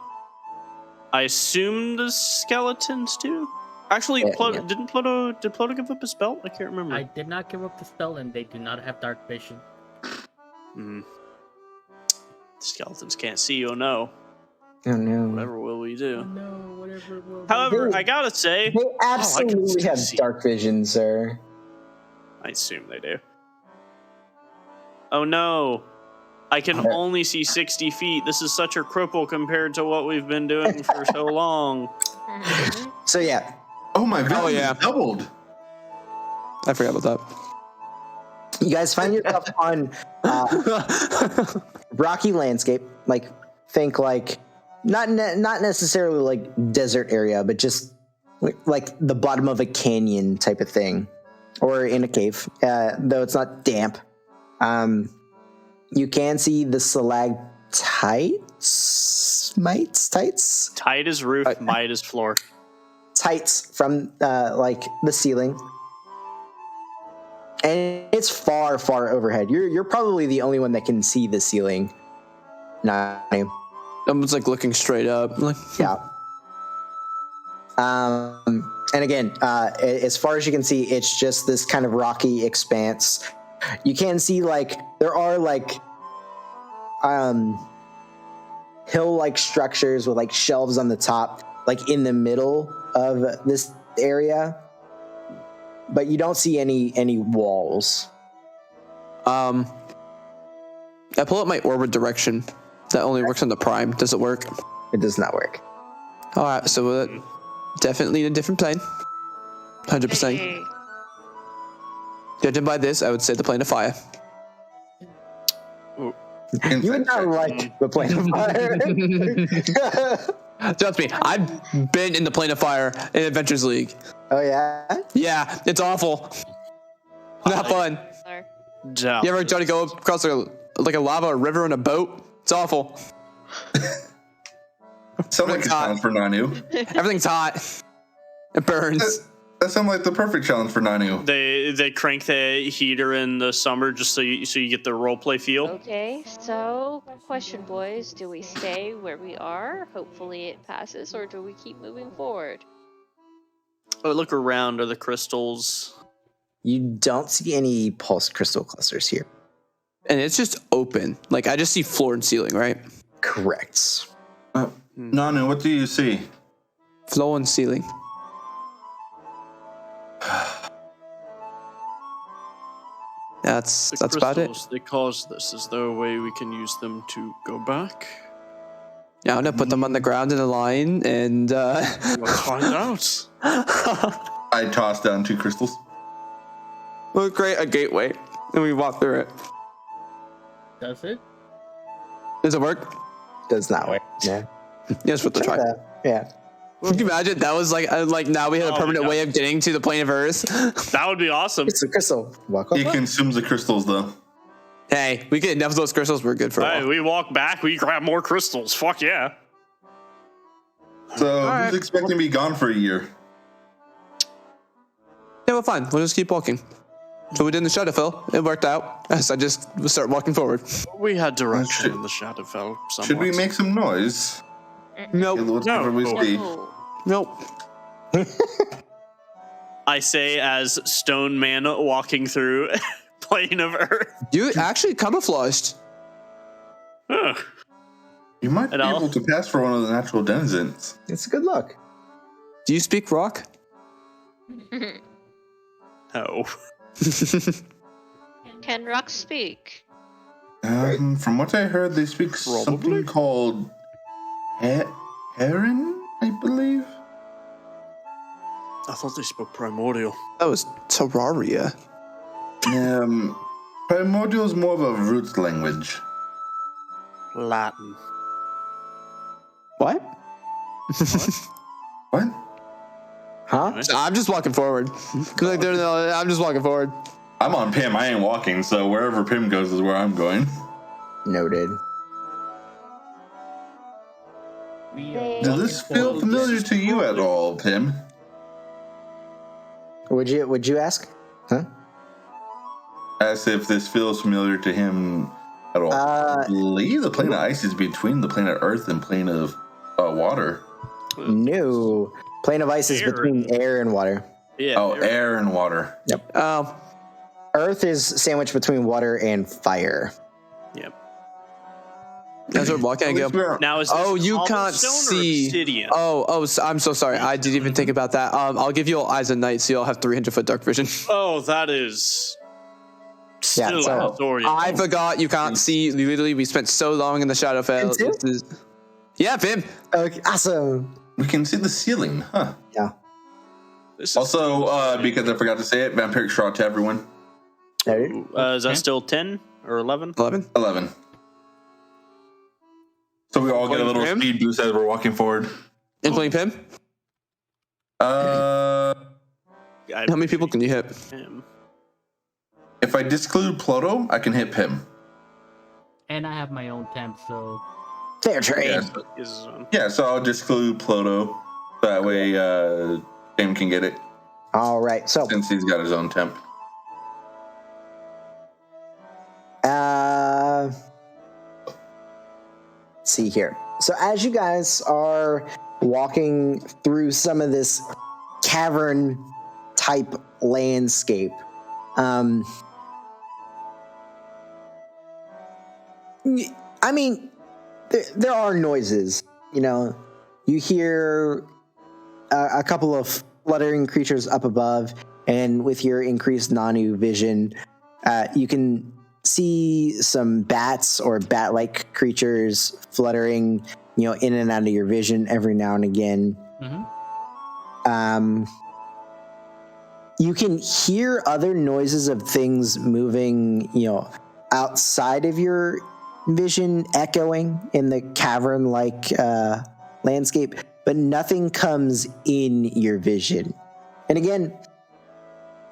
C: I assume the skeletons too. Actually,
A: Yeah,
C: Ploto,
A: yeah.
C: did Ploto give up his belt? I can't remember.
B: I did not give up the spell, and they do not have dark vision.
C: The skeletons can't see. Oh no!
A: Oh no.
C: Whatever will we do?
B: No, whatever it will.
C: However,
A: They-
C: I gotta say,
A: They absolutely have
C: see.
A: dark vision, sir.
C: I assume they do. Oh no! I can only see 60 feet. This is such a cripple compared to what we've been doing for so long.
A: So yeah,
E: Oh my god!
F: yeah.
E: Doubled.
F: I forgot about that.
A: you guys find yourself on rocky landscape. Like think like not necessarily like desert area, but just like the bottom of a canyon type of thing, or in a cave. Though it's not damp. You can see the stalactites,
C: Tight as roof, might as floor.
A: tights from like the ceiling, and it's far overhead. You're probably the only one that can see the ceiling. Nanu.
F: I'm just like looking straight up. Like,
A: Yeah. And again, as far as you can see, it's just this kind of rocky expanse. You can see like there are like hill-like structures with like shelves on the top, like in the middle of this area, but you don't see any walls.
F: I pull up my orbit direction. That only works on the prime. Does it work?
A: It does not work.
F: All right, so definitely in a different plane. 100%.
D: Hey.
F: Judging by this, I would say the plane of fire.
A: You would not like the plane of fire.
F: Trust me, I've been in the plane of fire in Adventures League.
A: Oh yeah.
F: Yeah, it's awful. Not fun.
D: Sorry.
C: Doubt
F: You ever try to
C: it.
F: go across like a lava river in a boat? It's awful.
E: Sounds like a challenge for Nanu.
F: Everything's hot. It burns.
E: That sounds like the perfect challenge for Nanu.
C: They crank the heater in the summer just so you get the roleplay feel.
D: Okay, so question, boys: do we stay where we are? Hopefully it passes, or do we keep moving forward?
C: Oh, look around. Are the crystals?
A: You don't see any pulse crystal clusters here.
F: And it's just open. Like, I just see floor and ceiling, right?
A: Correct.
E: Nanu, what do you see?
F: Floor and ceiling. That's about it.
C: They caused this. Is there a way we can use them to go back?
F: Yeah, I'm gonna put them on the ground in a line and
C: Let's find out.
E: I tossed down 2 crystals.
F: we'll create a gateway and we walk through it.
B: Does it?
F: Does it work?
A: Does not work. Yeah.
F: Yes, with the try.
A: Yeah.
F: Can you imagine? That was like now we have a
C: Oh,
F: permanent
C: yeah.
F: way of getting to the plane of Earth.
C: That would be awesome.
A: It's a crystal. Walk
E: He
A: up.
E: consumes the crystals, though.
F: Hey, we get enough of those crystals, we're good for a
C: Hey,
F: while.
C: we walk back. We grab more crystals. Fuck yeah.
E: So
F: right.
E: who's expecting to be gone for a year?
F: Yeah, we're fine. We'll just keep walking. So we did the Shadowfell. It worked out. So I just start walking forward.
C: We had direction
E: Should-
C: in the Shadowfell. Somewhat.
E: Should we make some noise?
F: Nope.
E: Whatever we see.
F: Nope.
C: I say as Stone Man walking through Plane of Earth.
F: You actually camouflaged.
C: Huh.
E: You might be
C: And I'll-
E: able to pass for one of the natural denizens.
A: It's a good look.
F: Do you speak rock?
C: No.
D: Can rocks speak?
E: From what I heard, they speak
C: Probably.
E: something called Heron, I believe.
C: I thought they spoke primordial.
F: That was Terraria.
E: Primordial is more of a root language.
C: Latin.
F: What?
E: What?
A: Huh?
F: So I'm just walking forward. Like, I'm just walking forward.
E: I'm on Pim. I ain't walking, so wherever Pim goes is where I'm going.
A: Noted.
E: Does this feel familiar to you at all, Pim?
A: Would you ask? Huh?
E: As if this feels familiar to him at all. I believe the plane of ice is between the plane of Earth and plane of water.
A: No. Plane of ice is
C: Air.
A: between air and water.
C: Yeah.
E: Oh, air and water.
A: Earth is sandwiched between water and fire.
C: Yep.
F: As we're walking, I
E: At least
F: go.
E: we're-
C: Now is this
F: Oh, you can't
C: cobblestone or
F: see.
C: obsidian?
F: I'm so sorry. I didn't even think about that. I'll give you all eyes at night, so you'll have 300-foot dark vision.
C: Oh, that is still
A: Yeah, so
C: authoritative.
F: I forgot you can't see. Literally, we spent so long in the Shadowfell.
A: Pim too?
F: This is- Yeah, Pim.
A: Okay, awesome.
E: We can see the ceiling, huh?
A: Yeah.
C: This is
E: Also, because I forgot to say it, vampiric shroud to everyone.
A: Noted.
C: is that still 10 or 11?
F: 11.
E: 11. So we all get a little
F: Pim?
E: speed boost as we're walking forward.
F: Including Pim. How many people can you hit?
E: If I disclude Ploto, I can hit Pim.
B: And I have my own temp, so
A: Fair trade.
E: Yeah, so I'll disclude Ploto. That way, Pim can get it
A: All right. So,
E: since he's got his own temp.
A: see here. So as you guys are walking through some of this cavern type landscape, I mean, there are noises. You know, you hear a couple of fluttering creatures up above, and with your increased Nanu vision, you can see some bats or bat-like creatures fluttering, in and out of your vision every now and again.
B: Mm-hmm.
A: You can hear other noises of things moving, outside of your vision, echoing in the cavern-like landscape, but nothing comes in your vision. And again,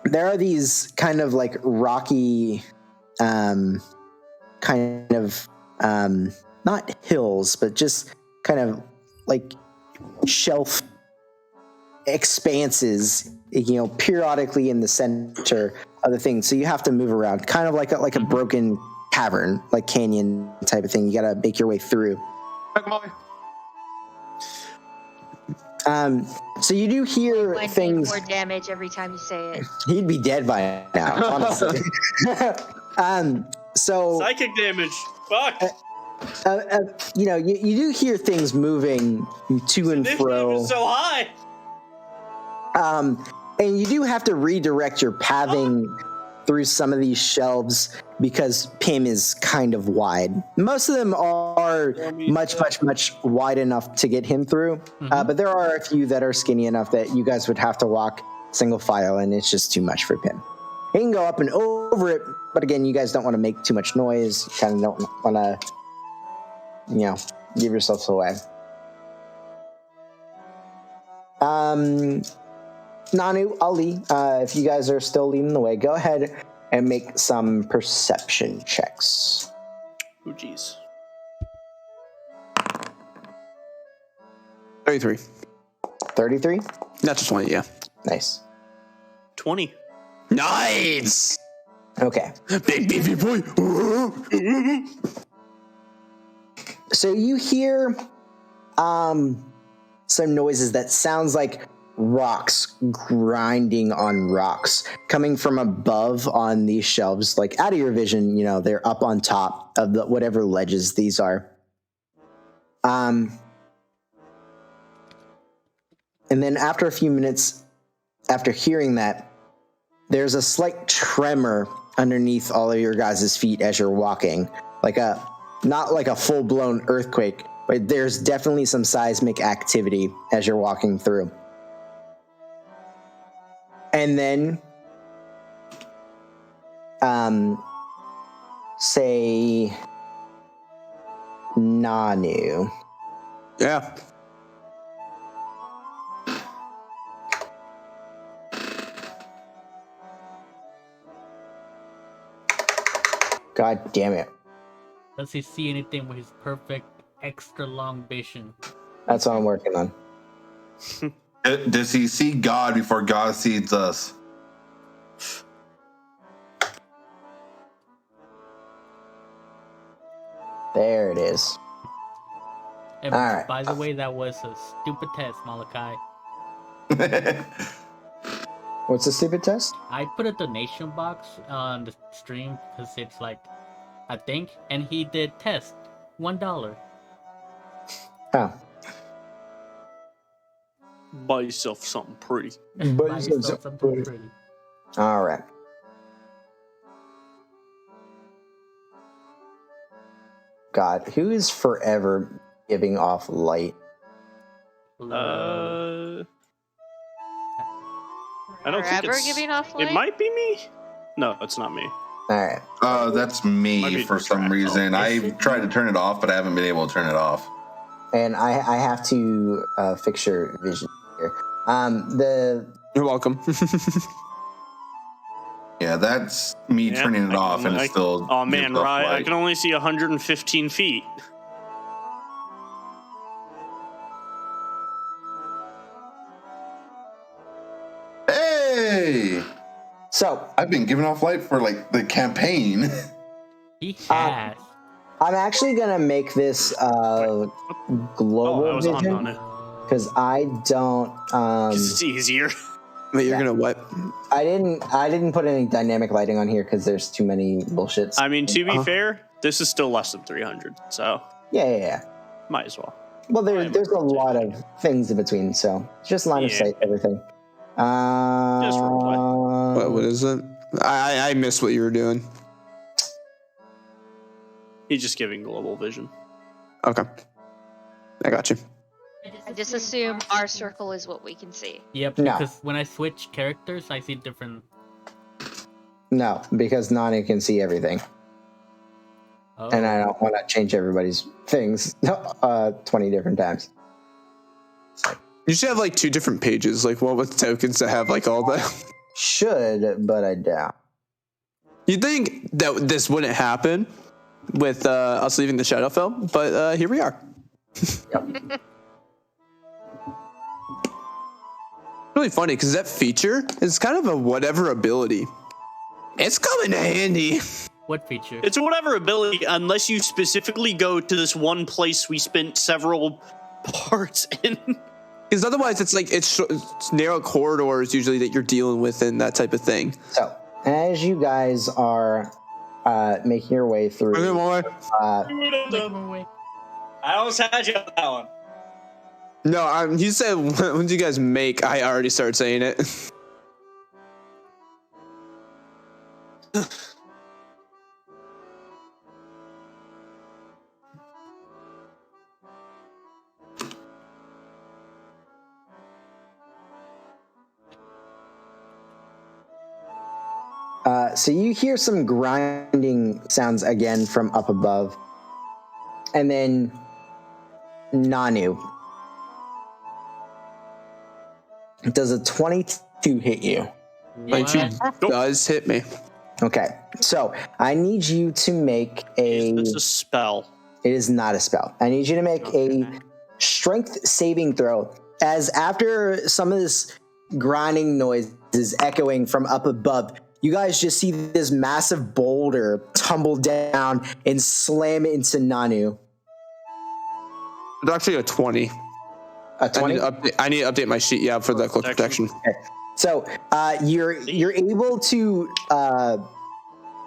A: there are these kind of like rocky, kind of not hills, but just kind of like shelf expanses, periodically in the center of the thing. So you have to move around, kind of like a broken cavern, like canyon type of thing. You got to make your way through. So you do hear things.
D: More damage every time you say it.
A: He'd be dead by now, honestly. So
C: psychic damage. Fuck.
A: You do hear things moving to and fro.
C: Is so high.
A: And you do have to redirect your pathing through some of these shelves because Pim is kind of wide. Most of them are much wide enough to get him through, but there are a few that are skinny enough that you guys would have to walk single file, and it's just too much for Pim. He can go up and over it, but again, you guys don't want to make too much noise. You kind of don't want to, give yourselves away. Nanu, Ali, if you guys are still leading the way, go ahead and make some perception checks.
C: Oh, jeez.
F: 33.
A: 33?
F: That's 20, yeah.
A: Nice.
C: 20.
F: Nice!
A: Okay.
F: Big beefy boy!
A: So you hear some noises that sounds like rocks grinding on rocks coming from above on these shelves, like out of your vision. They're up on top of whatever ledges these are. And then after a few minutes, after hearing that, there's a slight tremor underneath all of your guys' feet as you're walking, not like a full-blown earthquake, but there's definitely some seismic activity as you're walking through. And then, say, Nanu.
F: Yeah.
A: God damn it.
B: Does he see anything with his perfect extra long vision?
A: That's what I'm working on.
E: Does he see God before God sees us?
A: There it is.
B: And
A: all right.
B: By the way, that was a stupid test, Malachi.
A: What's the stupid test?
B: I put a donation box on the stream because it's like a thing, and he did test $1.
A: Oh.
C: Buy yourself something pretty.
B: Buy yourself something pretty.
A: All right. God, who is forever giving off light?
C: I don't think it's
D: giving off light?
C: It might be me. No, it's not me.
A: All right.
E: That's me for some reason. I've tried to turn it off, but I haven't been able to turn it off.
A: And I have to fix your vision here.
F: You're welcome.
E: Yeah, that's me turning it off, and it's still.
C: Oh man, right? I can only see 115 feet.
E: Hey!
A: So
E: I've been giving off light for like the campaign.
B: He has.
A: I'm actually gonna make this global
C: I was on
A: vision
C: it.
A: because I don't.
C: Because it's easier.
F: Wait, you're
A: Yeah.
F: gonna what?
A: I didn't put any dynamic lighting on here because there's too many bullshits.
C: I mean, to be fair, this is still less than 300, so
A: Yeah.
C: might as well.
A: Well, there's a lot of things in between, so just line of
C: Yeah.
A: sight everything.
C: Just roleplay.
F: What is it? I missed what you were doing.
C: He's just giving global vision.
F: Okay, I got you.
D: I just assume our circle is what we can see.
B: Yep,
A: No.
B: because when I switch characters, I see different.
A: No, because Nanu can see everything,
B: Oh.
A: and I don't want to change everybody's things 20 different times.
F: You should have like 2 different pages, like one with tokens that have like all the.
A: Should, but I doubt.
F: You'd think that this wouldn't happen with us leaving the Shadowfell, but here we are.
A: Yep.
F: Really funny because that feature is kind of a whatever ability. It's coming in handy.
B: What feature?
C: It's whatever ability, unless you specifically go to this one place we spent several parts in.
F: Because otherwise, it's like it's narrow corridors usually that you're dealing with and that type of thing.
A: So, as you guys are making your way through,
C: I almost had you on that one.
F: No, you said when did you guys make? I already started saying it.
A: so you hear some grinding sounds again from up above, and then Nanu. Does a 22 hit you?
F: 22 does hit me.
A: Okay, so I need you to make
C: Is this a spell?
A: It is not a spell. I need you to make a strength saving throw. As after some of this grinding noise is echoing from up above, you guys just see this massive boulder tumble down and slam into Nanu.
F: It's actually a 20.
A: A 20?
F: I need to update my sheet, yeah, for the cloak protection.
A: Okay. So you're able to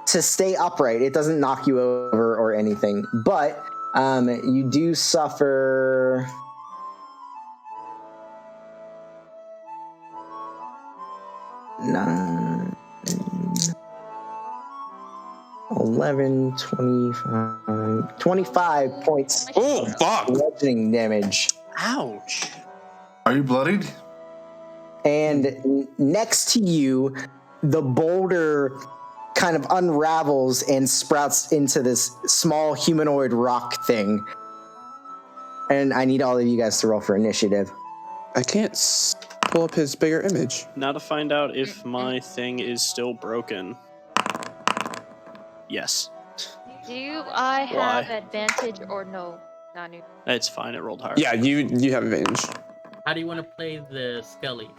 A: stay upright. It doesn't knock you over or anything, but you do suffer. Nine, 11, 25 points.
F: Oh, fuck.
A: Bludgeoning damage.
C: Ouch.
E: Are you bloodied?
A: And next to you, the boulder kind of unravels and sprouts into this small humanoid rock thing. And I need all of you guys to roll for initiative.
F: I can't pull up his bigger image.
C: Now to find out if my thing is still broken. Yes.
D: Do I have
C: Why?
D: advantage or no, Nanu?
C: It's fine, it rolled higher.
F: Yeah, you have advantage.
B: How do you want to play the Skellies?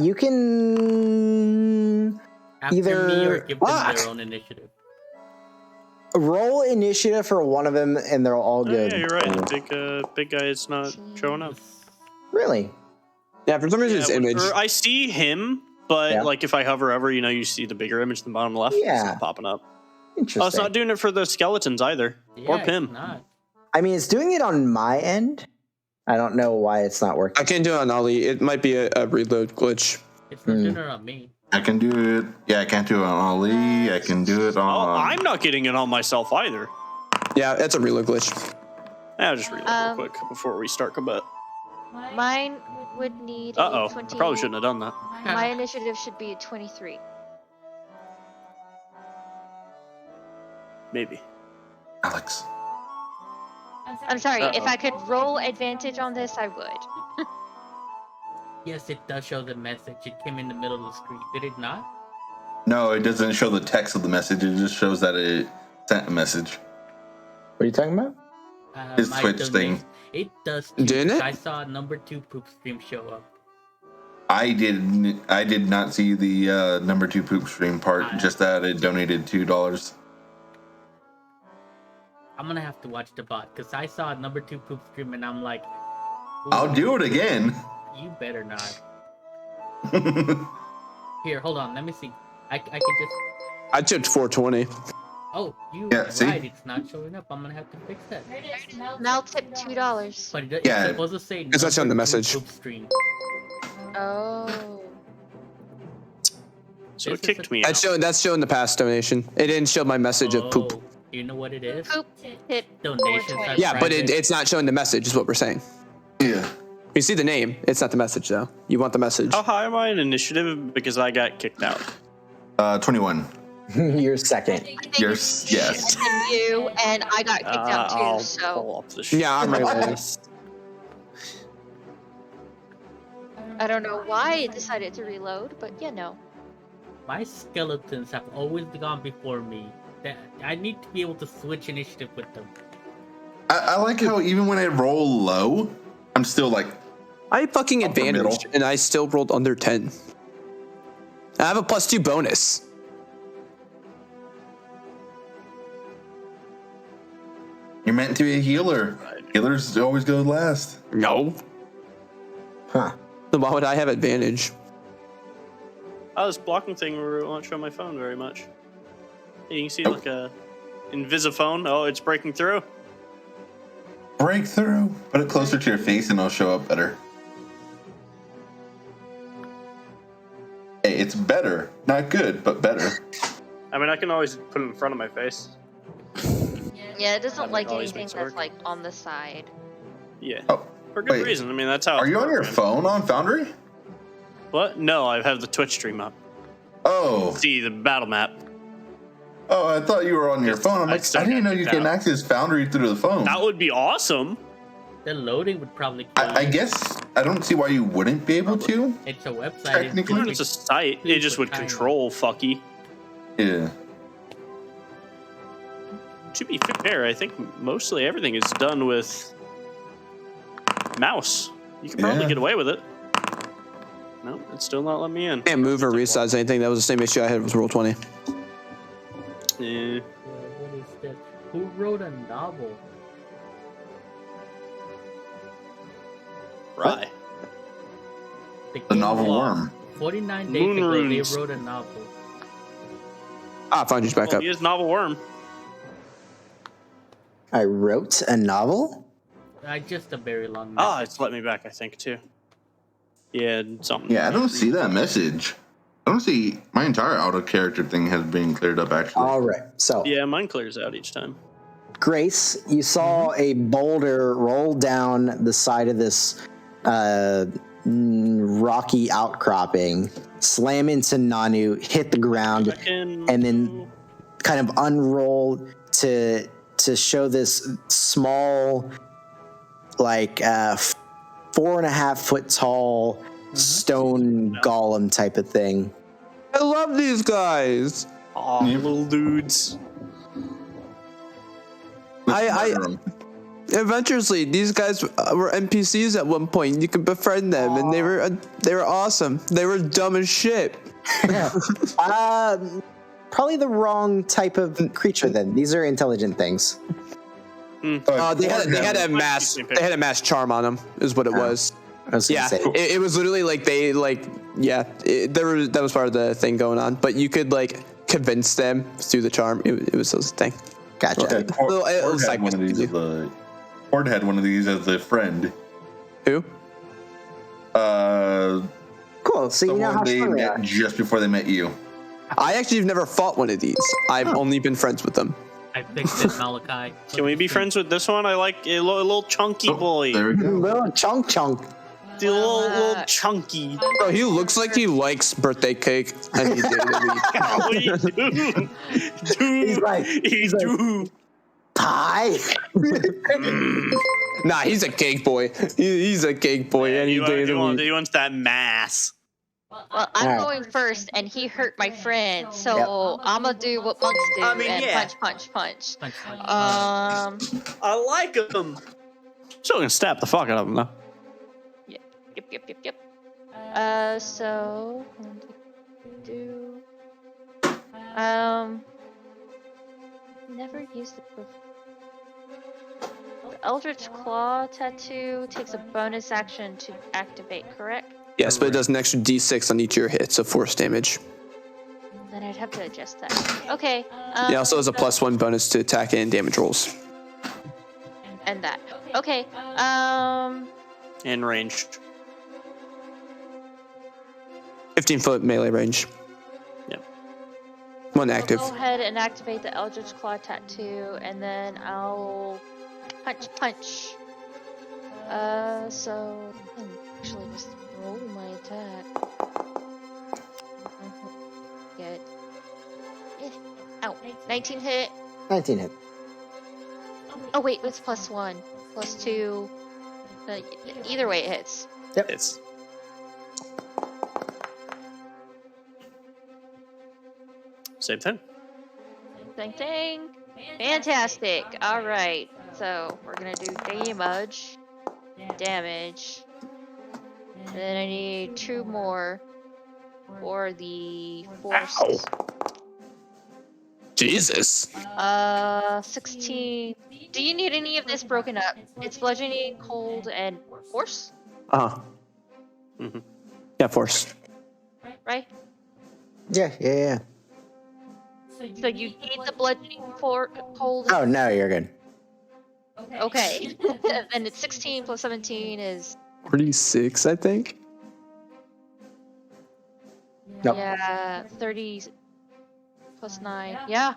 A: You can
B: After
A: either
B: me or give them their own initiative?
A: roll initiative for one of them, and they're all
C: Oh,
A: good.
C: yeah, you're right. The big guy is not showing up.
A: Really?
F: Yeah, for some reason his image.
C: I see him, but
A: Yeah.
C: like if I hover over, you see the bigger image in the bottom left.
A: Yeah.
C: It's not popping up.
A: Interesting.
C: Oh, it's not doing it for the skeletons either. Or
B: Yeah,
C: Pim.
B: It's not.
A: I mean, it's doing it on my end. I don't know why it's not working.
F: I can't do it on Ollie. It might be a reload glitch.
B: It's not doing it on me.
E: I can do it. Yeah, I can't do it on Ali. I can do it
C: Oh,
E: on.
C: I'm not getting it on myself either.
F: Yeah, that's a reload glitch.
C: I'll just reload real quick before we start combat.
D: Mine would need
C: Uh-oh.
D: a 20.
C: I probably shouldn't have done that.
D: My initiative should be a 23.
C: Maybe.
E: Alex.
D: I'm sorry, if
C: Uh-oh.
D: I could roll advantage on this, I would.
B: Yes, it does show the message. It came in the middle of the screen. Did it not?
E: No, it doesn't show the text of the message. It just shows that it sent a message.
A: What are you talking about?
E: His
B: My
E: Twitch
B: donation-
E: thing.
B: It does. Too,
F: Didn't it?
B: I saw number 2 poop stream show up.
E: I did not see the number 2 poop stream part. Just that it donated $2.
B: I'm gonna have to watch the bot because I saw number 2 poop stream and I'm like,
E: I'll do it again.
B: You better not. Here, hold on. Let me see. I could just.
F: I took 420.
B: Oh, you
E: Yeah, see?
B: right. It's not showing up. I'm gonna have to fix that.
D: Mel tip $2.
B: But it's
E: Yeah.
B: supposed to say
F: It's actually on the
B: number 2
F: message.
B: poop stream.
D: Oh.
C: So
B: This
C: it
B: is
C: kicked
B: a-
C: me
F: That's
C: out.
F: showing the past donation. It didn't show my message of poop.
B: You know what it is?
D: Poop tip
B: Donations are
D: 420.
F: Yeah, but
B: private.
F: it's not showing the message, is what we're saying.
E: Yeah.
F: You see the name. It's not the message, though. You want the message.
C: How high am I in initiative? Because I got kicked out.
E: 21.
A: You're second.
D: I think
E: You're
D: it's
E: yes.
D: and you, and I got kicked out too,
C: I'll
D: so.
C: pull up the
F: Yeah, I'm right there.
D: I don't know why it decided to reload, but you know.
B: My skeletons have always gone before me. That I need to be able to switch initiative with them.
E: I like how even when I roll low, I'm still like,
F: I fucking
E: Up the
F: advantaged,
E: middle.
F: and I still rolled under 10. I have a +2 bonus.
E: you're meant to be a healer. Healers always go last.
F: No.
A: Huh.
F: Then why would I have advantage?
C: Oh, this blocking thing won't show my phone very much. You can see
E: Nope.
C: like a invisiphone. Oh, it's breaking through.
E: Breakthrough. Put it closer to your face and it'll show up better. Hey, it's better. Not good, but better.
C: I mean, I can always put it in front of my face.
D: Yeah, it doesn't
C: That
D: like
C: always
D: anything
C: makes it
D: that's
C: work.
D: like on the side.
C: Yeah,
E: Oh,
C: for good
E: wait.
C: reason. I mean, that's how.
E: Are
C: it's
E: you on your
C: programmed.
E: phone on Foundry?
C: What? No, I have the Twitch stream up.
E: Oh.
C: See the battle map.
E: Oh, I thought you were on your phone. I'm
C: I
E: like,
C: still
E: I didn't
C: got
E: know you
C: kicked
E: can
C: out.
E: access Foundry through the phone.
C: That would be awesome.
B: The loading would probably kill
E: I
B: you.
E: guess I don't see why you wouldn't be able to.
B: It's a website.
E: Technically-
C: If it's a site, it just would control fucky.
E: Yeah.
C: To be fair, I think mostly everything is done with mouse. You can probably
E: Yeah.
C: get away with it. No, it's still not letting me in.
F: Can't move or resize anything. That was the same issue I had with Roll 20.
C: Yeah.
B: Yeah, what is this? Who wrote a novel?
C: Right.
E: The
B: Game
E: novel
B: Lost.
E: worm.
B: 49 days
C: Moon
B: ago,
C: runes.
B: they wrote a novel.
F: Found you back
C: Well,
F: up.
C: he is novel worm.
A: I wrote a novel?
B: Just a very long
C: Ah,
B: message.
C: it's let me back, I think, too. Yeah, something.
E: Yeah, I don't see that message. I don't see my entire auto character thing has been cleared up actually.
A: All right. So,
C: Yeah, mine clears out each time.
A: Grace, you saw a boulder roll down the side of this rocky outcropping, slam into Nanu, hit the ground, and then kind of unroll to show this small, like 4.5 foot tall stone golem type of thing.
F: I love these guys.
C: Aw, little dudes.
F: Eventually, these guys were NPCs at one point. You can befriend them, and they were awesome. They were dumb as shit.
A: Probably the wrong type of creature. Then these are intelligent things.
F: They had a mass. They had a mass charm on them. Is what it was.
A: I was gonna
F: Yeah,
A: say.
F: it was literally that was part of the thing going on. But you could convince them through the charm. It was a thing.
A: Gotcha.
E: Yeah,
F: Little- it was
E: Horde had
F: like-
E: one of these as a Horde had one of these as a friend.
F: Who?
A: Cool. So you know
E: Someone
A: how
E: they
A: strong they
E: met
A: are.
E: just before they met you.
F: I actually have never fought one of these. I've only been friends with them.
B: I fixed it, Malachi.
C: Can we be friends with this one? I like a little chunky boy.
E: There we go.
A: Little chunk.
C: The little chunky.
F: Bro, he looks like he likes birthday cake, and he did it.
C: Oh, he do. Dude,
A: He's like-
C: he do.
A: Pie.
F: Nah, he's a cake boy. He's a cake boy any day of the week.
C: He wants that mass.
D: Well, I'm
A: Alright.
D: going first, and he hurt my friend, so I'm gonna do what monks do
C: I mean,
D: and
C: yeah.
D: punch.
B: Punch, punch.
C: I like him. Still gonna stab the fuck out of him though.
D: Yep. So do never used it before. Eldritch Claw tattoo takes a bonus action to activate, correct?
F: Yes, but it does an extra d6 on each of your hits, so force damage.
D: Then I'd have to adjust that. Okay.
F: It also has a +1 bonus to attack and damage rolls.
D: And that. Okay.
C: And ranged.
F: 15-foot melee range.
C: Yep.
F: One active.
D: I'll go ahead and activate the Eldritch Claw tattoo, and then I'll punch. So actually just roll my attack. Good. Ow. 19 hit.
A: 19 hit.
D: Oh wait, it's +1, +2. Either way, it hits.
A: Yep.
C: It's same thing.
D: Same thing. Fantastic. All right. So we're gonna do damage. And then I need 2 more for the force.
F: Ow. Jesus.
D: 16. Do you need any of this broken up? It's bludgeoning, cold, and force,
F: Uh-huh.
C: Mm-hmm.
F: Yeah, force.
D: right?
A: Yeah.
D: So you need the bludgeoning for cold.
A: Oh, no, you're good.
D: Okay. Then it's 16 plus 17 is
F: 46, I think.
A: Nope.
D: yeah 30 plus 9. Yeah.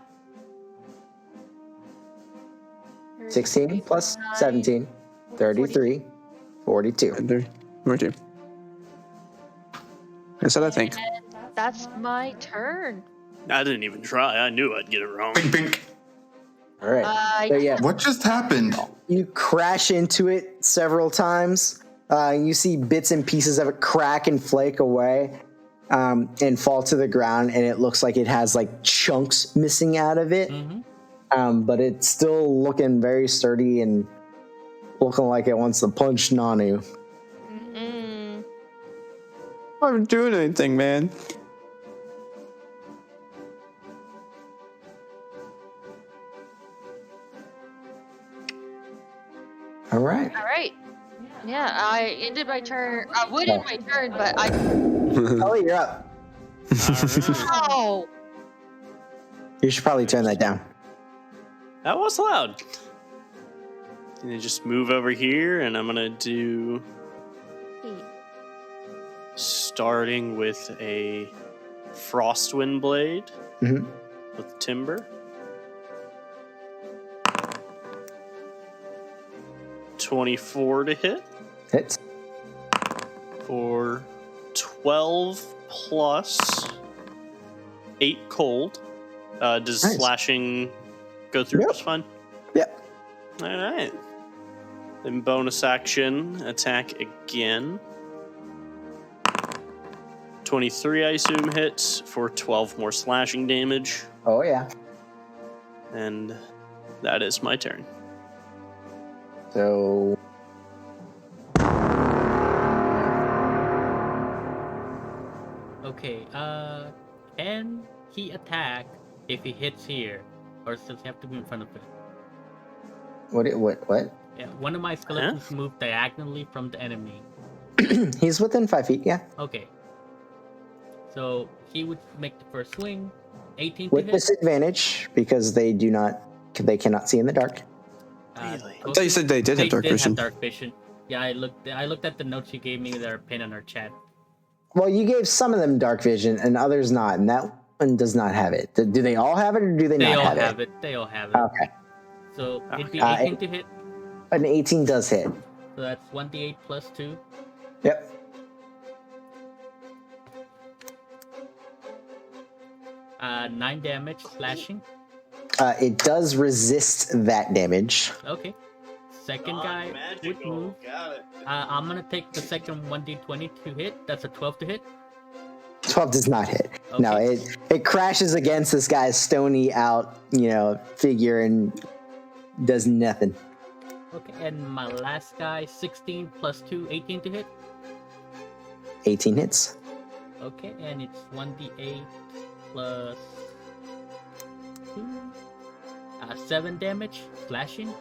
A: 16 plus 17, 33, 42.
F: And there. Where to? That's what I think.
D: And that's my turn.
C: I didn't even try. I knew I'd get it wrong.
E: Bink, bink.
A: All right. So, yeah,
E: What just happened?
A: you crash into it several times. You see bits and pieces of it crack and flake away and fall to the ground, and it looks like it has like chunks missing out of it. But it's still looking very sturdy and looking like it wants to punch Nanu.
D: Mm.
F: I'm not doing anything, man.
A: All right.
D: All right. Yeah, I ended my turn. I would end my turn, but I.
A: Ellie, you're up.
D: Oh.
A: You should probably turn that down.
C: That was loud. And then just move over here, and I'm gonna do starting with a Frostwind blade with timber. 24 to hit
A: Hits.
C: for 12 plus 8 cold. Does
A: Nice.
C: slashing go through
A: Yep.
C: just fine?
A: Yep.
C: All right. Then bonus action, attack again. 23, I assume, hits for 12 more slashing damage.
A: Oh, yeah.
C: And that is my turn.
A: So.
B: Okay, can he attack if he hits here? Or does he have to be in front of it?
A: What?
B: Yeah, one of my skeletons moved diagonally from the enemy.
A: He's within 5 feet, yeah.
B: Okay. So he would make the first swing. 18
A: With
B: to hit.
A: disadvantage because they cannot see in the dark.
C: Really?
F: I thought you said they did have dark vision.
B: Have dark vision. Yeah, I looked at the notes you gave me that are pinned on our chat.
A: Well, you gave some of them dark vision and others not, and that one does not have it. Do they all have it, or do they not have it?
B: They all have it.
A: Okay.
B: So it'd be 18 to hit.
A: An 18 does hit.
B: So that's 1d8 plus 2.
A: Yep.
B: Uh, 9 damage slashing.
A: It does resist that damage.
B: Okay. Second guy would move.
C: Got it.
B: I'm gonna take the second 1d20 to hit. That's a 12 to hit.
A: 12 does not hit.
B: Okay.
A: No, it crashes against this guy's stony out, figure and does nothing.
B: Okay, and my last guy, 16 plus 2, 18 to hit.
A: 18 hits.
B: Okay, and it's 1d8 plus 2. 7 damage slashing.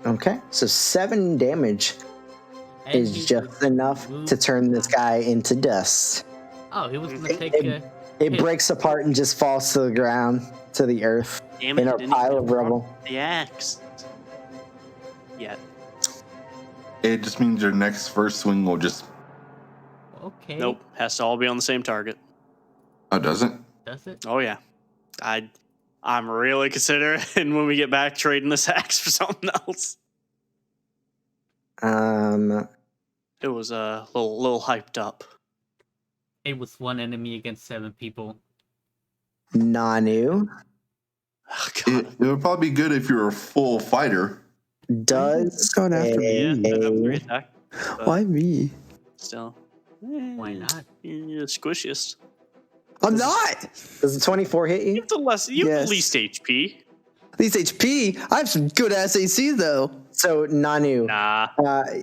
A: Okay, so 7 damage
B: And
A: is
B: he
A: just enough
B: moved-
A: to turn this guy into dust.
B: Oh, he was gonna take
A: It
B: hit.
A: breaks apart and just falls to the ground, to the earth,
C: Damn it,
A: in a
C: didn't
A: pile
C: even
A: of
C: drop
A: rubble.
C: the axe. Yeah.
E: It just means your next first swing will just.
B: Okay.
C: Nope. Has to all be on the same target.
E: Oh, doesn't?
B: Does it?
C: Oh yeah. I'm really considering when we get back trading this axe for something else. It was a little hyped up.
B: It was 1 enemy against 7 people.
A: Nanu
C: Oh, God.
E: It would probably be good if you're a full fighter.
A: does
F: Going after
C: Yeah,
F: me.
C: I have 3 attack.
F: Why me?
C: Still.
B: Why not?
C: You're the squishiest.
F: I'm not.
A: Does the 24 hit
C: You
A: you?
C: have the less. You have
F: Yes.
C: the least HP.
F: At least HP. I have some good ass AC though.
A: So Nanu,
C: Nah.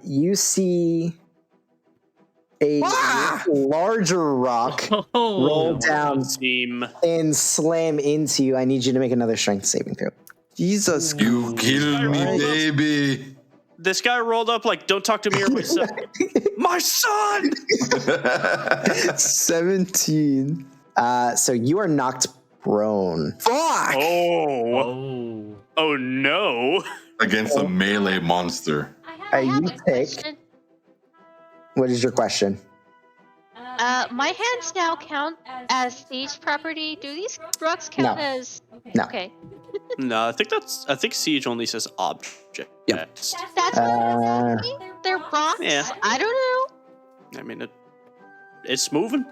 A: you see a
F: Ah!
A: larger rock
B: Oh,
A: roll down
C: Seem.
A: and slam into you. I need you to make another strength saving throw.
F: Jesus.
E: You killed me,
C: Christ.
E: baby.
C: This guy rolled up like, "Don't talk to me or my son." My son.
F: 17.
A: So you are knocked prone.
F: Fuck.
C: Oh. Oh no.
E: Against a melee monster.
D: I have
A: you
D: a
A: take-
D: question.
A: What is your question?
D: My hands now count as siege property. Do these rocks count
A: No.
D: as?
A: No.
D: Okay,
C: No, I think Siege only says object.
F: Yep.
D: that's what I'm asking. They're rocks.
C: Yeah.
D: I don't know.
C: I mean, it's moving.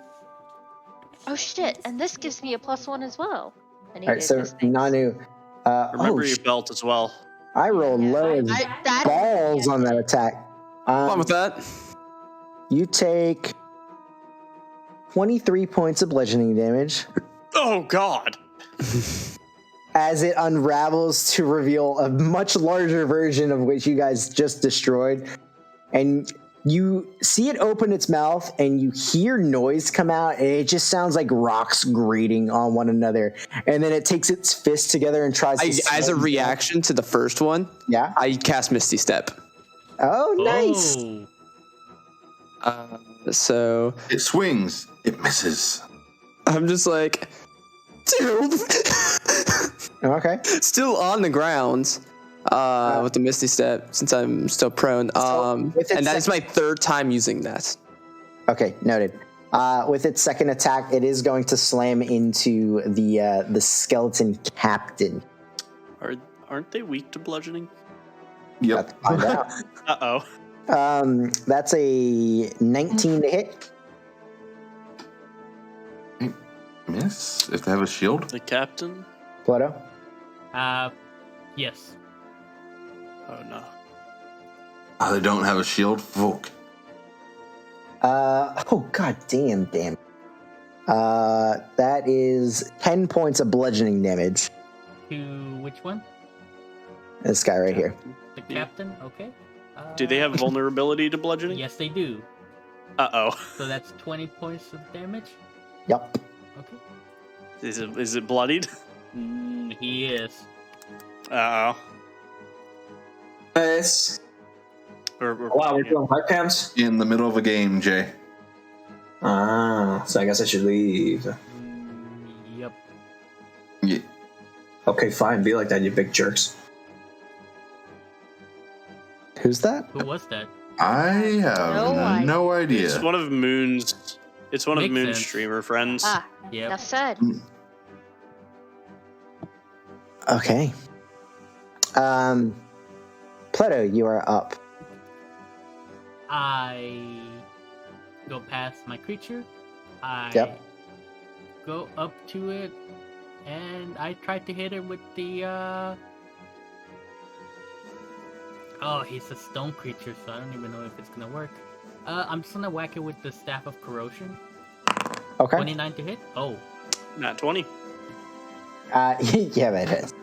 D: Oh shit! And this gives me a +1 as well. I
A: All right,
D: needed
A: so
D: those things.
A: Nanu,
C: Remember your belt as well.
A: I rolled
D: Yeah,
A: low as
D: that-
A: balls on that attack.
F: Fine with that.
A: You take 23 points of bludgeoning damage
C: Oh God.
A: as it unravels to reveal a much larger version of which you guys just destroyed. And you see it open its mouth and you hear noise come out, and it just sounds like rocks grating on one another. And then it takes its fist together and tries to
F: As a
A: slam
F: reaction to the first one,
A: Yeah.
F: I cast Misty Step.
A: Oh, nice.
B: Oh.
F: So
E: It swings. It misses.
F: I'm just like, dude,
A: Okay.
F: still on the ground with the Misty Step since I'm still prone.
A: with its
F: And that is my 3rd time using that.
A: Okay, noted. With its second attack, it is going to slam into the skeleton captain.
C: Aren't they weak to bludgeoning?
A: Let's
E: Yep.
A: find out.
C: Uh-oh.
A: That's a 19 to hit.
E: Miss? If they have a shield?
C: The captain?
A: Ploto.
B: Yes.
C: Oh no.
E: Oh, they don't have a shield? Fuck.
A: Oh god damn. That is 10 points of bludgeoning damage.
B: To which one?
A: This guy right here.
B: The
C: Yeah.
B: captain? Okay.
C: Do they have vulnerability to bludgeoning?
B: Yes, they do.
C: Uh-oh.
B: So that's 20 points of damage?
A: Yep.
B: Okay.
C: Is it bloodied?
B: He is.
C: Uh-oh.
G: Nice. Wow, we're doing hard cams?
E: In the middle of a game, Jay.
G: Ah, so I guess I should leave.
B: Yep.
E: Yeah.
G: Okay, fine. Be like that, you big jerks.
A: Who's that?
B: Who was that?
E: I have no idea.
C: It's one of Moon's
B: Makes
C: Moon's
B: sense.
C: streamer friends.
D: Ah,
B: Yep.
D: enough said.
A: Okay. Pluto, you are up.
B: I go past my creature. I
A: Yep.
B: go up to it, and I try to hit it with the. Oh, he's a stone creature, so I don't even know if it's gonna work. I'm just gonna whack it with the Staff of Corrosion.
A: Okay.
B: 29 to hit. Oh,
C: Not 20.
A: Yeah, that is.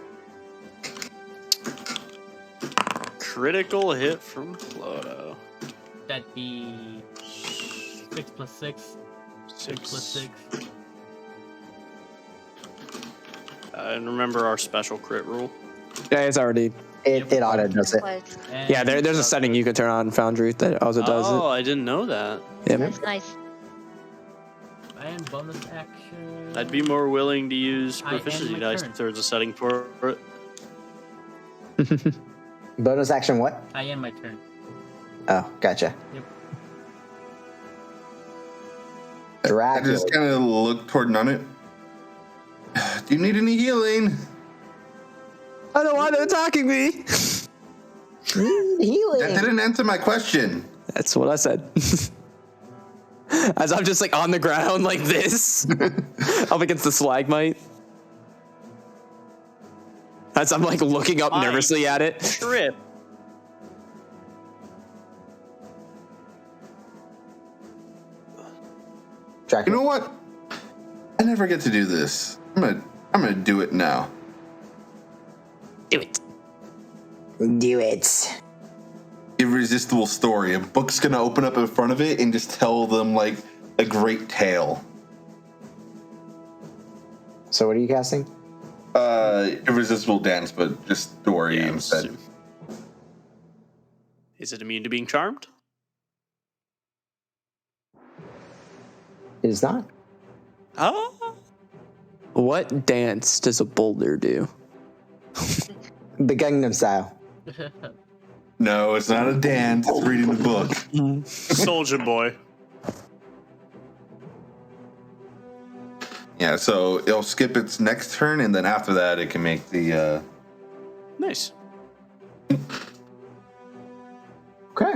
C: Critical hit from Ploto.
B: that'd be 6 plus 6. 6 plus 6.
C: And remember our special crit rule.
F: Yeah, it's already.
A: It auto does it.
B: And
F: Yeah, there's a setting you can turn on Foundry that also does
C: Oh,
F: it.
C: I didn't know that.
F: Yep.
D: That's nice.
B: And bonus action.
C: I'd be more willing to use
B: I end
C: proficiency
B: my
C: dice
B: turn.
C: if there's a setting for it.
A: Bonus action what?
B: I end my turn.
A: Oh, gotcha.
B: Yep.
E: I
A: Dracula.
E: just kind of look toward Nunnet. Do you need any healing?
F: I don't want it attacking me.
A: Healing.
E: That didn't answer my question.
F: That's what I said. As I'm just like on the ground like this, up against the stalagmite. As I'm like looking up
C: Fine.
F: nervously at it.
C: Trip.
E: You
A: Dracula.
E: know what? I never get to do this. I'm gonna do it now.
F: Do it.
A: Do it.
E: Irresistible story. A book's gonna open up in front of it and just tell them like a great tale.
A: So what are you casting?
E: Irresistible dance, but just story
C: Yeah,
E: instead.
C: Is it immune to being charmed?
A: It is not.
C: Oh.
F: What dance does a boulder do?
A: The Gangnam Style.
E: No, it's not a dance. It's reading the book.
C: Soldier boy.
E: Yeah, so it'll skip its next turn, and then after that, it can make the.
C: Nice.
A: Okay.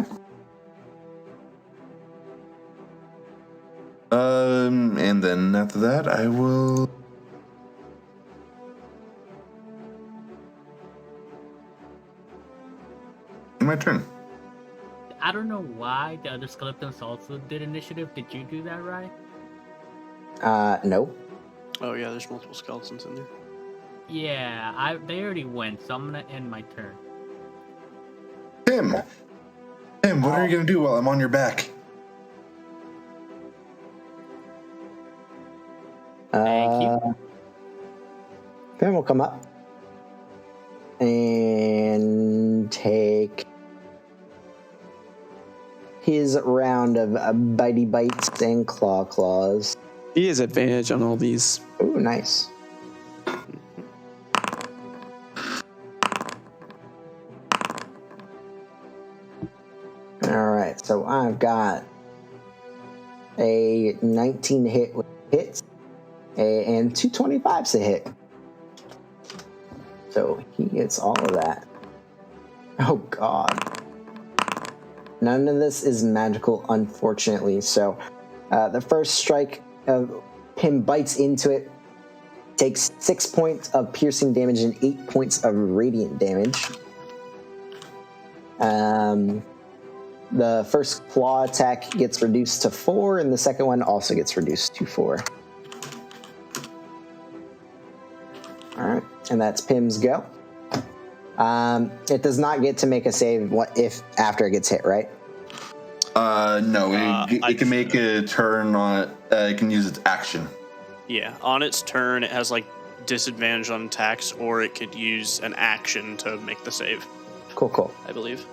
E: And then after that, I will. My turn.
B: I don't know why the other skeletons also did initiative. Did you do that, right?
A: No.
C: Oh yeah, there's multiple skeletons in there.
B: Yeah, they already went, so I'm gonna end my turn.
E: Tim, what are you gonna do while I'm on your back?
B: Thank you.
A: Then we'll come up and take his round of bitey bites and claws.
F: He has advantage on all these.
A: Ooh, nice. All right, so I've got a 19 hit with hits and 2 25s to hit. So he gets all of that. Oh god. None of this is magical, unfortunately. So the first strike of him bites into it, takes 6 points of piercing damage and 8 points of radiant damage. The first claw attack gets reduced to 4, and the second one also gets reduced to 4. Alright, and that's Pim's go. It does not get to make a save if after it gets hit, right?
E: No, it can make a turn on. It can use its action.
C: Yeah, on its turn, it has like disadvantage on attacks, or it could use an action to make the save.
A: Cool.
C: I believe.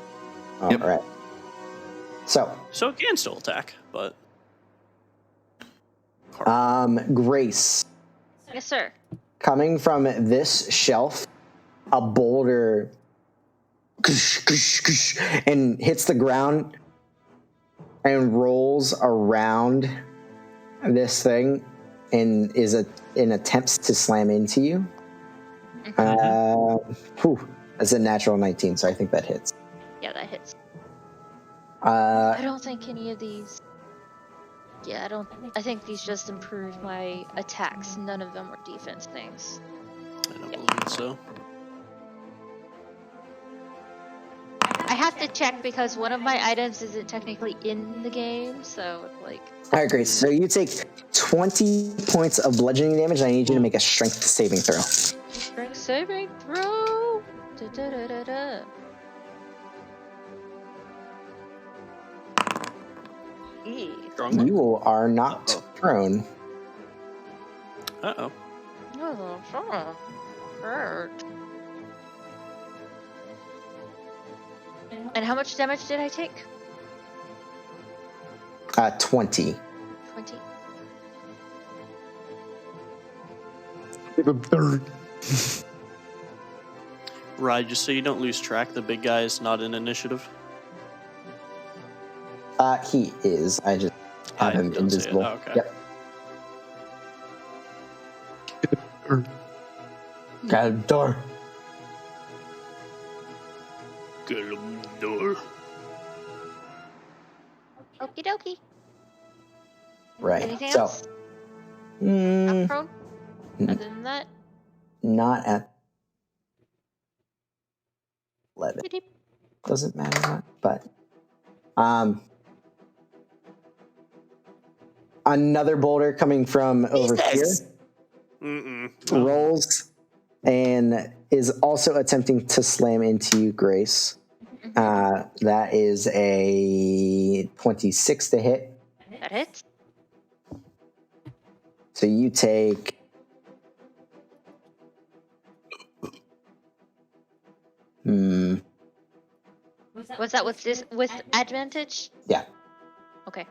A: All
E: Yep.
A: right. So,
C: So it can still attack, but
A: Grace,
D: Yes, sir.
A: coming from this shelf, a boulder and hits the ground and rolls around this thing and attempts to slam into you. That's a natural 19, so I think that hits.
D: Yeah, that hits.
A: Uh,
D: I don't think any of these. Yeah, I think these just improved my attacks. None of them were defense things.
C: I don't believe so.
D: I have to check because one of my items isn't technically in the game, so like.
A: all right, Grace. So you take 20 points of bludgeoning damage, and I need you to make a strength saving throw.
D: Strength saving throw. Da-da-da-da-da.
C: Strong.
A: You are knocked prone.
C: Uh-oh.
D: Oh, sure. Hurt. And how much damage did I take?
A: 20.
D: 20.
C: Right, just so you don't lose track, the big guy is not in initiative.
A: He is. I just have him
C: don't see it.
A: invisible.
C: Oh, okay.
A: Yep.
G: Door.
D: Okie dokie.
A: Right.
D: Anything
A: so,
D: else? Not prone?
A: mm,
D: Other than that?
A: not at 11.
D: Beep.
A: Doesn't matter much, but another boulder coming from over here rolls and is also attempting to slam into you, Grace. That is a 26 to hit.
D: That hits.
A: So you take
D: Was that with advantage?
A: Yeah.
D: Okay.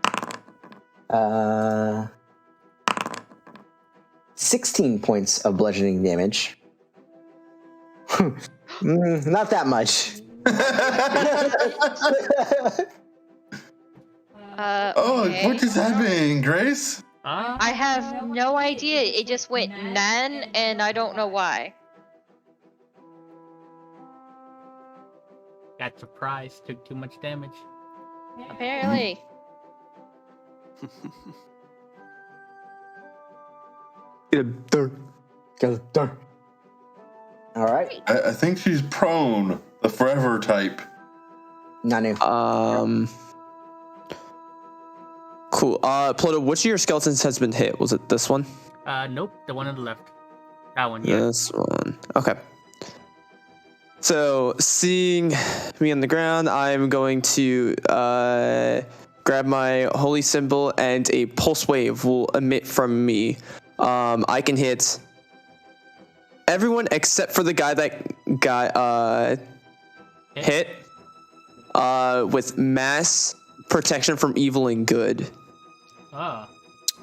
A: 16 points of bludgeoning damage. Not that much.
E: Oh,
D: Okay.
E: what is happening, Grace?
D: I have no idea. It just went nan, and I don't know why.
B: Got surprised, took too much damage.
D: Apparently.
A: All right.
E: I think she's prone, the forever type.
A: Nanu.
F: Cool. Ploto, which of your skeletons has been hit? Was it this one?
B: Nope, the one on the left. That one, yeah.
F: This one. Okay. So, seeing me on the ground, I'm going to grab my holy symbol, and a pulse wave will emit from me. I can hit everyone except for the guy that got hit with mass protection from evil and good.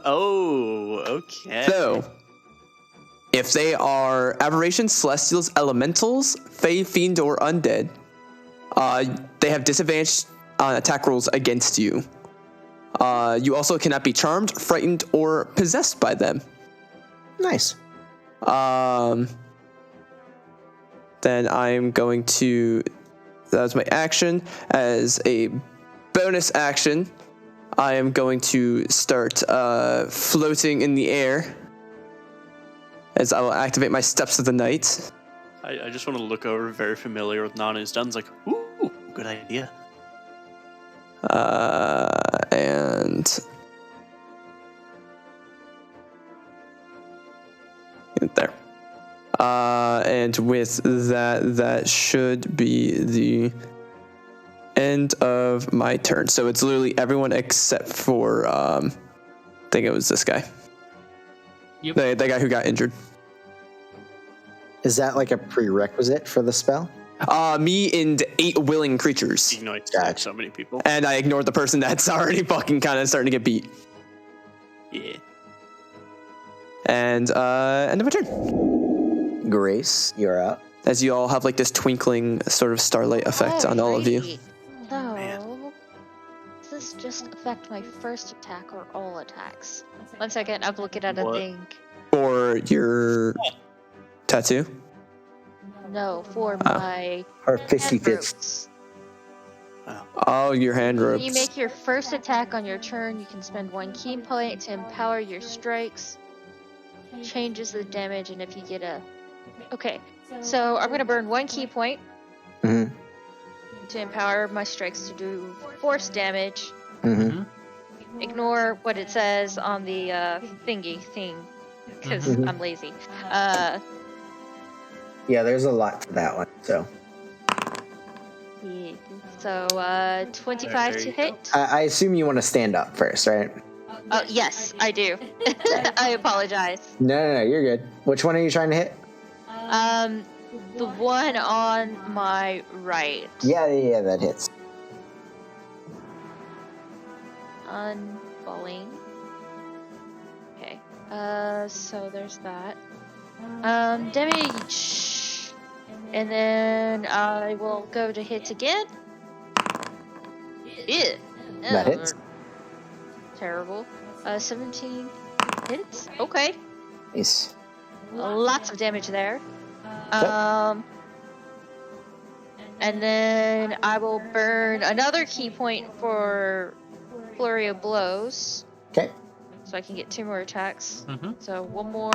C: Oh, okay.
F: So, if they are aberrations, celestials, elementals, fae, fiend, or undead, they have disadvantage on attack rolls against you. You also cannot be charmed, frightened, or possessed by them.
A: Nice.
F: Then I'm going to, that's my action. As a bonus action, I am going to start floating in the air, as I will activate my Steps of the Night.
C: I just want to look over, very familiar with Nanu's done. It's like, ooh, good idea.
F: And there. And with that, that should be the end of my turn. So it's literally everyone except for, I think it was this guy.
B: Yep.
F: The guy who got injured.
A: Is that like a prerequisite for the spell?
F: Me and 8 willing creatures.
C: Ignites
A: Gotcha.
C: so many people.
F: And I ignored the person that's already fucking kind of starting to get beat.
C: Yeah.
F: And end of my turn.
A: Grace, you're up.
F: As you all have like this twinkling sort of starlight effect on all of you.
D: Alrighty. So, does this just affect my first attack or all attacks? 1 second, I'm looking at a
C: What?
D: thing.
F: For your tattoo?
D: No, for my
A: Or
D: hand
A: 55th.
D: ropes.
F: Oh, your hand
D: When
F: ropes.
D: you make your first attack on your turn, you can spend 1 key point to empower your strikes. Changes the damage, and if you get a... Okay, so I'm gonna burn 1 key point
A: Mm-hmm.
D: to empower my strikes to do force damage.
A: Mm-hmm.
D: Ignore what it says on the thing, because
A: Mhm.
D: I'm lazy.
A: Yeah, there's a lot to that one. So
D: Yeah. So 25
C: There
D: to
C: you
D: hit.
A: I assume you want to stand up first, right?
D: Oh yes, I do. I apologize.
A: No, you're good. Which one are you trying to hit?
D: The one on my right.
A: Yeah, that hits.
D: unfalling. Okay. So there's that. Damage. And then I will go to hit again. Yeah.
A: That hits.
D: Terrible. 17 hits. Okay.
A: Nice.
D: Lots of damage there.
A: Yep.
D: And then I will burn another key point for Flurry of Blows.
A: Okay.
D: So I can get 2 more attacks.
B: Mm-hmm.
D: So 1 more.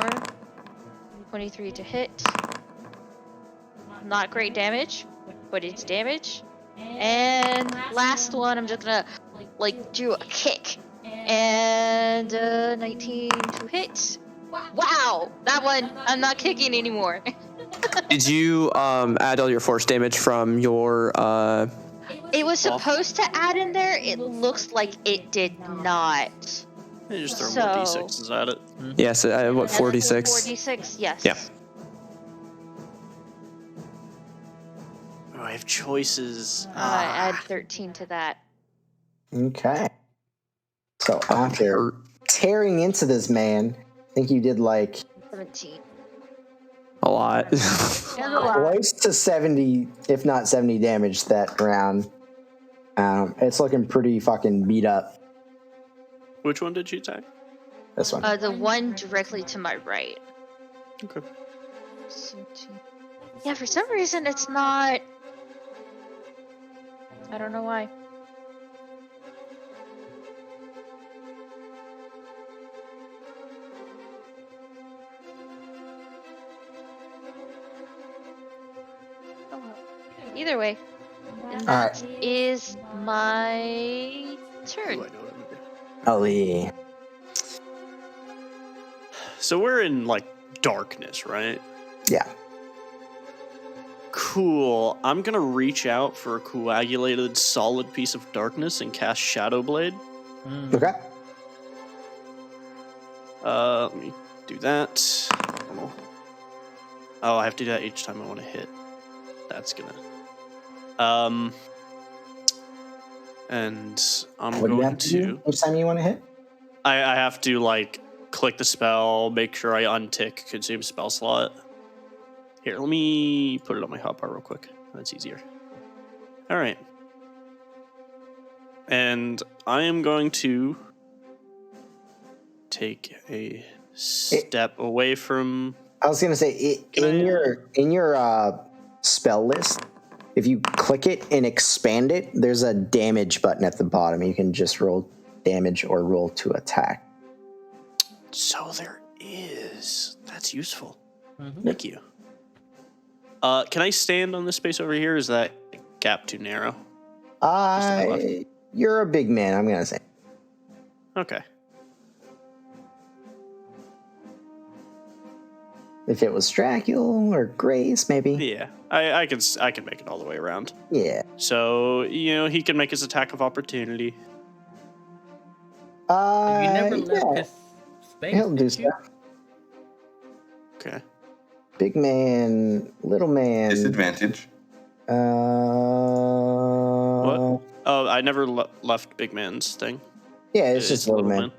D: 23 to hit. Not great damage, but it's damage. And last one, I'm just gonna do a kick. And 19 to hit. Wow! That one, I'm not kicking anymore.
F: Did you add all your force damage from your
D: It was supposed to add in there. It looks like it did not.
C: You just throw more d6s at it.
F: Yes, what, 46?
D: 46, yes.
F: Yeah.
C: Oh, I have choices.
D: Add 13 to that.
A: Okay. So after tearing into this man, I think you did like
D: 17.
F: A lot.
A: close to 70, if not 70 damage that round. It's looking pretty fucking beat up.
C: Which one did you attack?
A: This one.
D: The one directly to my right.
C: Okay.
D: 17. Yeah, for some reason it's not. I don't know why. Oh well. Either way. And that is my turn.
C: Ooh, I know what I'm gonna do.
A: Ali.
C: So we're in like darkness, right?
A: Yeah.
C: Cool. I'm gonna reach out for a coagulated solid piece of darkness and cast Shadow Blade.
A: Okay.
C: Let me do that. Oh, I have to do that each time I want to hit. That's gonna. And I'm
A: What do you
C: going
A: have to do each time you want to hit?
C: I have to like click the spell, make sure I untick consume spell slot. Here, let me put it on my hotbar real quick. That's easier. All right. And I am going to take a step away from.
A: I was gonna say in your spell list, if you click it and expand it, there's a damage button at the bottom. You can just roll damage or roll to attack.
C: So there is. That's useful.
B: Mm-hmm.
C: Thank you. Can I stand on this space over here? Is that gap too narrow?
A: You're a big man, I'm gonna say.
C: Okay.
A: If it was Dracula or Grace, maybe.
C: Yeah, I can make it all the way around.
A: Yeah.
C: So he can make his attack of opportunity.
B: You never left his space.
A: He'll do
B: did you?
A: stuff.
C: Okay.
A: Big man, little man.
E: Disadvantage.
C: What? Oh, I never left Big Man's thing.
A: Yeah, it's just little man.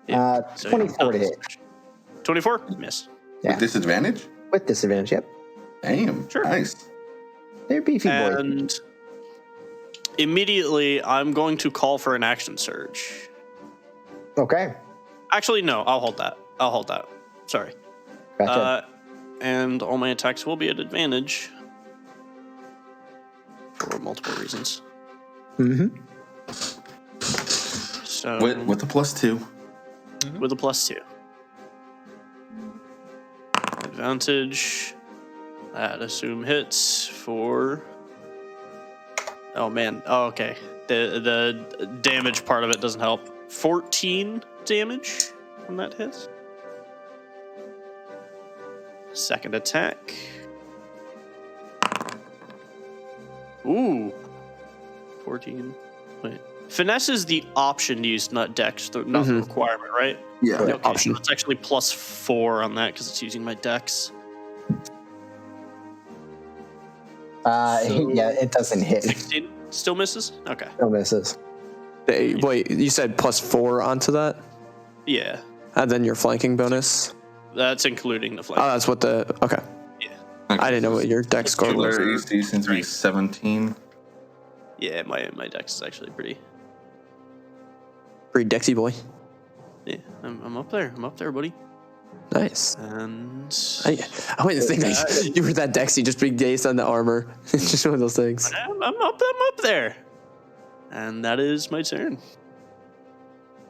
C: Yeah. So
A: 24 to hit.
C: 24? Miss.
A: Yeah.
E: With disadvantage?
A: With disadvantage, yep.
E: Damn.
C: Sure.
E: Nice.
A: They're beefy boys.
C: And immediately, I'm going to call for an action surge.
A: Okay.
C: Actually, no. I'll hold that. Sorry.
A: Gotcha.
C: And all my attacks will be at advantage for multiple reasons.
A: Mm-hmm.
C: So
E: With a +2.
C: with a +2. Advantage. That assume hits for. Oh man. Oh, okay. The damage part of it doesn't help. 14 damage when that hits. Second attack. Ooh. 14. Wait. Finesse is the option to use, not dex, not the requirement, right?
E: Yeah.
C: Okay,
F: option.
C: so it's actually +4 on that because it's using my dex.
A: Yeah, it doesn't hit.
C: 16 still misses? Okay.
A: No misses.
F: Wait, you said +4 onto that?
C: Yeah,
F: And then your flanking bonus?
C: that's including the flank.
F: Oh, that's what the... Okay. I didn't know what your dex score
C: Two
F: was.
E: Their
C: was.
E: AC seems to be 17.
C: Yeah, my dex is actually pretty.
F: Pretty dexy boy.
C: Yeah, I'm up there. I'm up there, buddy.
F: Nice.
C: And
F: I wouldn't think like, you were that dexy just being based on the armor. It's just one of those things.
C: I'm up there. And that is my turn.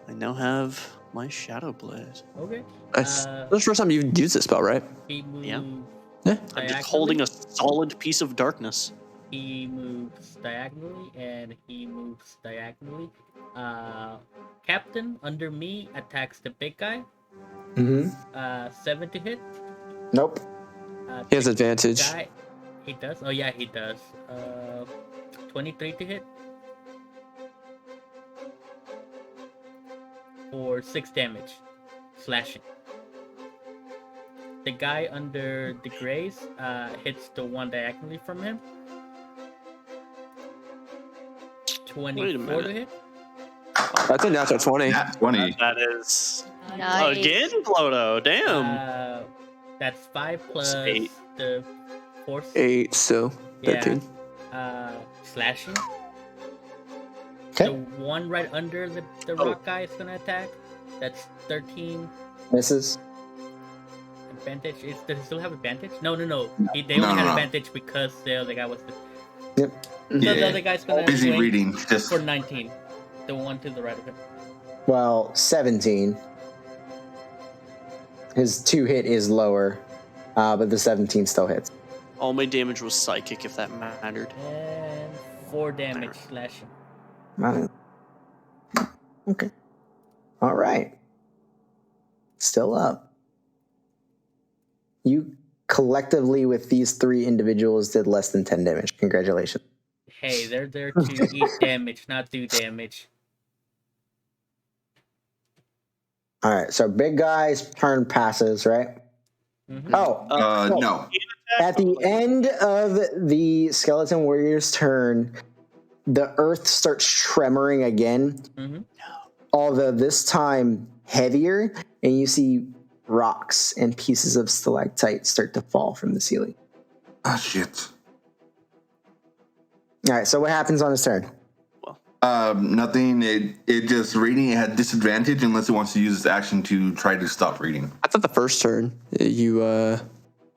C: I now have my Shadow Blade.
B: Okay.
F: That's the first time you've used this spell, right?
B: He moves.
C: Yeah.
F: Yeah.
C: I'm just holding a solid piece of darkness.
B: He moves diagonally and he moves diagonally. Captain under me attacks the big guy.
A: Mm-hmm.
B: 7 to hit.
A: Nope.
F: He has advantage.
B: Guy, he does. Oh yeah, he does. 23 to hit. For 6 damage, slashing. The guy under the grace hits the one diagonally from him. 24 to hit.
F: That's a natural 20.
E: Nat 20.
C: That is
D: Nice.
C: again Ploto. Damn.
B: That's 5 plus
C: 8.
B: the force.
F: 8, so 13.
B: Slashing.
A: Okay.
B: The one right under the rock guy is gonna attack. That's 13
A: Misses.
B: advantage. Does he still have advantage? No. They only
E: No,
B: had
E: no.
B: advantage because the other guy was the.
A: Yep.
B: So the other guy's gonna
E: Busy
B: swing
E: reading. Just
B: for 19. The one to the right of him.
A: Well, 17. His 2 hit is lower, but the 17 still hits.
C: All my damage was psychic, if that mattered.
B: And 4 damage slashing.
A: Okay. All right. Still up. You collectively with these 3 individuals did less than 10 damage. Congratulations.
B: Hey, they're there to eat damage, not do damage.
A: All right. So big guy's turn passes, right?
B: Mm-hmm.
A: Oh,
E: no.
A: at the end of the skeleton warrior's turn, the earth starts tremoring again.
B: Mm-hmm.
A: Although this time heavier, and you see rocks and pieces of stalactite start to fall from the ceiling.
E: Ah, shit.
A: All right, so what happens on his turn?
E: Nothing. It just reading. It had disadvantage unless it wants to use its action to try to stop reading.
F: I thought the first turn, you,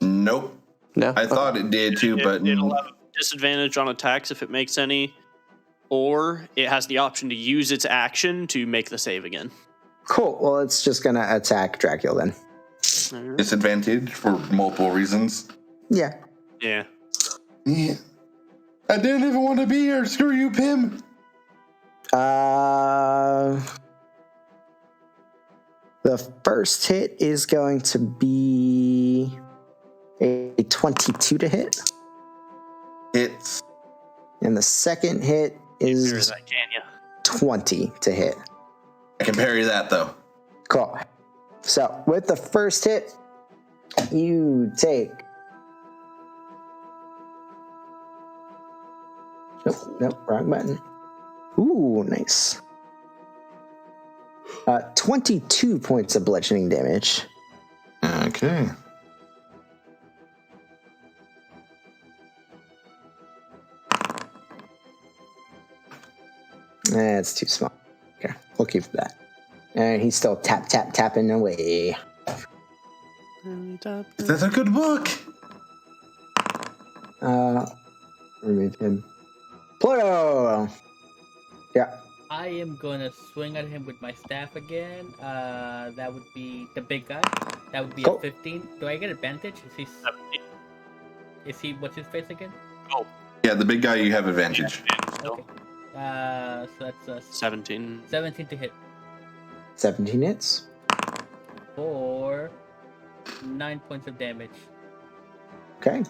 E: Nope.
F: no?
E: I thought it did too, but
C: It'll have disadvantage on attacks if it makes any, or it has the option to use its action to make the save again.
A: Cool. Well, it's just going to attack Dracula then.
E: disadvantage for multiple reasons.
A: Yeah.
C: Yeah.
E: Yeah. I didn't even want to be here. Screw you, Pim.
A: The first hit is going to be a 22 to hit.
E: Hits.
A: And the second hit
C: Parry
A: is
C: that, can ya?
A: 20 to hit.
E: I can parry that though.
A: Cool. So with the first hit, you take. Nope, wrong button. Ooh, nice. 22 points of bludgeoning damage.
E: Okay.
A: That's too small. Okay, we'll keep that. And he's still tapping away.
E: That's a good book.
A: Remove him. Ploto! Yeah.
B: I am gonna swing at him with my staff again. That would be the big guy. That would be
A: Cool.
B: a 15. Do I get advantage? Is he what's his face again?
C: Oh,
E: Yeah, the big guy, you have advantage.
C: still.
B: Okay. So that's a
C: 17.
B: 17 to hit
A: 17 hits.
B: for 9 points of damage.
A: Okay.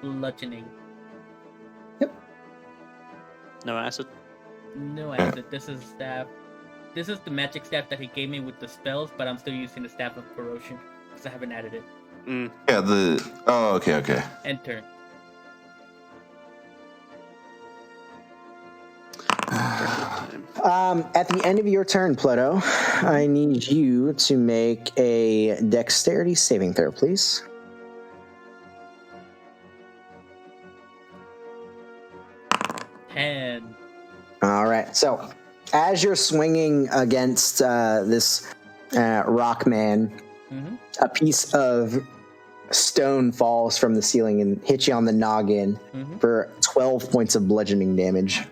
B: Bludgeoning.
C: No acid.
B: No acid. This is staff. This is the magic staff that he gave me with the spells, but I'm still using the staff of corrosion because I haven't added it.
C: Mm.
E: Yeah, the... Oh, okay.
B: End turn.
A: At the end of your turn, Ploto, I need you to make a dexterity saving throw, please.
B: And
A: All right. So, as you're swinging against this rock man, a piece of stone falls from the ceiling and hits you on the noggin for 12 points of bludgeoning damage.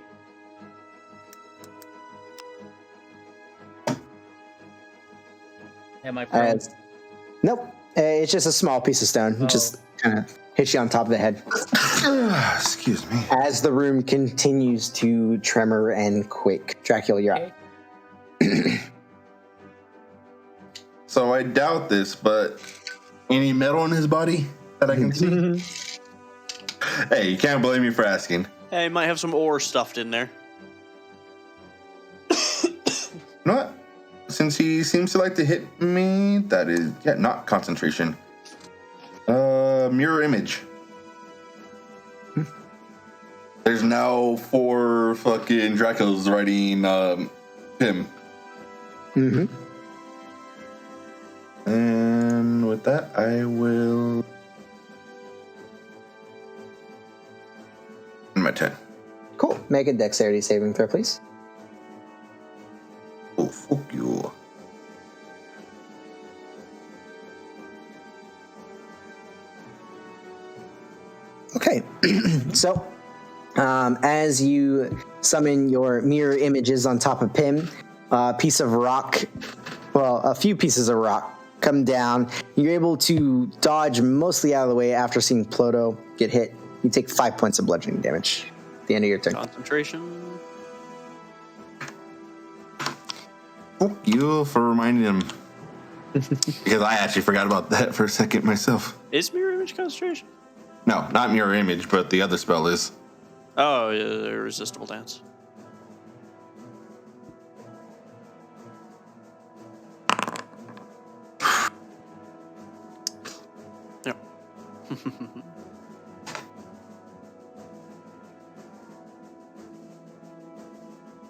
B: am I prone?
A: Nope. It's just a small piece of stone.
B: Oh.
A: Just kind of hits you on top of the head.
E: Excuse me.
A: As the room continues to tremor and quake. Dracula, you're up.
E: So I doubt this, but any metal in his body that I can see? Hey, you can't blame me for asking.
C: Hey, might have some ore stuffed in there.
E: You know what? Since he seems to like to hit me, that is, not concentration. Mirror image. There's now 4 fucking Draculas riding him.
A: Mm-hmm.
E: And with that, I will... my turn.
A: Cool. Make a dexterity saving throw, please.
E: Oh, fuck you.
A: Okay. So, as you summon your mirror images on top of Pim, a piece of rock, well, a few pieces of rock come down. You're able to dodge mostly out of the way after seeing Ploto get hit. You take 5 points of bludgeoning damage at the end of your turn.
C: Concentration.
E: Fuck you for reminding him. Because I actually forgot about that for a second myself.
C: Is mirror image concentration?
E: No, not mirror image, but the other spell is.
C: Oh, yeah, irresistible dance. Yep.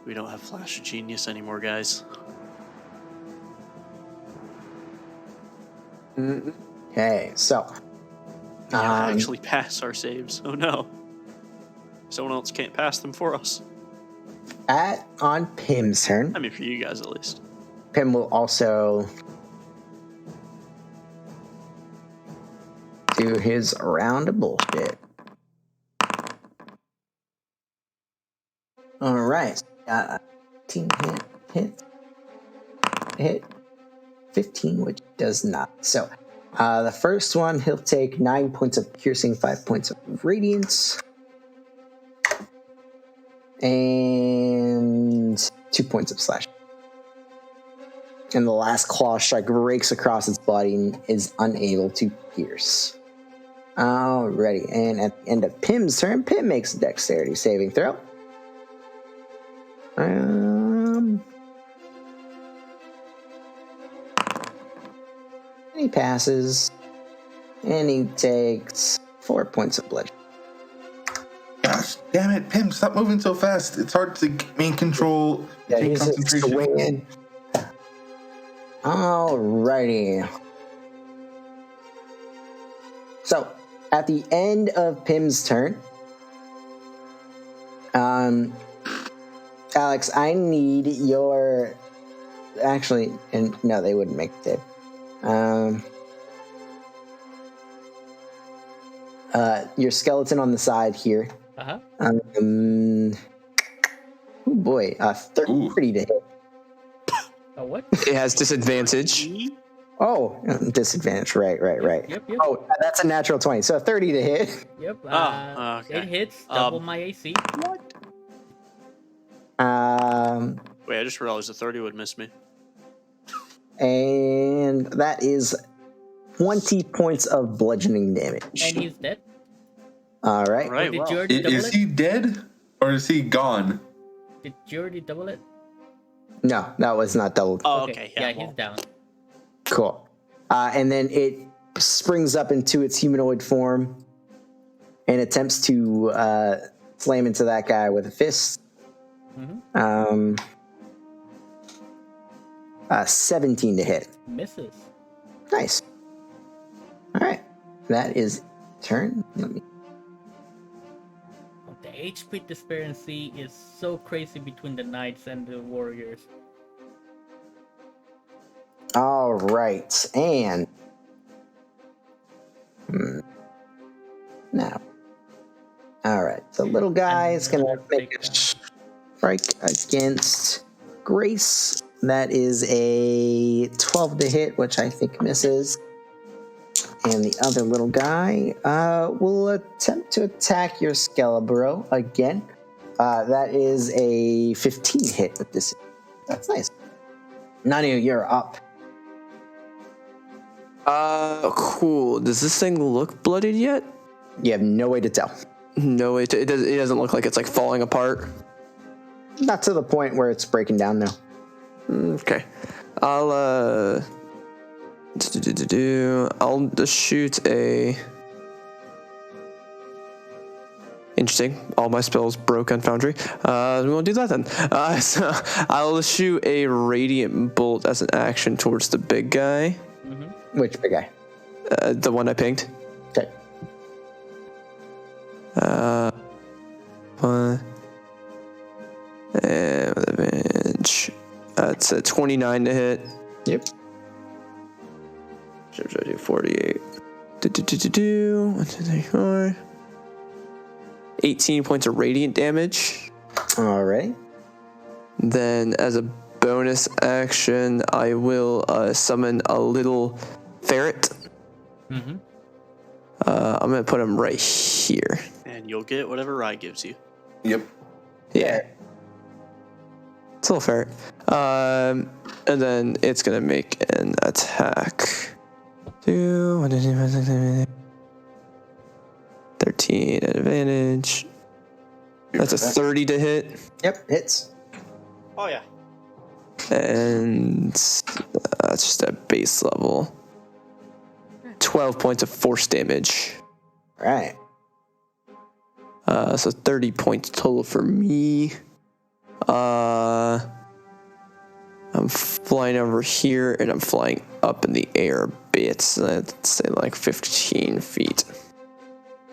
C: We don't have Flash of Genius anymore, guys.
A: Okay, so.
C: Yeah, actually pass our saves. Oh no. Someone else can't pass them for us.
A: On Pim's turn,
C: I mean, for you guys at least.
A: Pim will also do his round of bullshit. All right. 15 hit 15, which does not. So the first one, he'll take 9 points of piercing, 5 points of radiance, and 2 points of slash. And the last claw strike rakes across its body and is unable to pierce. Alrighty, and at the end of Pim's turn, Pim makes a dexterity saving throw. He passes, and he takes 4 points of bludgeoning.
E: Gosh, damn it, Pim, stop moving so fast. It's hard to maintain control.
A: Yeah,
E: Take
A: he's just
E: concentration.
A: swinging. Alrighty. So, at the end of Pim's turn, Alex, I need your... Actually, and no, they wouldn't make the save. Your skeleton on the side here.
B: Uh-huh.
A: Oh boy, 30 to hit.
B: Oh, what?
F: It has disadvantage.
A: Oh, disadvantage. Right.
B: Yep.
A: Oh, that's a natural 20. So 30 to hit.
B: Yep.
C: Okay.
B: It hits, double my AC.
C: What? Wait, I just realized a 30 would miss me.
A: And that is 20 points of bludgeoning damage.
B: And he's dead.
A: All right.
C: Right,
B: Did
C: well.
B: you already double
E: Is
B: it?
E: he dead? Or is he gone?
B: Did you already double it?
A: No, that was not doubled.
C: Oh, okay.
B: Yeah,
C: well.
B: he's down.
A: Cool. And then it springs up into its humanoid form and attempts to slam into that guy with a fist. 17 to hit.
B: Misses.
A: Nice. All right. That is turn. Let me.
B: The HP disparity is so crazy between the knights and the warriors.
A: All right. And now. All right. So little guy is going to make a strike against Grace. That is a 12 to hit, which I think misses. And the other little guy will attempt to attack your Skelebro again. That is a 15 hit with this. That's nice. Nanu, you're up.
F: Cool. Does this thing look bloodied yet?
A: You have no way to tell.
F: No, it doesn't look like it's like falling apart.
A: Not to the point where it's breaking down now.
F: Okay. I'll just shoot a. Interesting. All my spells broke on Foundry. We won't do that then. So I'll shoot a radiant bolt as an action towards the big guy.
A: Which big guy?
F: The one I pinged.
A: Okay.
F: One. And with advantage. It's a 29 to hit.
A: Yep.
F: Should I do 48? 1, 2, 3, 4. 18 points of radiant damage.
A: All right.
F: Then, as a bonus action, I will summon a little ferret. I'm gonna put him right here.
C: And you'll get whatever Rye gives you.
E: Yep.
F: Yeah. It's a little ferret. And then it's gonna make an attack. 13 at advantage. That's a 30 to hit.
A: Yep, hits.
C: Oh, yeah.
F: And that's just at base level. 12 points of force damage.
A: All right.
F: So 30 points total for me. I'm flying over here and I'm flying up in the air a bit. So let's say like 15 feet.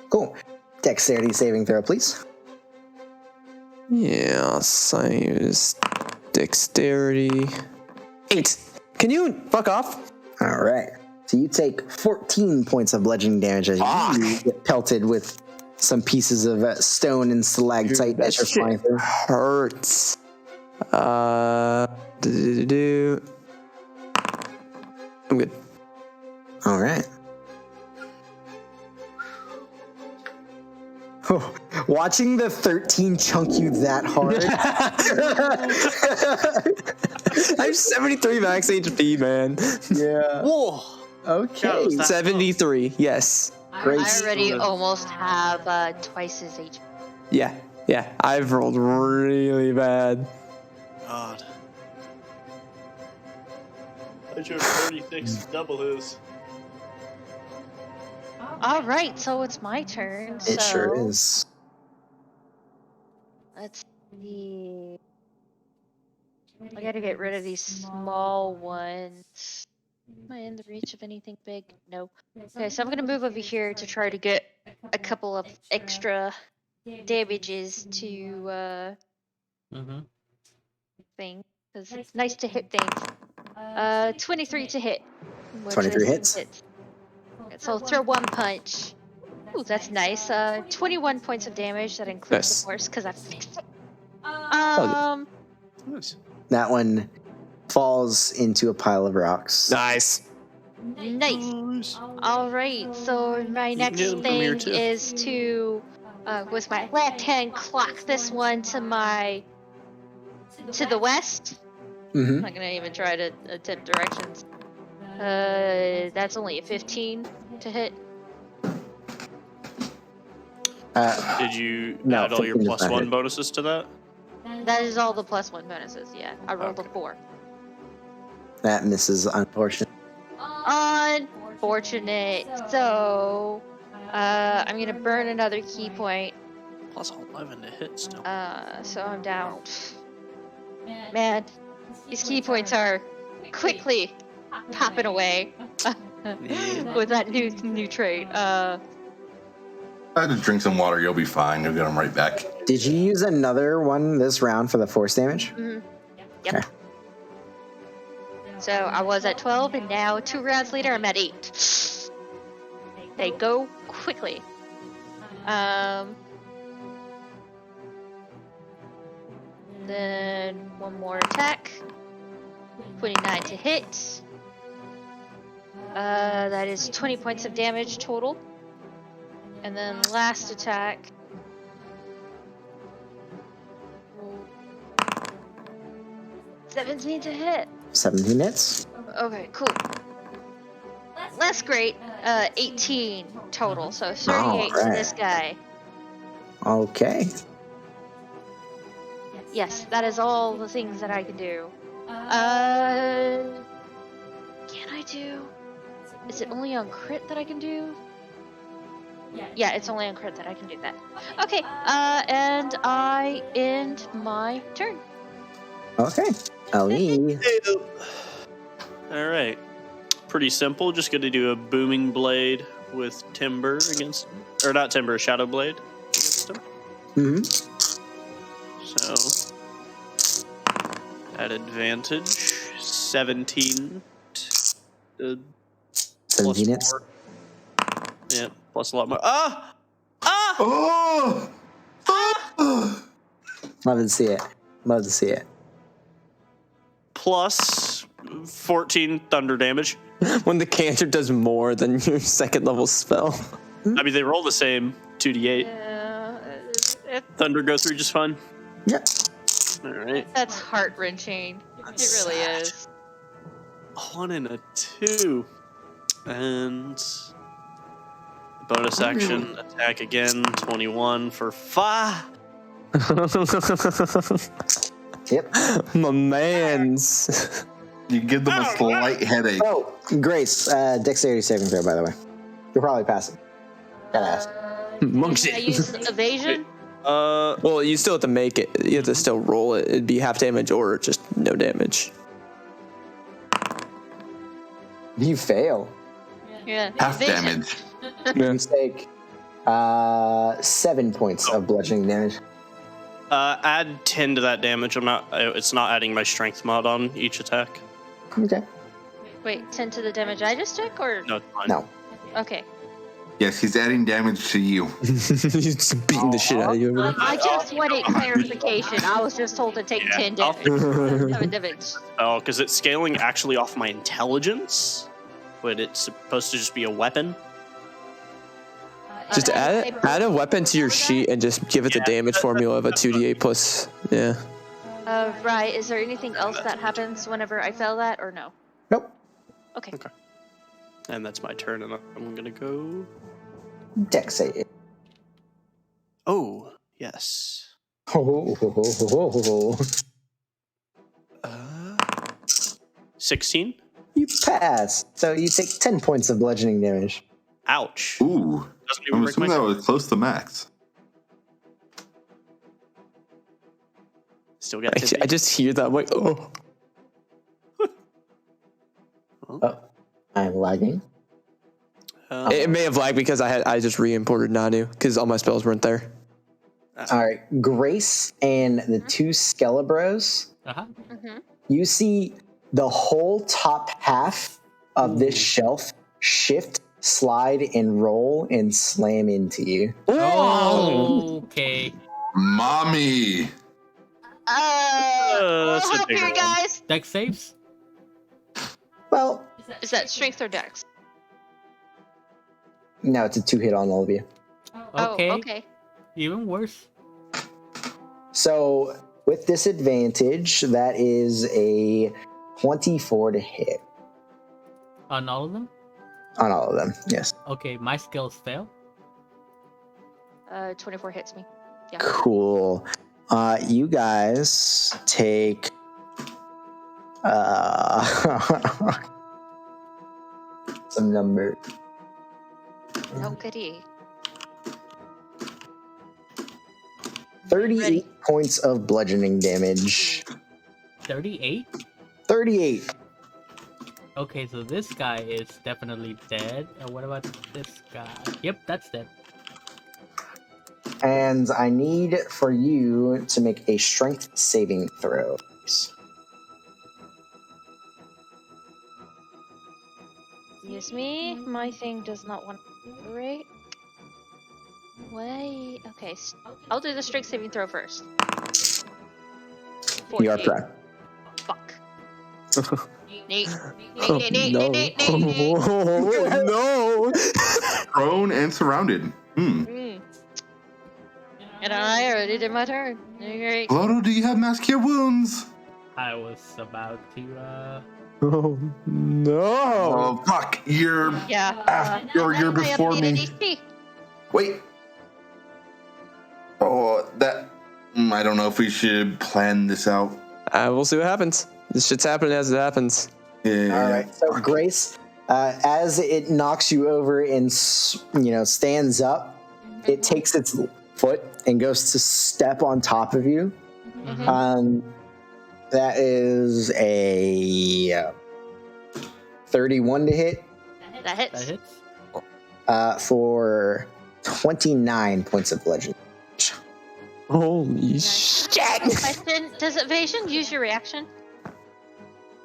A: Cool. Dexterity saving throw, please.
F: Yeah, so I use dexterity. 8. Can you fuck off?
A: All right. So you take 14 points of bludgeoning damage as you get pelted with some pieces of stone and stalactite as you're flying through.
F: Hurts. I'm good.
A: All right. Oh, watching the 13 chunk you that hard.
F: I have 73 max HP, man.
A: Yeah.
C: Whoa!
A: Okay.
C: was that
F: 73, yes.
A: Great.
D: I already almost have twice his HP.
F: Yeah. I've rolled really bad.
C: God. I drew 36, double his.
D: All right, so it's my turn.
A: It
D: so
A: sure is.
D: Let's see. I gotta get rid of these small ones. Am I in the reach of anything big? No. Okay, so I'm gonna move over here to try to get a couple of extra damages to thing, because it's nice to hit things. 23 to hit.
A: 23 hits.
D: Okay, so I'll throw one punch. Ooh, that's nice. 21 points of damage. That includes
F: Nice.
D: the horse because I fixed it.
C: Nice.
A: That one falls into a pile of rocks.
F: Nice.
D: Nice. All right. So my next
C: get them from here,
D: thing
C: too.
D: is to, with my left hand, clock this one to the west.
A: Mm-hmm.
D: I'm not gonna even try to attempt directions. That's only a 15 to hit.
C: Did you
A: No,
C: add all your
A: 15
C: plus
A: does not
C: one
A: hit.
C: bonuses to that?
D: That is all the +1 bonuses. Yeah, I rolled a 4.
A: That misses, unfortunately.
D: Unfortunate. So, I'm gonna burn another key point.
C: Plus 11 to hit still.
D: So I'm down. Man, these key points are quickly popping away with that new trait.
E: I had to drink some water. You'll be fine. You'll get them right back.
A: Did you use another one this round for the force damage?
D: Yep.
A: Okay.
D: So I was at 12, and now 2 rounds later, I'm at 8. They go quickly. Then one more attack. 29 to hit. That is 20 points of damage total. And then last attack. 17 to hit.
A: 17 hits.
D: Okay, cool. Less great. 18 total, so 38 to
A: Alright.
D: this guy.
A: Okay.
D: Yes, that is all the things that I can do. Can I do? Is it only on crit that I can do? Yeah, it's only on crit that I can do that. Okay, and I end my turn.
A: Okay. Ali.
C: All right. Pretty simple. Just going to do a booming blade with timber against him. Or not timber, shadow blade against him.
A: Mm-hmm.
C: So, at advantage, 17.
A: 17 hits.
C: 4. Yeah, plus a lot more. Ah! Ah!
E: Oh!
A: Love to see it. Love to see it.
C: Plus 14 thunder damage.
F: When the cantrip does more than your second level spell.
C: I mean, they roll the same 2d8.
D: Yeah,
C: Thunder go through just fine.
A: Yeah.
C: All right.
D: that's heart-wrenching.
C: That's
D: It really
C: sad.
D: is.
C: 1 and a 2. And bonus action attack again. 21 for 5.
A: Yep.
F: My man's.
E: You give them a slight headache.
A: Oh, Grace, dexterity saving throw, by the way. You'll probably pass it. Gotta ask.
F: Monk
D: I
F: shit.
D: use evasion.
F: Well, you still have to make it. You have to still roll it. It'd be half damage or just no damage.
A: You fail.
D: Yeah.
E: Half
D: evasion.
E: damage.
A: You take 7 points of bludgeoning damage.
C: Add 10 to that damage. I'm not. It's not adding my strength mod on each attack.
A: Okay.
D: Wait, 10 to the damage I just took, or?
C: No, it's fine.
A: No.
D: Okay.
E: Yes, he's adding damage to you.
F: He's just beating the shit out of you over there.
D: I just wanted clarification. I was just told to take 10
C: I'll-
D: damage. 7 damage.
C: Oh, because it's scaling actually off my intelligence, but it's supposed to just be a weapon.
F: Just add a weapon to your sheet and just give it the damage formula of a 2d8 plus. Yeah.
D: Right. Is there anything else that happens whenever I fail that, or no?
A: Nope.
D: Okay.
C: And that's my turn, and I'm gonna go.
A: Dex save.
C: Oh, yes.
A: Oh,
C: 16.
A: you pass. So you take 10 points of bludgeoning damage.
C: Ouch.
E: Ooh.
C: Doesn't even
E: I'm
C: break my
E: assuming that was close to max.
C: Still got
F: I
C: 10.
F: just hear that. I'm like, oh.
A: Oh, I'm lagging.
F: It may have lagged because I just re-imported Nanu because all my spells weren't there.
A: All right, Grace and the two Skelebros.
B: Uh-huh.
A: You see the whole top half of this shelf shift, slide, and roll and slam into you.
B: Okay.
E: Mommy!
C: That's a
D: Hold up
C: bigger
D: here,
C: one.
D: guys.
B: Dex saves?
A: Well,
D: Is that strength or dex?
A: no, it's a 2-hit on all of you.
B: Okay.
D: Oh, okay.
B: Even worse.
A: So with disadvantage, that is a 24 to hit
B: On all of them?
A: on all of them. Yes.
B: Okay, my skills fail.
D: 24 hits me. Yeah.
A: Cool. You guys take some number.
D: No goodie.
A: 38
D: Ready.
A: points of bludgeoning damage.
B: 38?
A: 38.
B: Okay, so this guy is definitely dead. And what about this guy? Yep, that's dead.
A: And I need for you to make a strength saving throw.
D: Excuse me, my thing does not want to operate. Wait, okay, I'll do the strength saving throw first.
A: You are
D: 14.
A: prone.
D: Fuck.
F: No.
E: Prone and surrounded.
D: And I already did my turn. Great.
E: Ploto, do you have mass cure wounds?
B: I was about to,
F: Oh no.
E: Oh fuck! You're you're before me.
D: HP.
E: Wait. Oh, that. I don't know if we should plan this out.
F: We'll see what happens. This shit's happening as it happens.
E: Yeah.
A: All right. So Grace, as it knocks you over and stands up, it takes its foot and goes to step on top of you. That is a 31 to hit.
D: That hits.
B: that hits.
A: For 29 points of bludgeoning.
F: Holy shit.
D: Question: does evasion use your reaction?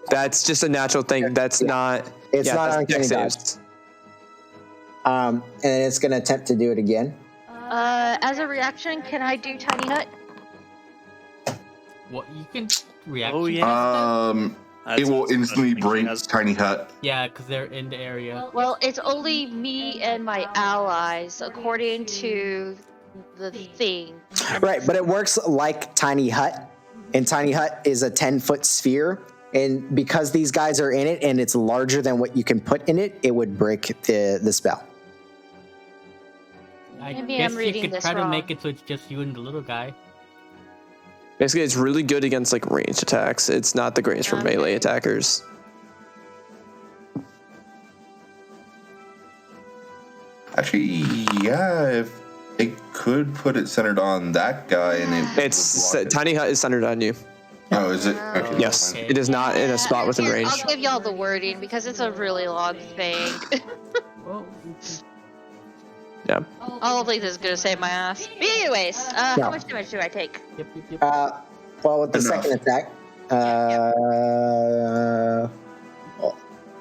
F: That's just a natural thing. That's not.
A: It's not
F: that's
A: on
F: dex
A: any
F: saves.
A: And it's going to attempt to do it again.
D: As a reaction, can I do tiny hut?
B: What you can react.
C: Oh,
B: to
C: yeah.
B: that?
E: It will instantly break Tiny Hut.
B: Yeah, because they're in the area.
D: Well, it's only me and my allies, according to the thing.
A: Right, but it works like Tiny Hut. And Tiny Hut is a 10-foot sphere. And because these guys are in it and it's larger than what you can put in it, it would break the spell.
B: I
D: Maybe
B: guess
D: I'm
B: you
D: reading
B: could
D: this
B: try to
D: wrong.
B: make it so it's just you and the little guy.
F: Basically, it's really good against like ranged attacks. It's not the greatest for melee attackers.
E: Actually, yeah, if it could put it centered on that guy and it.
F: It's Tiny Hut is centered on you.
E: Oh, is it? Okay.
F: Yes,
B: Okay.
F: it is not in a spot within
D: Here,
F: range.
D: I'll give y'all the wording because it's a really long thing.
B: Well,
F: Yeah.
D: I don't think this is gonna save my ass. But anyways, how much damage do I take?
B: yep.
A: Well, with the
E: Enough.
A: second attack,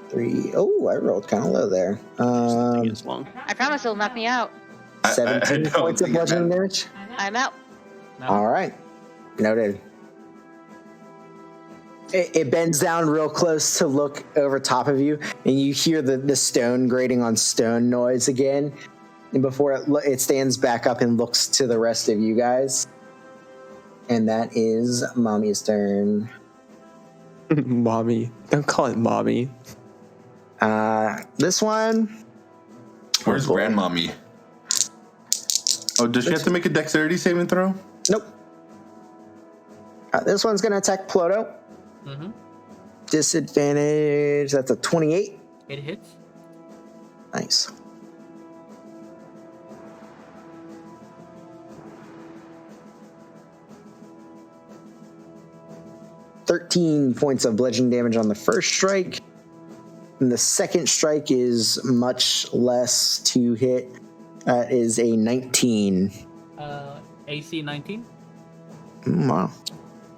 A: 3. Oh, I rolled kind of low there.
C: It's long.
D: I promise it'll knock me out.
A: 17
E: don't
A: points of
E: think it
A: bludgeoning
E: matters.
A: damage.
D: I'm out.
B: No.
A: All right. Noted. It bends down real close to look over top of you, and you hear the stone grating on stone noise again. And before it stands back up and looks to the rest of you guys. And that is Mommy's turn.
F: Mommy. Don't call it mommy.
A: This one.
E: Where's Grandmommy? Oh, does she have to make a dexterity saving throw?
A: Nope. This one's going to attack Ploto.
B: Mm-hmm.
A: Disadvantage. That's a 28.
B: It hits.
A: Nice. "13 points of bludgeoning damage on the first strike. And the second strike is much less to hit. That is a 19.
B: AC 19.
A: Wow.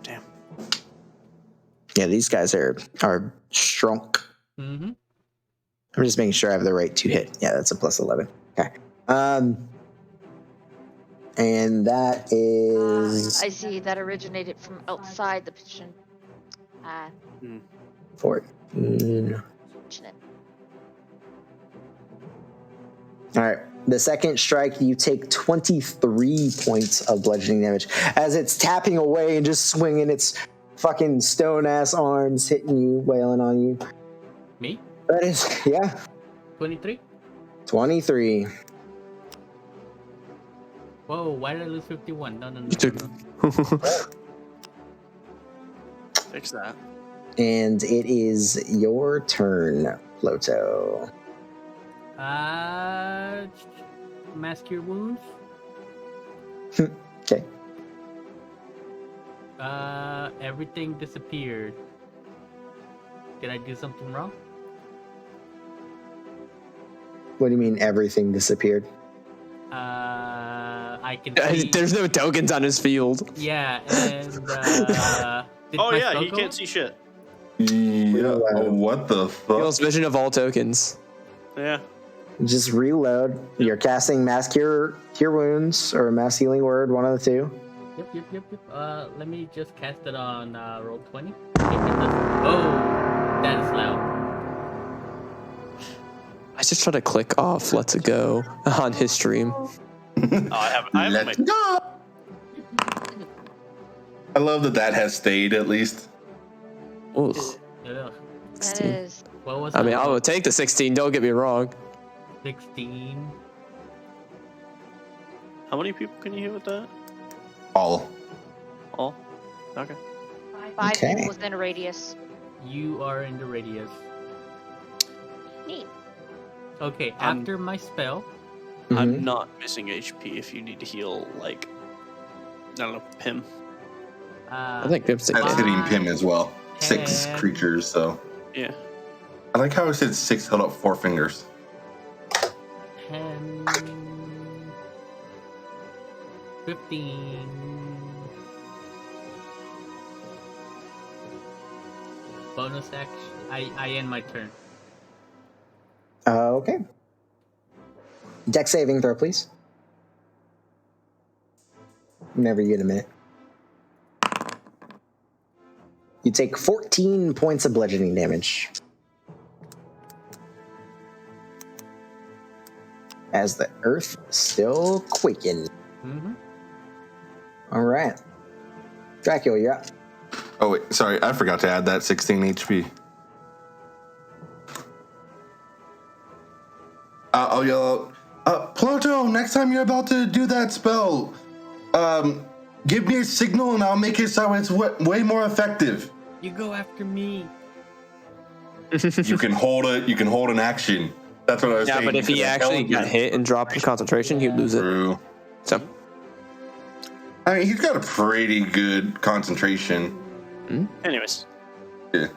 C: Damn.
A: Yeah, these guys are strong.
B: Mm-hmm.
A: I'm just making sure I have the right to hit. Yeah, that's a plus 11. Okay. And that is
D: I see that originated from outside the position.
A: 14.
D: Fortunate.
A: All right. The second strike, you take 23 points of bludgeoning damage as it's tapping away and just swinging its fucking stone ass arms, hitting you, wailing on you.
B: Me?
A: That is, yeah,
B: 23.
A: 23.
B: Whoa! Why did I lose 51? No.
C: Fix that.
A: And it is your turn, Ploto.
B: Mask cure wounds.
A: Okay.
B: Everything disappeared. Did I do something wrong?
A: What do you mean everything disappeared?
B: I can see.
F: There's no tokens on his field.
B: Yeah, and did
C: Oh
B: my
C: yeah,
B: spell
C: he
B: go
C: can't
B: up?
C: see shit.
E: Yeah. Oh, what the fuck?
F: Feels vision of all tokens.
C: Yeah.
A: Just reload. You're casting Mass Cure Wounds or Mass Healing Word, one of the two.
B: Yep. Let me just cast it on roll 20. Oh, that is loud.
F: I just try to click off "Let's Go" on his stream.
C: Oh, I haven't
E: Let's
C: made.
E: go. I love that has stayed at least.
F: Ugh.
B: Ugh.
D: That
F: 16.
D: is.
B: What was
F: I mean,
B: that?
F: I would take the 16. Don't get me wrong.
B: 16.
C: How many people can you hit with that?
E: All.
C: All. Okay.
D: 5
A: Okay.
D: people within a radius.
B: You are in the radius.
D: Neat.
B: Okay, after my spell,
C: I'm not missing HP. If you need to heal, like, I don't know, Pim.
F: I think Pip's
E: That's
F: again.
E: hitting Pim as well. 6
B: And-
E: creatures, so.
C: Yeah.
E: I like how it said 6 held up 4 fingers.
B: 10, 15. Bonus action. I end my turn.
A: Okay. Deck saving throw, please. Whenever you get a minute. You take 14 points of bludgeoning damage. As the earth still quaking.
B: Mm-hmm.
A: All right. Dracula, you're up.
E: Oh, wait. Sorry. I forgot to add that 16 HP. I'll yell out, Ploto, next time you're about to do that spell, give me a signal and I'll make it so it's way more effective.
B: You go after me.
E: You can hold an action. That's what I was
F: Yeah,
E: saying.
F: but if he actually got hit and dropped his concentration, he'd lose it.
E: True.
F: So,
E: I mean, he's got a pretty good concentration.
C: Anyways.
E: Yeah.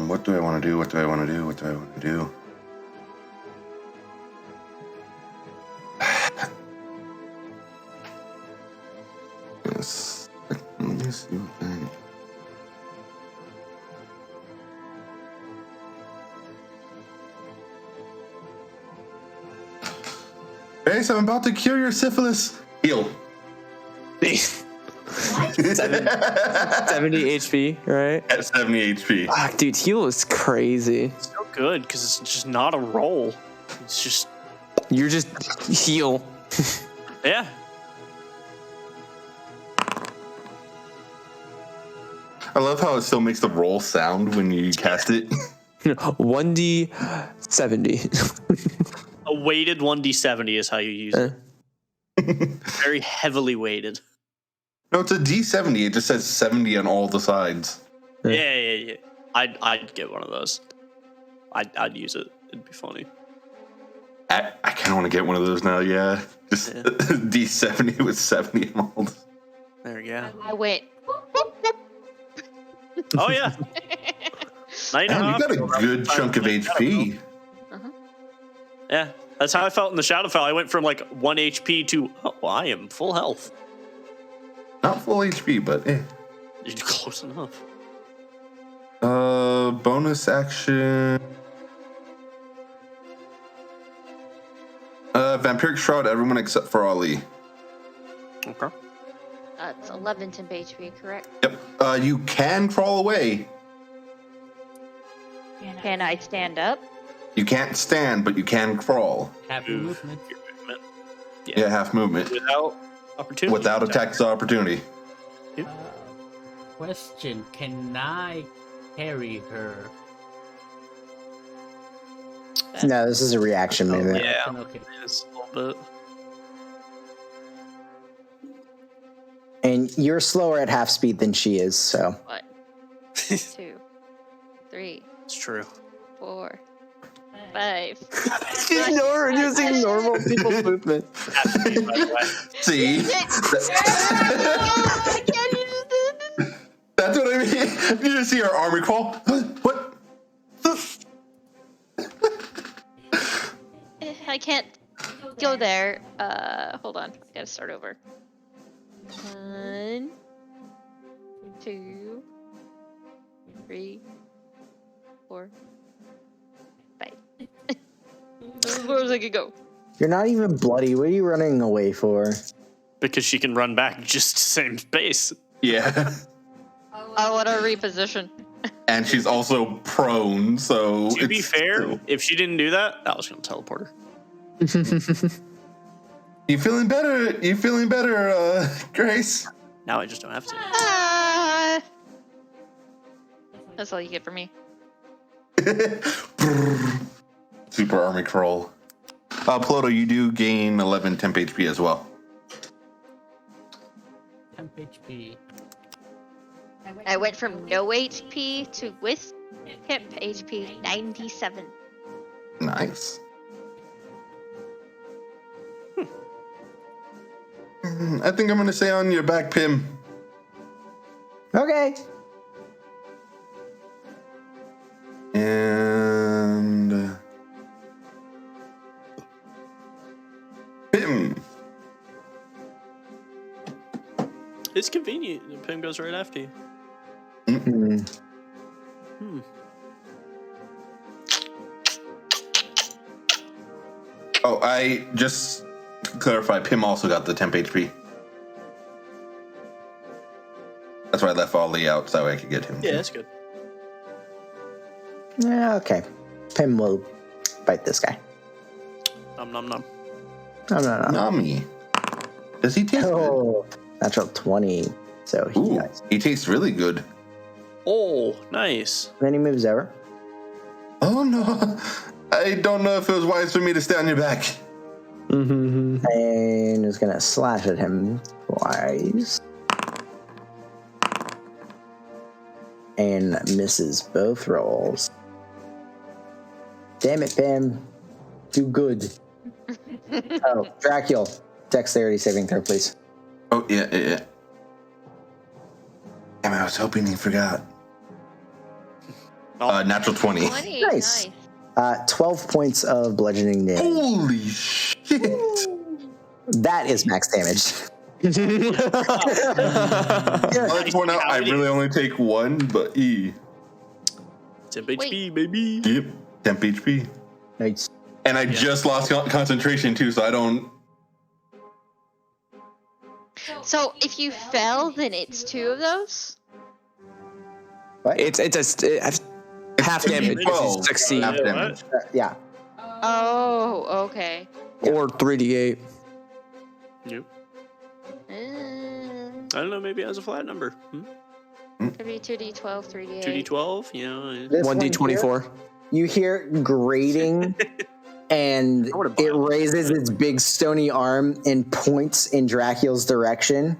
E: What do I want to do? What do I want to do? What do I want to do? Yes. Let me see what that. Okay, so I'm about to cure your syphilis. Heal.
F: 70 HP, right?
E: At 70 HP.
F: Fuck, dude, heal is crazy.
C: It's so good because it's just not a roll. It's just,
F: You're just heal.
C: yeah.
E: I love how it still makes the roll sound when you cast it.
F: 1d70.
C: A weighted 1d70 is how you use it. Very heavily weighted.
E: No, it's a D70. It just says 70 on all the sides.
C: Yeah. I'd get one of those. I'd use it. It'd be funny.
E: I kind of want to get one of those now, yeah. Just D70 with 70 on all the...
C: There you go.
D: I went.
C: Oh, yeah. Now you know
E: Man,
C: how
E: you
C: I
E: got a
C: feel about
E: good
C: it.
E: chunk of HP.
C: Yeah, that's how I felt in the Shadowfell. I went from like 1 HP to, I am full health.
E: Not full HP, but
C: You're close enough.
E: bonus action. Vampiric Shroud, everyone except for Ali.
C: Okay.
D: That's 11 temp HP, correct?
E: Yep. You can crawl away.
D: Can I stand up?
E: You can't stand, but you can crawl.
B: Happy
C: Move.
B: movement.
C: Your movement.
E: Yeah, half movement.
C: Without opportunity.
E: Without attacks opportunity.
B: Question: can I carry her?
A: No, this is a reaction movement.
C: Yeah.
B: Okay.
C: It's a little bit.
A: And you're slower at half speed than she is, so.
D: What? 2, 3,
C: It's true.
D: 4, 5.
F: Using normal people's movement.
C: Absolutely, by the way.
E: See?
D: I can't use this.
E: That's what I mean. You just see our army crawl. What?
D: I can't go there. Hold on. I gotta start over. 1, 2, 3, 4, 5. As far as I could go.
A: You're not even bloody. What are you running away for?
C: Because she can run back just the same space.
E: Yeah.
D: I want to reposition.
E: And she's also prone, so.
C: To be
E: it's
C: fair,
E: still-
C: if she didn't do that, I was going to teleport her.
E: You feeling better? You feeling better, Grace?
C: Now I just don't have to.
D: Ah! That's all you get from me.
E: Super army crawl. Ploto, you do gain 11 temp HP as well.
B: Temp HP.
D: I went from no HP to with temp HP 97.
E: Nice. I think I'm gonna stay on your back, Pim.
A: Okay.
E: And Pim.
C: It's convenient. The pin goes right after you.
A: Hmm.
E: Oh, I just to clarify, Pim also got the temp HP. That's why I left Ollie out so I could get him.
C: Yeah, that's good.
A: Yeah, okay. Pim will fight this guy.
C: Nom nom nom.
A: No.
E: Nami. Does he taste
A: Oh, natural 20. So
E: good?
A: he
E: Ooh,
A: dies.
E: he tastes really good.
C: Oh, nice.
A: Then he moves over.
E: Oh no. I don't know if it was wise for me to stay on your back.
F: Mm-hmm.
A: And is going to slash at him twice. And misses both rolls. Damn it, Pam. Do good. Oh, Dracul. Dexterity saving throw, please.
E: Oh, yeah. Damn, I was hoping he forgot.
C: Oh.
E: Natural 20.
D: 20.
A: Nice. 12 points of bludgeoning damage.
E: Holy shit.
A: That is max damage.
E: I'd like to point out, I really only take one, but
C: Temp HP, baby.
E: Yep, temp HP.
A: Nice.
E: And I just lost concentration too, so I don't.
D: So if you fell, then it's 2 of those?
A: What?
F: It's half damage if you
E: 12.
F: succeed,
E: Half damage.
A: Yeah.
D: Oh, okay.
F: or 3d8.
C: Yep.
D: Mm,
C: I don't know, maybe it has a flat number.
D: could be 2d12, 3d8.
C: 2d12, you know.
A: This one
F: 1d24.
A: here, you hear grating, and
C: wanna buy
A: it
C: one.
A: raises its big stony arm and points in Dracula's direction.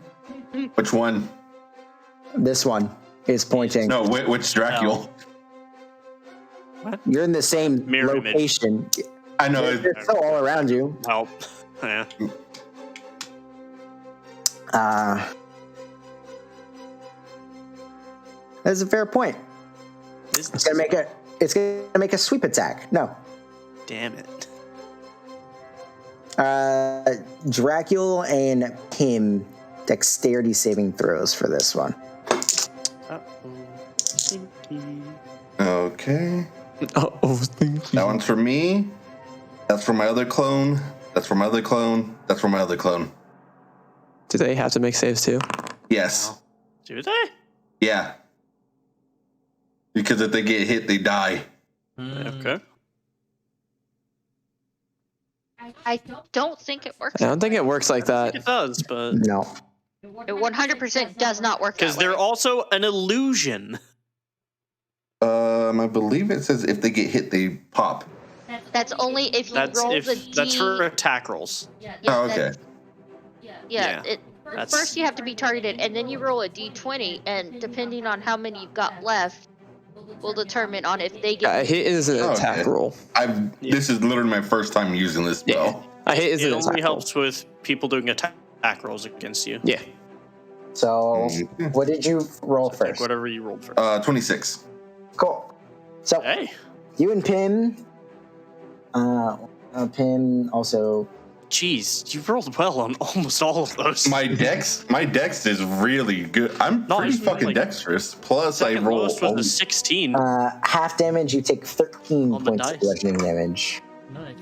E: Which one?
A: This one is pointing.
E: No, which Dracul?
A: You're in the same
C: Mirror image.
A: location.
E: I know.
A: They're still all around you.
C: Help. Yeah.
A: That's a fair point. It's gonna make a. It's gonna make a sweep attack. No.
C: Damn it.
A: Dracul and Pim, dexterity saving throws for this one.
E: Okay.
F: Oh, thank
E: That one's for me. That's for my other clone. That's for my other clone. That's for my other clone.
F: Do they have to make saves too?
E: Yes.
C: Do they?
E: Yeah. Because if they get hit, they die.
C: Okay.
D: I don't think it works.
F: I don't think it works like that.
C: It does, but
A: No.
D: It 100% does not work
C: because
D: that way.
C: they're also an illusion.
E: I believe it says if they get hit, they pop.
D: That's only if you
C: That's
D: roll
C: if
D: the D.
C: that's for attack rolls.
D: Yeah,
E: Oh, okay.
D: that's- Yeah,
C: Yeah, that's-
D: first you have to be targeted, and then you roll a D20, and depending on how many you've got left, will determine on if they
F: A
D: get.
F: hit is an
E: Oh,
F: attack
E: okay.
F: roll.
E: This is literally my first time using this spell.
F: A hit is
C: It
F: an
C: only
F: attack roll.
C: helps with people doing attack rolls against you.
F: Yeah.
A: So, what did you roll
C: Like
A: first?
C: whatever you rolled first.
E: 26.
A: Cool. So,
C: Hey.
A: you and Pim Pim also.
C: Jeez, you rolled well on almost all of those.
E: My dex is really good. I'm
C: No,
E: pretty
C: it's
E: fucking
C: like-
E: dexterous. Plus, I
C: Second
E: roll.
C: lowest was a 16.
A: Half damage, you take 13
C: On the
A: points of
C: dice.
A: bludgeoning damage.
B: Nice.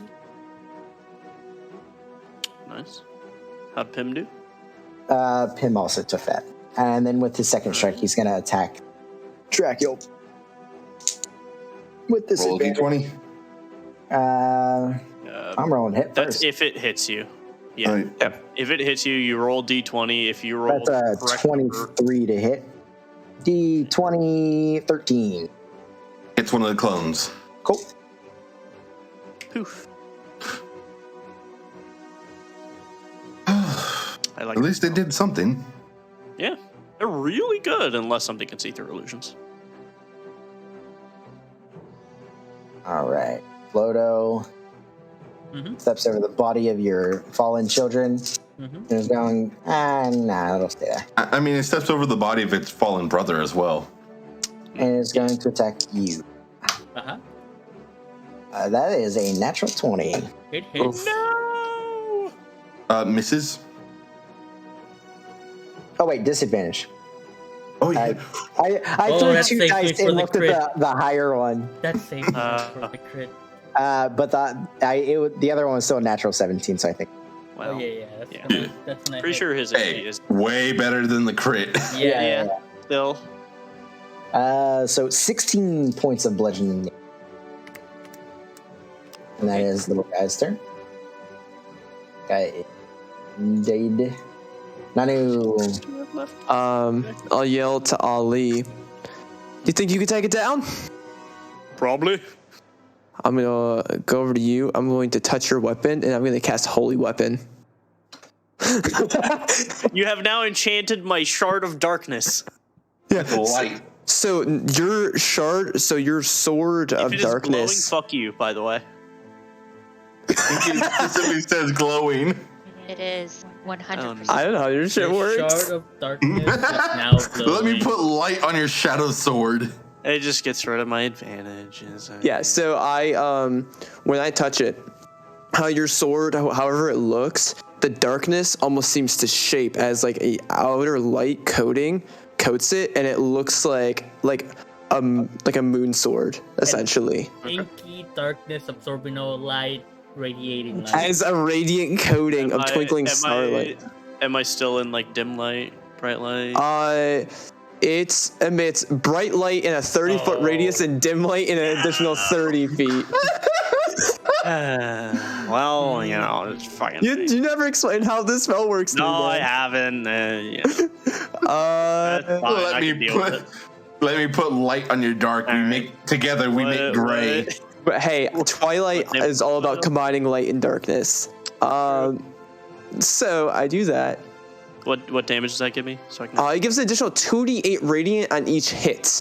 C: Nice. How'd Pim do?
A: Pim also took that. And then with his second strike, he's going to attack Dracul. With this
E: Roll a
A: advantage.
E: d20.
A: I'm rolling hit
C: That's
A: first.
C: if it hits you. Yeah.
E: Right.
F: Yeah.
C: If it hits you, you roll d20. If you roll
A: That's
C: the correct
A: 23 to hit. D20, 13.
E: It's one of the clones.
A: Cool.
C: poof. I like
E: At least they did something.
C: Yeah, they're really good unless something can see through illusions.
A: All right. Ploto steps over the body of your fallen children. And is going, nah, it'll stay there.
E: I mean, it steps over the body of its fallen brother as well.
A: And is going to attack you.
B: Uh-huh.
A: That is a natural 20.
B: It hits.
C: No.
E: Misses.
A: Oh, wait, disadvantage.
E: Oh, yeah.
A: I
B: Oh,
A: threw
B: that's
A: 2
B: safe
A: dice
B: for
A: and
B: the
A: looked at the higher one.
B: That's safe for the crit.
A: But the other one was still a natural 17, so I think.
C: Well,
B: Oh, yeah. That's nice.
C: Pretty sure his
E: Hey,
C: AC is.
E: way better than the crit.
B: Yeah.
C: Still.
A: So 16 points of bludgeoning damage. And that is little guy's turn. Guy dead. Nanu.
F: I'll yell to Ali. You think you can take it down?
C: Probably.
F: I'm gonna go over to you. I'm going to touch your weapon, and I'm gonna cast Holy Weapon.
C: You have now enchanted my shard of darkness.
E: Light.
F: So your shard, so your sword
C: If
F: of
C: it is glowing,
F: darkness.
C: fuck you, by the way.
E: It specifically says glowing.
D: It is 100%.
F: I don't know how your shit
B: The
F: works.
B: shard of darkness is now glowing.
E: Let me put light on your shadow sword.
C: It just gets rid of my advantages.
F: Yeah. So when I touch it, how your sword, however it looks, the darkness almost seems to shape as like a outer light coating coats it, and it looks like a moon sword essentially.
B: Inky darkness absorbing all light, radiating light.
F: As a radiant coating of twinkling starlight.
C: Am I still in like dim light, bright light?
F: It emits bright light in a 30-foot radius and dim light in an additional 30 feet.
C: Well, you know, it's fucking.
F: You never explained how this spell works.
C: No,
F: to me,
C: I
F: man.
C: haven't. That's fine. I can deal with it.
E: Let me put light on your dark. We make gray.
F: But hey, Twilight is all about combining light and darkness. So I do that.
C: What damage does that give me? So I can.
F: It gives an additional 2d8 radiant on each hit.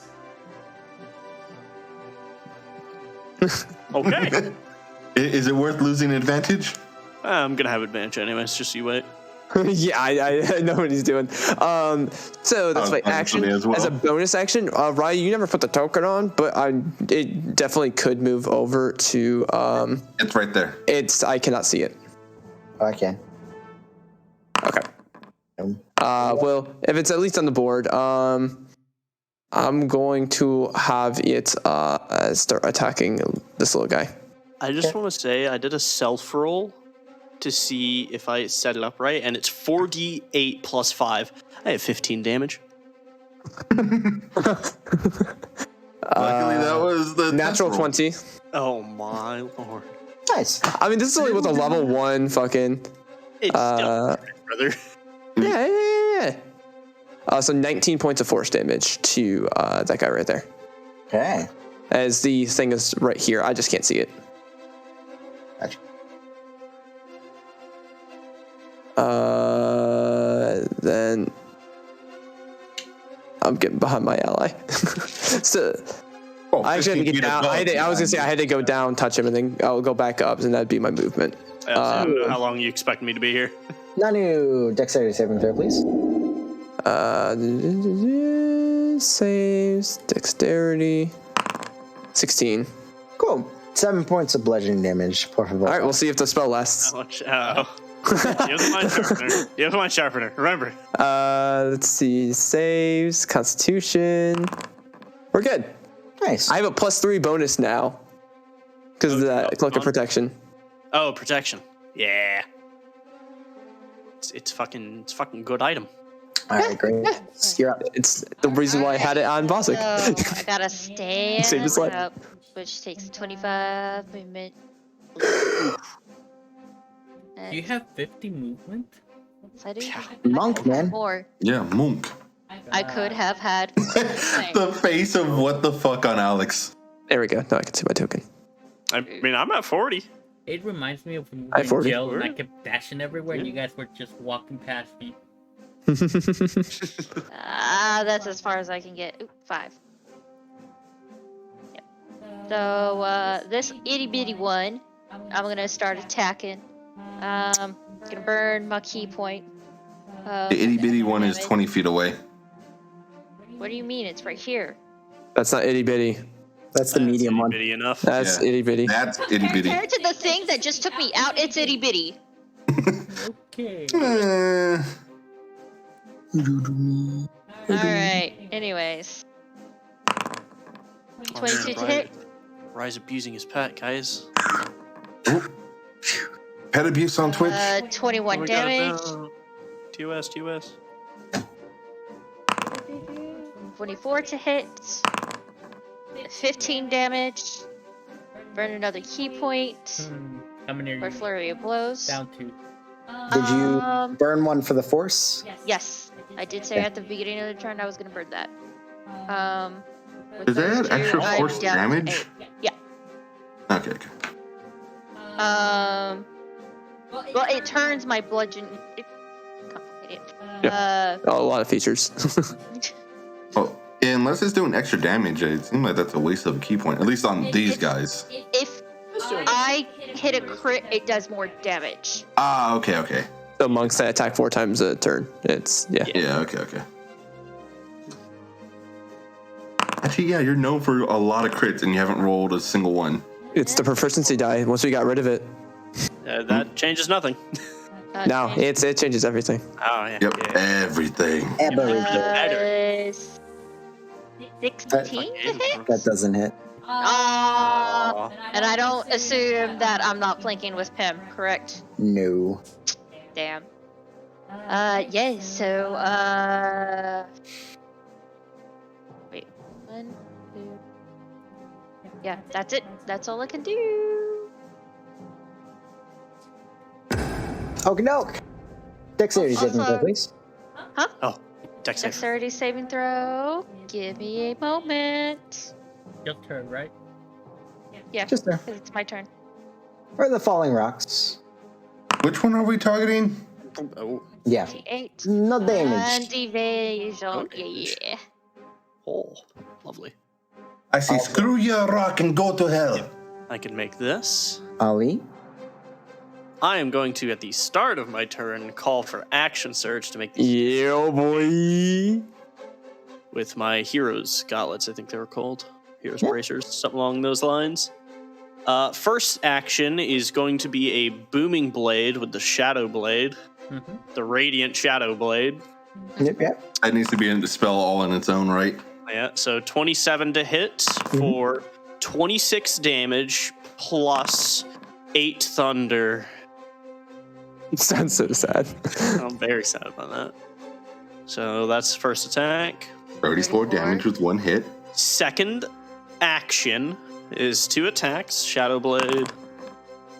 C: Okay.
E: Is it worth losing advantage?
C: I'm gonna have advantage anyways. Just you wait.
F: Yeah, I know what he's doing. So that's my action.
E: As well.
F: As a bonus action, Ryan, you never put the token on, but it definitely could move over to.
E: It's right there.
F: I cannot see it.
A: I can.
F: Okay. Well, if it's at least on the board, I'm going to have it start attacking this little guy.
C: I just want to say I did a self roll to see if I set it up right, and it's 4d8 plus 5. I have 15 damage.
E: Luckily, that was the
F: Natural
E: test roll.
F: 20.
C: Oh my lord!
A: Nice.
F: I mean, this is only with a level 1 fucking.
C: It's still brother.
F: Yeah. So 19 points of force damage to that guy right there.
A: Okay.
F: As the thing is right here, I just can't see it.
A: Gotcha.
F: Then I'm getting behind my ally. So I actually had to get down. I was gonna say I had to go down, touch him, and then I'll go back up, and that'd be my movement.
C: How long you expect me to be here?
A: Nanu, dexterity saving throw, please.
F: Saves dexterity 16.
A: Cool. 7 points of bludgeoning damage. Por favor.
F: All right, we'll see if the spell lasts.
C: How much? You have the mind sharpener. You have the mind sharpener. Remember.
F: Let's see. Saves, Constitution. We're good.
A: Nice.
F: I have a +3 bonus now because of that cloak of protection.
C: Oh, protection. Yeah. It's fucking good item.
A: All right, great. You're up.
F: It's the reason why I had it on Vosik.
D: So I gotta stand
F: Save his life.
D: up, which takes 25 movement.
B: Do you have 50 movement?
D: Yes, I do.
A: Monk, man.
D: More.
E: Yeah, monk.
D: I could have had.
E: The face of what the fuck on Alex.
F: There we go. Now I can see my token.
C: I mean, I'm at 40.
B: It reminds me of when we
F: I
B: were in
F: 40.
B: jail and I kept dashing everywhere and you guys were just walking past me.
D: That's as far as I can get. Ooh, 5. Yep. So this itty bitty one, I'm gonna start attacking. Gonna burn my key point.
E: The itty bitty one is 20 feet away.
D: What do you mean? It's right here.
F: That's not itty bitty.
A: That's the medium one.
C: Bitty enough.
F: That's
E: Yeah.
F: itty bitty.
E: That's itty bitty.
D: Compared to the thing that just took me out, it's itty bitty.
B: Okay.
D: Alright, anyways. 22 to hit.
C: Rise abusing his pet, guys.
E: Pet abuse on Twitch.
D: 21
C: Oh, we got it
D: damage.
C: down. TOS.
D: 24 to hit. 15 damage. Burn another key point.
B: How many are
D: For
B: you
D: flurry of blows.
B: down to?
A: Did you burn one for the force?
D: Yes, I did say at the beginning of the turn I was gonna burn that. With
E: Does that
D: those
E: add
D: two,
E: extra
D: I'm
E: force
D: down to
E: damage?
D: 8. Yeah.
E: Okay.
D: Well, it turns my bludgeon. Complicated.
F: A lot of features.
E: Well, unless it's doing extra damage, it seems like that's a waste of a key point. At least on these guys.
D: If I hit a crit, it does more damage.
E: Ah, okay.
F: So monks that attack 4 times a turn. It's
E: Yeah, okay. Actually, yeah, you're known for a lot of crits and you haven't rolled a single one.
F: It's the proficiency die. Once we got rid of it,
C: That changes nothing.
F: now it changes everything.
C: Oh, yeah.
E: Yep,
C: Yeah.
E: everything.
A: Everything.
D: 16 to hit?
A: That doesn't hit.
D: And I don't assume that I'm not flanking with Pim, correct?
A: No.
D: Damn. Yeah, so, wait. 1, 2. Yeah, that's it. That's all I can do.
A: Okie doke. Dexterity saving throw, please.
C: Oh, dex save.
D: Dexterity saving throw. Give me a moment.
B: Your turn, right?
D: Yeah,
A: Just there.
D: 'cause it's my turn.
A: Or the falling rocks.
E: Which one are we targeting?
C: Oh,
A: Yeah.
D: 8.
A: No
D: And
A: damage.
D: evasion.
C: Okay.
D: Yeah.
C: oh, lovely.
E: I say, screw your rock and go to hell.
C: I can make this.
A: Ali.
C: I am going to, at the start of my turn, call for action surge to make these
F: Yeah, boy.
C: with my heroes gauntlets. I think they were called heroes bracers, something along those lines. First action is going to be a booming blade with the shadow blade, the radiant shadow blade.
A: Yep.
E: That needs to be in the spell all on its own, right?
C: Yeah, so 27 to hit for 26 damage plus 8 thunder.
F: Sounds so sad.
C: I'm very sad about that. So that's first attack.
E: 34 damage with one hit.
C: Second action is 2 attacks. Shadow Blade.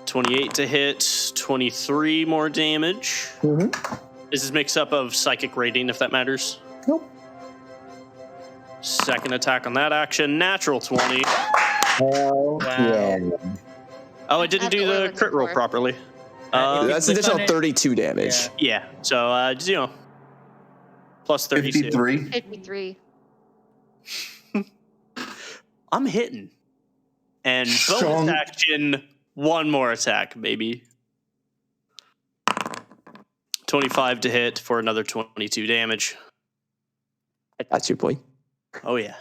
C: 28 to hit. 23 more damage. This is mix up of Psychic Rating, if that matters.
A: Nope.
C: Second attack on that action. Natural 20.
A: Hell yeah.
C: Oh, I didn't do the crit roll properly.
F: That's
B: click
F: additional
B: on it-
F: 32 damage.
C: Yeah, so, plus 32.
E: 53.
D: 53.
C: I'm hitting. And bonus
E: Strong.
C: action, one more attack, baby. 25 to hit for another 22 damage.
F: That's your boy.
C: Oh, yeah.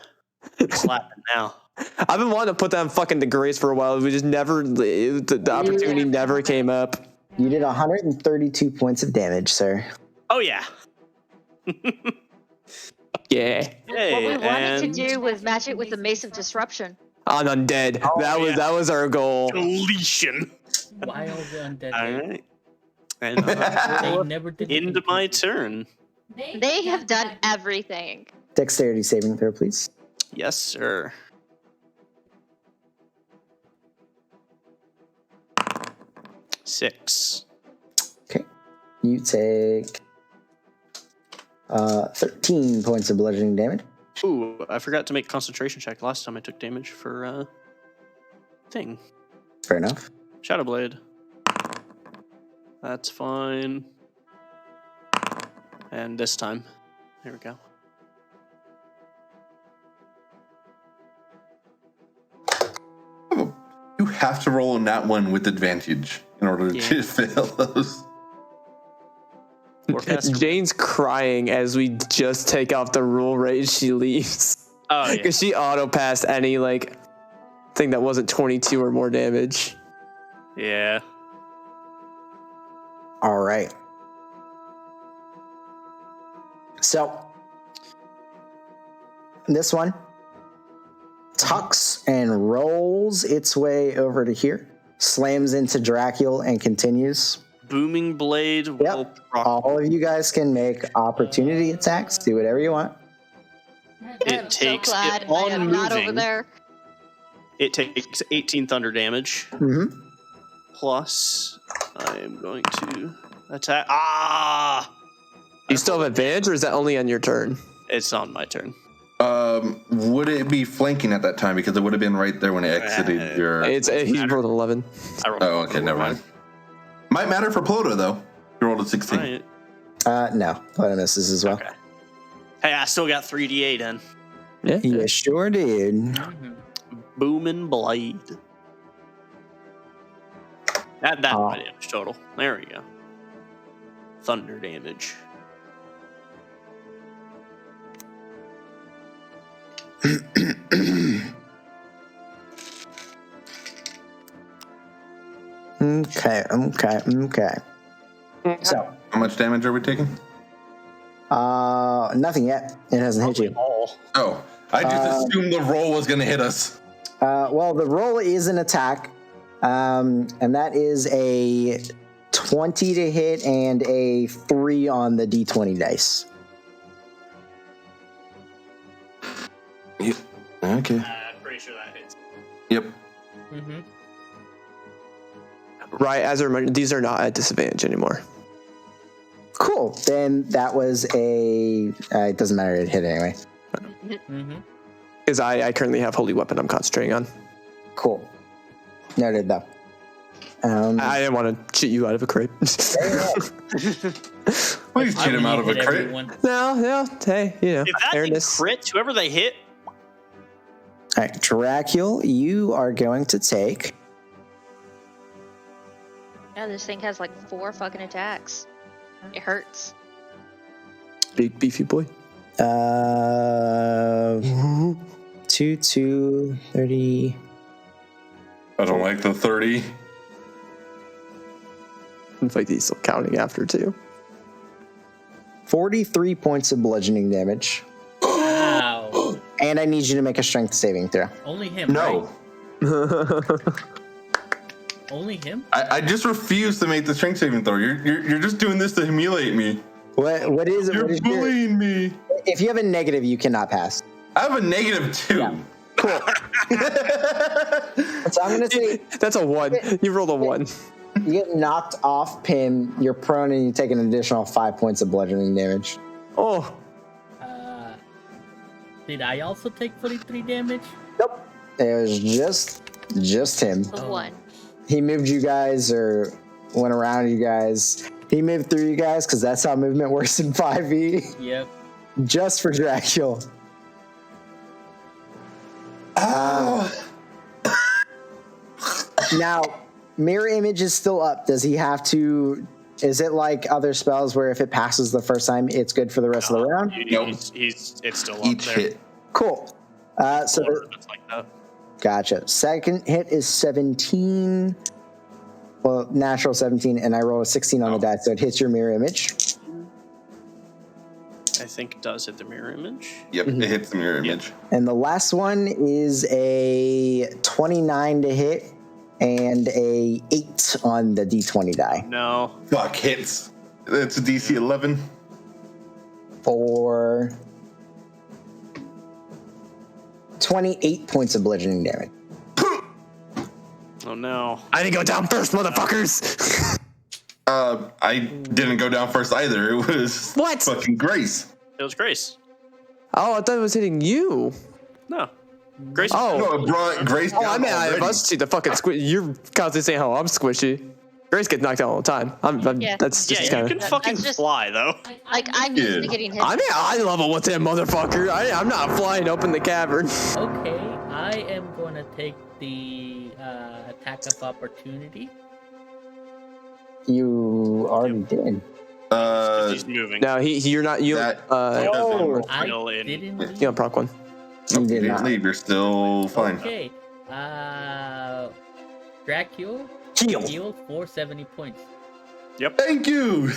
C: Slapping now.
F: I've been wanting to put that in fucking disgrace for a while. We just never, the opportunity never came up.
A: You did 132 points of damage, sir.
C: Oh yeah.
F: Yeah.
D: What we wanted to
C: and
D: do was match it with the Mace of Disruption.
F: On undead. That was our goal.
C: deletion.
B: Wild undead.
C: All right. And
B: They never did
C: into my turn.
D: They have done everything.
A: Dexterity saving throw, please.
C: Yes, sir. Six.
A: Okay. You take 13 points of bludgeoning damage.
C: Ooh, I forgot to make a concentration check last time I took damage for thing.
A: Fair enough.
C: Shadow Blade. That's fine. And this time. There we go.
E: You have to roll on that one with advantage in order to fail those.
F: Jane's crying as we just take off the rule rate she leaves.
C: Oh, yeah.
F: Because she auto-passed any, like, thing that wasn't 22 or more damage.
C: Yeah.
A: All right. So, this one tucks and rolls its way over to here, slams into Dracula, and continues.
C: Booming Blade will proc-
A: All of you guys can make opportunity attacks. Do whatever you want.
C: It
D: I'm
C: takes
D: so glad
C: it
D: I
C: on
D: am not over
C: moving.
D: there.
C: It takes 18 thunder damage.
A: Mm-hmm.
C: Plus, I am going to attack. Ah!
F: You still have advantage, or is that only on your turn?
C: It's on my turn.
E: Would it be flanking at that time? Because it would have been right there when it exited your...
F: He rolled 11.
C: I rolled
E: Oh, okay, never mind. Might matter for Ploto, though. You rolled a 16.
C: Right.
A: No, Ploto misses as well.
C: Okay. Hey, I still got 3d8 in.
F: Yeah.
A: You sure did.
C: Booming Blade. That's
A: Oh.
C: my damage total. There we go. Thunder damage.
A: Okay. So,
E: How much damage are we taking?
A: nothing yet. It hasn't hit you.
E: Oh, I just assumed the roll was going to hit us.
A: Well, the roll is an attack, and that is a 20 to hit and a 3 on the d20 dice.
E: Yep. Okay.
C: I'm pretty sure that hits.
E: Yep.
B: Mm-hmm.
F: Right, as a reminder, these are not at disadvantage anymore.
A: Cool. Then that was a. It doesn't matter. It hit anyway.
B: Mm-hmm.
F: Because I currently have Holy Weapon I'm concentrating on.
A: Cool. Noted though.
F: I didn't want to cheat you out of a crit.
E: Please cheat him out of a crit.
F: No, hey, you know,
C: If that thing
F: fairness.
C: crits, whoever they hit,
A: All right, Dracula, you are going to take.
D: Yeah, this thing has like 4 fucking attacks. It hurts.
F: Big beefy boy.
A: 2, 30.
E: I don't like the 30.
F: In fact, he's still counting after too.
A: 43 points of bludgeoning damage.
B: Wow.
A: And I need you to make a strength saving throw.
B: Only him,
E: No.
B: right? Only him?
E: I just refuse to make the strength saving throw. You're just doing this to humiliate me.
A: What is it?
E: You're
A: What is your,
E: bullying me.
A: if you have a negative, you cannot pass.
E: I have a -2.
A: Yeah. Cool. So I'm going to say
F: That's a 1. You rolled a 1.
A: you get knocked off pin, you're prone, and you take an additional 5 points of bludgeoning damage.
F: Oh,
B: Did I also take 43 damage?
A: Nope. It was just him.
D: The
B: Oh.
D: 1.
A: He moved you guys or went around you guys. He moved through you guys because that's how movement works in 5e.
B: Yep.
A: Just for Dracula. Now, mirror image is still up. Does he have to? Is it like other spells where if it passes the first time, it's good for the rest of the round?
E: Nope.
C: it's still up
E: Each
C: there.
E: hit.
A: Cool. So
C: It's like that.
A: Gotcha. Second hit is 17. Well, natural 17, and I roll a 16 on the dice, so it hits your mirror image.
C: I think it does hit the mirror image.
E: Yep, it hits the mirror image.
A: And the last one is a 29 to hit and a 8 on the d20 die.
C: No.
E: Fuck, hits. It's a DC 11.
A: For 28 points of bludgeoning damage.
C: Oh no.
F: I didn't go down first, motherfuckers.
E: I didn't go down first either. It was
F: What?
E: fucking Grace.
C: It was Grace.
F: Oh, I thought it was hitting you.
C: No. Grace.
F: Oh.
E: No, it brought Grace down
F: Oh, I mean, I
E: already.
F: must see the fucking squish. You're constantly saying how I'm squishy. Grace gets knocked out all the time.
D: Yeah.
F: That's
C: Yeah,
F: just
C: you
F: kind
C: can
F: of.
C: fucking
D: That's just-
C: fly though.
D: Like, I'm used to
E: Yeah.
D: getting hit.
F: I mean, I level with that motherfucker. I'm not flying up in the cavern.
B: Okay, I am going to take the attack of opportunity.
A: You already did.
C: He's moving.
F: No, you're not. You.
E: That-
A: Oh.
B: I
C: Still in.
B: didn't leave.
F: You don't proc one.
A: You
E: You
A: did
E: didn't
A: not.
E: leave. You're still fine.
B: Okay. Dracula
A: Heal.
B: healed for 70 points.
E: Thank you.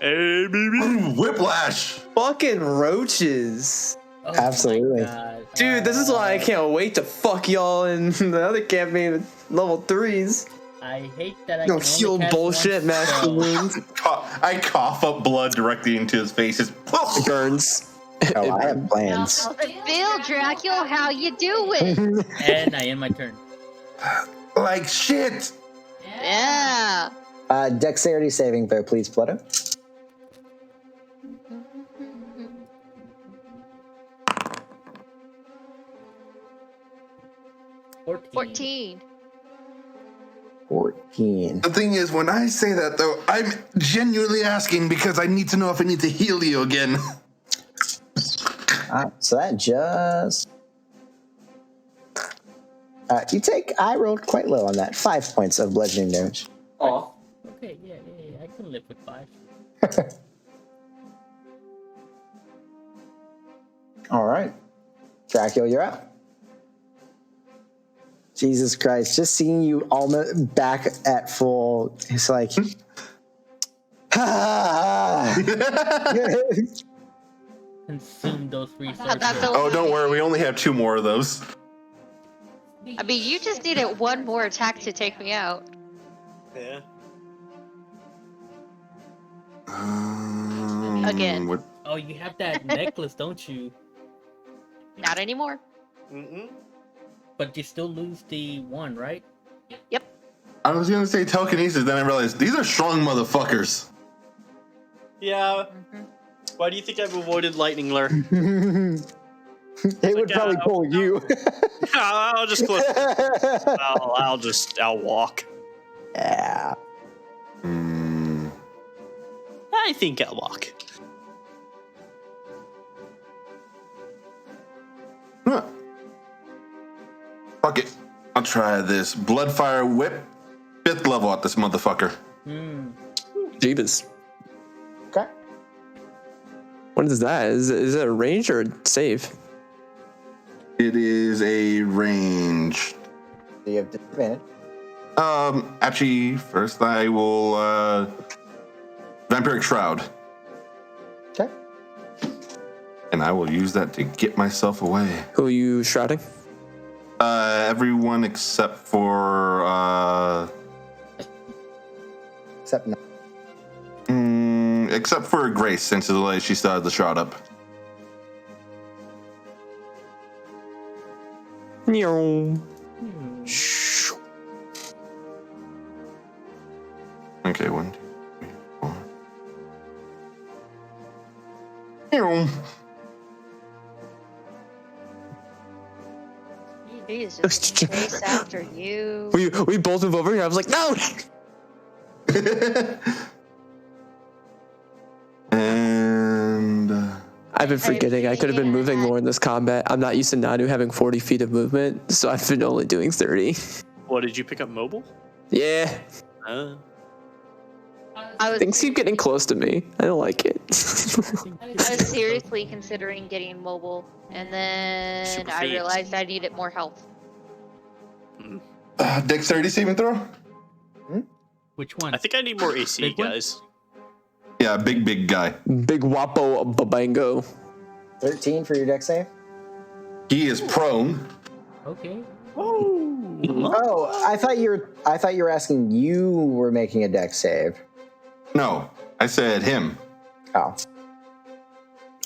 C: Hey, baby.
E: Whiplash.
F: Fucking roaches.
B: Oh
A: Absolutely.
B: my God.
F: Dude, this is why I can't wait to fuck y'all in the other campaign with level 3s.
B: I hate that I
F: No
B: can only
F: healed
B: cast
F: bullshit,
B: one
F: master
B: spell.
F: wounds.
E: I cough up blood directly into his face. Just
F: Burns.
A: Oh, I have plans.
D: Bill, Dracula, how you doing?
B: And I end my turn.
E: like shit.
D: Yeah.
A: Dexterity saving throw, please, Ploto.
B: Fourteen.
D: 14.
A: 14.
E: The thing is, when I say that though, I'm genuinely asking because I need to know if I need to heal you again.
A: So that just. I rolled quite low on that. 5 points of bludgeoning damage.
F: Aw.
B: Okay, yeah, I can live with 5.
A: All right. Dracula, you're up. Jesus Christ, just seeing you almost back at full, it's like.
B: Consume those resources.
D: That's a-
E: Oh, don't worry. We only have 2 more of those.
D: I mean, you just needed one more attack to take me out.
C: Yeah.
D: Again.
E: What?
B: Oh, you have that necklace, don't you?
D: Not anymore.
C: Mm-mm.
B: But you still lose the 1, right?
D: Yep.
E: I was gonna say telekinesis, then I realized these are strong motherfuckers.
C: Yeah. Why do you think I've avoided lightning lure?
A: It would probably pull you.
C: I'll just close. I'll walk.
A: Yeah.
C: I think I'll walk.
E: Huh. Fuck it. I'll try this Bloodfire Whip. 5th level at this motherfucker.
F: Jeebus.
A: Okay.
F: What is that? Is it a range or a save?
E: It is a range.
A: So you have disadvantage.
E: Actually, first I will, Vampiric Shroud.
A: Okay.
E: And I will use that to get myself away.
F: Who are you shrouding?
E: Everyone except for, except for Grace, since she still has the shroud up. Okay, 1, 2, 3, 4.
D: He's just gonna chase after you.
F: We both move over here. I was like, no!
E: And
F: I've been forgetting I could have been moving more in this combat. I'm not used to Nanu having 40 feet of movement, so I've been only doing 30.
C: What, did you pick up mobile?
F: Yeah. Things keep getting close to me. I don't like it.
D: I was seriously considering getting mobile, and then
C: Super
D: I
C: feet.
D: realized I needed more health.
E: Dexterity saving throw?
B: Which one?
C: I think I need more AC,
B: Big one?
C: guys.
E: Yeah, big guy.
F: Big Wapo Babango.
A: 13 for your deck save.
E: He is prone.
B: Okay.
A: Oh, I thought you were asking you were making a deck save.
E: No, I said him.
A: Oh.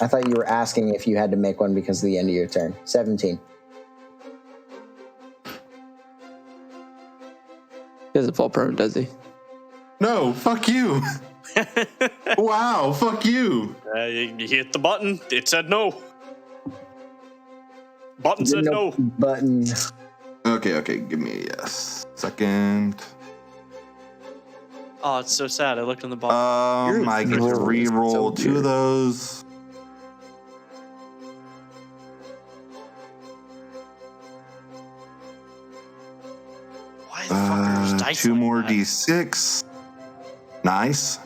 A: I thought you were asking if you had to make one because of the end of your turn. 17.
F: He doesn't fall prone, does he?
E: No, fuck you. Wow, fuck you.
C: You hit the button. It said no. Button said no.
A: Button.
E: Okay, give me a second.
C: Oh, it's so sad. I looked on the bottom.
E: I get to re-roll
F: so
E: 2 of those.
C: Why the fuck are those dice
E: 2
C: like
E: more
C: that?
E: D6. Nice.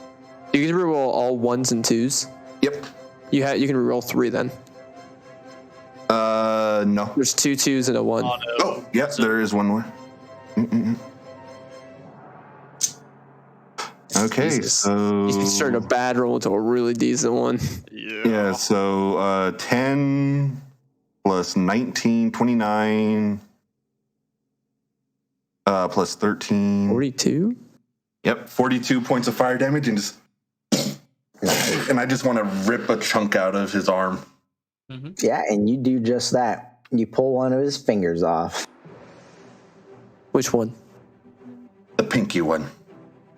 F: You can reroll all 1s and 2s.
E: Yep.
F: You can reroll 3 then.
E: No.
F: There's 2 2s and a 1.
C: Oh, no.
E: Oh, yep, there is one more. Okay,
F: Jesus.
E: so...
F: You start a bad roll into a really decent one.
E: Yeah, so 10 plus 19, 29, plus 13.
F: 42?
E: Yep, 42 points of fire damage, and I just want to rip a chunk out of his arm.
A: Yeah, and you do just that. You pull one of his fingers off.
F: Which one?
E: The pinky one.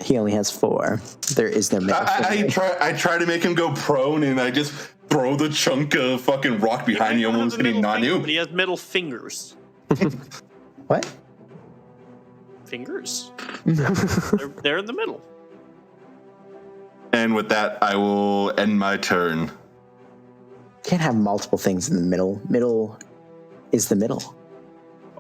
A: He only has 4. There is no middle finger.
E: I try to make him go prone, and I just throw the chunk of fucking rock behind you, almost hitting Nanu.
C: But he has middle fingers.
A: What?
C: Fingers. they're in the middle.
E: And with that, I will end my turn.
A: Can't have multiple things in the middle. Middle is the middle.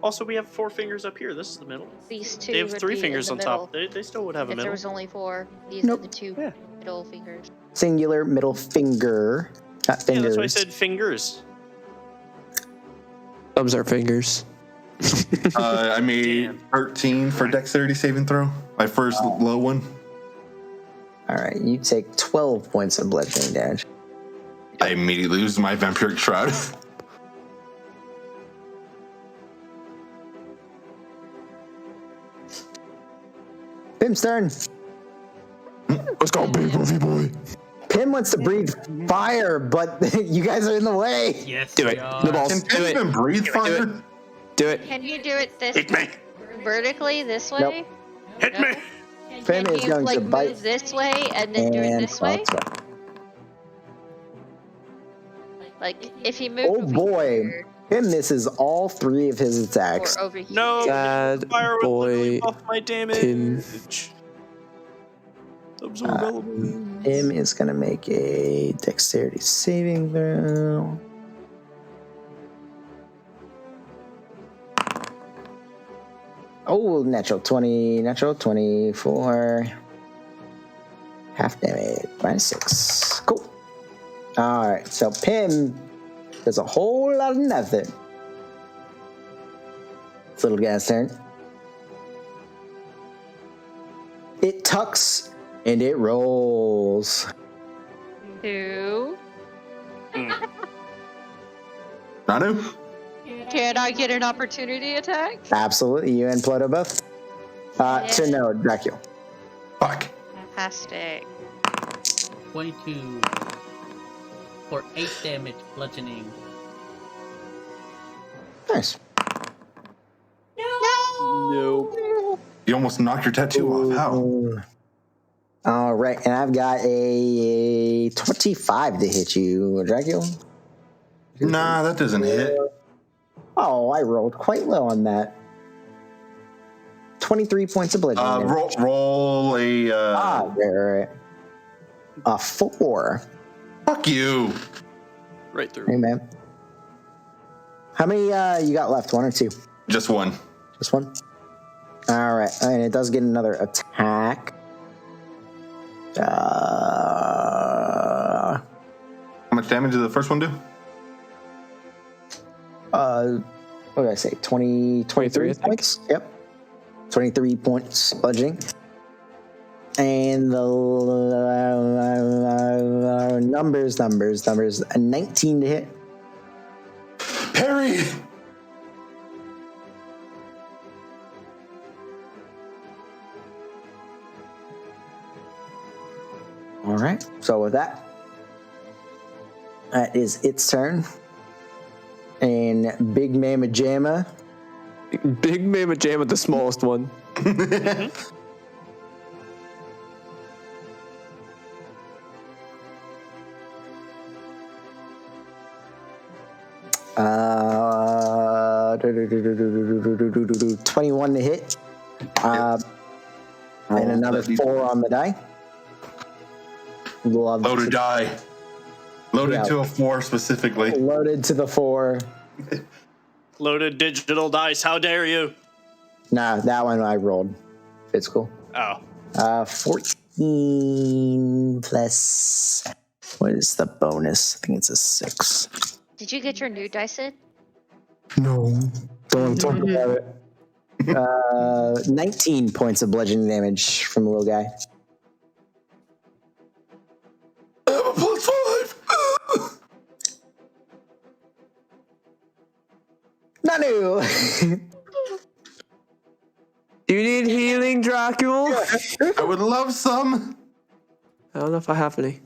C: Also, we have 4 fingers up here. This is the middle.
D: These 2
C: They have
D: would
C: 3
D: be
C: fingers
D: in
C: on
D: the
C: top.
D: middle.
C: They still would have a
D: If
C: middle.
D: there was only 4, these
A: Nope.
D: are the 2 middle fingers.
A: Singular middle finger. Not
C: Yeah,
A: fingers.
C: that's why I said fingers.
F: Thumbs are fingers.
E: I made
C: Damn.
E: 13 for dexterity saving throw. My first low one.
A: All right, you take 12 points of bludgeoning damage.
E: I immediately lose my vampiric shroud.
A: Pim's turn.
F: Let's go, big movie boy.
A: Pim wants to breathe fire, but you guys are in the way.
B: Yes.
F: Do it.
B: we are.
F: The balls.
E: Can
F: Do
E: Pim
F: it.
E: even breathe fire?
F: Do it.
D: Can you do it this
C: Hit me.
D: vertically this way?
A: Nope.
C: Hit
D: No?
C: me.
A: Pim
D: Can
A: is
D: you
A: going
D: like
A: to bite
D: move this way and then do it
A: and
D: this way?
A: bounce away.
D: Like if he moved
A: Oh
D: over
A: boy.
D: here
A: Pim misses all 3 of his attacks.
D: or over here.
C: No.
F: Sad
C: Fire would literally
F: boy.
C: buff my damage.
F: Pim.
C: Absorb elements.
A: Pim is going to make a dexterity saving throw. Oh, natural 20, natural 24. Half damage, -6. Cool. All right, so Pim does a whole lot of nothing. It's little guy's turn. It tucks and it rolls.
D: 2.
E: Nanu?
D: Can I get an opportunity attack?
A: Absolutely, you and Ploto both. So no, Dracula.
E: Fuck.
D: Fantastic.
B: 22 for 8 damage bludgeoning.
A: Nice.
C: No.
E: You almost knocked your tattoo off. How?
A: All right, and I've got a 25 to hit you, Dracula.
E: Nah, that doesn't hit.
A: Oh, I rolled quite low on that. 23 points of bludgeoning.
E: Roll a.
A: Right. A 4.
E: Fuck you.
C: Right through.
A: Hey, man. How many you got left? 1 or 2?
E: Just one.
A: Just 1? All right, and it does get another attack.
E: How much damage did the first one do?
A: what did I say? 23
F: 23, I think.
A: points? Yep. 23 points bludgeoning. And the numbers. A 19 to hit.
E: Parry!
A: All right. So with that is its turn. And Big Mama Jamma.
F: Big Mama Jamma, the smallest one.
A: Uh, 21 to hit. And another 4 on the die.
E: Loaded die. Loaded
A: Yeah.
E: to a 4 specifically.
A: Loaded to the 4.
C: Loaded digital dice. How dare you?
A: Nah, that one I rolled. It's cool.
C: Oh.
A: 14 plus. What is the bonus? I think it's a 6.
D: Did you get your new dice in?
A: No. Don't talk about it. 19 points of bludgeoning damage from the little guy.
E: I have a +5!
A: Nanu!
F: Do you need healing, Dracula?
E: I would love some.
F: I don't know if I have any.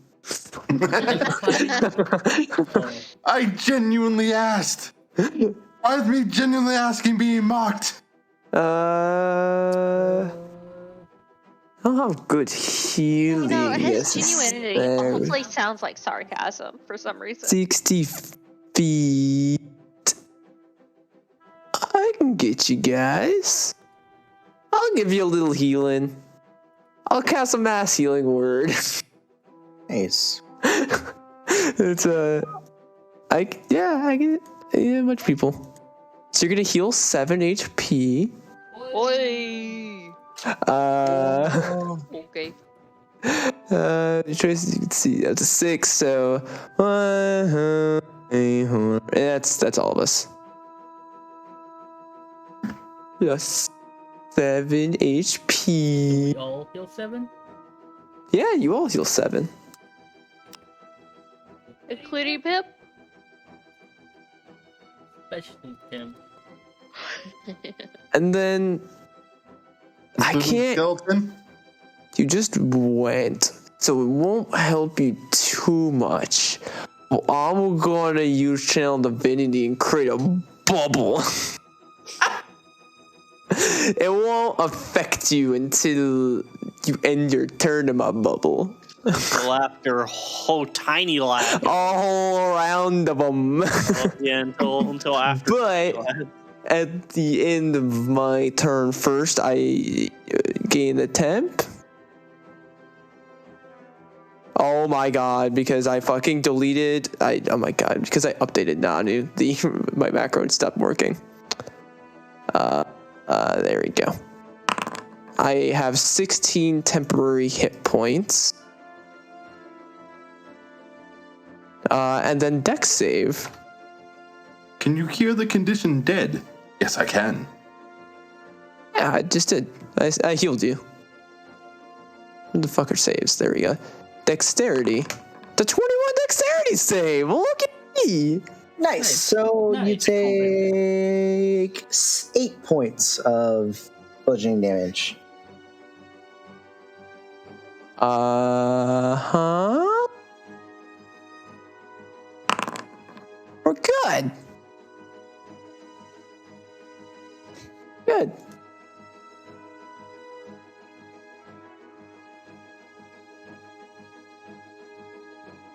E: I genuinely asked. Why is me genuinely asking being mocked?
F: I don't have good healing.
D: His
F: Yes,
D: genuinity honestly sounds like sarcasm for some reason.
F: 60 feet. I can get you guys. I'll give you a little healing. I'll cast a mass healing word.
A: Nice.
F: It's I get a bunch of people. So you're gonna heal 7 HP.
D: Oi! Okay.
F: Trace, you can see that's a 6, so that's all of us. Yes. 7 HP.
B: We all heal 7?
F: Yeah, you all heal 7.
D: Including Pip?
B: Especially Tim.
F: And then I can't.
E: Skeleton?
F: You just went, so it won't help you too much. Well, I'm gonna use Channel Divinity and create a bubble. It won't affect you until you end your turn in my bubble.
C: Laughter, whole tiny laugh.
F: All around of them.
C: Yeah, until after.
F: But at the end of my turn first, I gain a temp. Oh my god, because I fucking deleted, oh my god, because I updated Nanu, my macro stopped working. There we go. I have 16 temporary hit points. And then dex save.
E: Can you cure the condition dead? Yes, I can.
F: Yeah, I just did. I healed you. The fucker saves. There we go. Dexterity. The 21 dexterity save. Look at me.
A: Nice. So you
B: Nice.
A: take 8 points of bludgeoning damage.
F: Huh? We're good. Good.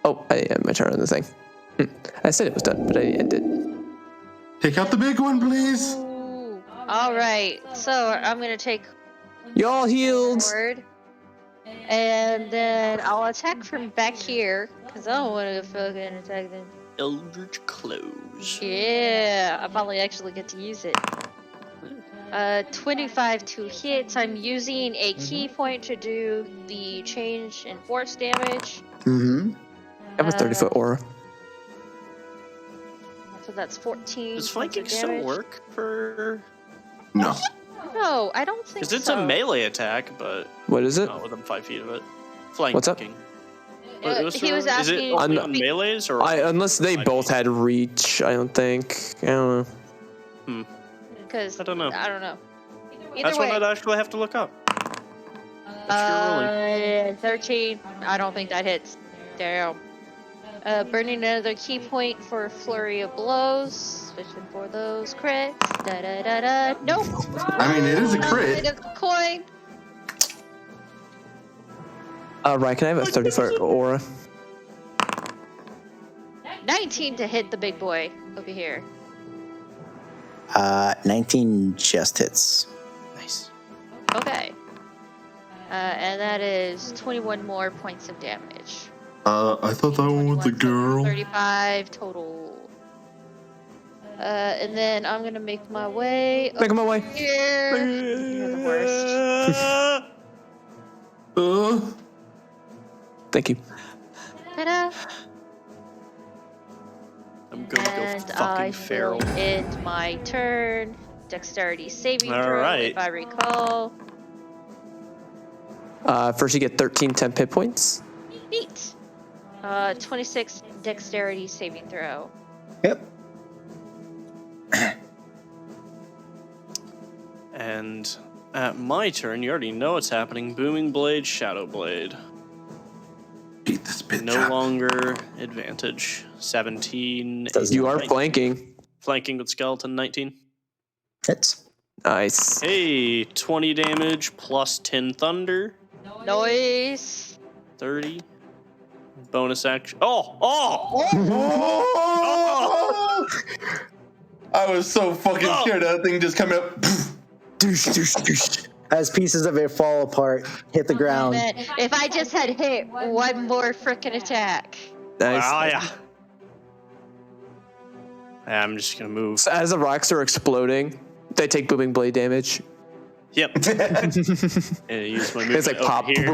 F: Oh, I had my turn on the thing. I said it was done, but I ended.
E: Take out the big one, please.
D: Ooh. Alright, so I'm gonna take
F: Y'all healed.
D: forward. And then I'll attack from back here, because I don't want to fucking attack them.
C: Eldritch Close.
D: Yeah, I probably actually get to use it. 25 to hit. I'm using a key point to do the change in force damage.
A: Mm-hmm.
F: I have a 30-foot aura.
D: So that's 14.
C: Does
D: points
C: flanking
D: of
C: still
D: damage.
C: work for?
E: No.
D: No, I don't think
C: Because it's
D: so.
C: a melee attack, but
F: What is it?
C: not within 5 feet of it. Flanking.
F: What's up?
D: He was
C: Is it
D: asking.
C: only on melees or?
F: Unless they
C: 5
F: both
C: feet?
F: had reach, I don't think. I don't know.
D: Because
C: I don't know.
D: I don't know. Either
C: That's
D: way,
C: one I'd actually have to look up. What's your rolling?
D: 13. I don't think that hits. Damn. Burning another key point for flurry of blows. Switching for those crits. Da da da da. Nope.
E: I mean, it is a
D: It
E: crit.
D: is a coin.
F: Right, can I have a 30 for aura?
D: 19 to hit the big boy over here.
A: 19 just hits.
C: Nice.
D: Okay. And that is 21 more points of damage.
E: I thought that one was a
D: 21, so
E: girl.
D: 35 total. And then I'm gonna make my way
F: Make my way.
D: here. You're the worst.
F: Thank you.
D: Ta-da.
C: I'm gonna
D: And
C: go
D: I
C: fucking feral.
D: will end my turn. Dexterity saving
C: All
D: throw,
C: right.
D: if I recall.
F: First you get 13 temp hit points.
D: Neat. 26 dexterity saving throw.
A: Yep.
C: And at my turn, you already know what's happening. Booming Blade, Shadow Blade.
E: Beat this bitch
C: No
E: up.
C: longer advantage. 17.
F: You are
C: 19.
F: flanking.
C: Flanking with skeleton, 19.
A: Hits.
F: Nice.
C: Hey, 20 damage plus 10 thunder.
D: Noise.
C: 30. Bonus action. Oh!
E: I was so fucking
C: Oh.
E: scared that thing just coming up.
A: Doosh, doosh, doosh. As pieces of it fall apart, hit the ground.
D: Man, if I just had hit one more frickin' attack.
F: Nice.
C: Yeah. I'm just gonna move.
F: So as the rocks are exploding, they take booming blade damage.
C: Yep. And use my movement
F: It's like
C: over
F: pop.
C: here.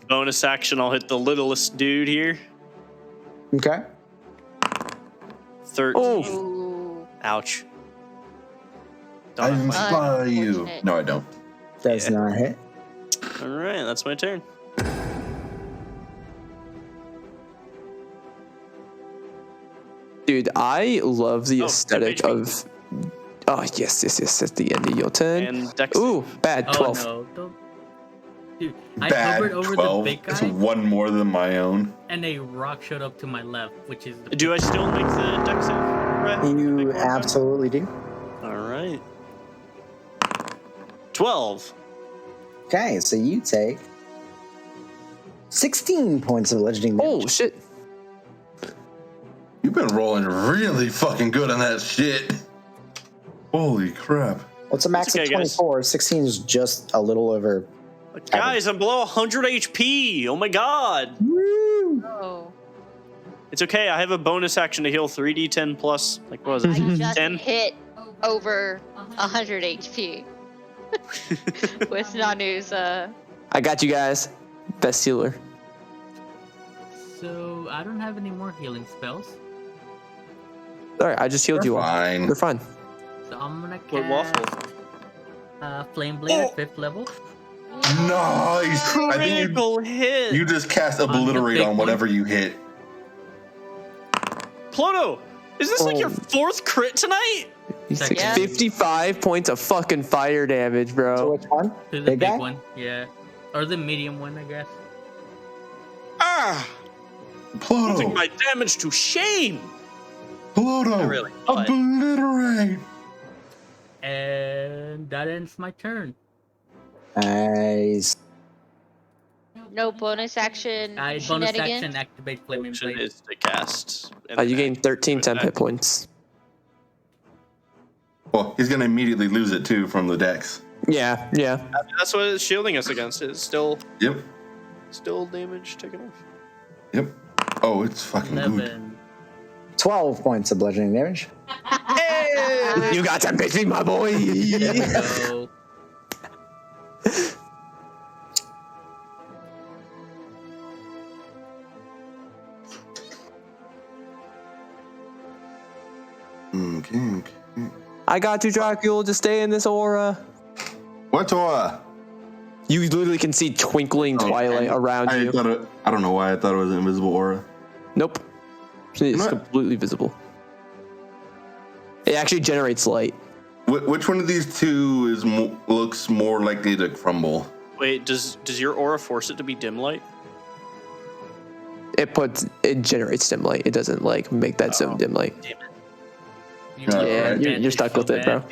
C: Bonus action, I'll hit the littlest dude here.
A: Okay.
C: 13.
F: Oh.
D: Ooh.
C: Ouch.
E: I
C: Don't have
E: inspire you.
D: Unfortunate.
E: No, I don't.
A: Does
C: Yeah.
A: not hit.
C: Alright, that's my turn.
F: Dude, I love the
C: Oh,
F: aesthetic
C: HP.
F: of. Oh, yes. At the end of your turn.
C: And Dex.
F: Ooh, bad. 12.
B: Oh no! Don't. Dude, I
E: Bad
B: hovered over
E: 12.
B: the big
E: It's
B: guy,
E: one more than my own.
B: and a rock showed up to my left, which is the.
C: Do I still make the Dex save? Right?
A: You absolutely do.
C: Alright. 12.
A: Okay, so you take 16 points of bludgeoning damage.
F: Oh, shit.
E: You've been rolling really fucking good on that shit. Holy crap.
A: What's a max
C: It's okay,
A: of
C: guys.
A: 24? 16 is just a little over.
C: Guys, I'm below 100 HP. Oh my god.
A: Woo!
D: Oh.
C: It's okay. I have a bonus action to heal 3d10 plus, like, what was
D: I
C: it?
D: just
C: 10?
D: hit over 100 HP. With Nanu's,
F: I got you guys. Best healer.
B: So I don't have any more healing spells.
F: Alright, I just healed you all.
E: Fine.
F: You're fine.
B: So I'm gonna
C: What
B: cast Flame Blade at 5th level.
E: Nice. I think
C: Critical hit.
E: you just cast
B: the
E: obliterate
B: big
E: on whatever you hit.
C: Ploto, is this like your
F: Oh.
C: 4th crit tonight?
F: You took
D: Yeah.
F: 55 points of fucking fire damage,
A: So
F: bro.
A: which one?
B: To the
A: Big
B: big
A: guy?
B: one, yeah. Or the medium one, I guess.
C: Ah!
E: Pluto.
C: Putting my damage to shame.
E: Pluto.
C: Not really, but-
E: Obliterate.
B: And that ends my turn.
A: Nice.
D: no bonus action.
B: I bonus
D: shenanigans.
B: action activate Flaming
C: Option
B: Blade.
C: is to cast. and
F: You
C: then
F: gain 13 temp hit
C: act-
F: points.
E: Well, he's gonna immediately lose it too from the dex.
F: Yeah.
C: That's what it's shielding us against. It's still
E: Yep.
C: damage taken off.
E: Yep. Oh, it's fucking good.
B: 11.
A: 12 points of bludgeoning damage.
F: You got some bitching, my boy.
B: So
F: I got you, Dracula. Just stay in this aura.
E: What aura?
F: You literally can see twinkling twilight around you.
E: I don't know why I thought it was an invisible aura.
F: Nope. It's completely visible. It actually generates light.
E: Which one of these two looks more likely to crumble?
C: Wait, does your aura force it to be dim light?
F: It generates dim light. It doesn't like make that zone dim light.
C: Damn it.
F: Yeah, you're stuck with it, bro.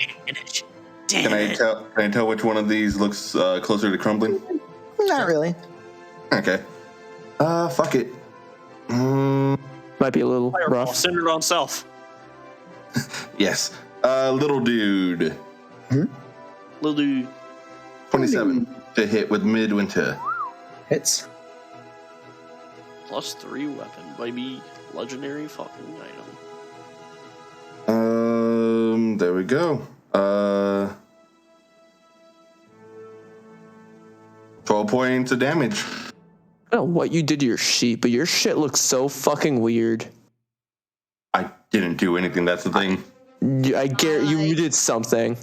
E: Can I tell which one of these looks closer to crumbling?
A: Not really.
E: Okay. Fuck it.
F: Might be a little
C: Fireball
F: rough.
C: centered on self.
E: Yes. Little dude.
C: Little dude.
E: 27 to hit with midwinter.
A: Hits.
C: +3 weapon, baby. Legendary fucking item.
E: There we go. 12 points of damage.
F: I don't know what you did to your sheet, but your shit looks so fucking weird.
E: I didn't do anything. That's the thing.
F: I guarantee you did something.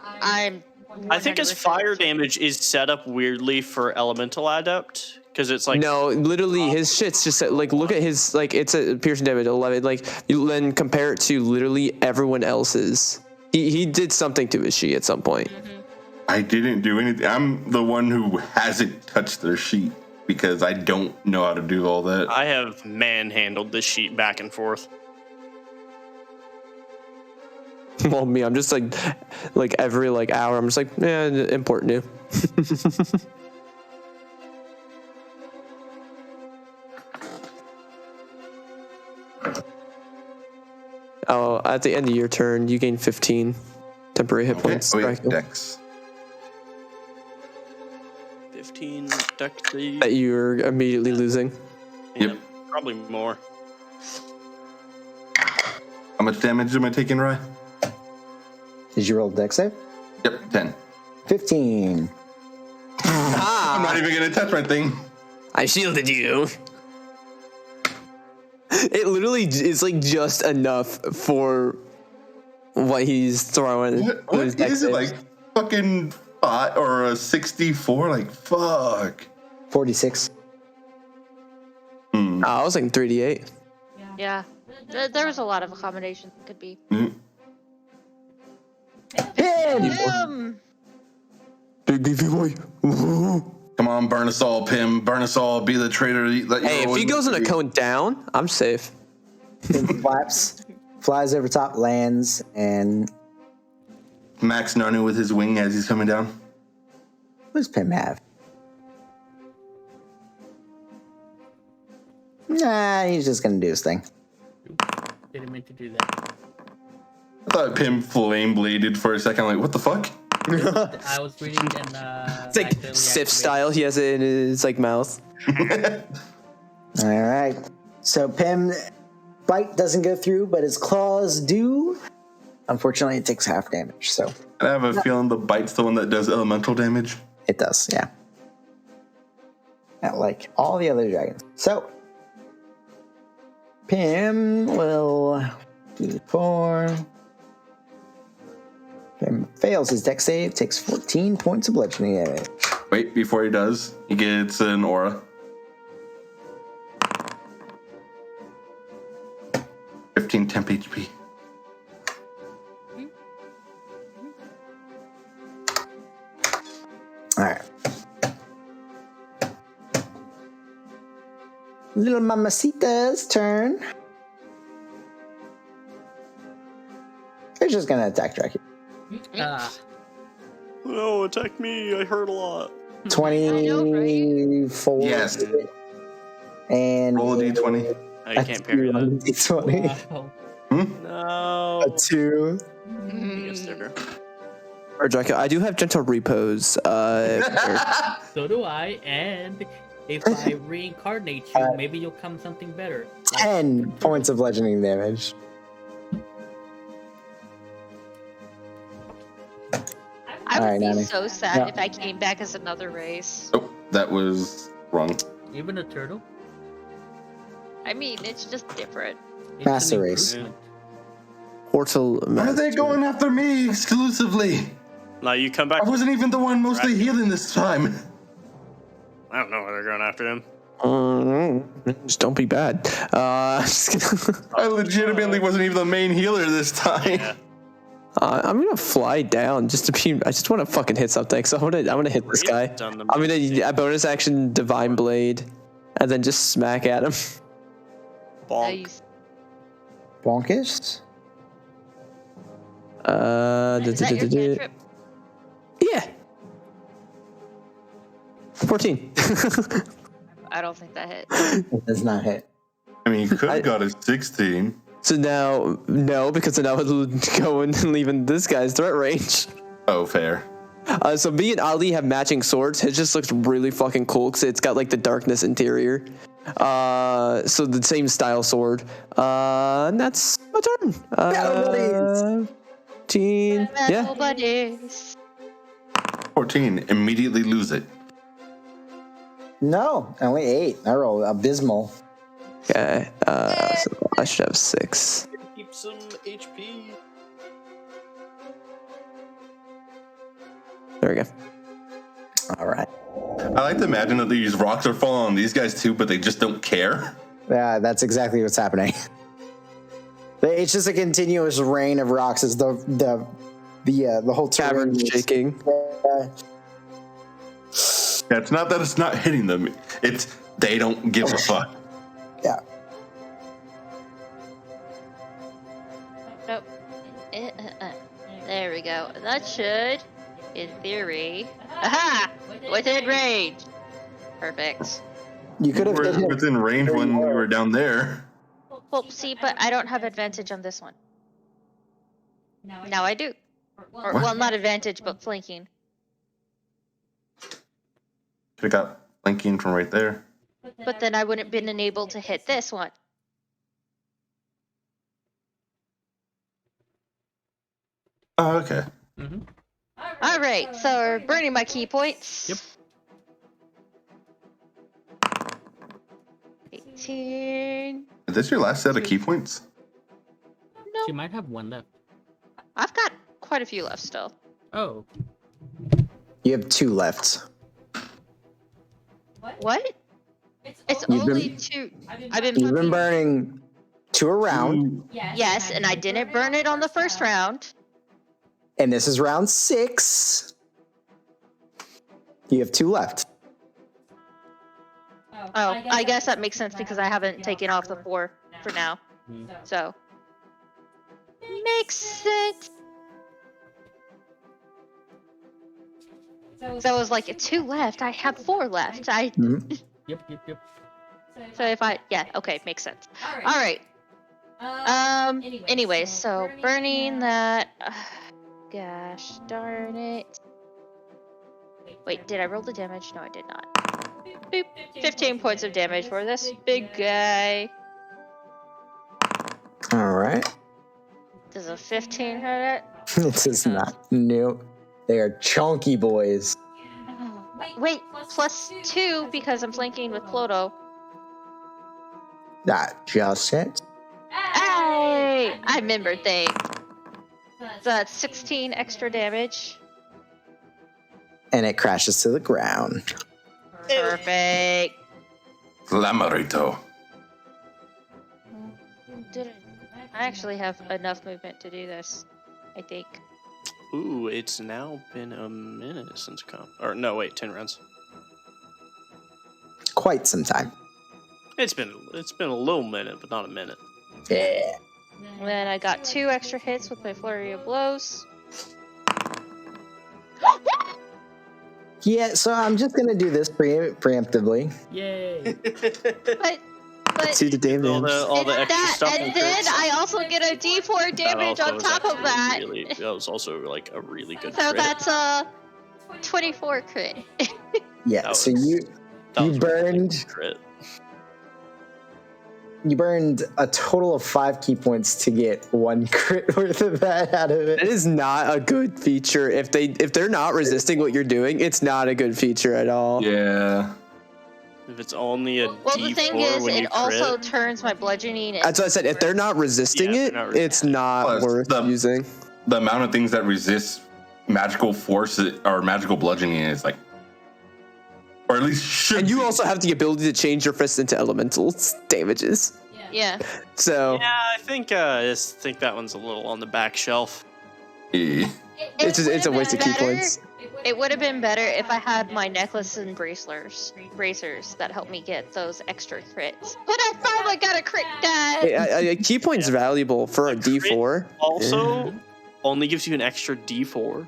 D: I'm.
C: I think his
D: 100%
C: fire damage is set up weirdly for elemental adept because it's like
F: No, literally, his shit's just like, look at his, like, it's a piercing damage 11. Like, you then compare it to literally everyone else's. He did something to his sheet at some point.
E: I didn't do anything. I'm the one who hasn't touched their sheet because I don't know how to do all that.
C: I have manhandled this sheet back and forth.
F: Well, me, I'm just like every like hour, I'm just like, yeah, import new. Oh, at the end of your turn, you gain 15 temporary hit points.
E: Dex.
C: 15 dex save.
F: That you're immediately losing.
E: Yep.
C: Probably more.
E: How much damage am I taking, Rye?
A: Did you roll dex save?
E: Yep, 10.
A: 15.
E: I'm not even going to touch my thing.
F: I shielded you. It literally is like just enough for what he's throwing.
E: What is it, like fucking 5 or a 64? Like, fuck.
A: 46.
F: I was like 3d8.
D: Yeah. There was a lot of accommodations it could be.
F: Big beefy boy.
E: Come on, burn us all, Pim. Burn us all. Be the traitor.
F: Hey, if he goes in a cone down, I'm safe.
A: It flies over top, lands, and
E: Max Nanu with his wing as he's coming down.
A: what does Pim have? Nah, he's just gonna do his thing.
B: Didn't mean to do that.
E: I thought Pim flame bladed for a second. Like, what the fuck?
B: I was reading and
F: It's like Sif style. He has it in his like mouth.
A: All right. So Pim bite doesn't go through, but his claws do. Unfortunately, it takes half damage. So
E: I have a feeling the bite's the one that does elemental damage.
A: it does, yeah. Like all the other dragons. So Pim will do 4. Pim fails his dex save, takes 14 points of bludgeoning damage.
E: Wait, before he does, he gets an aura. 15 temp HP.
A: All right. Little Mamacita's turn. They're just gonna attack Dracula.
C: No, attack me. I hurt a lot.
A: 24.
E: Yes.
A: And
E: Roll a d20.
C: I can't parry that.
A: D20.
B: Wow.
C: No.
A: A 2.
C: Yes, there.
F: Or Dracula, I do have gentle repose.
B: So do I, and if I reincarnate you, maybe you'll come something better.
A: 10 points of bludgeoning damage.
D: I would
A: Alright,
D: be
A: Nani.
D: so sad
A: No.
D: if I came back as another race.
E: Oh, that was wrong.
B: Even a turtle?
D: I mean, it's just different.
B: It's
A: Master
B: an
A: race.
B: improvement.
F: Mortal
E: Why are they
F: Master.
E: going after me exclusively?
C: Now you come back.
E: I wasn't even the one mostly healing this time.
C: I don't know why they're going after him.
F: Just don't be bad.
E: I legitimately wasn't even the main healer this time.
C: Yeah.
F: I'm gonna fly down just to be. I just want to fucking hit something. So I'm gonna hit this guy.
C: Done the
F: I'm gonna a bonus action Divine Blade, and then just smack at him.
C: bonk.
D: Nice.
A: Bonkish?
D: Is that your cantrip?
F: Yeah. 14.
D: I don't think that hit.
A: It does not hit.
E: I mean, you could have got a 16.
F: So now, no, because then I would go and leaving this guy's threat range.
E: Oh, fair.
F: So me and Ali have matching swords. It just looks really fucking cool because it's got like the darkness interior. So the same style sword. And that's my turn.
A: Battle buddies.
F: 15. Yeah.
D: Buddies.
E: 14. Immediately lose it.
A: No, only 8. I roll abysmal.
F: Okay. So I should have 6.
C: Keep some HP.
F: There we go.
A: All right.
E: I like to imagine that these rocks are falling on these guys too, but they just don't care.
A: Yeah, that's exactly what's happening. It's just a continuous rain of rocks as the whole
F: Cavern
A: terrain is-
F: shaking.
E: Yeah, it's not that it's not hitting them. It's they don't give a fuck.
A: Yeah.
D: Nope. There we go. That should, in theory, aha! Within range. Perfect.
A: You could
E: You
A: have
E: were
A: hit him.
E: within range when we were down there.
D: Well, see, but I don't have advantage on this one. Now I do. Or,
E: What?
D: well, not advantage, but flanking.
E: Should have got flanking from right there.
D: But then I wouldn't been enabled to hit this one.
E: Oh, okay.
D: All right, so we're burning my key points.
B: Yep.
D: 18.
E: Is this your last set of key points?
D: No,
B: She might have one left.
D: I've got quite a few left still.
B: Oh,
A: You have 2 left.
D: What? It's
A: You've
D: only
A: been-
D: 2. I've been
A: You've been
D: fucking-
A: burning 2 around,
D: Yes, and I didn't burn it on the first round.
A: and this is round 6. You have 2 left.
D: Oh, I guess that makes sense because I haven't taken off the 4 for now. So. Makes sense. So it was like 2 left. I have 4 left.
B: yep.
D: So if I, yeah, okay, makes sense. All right. Anyway, so burning that. Gosh darn it. Wait, did I roll the damage? No, I did not. Boop. 15 points of damage for this big guy.
A: All right.
D: Does a 15 hurt it?
A: This is not new. They are chunky boys.
D: Wait, plus 2 because I'm flanking with Ploto.
A: That just it.
D: Hey! I remember things. So that's 16 extra damage.
A: And it crashes to the ground.
D: Perfect.
E: Lamarito.
D: Did it? I actually have enough movement to do this, I think.
C: Ooh, it's now been a minute since or no, wait, 10 rounds.
A: Quite some time.
C: It's been a little minute, but not a minute.
A: Yeah.
D: And then I got 2 extra hits with my flurry of blows.
A: Yeah, so I'm just gonna do this preemptively.
B: Yay!
D: But
F: See the damage.
C: all the extra
D: that,
C: stuff.
D: and then I also get a D4 damage on top of that.
C: That was also like a really good.
D: So
C: crit.
D: that's a 24 crit.
A: Yeah,
C: That
A: so
C: was-
A: you
C: That was a really
A: burned-
C: good crit.
A: you burned a total of 5 key points to get 1 crit worth of that out of
F: It
A: it.
F: is not a good feature. If they're not resisting what you're doing, it's not a good feature at all.
E: Yeah.
C: If it's only a
D: Well, the thing
C: D4
D: is,
C: when you
D: it also
C: crit,
D: turns my bludgeoning.
F: That's what I said. If they're not resisting
C: Yeah,
F: it,
C: they're not
F: it's
C: resisting.
F: not
E: Plus,
F: worth using.
E: The amount of things that resist magical force or magical bludgeoning is like, or at least should.
F: And you
E: be.
F: also have the ability to change your fist into elemental damages.
D: Yeah.
F: So
C: yeah, I think that one's a little on the back shelf.
E: Eh.
F: it's a waste of key points.
D: It would have been better if I had my necklace and bracers that help me get those extra crits. But I finally got a crit, guys.
F: A key point's valuable for a
C: The crit
F: D4.
C: Also, only gives you an extra D4.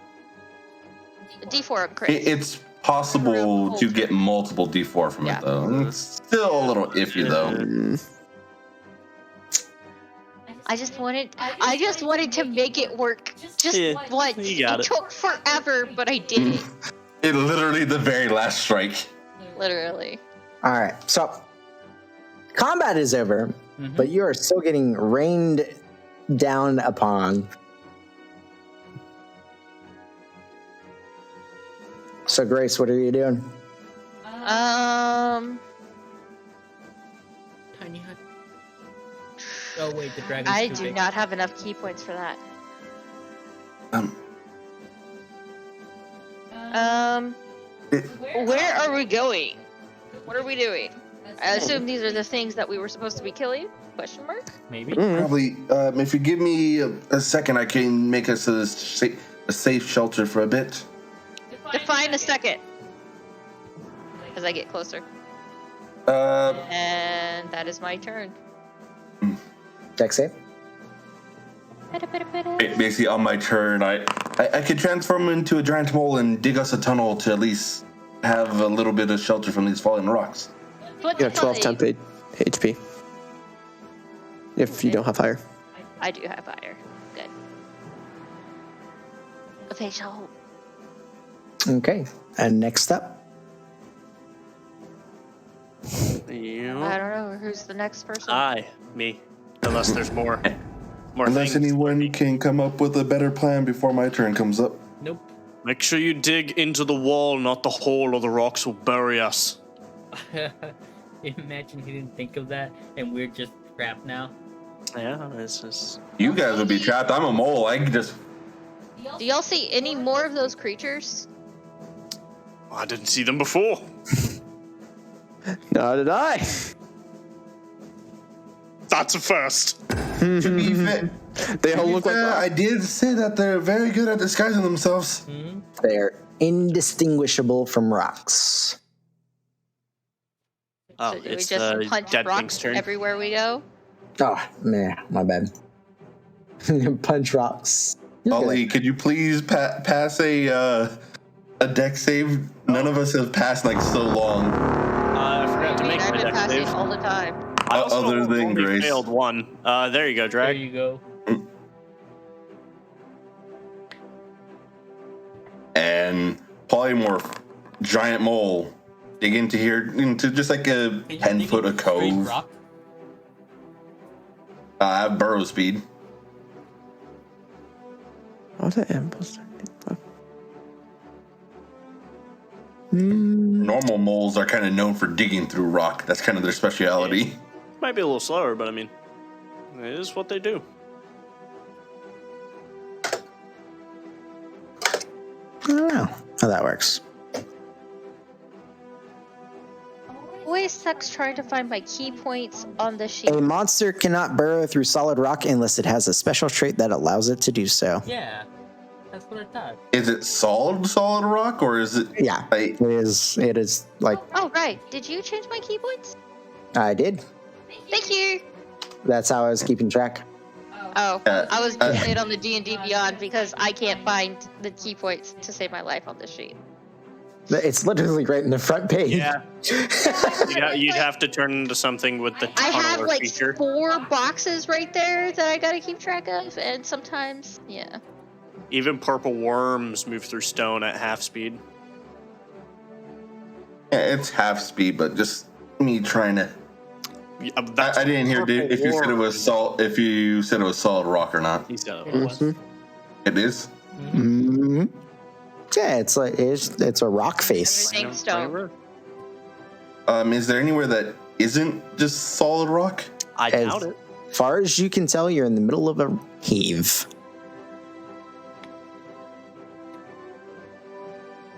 D: D4 on crits.
E: It's possible to get multiple D4 from
D: Yeah.
E: it though. It's still a little iffy though.
D: I just wanted to make it work just
C: Yeah,
D: once.
C: you got it.
D: Took forever, but I did it.
E: It literally the very last strike.
D: Literally.
A: All right, so combat is over,
B: Mhm.
A: but you are still getting rained down upon. So, Grace, what are you doing?
B: Tiny hut. Oh wait, the dragon's
D: I
B: too
D: do
B: big.
D: not have enough key points for that. Where are we going? What are we doing? I assume these are the things that we were supposed to be killing? Question mark?
B: Maybe.
E: Probably, if you give me a second, I can make us a safe shelter for a bit.
D: Define a second. As I get closer. And that is my turn.
A: Dex save.
E: Basically, on my turn, I could transform into a giant mole and dig us a tunnel to at least have a little bit of shelter from these falling rocks.
D: What
F: You have 12 temp HP. If you don't have higher.
D: I do have fire. Good. A facial hope.
A: Okay, and next up,
D: I
C: Yeah.
D: don't know. Who's the next person?
C: Me. Unless there's more
E: Unless
C: things.
E: anyone can come up with a better plan before my turn comes up.
B: Nope.
C: Make sure you dig into the wall, not the hole, or the rocks will bury us.
B: Imagine he didn't think of that, and we're just trapped now.
C: Yeah, this is.
E: You guys would be trapped. I'm a mole. I can just.
D: Do y'all see any more of those creatures?
C: I didn't see them before.
F: Neither did I.
C: That's a first.
E: To be fair,
F: They all look like
E: I did say that they're very good at disguising themselves.
A: they are indistinguishable from rocks.
C: Oh,
D: So do we
C: it's
D: just punch
C: Dead
D: rocks
C: Thing's turn.
D: everywhere we go?
A: Oh, man, my bad. Punch rocks. You're good.
E: Ollie, could you please pass a deck save? None of us have passed like so long.
C: I forgot to
D: I mean,
C: make
D: I've
C: my
D: been
C: deck
D: passing
C: save.
D: all the time.
C: I also
E: Other than
C: only
E: Grace.
C: failed one. There you go,
B: There
C: Drag.
B: you go.
E: And polymorph, giant mole, dig into here into just like a
B: Can you
E: 10
B: dig
E: foot of
B: into straight
E: cove.
B: rock?
E: I have burrow speed.
F: What the impulse?
E: Normal moles are kind of known for digging through rock. That's kind of their speciality.
C: Might be a little slower, but I mean, it is what they do.
A: I don't know how that works.
D: Always sucks trying to find my key points on the sheet.
A: A monster cannot burrow through solid rock unless it has a special trait that allows it to do so.
B: Yeah, that's what I thought.
E: Is it solid rock or is it?
A: Yeah,
E: Like,
A: it is like
D: Oh, right. Did you change my key points?
A: I did.
D: Thank you.
A: That's how I was keeping track.
D: Oh,
E: Uh,
D: I was doing it on the D&D Beyond because I can't find the key points to save my life on this sheet.
A: It's literally right in the front page.
C: Yeah. You'd have to turn into something with the
D: I have
C: tunneler
D: like
C: feature.
D: 4 boxes right there that I gotta keep track of, and sometimes, yeah.
C: Even purple worms move through stone at half speed.
E: yeah, it's half speed, but just me trying to.
C: That's
E: I didn't hear
C: purple
E: if you said it was
C: worm.
E: salt. If you said it was solid rock or not.
C: He said it was.
E: It is.
A: Mm-hmm. Yeah, it's a rock face.
D: Everything's stone.
E: Is there anywhere that isn't just solid rock?
C: I
A: As
C: doubt it.
A: far as you can tell, you're in the middle of a cave.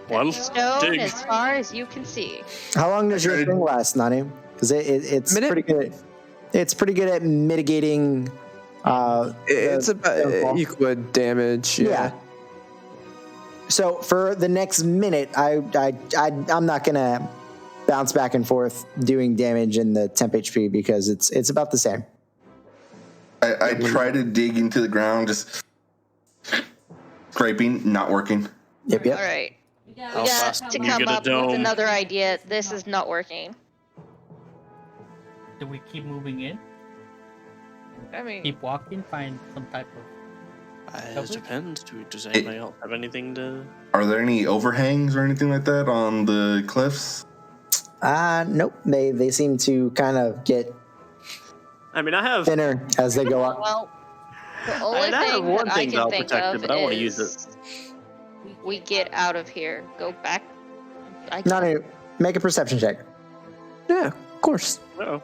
C: Well,
D: Stone
C: dig.
D: as far as you can see.
A: How long does your
E: Okay.
A: thing last, Nani? Because it's
F: Minute.
A: pretty good. It's pretty good at mitigating.
F: It's
A: the
F: about
A: downfall.
F: equal damage.
A: Yeah.
F: Yeah.
A: So for the next minute, I'm not gonna bounce back and forth doing damage in the temp HP because it's about the same.
E: I try to dig into the ground, just scraping, not working.
A: Yep.
D: All right.
C: How
D: We
C: fast
D: got to
C: can you
D: come
C: get a
D: up with
C: dome?
D: another idea. This is not working.
B: Do we keep moving in?
D: I mean,
B: Keep walking? Find some type of...
C: It
B: Coverage?
C: depends. Does anybody else have anything to?
E: Are there any overhangs or anything like that on the cliffs?
A: Nope. They seem to kind of get
C: I mean, I have.
A: thinner as they go up.
D: well, the only
C: I have
D: thing
C: one
D: that I
C: thing
D: can
C: that'll
D: think
C: protect it,
D: of
C: but I wanna use
D: is we get out of here, go back.
A: Nani, make a perception check.
F: Yeah, of course.
C: Oh.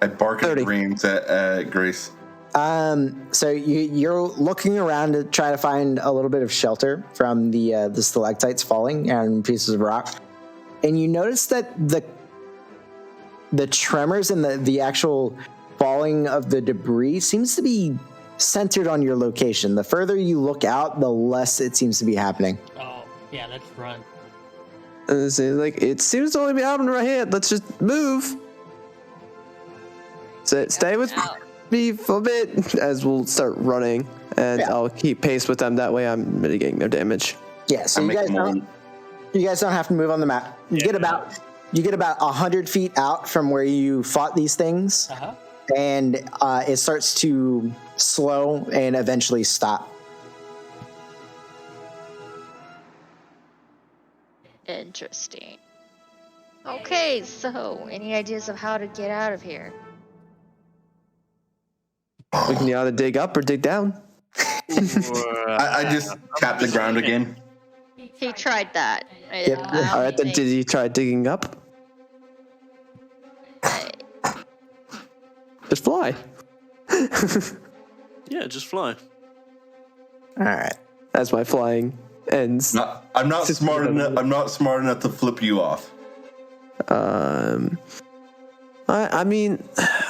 E: I bark at
F: 30.
E: dreams at Grace.
A: So you're looking around to try to find a little bit of shelter from the stalactites falling and pieces of rock, and you notice that the tremors and the actual falling of the debris seems to be centered on your location. The further you look out, the less it seems to be happening.
B: Oh, yeah, let's run.
F: Like, it seems to only be happening right here. Let's just move. So stay with me for a bit as we'll start running, and
A: Yeah.
F: I'll keep pace with them. That way, I'm mitigating their damage.
A: Yeah, so
E: I
A: you
E: make
A: guys
E: more.
A: don't have to move on the map. You get about 100 feet out from where you fought these things,
B: Uh-huh.
A: and it starts to slow and eventually stop.
D: Interesting. Okay, so any ideas of how to get out of here?
F: We can either dig up or dig down.
E: I just tap the ground again.
D: He tried that.
A: Yep.
F: All right, then did you try digging up? Just fly.
C: Yeah, just fly.
A: All right.
F: As my flying ends.
E: I'm not smart enough. I'm not smart enough to flip you off.
F: I mean,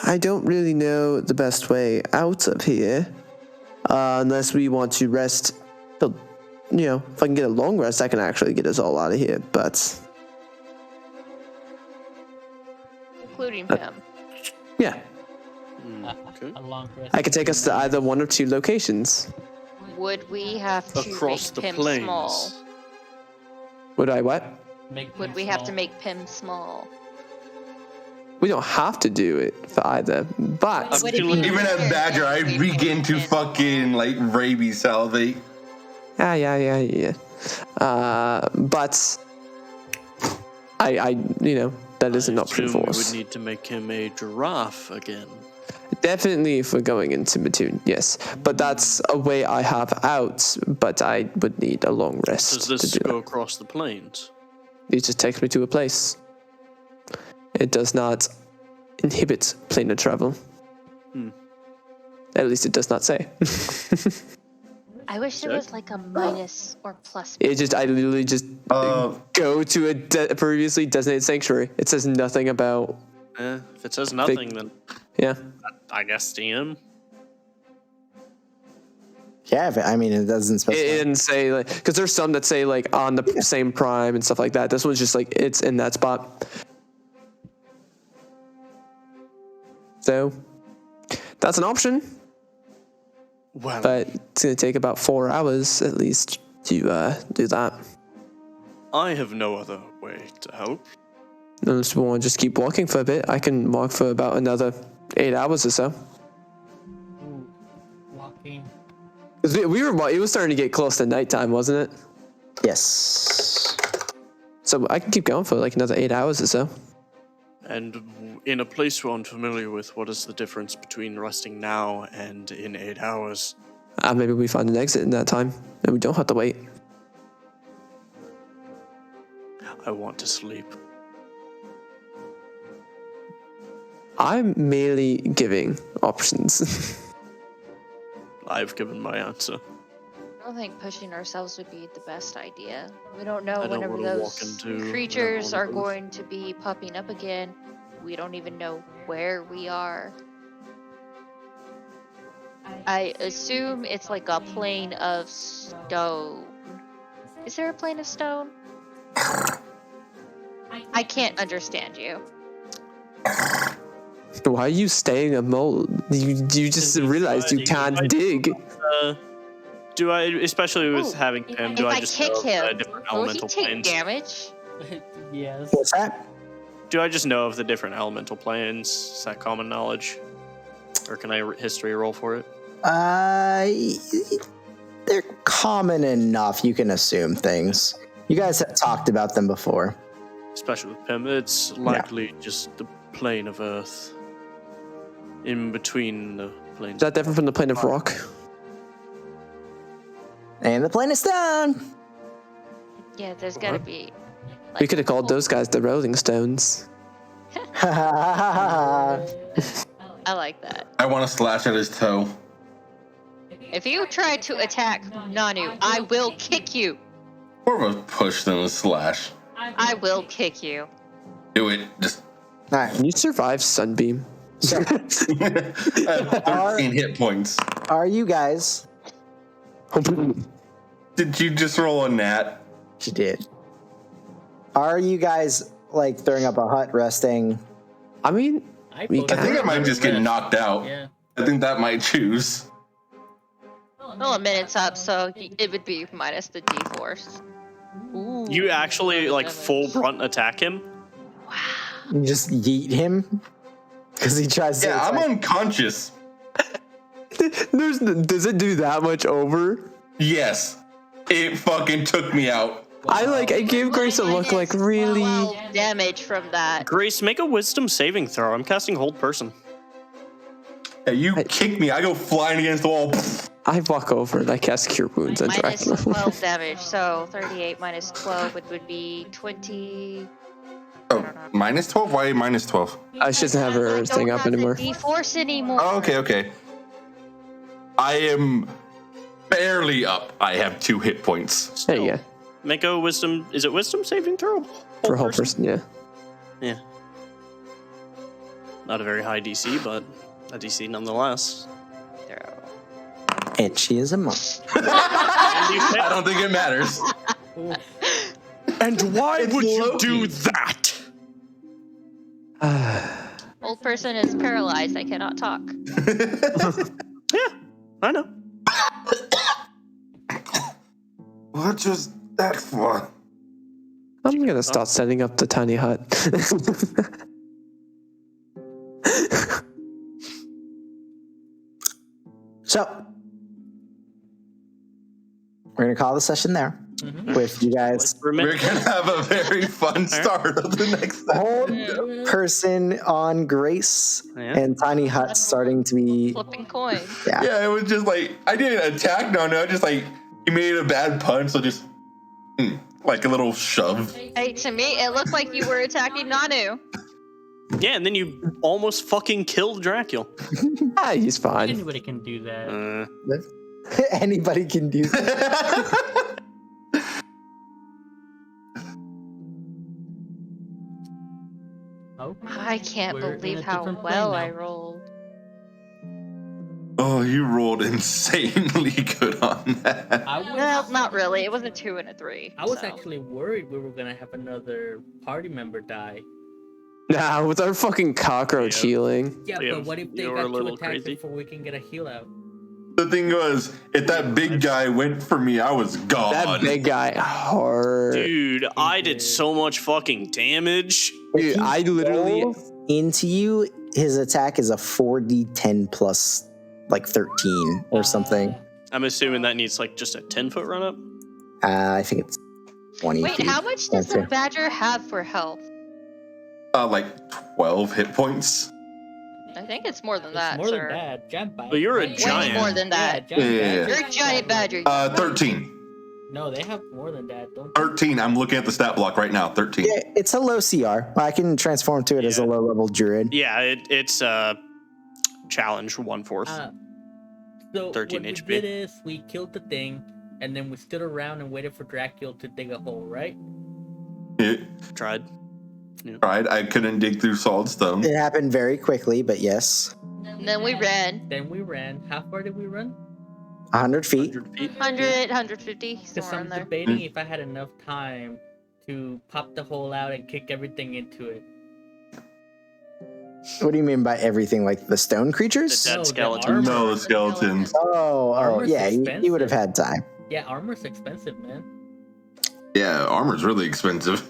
F: I don't really know the best way out of here, unless we want to rest. Till, if I can get a long rest, I can actually get us all out of here. But
D: Including him.
F: yeah,
C: Okay.
B: A long rest.
F: I could take us to either one of two locations.
D: Would we have to
C: Across
D: make
C: the
D: Pim
C: plains.
D: small?
F: Would I what?
D: Would we have to make Pim small?
F: We don't have to do it for either, but
D: Would it be
E: Even as
D: easier
E: Badger, I
D: if we
E: begin to
D: made Pim
E: fucking like rabies salivate.
F: yeah. But I that is an option
C: assume
F: for
C: we
F: us.
C: would need to make him a giraffe again.
F: Definitely, if we're going into Mattoon, yes. But that's a way I have out. But I would need a long rest
C: Does
F: to
C: this
F: do
C: go
F: that.
C: across the plains?
F: It just takes me to a place. It does not inhibit planar travel. At least it does not say.
D: I wish there was like a minus or plus.
F: I literally just go to a previously designated sanctuary. It says nothing about.
C: If it says nothing, then
F: Yeah.
C: I guess DM.
A: Yeah, it doesn't
F: It
A: specify.
F: didn't say like because there's some that say like on the same prime and stuff like that. This one's just like it's in that spot. So that's an option,
C: Well,
F: but it's gonna take about 4 hours at least to do that.
C: I have no other way to help.
F: Unless we want to just keep walking for a bit, I can walk for about another 8 hours or so.
B: Ooh, walking.
F: 'Cause it was starting to get close to nighttime, wasn't it?
A: Yes.
F: So I can keep going for like another 8 hours or so.
C: And in a place we're unfamiliar with, what is the difference between resting now and in 8 hours?
F: Maybe we find an exit in that time, and we don't have to wait.
C: I want to sleep.
F: I'm merely giving options.
C: I've given my answer.
D: I don't think pushing ourselves would be the best idea. We don't know
C: I don't
D: whenever
C: wanna walk
D: those
C: into
D: creatures
C: another
D: are
C: one of those.
D: going to be popping up again. We don't even know where we are. I assume it's like a plane of stone. Is there a plane of stone? I can't understand you.
F: Why are you staying a mole? You just realized you can't dig.
C: Do I, especially with
D: Ooh,
C: having him,
D: If
C: do
D: I
C: I just
D: kick
C: know
D: him,
C: the different
D: will he
C: elemental
D: take
C: planes?
D: damage?
B: Yes.
A: What's that?
C: Do I just know of the different elemental planes? Is that common knowledge? Or can I history roll for it?
A: They're common enough. You can assume things. You guys have talked about them before.
C: Especially with him, it's likely just the plane of Earth. In between the planes.
F: Is that different from the plane of rock?
A: And the plane is down.
D: Yeah, there's gotta be.
F: We could have called those guys the Rolling Stones.
D: I like that.
E: I want to slash at his toe.
D: If you try to attack Nanu, I will kick you.
E: More of a push than a slash.
D: I will kick you.
E: Do it. Just
A: All right.
F: Can you survive Sunbeam?
A: So,
E: 13 hit points.
A: are you guys?
E: Did you just roll a nat?
A: She did. Are you guys like throwing up a hut, resting?
F: I mean, we
E: I think I might just get knocked out.
B: Yeah.
E: I think that might choose.
D: Well, a minute's up, so it would be minus the D-force. Ooh.
C: You actually like
D: Damage.
C: full brunt attack him?
D: Wow.
A: You just yeet him because he tries to.
E: Yeah, I'm
A: attack.
E: unconscious.
F: does it do that much over?
E: Yes. It fucking took me out.
F: I gave Grace a look like really.
D: 12 damage from that.
C: Grace, make a wisdom saving throw. I'm casting hold person.
E: Yeah, you kick me, I go flying against the wall.
F: I walk over and I cast Cure Wounds on
D: Minus
F: Dracula.
D: 12 damage, so 38 minus 12 would be 20.
E: Oh, minus 12? Why minus 12?
F: She doesn't have her thing up anymore.
D: D-force anymore.
E: Oh, okay. I am barely up. I have 2 hit points.
F: There you go.
C: Make a wisdom. Is it wisdom saving throw?
F: For a whole person, yeah.
C: Yeah. Not a very high DC, but a DC nonetheless.
A: Itchy as a monk.
E: I don't think it matters.
C: And why
E: It's
C: would you
E: Loki.
C: do that?
D: Old person is paralyzed. I cannot talk.
C: Yeah, I know.
E: What was that for?
F: I'm gonna start setting up the tiny hut.
A: So we're gonna call the session there with you guys.
E: We're gonna have a very fun start of the next
A: Whole
E: episode.
A: person on Grace and Tiny Hut starting to be.
D: Flipping coins.
A: Yeah.
E: Yeah, it was just like I didn't attack. No, just like he made a bad pun, so just like a little shove.
D: Hey, to me, it looked like you were attacking Nanu.
C: Yeah, and then you almost fucking killed Dracula.
F: He's fine.
B: Anybody can do that.
A: Anybody can do that.
B: Okay.
D: I can't
B: We're in
D: believe
B: a
D: how
B: different
D: well
B: plane
D: I
B: now.
D: rolled.
E: Oh, you rolled insanely good on that.
D: Well, not really. It was a 2 and a 3.
B: I was
D: so.
B: actually worried we were gonna have another party member die.
F: Nah, with our fucking cockroach healing.
B: Yeah,
C: Yeah,
B: but what if they
C: you were a
B: got to
C: little
B: attack
C: crazy.
B: before we can get a heal out?
E: The thing was, if that big guy went for me, I was gone.
F: That big guy hard.
C: Dude, I did so much fucking damage.
F: Dude, I literally.
A: Rolls into you. His attack is a 4d10 plus like 13 or something.
C: I'm assuming that needs like just a 10-foot run up.
A: I think it's 20.
D: Wait,
A: feet.
D: how much does
A: Okay.
D: the badger have for health?
E: Like 12 hit points.
D: I think it's more than
B: It's
D: that,
B: more
D: sir.
B: than that. Giant badger.
C: But you're a
B: Way
C: giant.
D: more than that.
B: Yeah, giant
E: Yeah.
B: badger.
D: You're a giant badger.
E: 13.
B: No, they have more than that. Don't
E: 13. I'm looking at the stat block right now. 13.
A: Yeah, it's a low CR. I can transform to it as a
C: Yeah.
A: low level druid.
C: Yeah, it's challenge 1/4.
B: So
C: 13
B: what
C: HP.
B: we did is we killed the thing, and then we stood around and waited for Dracula to dig a hole, right?
C: Tried.
E: Tried. I couldn't dig through solid stone.
A: It happened very quickly, but yes.
D: And then we ran.
B: Then we ran. How far did we run?
A: 100 feet.
C: 100 feet.
D: 100, 150,
B: Because
D: somewhere
B: I'm
D: in there.
B: debating if I had enough time to pop the hole out and kick everything into it.
A: What do you mean by everything? Like the stone creatures?
C: The dead
B: No, the
C: skeleton.
B: armor.
E: No, the skeletons.
A: Oh,
B: Armor's
A: yeah, you would have had time.
B: Yeah, armor's expensive, man.
E: Yeah, armor's really expensive.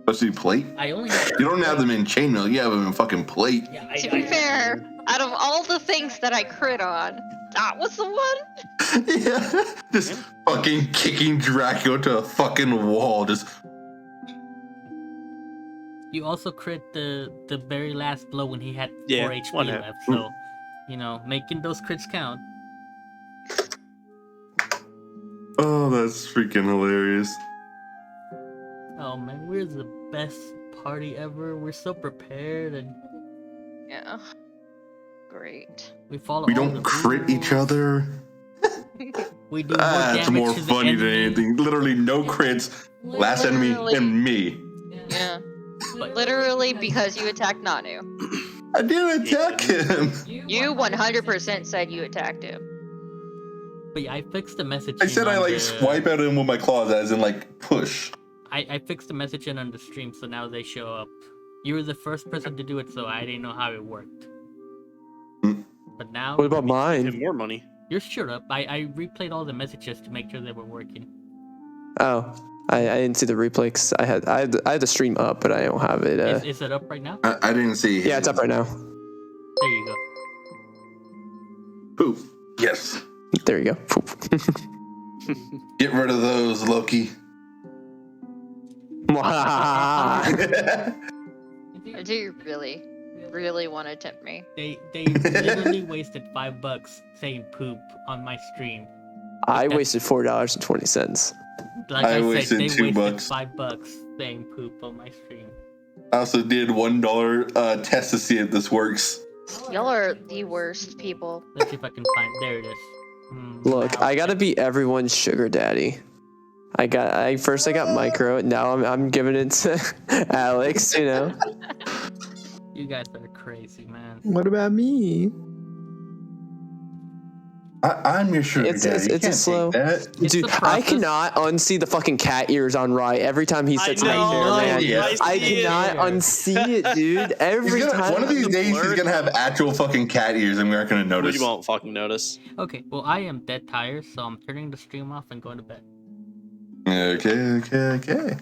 E: Especially plate.
B: I only have
E: You don't have them in chainmail, you have them in fucking plate.
B: Yeah,
D: To be fair, out of all the things that I crit on, that was the one.
E: Yeah. Just fucking kicking Dracula to a fucking wall. Just
B: You also crit the very last blow when he had 4
C: Yeah,
B: HP
C: one hit.
B: left, so making those crits count.
E: oh, that's freaking hilarious.
B: Oh man, we're the best party ever. We're so prepared and
D: Yeah. Great.
B: we follow.
E: We
B: all
E: don't
B: the
E: crit each
B: rules.
E: other.
B: We do more
E: That's
B: damage
E: more
B: to the
E: funny than
B: enemy.
E: anything. Literally no crits. Last enemy
D: Literally.
E: and me.
D: Yeah.
B: But
D: Literally because you attacked Nanu.
E: I didn't attack him.
D: You 100% said you attacked him.
B: yeah, I fixed the message.
E: I said I like swipe at him with my claws, as in like push.
B: I fixed the message in on the stream, so now they show up. You were the first person to do it, so I didn't know how it worked.
E: Mm.
B: But now
F: What about
C: And
F: mine?
C: more money.
B: you're sure up. I replayed all the messages to make sure they were working.
F: Oh, I didn't see the replay 'cause I had the stream up, but I don't have it.
B: Is it up right now?
E: I didn't see.
F: Yeah, it's up right now.
B: There you go.
E: Poop. Yes.
F: There you go. Poop.
E: Get rid of those, Loki.
D: Do you really want to tempt me?
B: They literally wasted $5 saying poop on my stream.
F: I wasted $4.20.
B: Like
E: I
B: I,
E: wasted
B: said, they
E: $2.
B: wasted $5 saying poop on my stream.
E: I also did $1 test to see if this works.
D: Y'all are the worst people.
B: Let's see if I can find. There it is.
F: Look,
B: Wow.
F: I gotta be everyone's sugar daddy. I got micro. Now I'm giving it to Alex. You know.
B: You guys are crazy, man.
A: What about me?
E: I'm your sugar
F: It's
E: daddy. You
F: a
E: can't
F: slow.
E: take that.
B: It's
F: Dude,
B: the
F: I
B: process.
F: cannot unsee the fucking cat ears on Rye every time he sits
C: I
F: right there,
C: know,
F: man.
E: yeah.
F: I
C: see
F: cannot
C: it.
F: unsee it, dude. Every
E: He's gonna,
F: time.
E: one of these days, he's gonna have actual fucking cat ears, and we aren't gonna
C: Well,
E: notice.
C: you won't fucking notice.
B: Okay, well I am dead tired, so I'm turning the stream off and going to bed.
E: Okay.